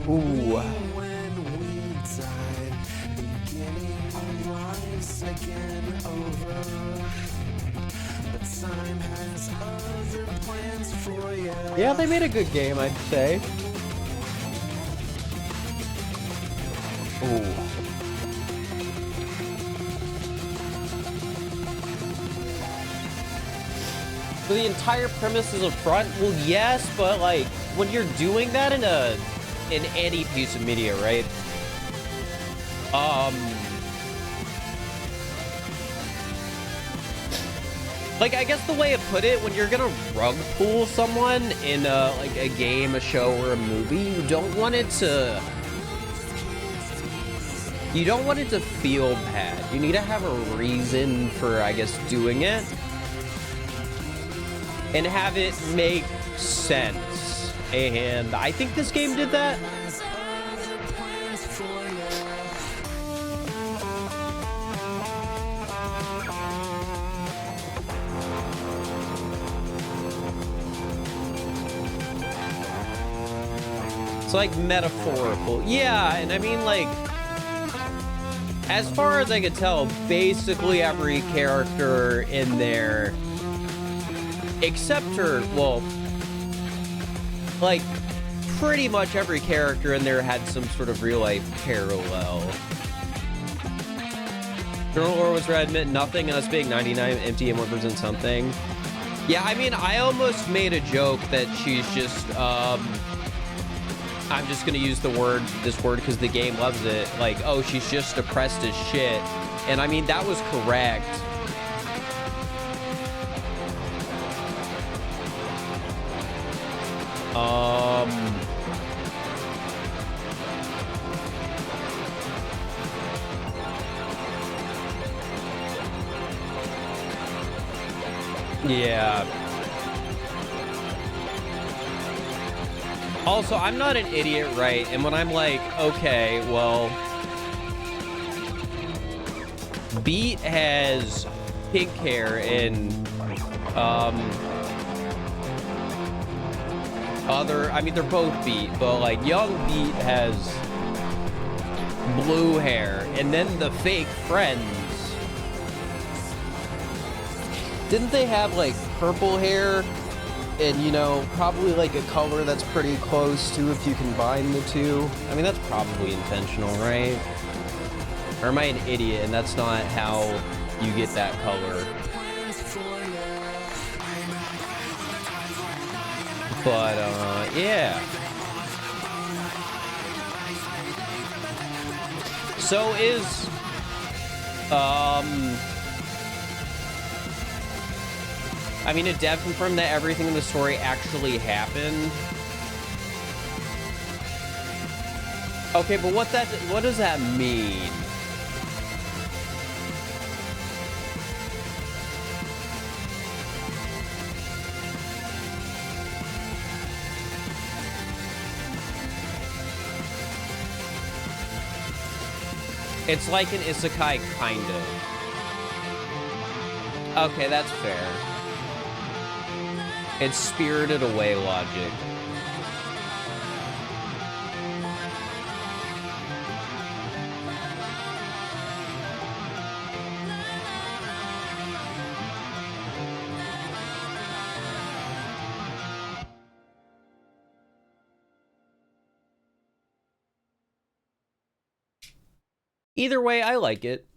Ooh. Yeah, they made a good game, I'd say. Ooh. So the entire premise is a front? Well, yes, but like when you're doing that in any piece of media, right? Like, I guess the way I put it, when you're gonna rug pull someone in like a game, a show, or a movie, you don't want it to feel bad. You need to have a reason for, I guess, doing it. And have it make sense. And I think this game did that. It's like metaphorical. Yeah, and I mean, like, as far as I could tell, basically every character in there, except her, well, like, pretty much every character in there had some sort of real-life parallel. Colonel Orwell's red meant nothing, and us being 99 empty and 1% something. Yeah, I mean, I almost made a joke that she's just, I'm just gonna use this word because the game loves it. Like, oh, she's just depressed as shit. And I mean, that was correct. Yeah. Also, I'm not an idiot, right? And when I'm like, okay, well, Beat has pink hair and I mean, they're both Beat, but like young Beat has blue hair, and then the fake friends, didn't they have like purple hair? And, you know, probably like a color that's pretty close to if you combine the two. I mean, that's probably intentional, right? Or am I an idiot and that's not how you get that color? But, yeah. So is, I mean, did Dev confirm that everything in the story actually happened? Okay, but what does that mean? It's like an isekai, kind of. Okay, that's fair. It's Spirited Away logic. Either way, I like it.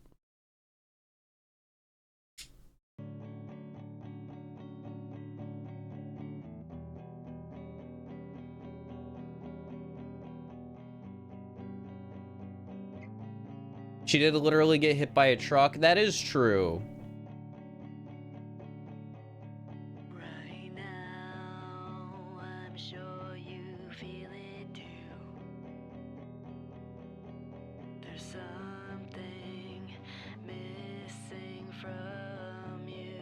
She did literally get hit by a truck. That is true. Right now, I'm sure you feel it too. There's something missing from you.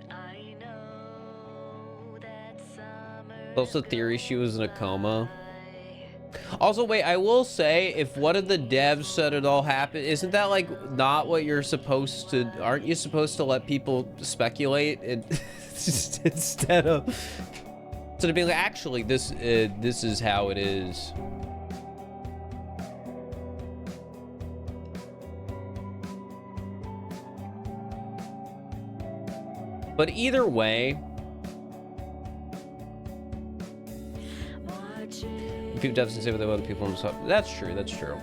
And I know that summer. Also, theory she was in a coma. Also, wait, I will say, if one of the devs said it all happened, isn't that like not what you're supposed to? Aren't you supposed to let people speculate instead of? So to be like, actually, this is how it is. But either way, people doesn't say what they want people themselves. That's true. That's true.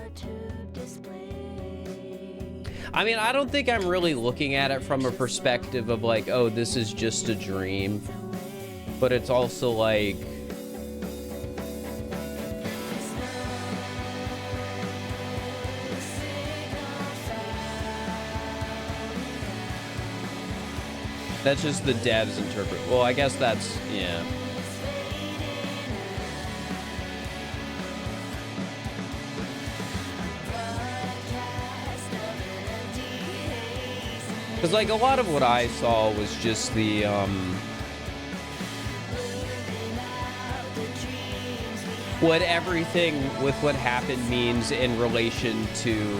I mean, I don't think I'm really looking at it from a perspective of like, oh, this is just a dream. But it's also like, that's just the devs interpret. Well, I guess that's, yeah. Because like a lot of what I saw was just the, what everything with what happened means in relation to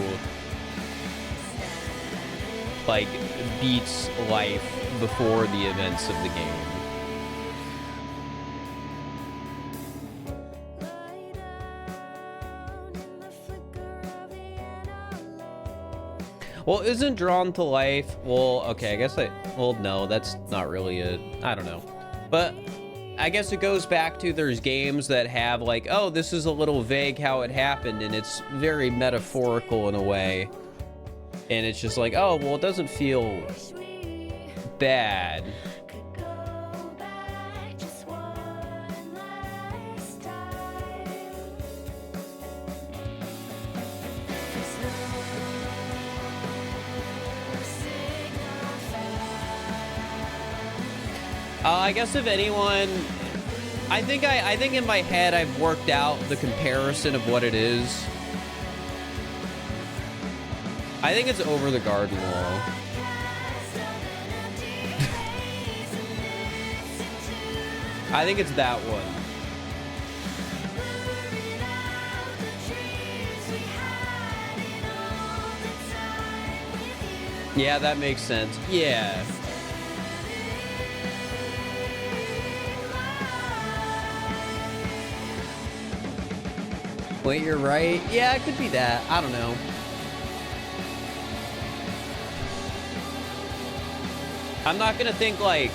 like Beat's life before the events of the game. Well, isn't Drawn to Life, well, okay, I guess well, no, that's not really I don't know. But I guess it goes back to there's games that have like, oh, this is a little vague how it happened, and it's very metaphorical in a way. And it's just like, oh, well, it doesn't feel bad. I guess if anyone, I think in my head I've worked out the comparison of what it is. I think it's Over the Garden Wall. I think it's that one. Yeah, that makes sense. Yeah. Wait, you're right. Yeah, it could be that. I don't know. I'm not gonna think like...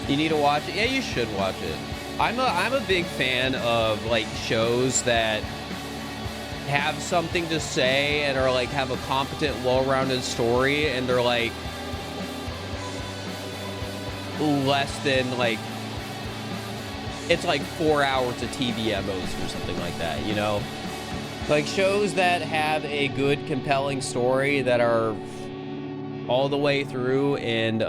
You need to watch it? Yeah, you should watch it. I'm a big fan of like shows that have something to say and are like have a competent, well-rounded story, and they're like less than like, it's like 4 hours of TV at most or something like that, you know? Like shows that have a good, compelling story that are all the way through and,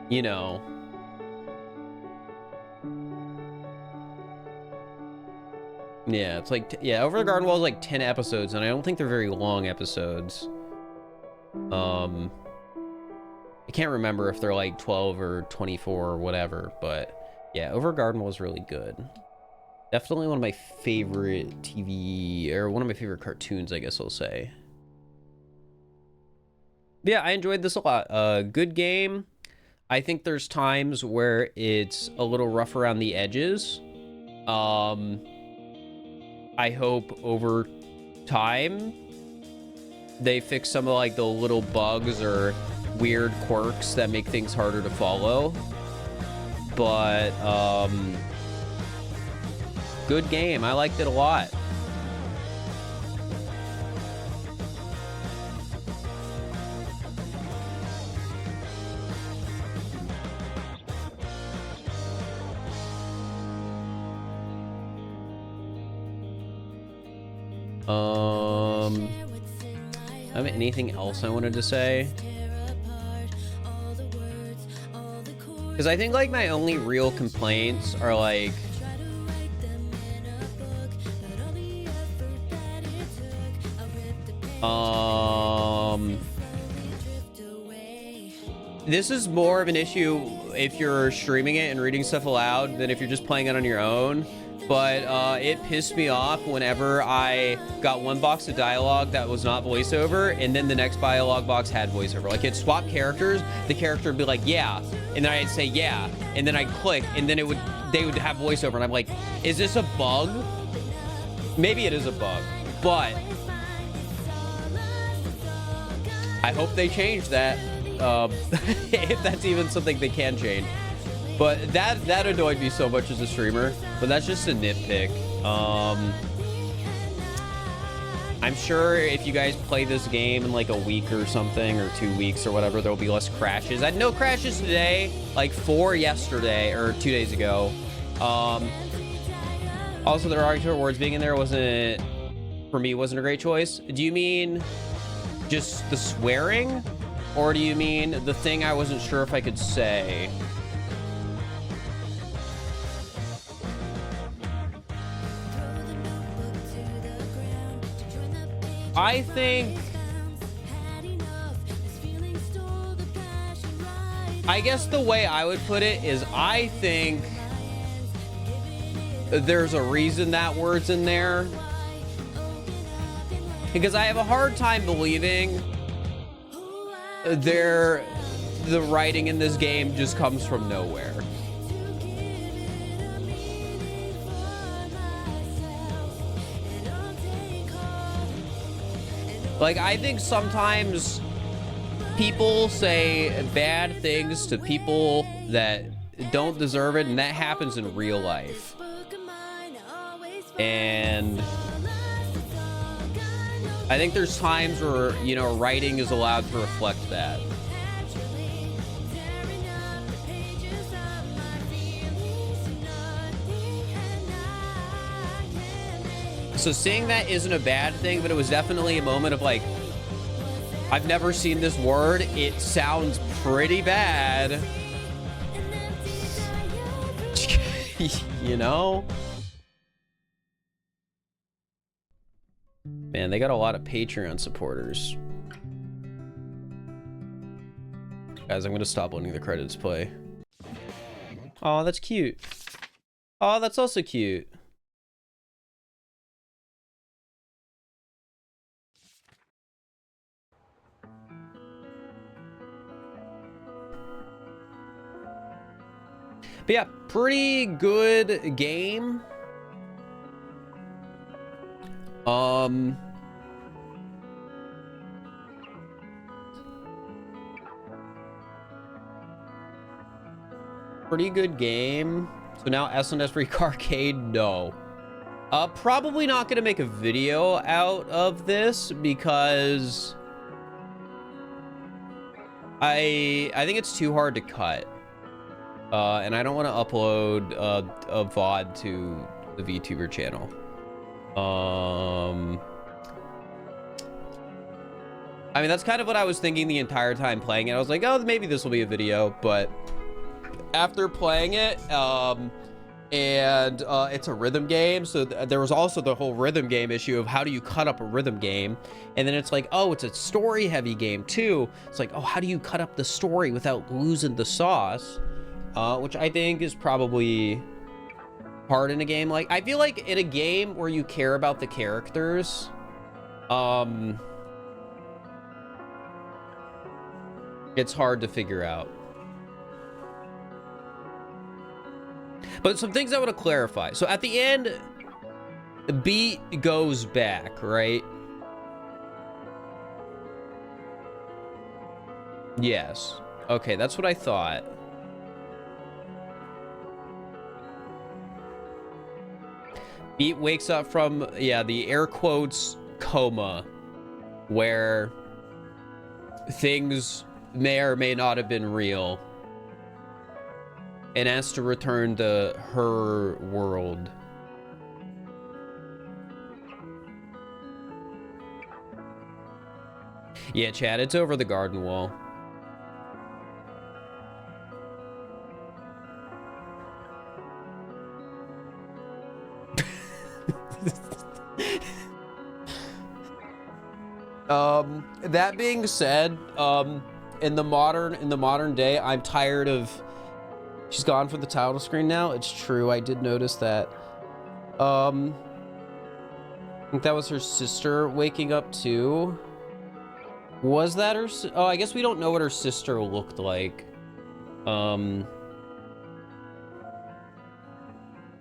you know. Yeah, it's like, yeah, Over the Garden Wall is like 10 episodes, and I don't think they're very long episodes. I can't remember if they're like 12 or 24 or whatever, but yeah, Over Garden Wall is really good. Definitely one of my favorite TV, or one of my favorite cartoons, I guess I'll say. Yeah, I enjoyed this a lot. Good game. I think there's times where it's a little rough around the edges. I hope over time they fix some of like the little bugs or weird quirks that make things harder to follow. But good game. I liked it a lot. I mean, anything else I wanted to say? Because I think like my only real complaints are like this is more of an issue if you're streaming it and reading stuff aloud than if you're just playing it on your own. but it pissed me off whenever I got one box of dialogue that was not voiceover, and then the next dialogue box had voiceover. Like, it'd swap characters, the character would be like, yeah, and then I'd say yeah, and then I'd click, and then they would have voiceover, and I'm like, is this a bug? Maybe it is a bug, but I hope they change that, if that's even something they can change. But that annoyed me so much as a streamer, but that's just a nitpick. I'm sure if you guys play this game in like a week or something, or 2 weeks or whatever, there'll be less crashes. I had no crashes today, like 4 yesterday or 2 days ago. Also, there are words being in there wasn't a great choice. Do you mean just the swearing, or do you mean the thing I wasn't sure if I could say? I think, I guess the way I would put it is, I think there's a reason that word's in there, because I have a hard time believing the writing in this game just comes from nowhere. Like, I think sometimes people say bad things to people that don't deserve it, and that happens in real life. And I think there's times where, you know, writing is allowed to reflect that. So saying that isn't a bad thing, but it was definitely a moment of like, I've never seen this word. It sounds pretty bad. You know? Man, they got a lot of Patreon supporters. Guys, I'm gonna stop letting the credits play. Oh, that's cute. Oh, that's also cute. But yeah, pretty good game. Pretty good game. So now S&S Freak Arcade, no. Probably not gonna make a video out of this because I think it's too hard to cut. And I don't want to upload a VOD to the VTuber channel. I mean, that's kind of what I was thinking the entire time playing it. I was like, oh, maybe this will be a video, but after playing it, it's a rhythm game, so there was also the whole rhythm game issue of how do you cut up a rhythm game, and then it's like, oh, it's a story heavy game too. It's like, oh, how do you cut up the story without losing the sauce? Which I think is probably hard in a game. Like, I feel like in a game where you care about the characters, it's hard to figure out. But some things I want to clarify. So at the end, the beat goes back, right? Yes. Okay, that's what I thought. Beat wakes up from, yeah, the air quotes coma, where things may or may not have been real, and has to return to her world. Yeah, Chad, it's over the garden wall. That being said, in the modern day, I'm tired of... She's gone from the title screen now. It's true, I did notice that. I think that was her sister waking up too. Was that her? Oh, I guess we don't know what her sister looked like. So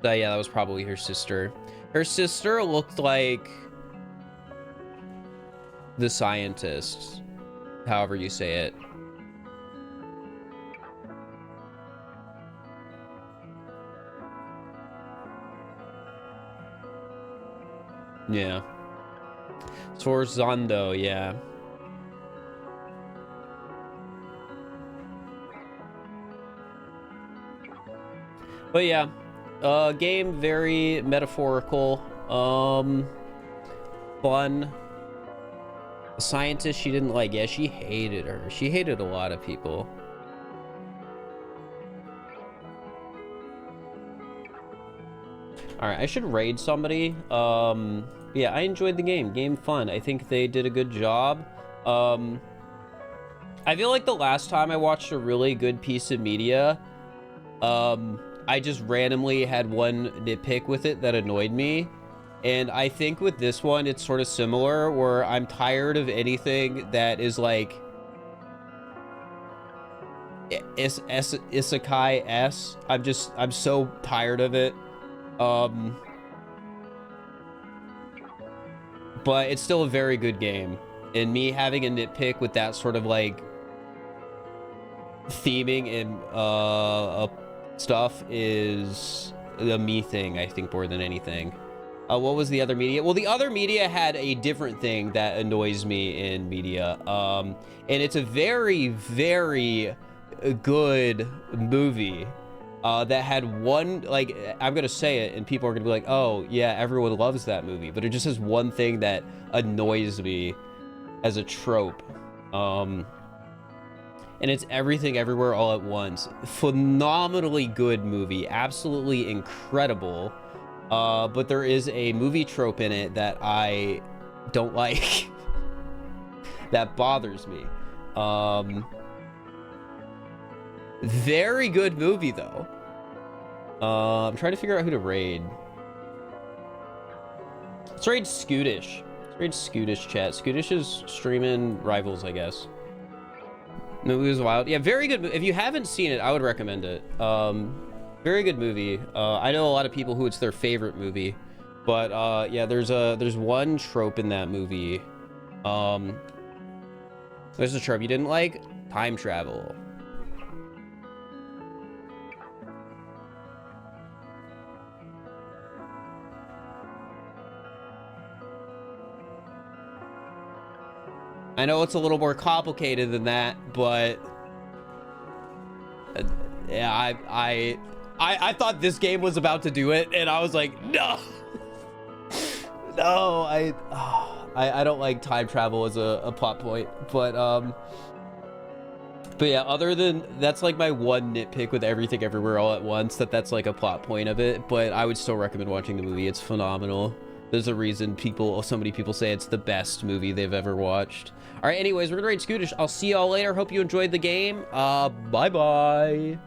yeah, that was probably her sister. Her sister looked like the scientist, however you say it. Yeah. Sforzando, yeah. But yeah, game very metaphorical, fun. The scientist she didn't like, yeah, she hated her. She hated a lot of people. All right, I should raid somebody. Yeah, I enjoyed the game. Game fun. I think they did a good job. I feel like the last time I watched a really good piece of media, I just randomly had one nitpick with it that annoyed me. And I think with this one, it's sort of similar, where I'm tired of anything that is like Isekai-S. I'm so tired of it. But it's still a very good game. And me having a nitpick with that sort of like theming and stuff is a me thing, I think, more than anything. What was the other media? Well, the other media had a different thing that annoys me in media. And it's a very, very good movie that had one, like, I'm gonna say it and people are gonna be like, oh yeah, everyone loves that movie, but it just has one thing that annoys me as a trope. And it's Everything Everywhere All at Once. Phenomenally good movie, absolutely incredible. But there is a movie trope in it that I don't like. That bothers me. Very good movie though. I'm trying to figure out who to raid. Let's raid Scootish. Let's raid Scootish chat. Scootish is streaming Rivals, I guess. Movie was wild. Yeah, very good. If you haven't seen it, I would recommend it. Very good movie. I know a lot of people who it's their favorite movie, but yeah, there's one trope in that movie. There's a trope you didn't like: time travel. I know it's a little more complicated than that, but yeah, I thought this game was about to do it, and I was like, no, no, I don't like time travel as a plot point, but yeah, other than that's like my one nitpick with Everything Everywhere All at Once, that's like a plot point of it, but I would still recommend watching the movie. It's phenomenal. There's a reason so many people say it's the best movie they've ever watched. All right, anyways, we're gonna raid Scootish. I'll see y'all later. Hope you enjoyed the game. Bye-bye.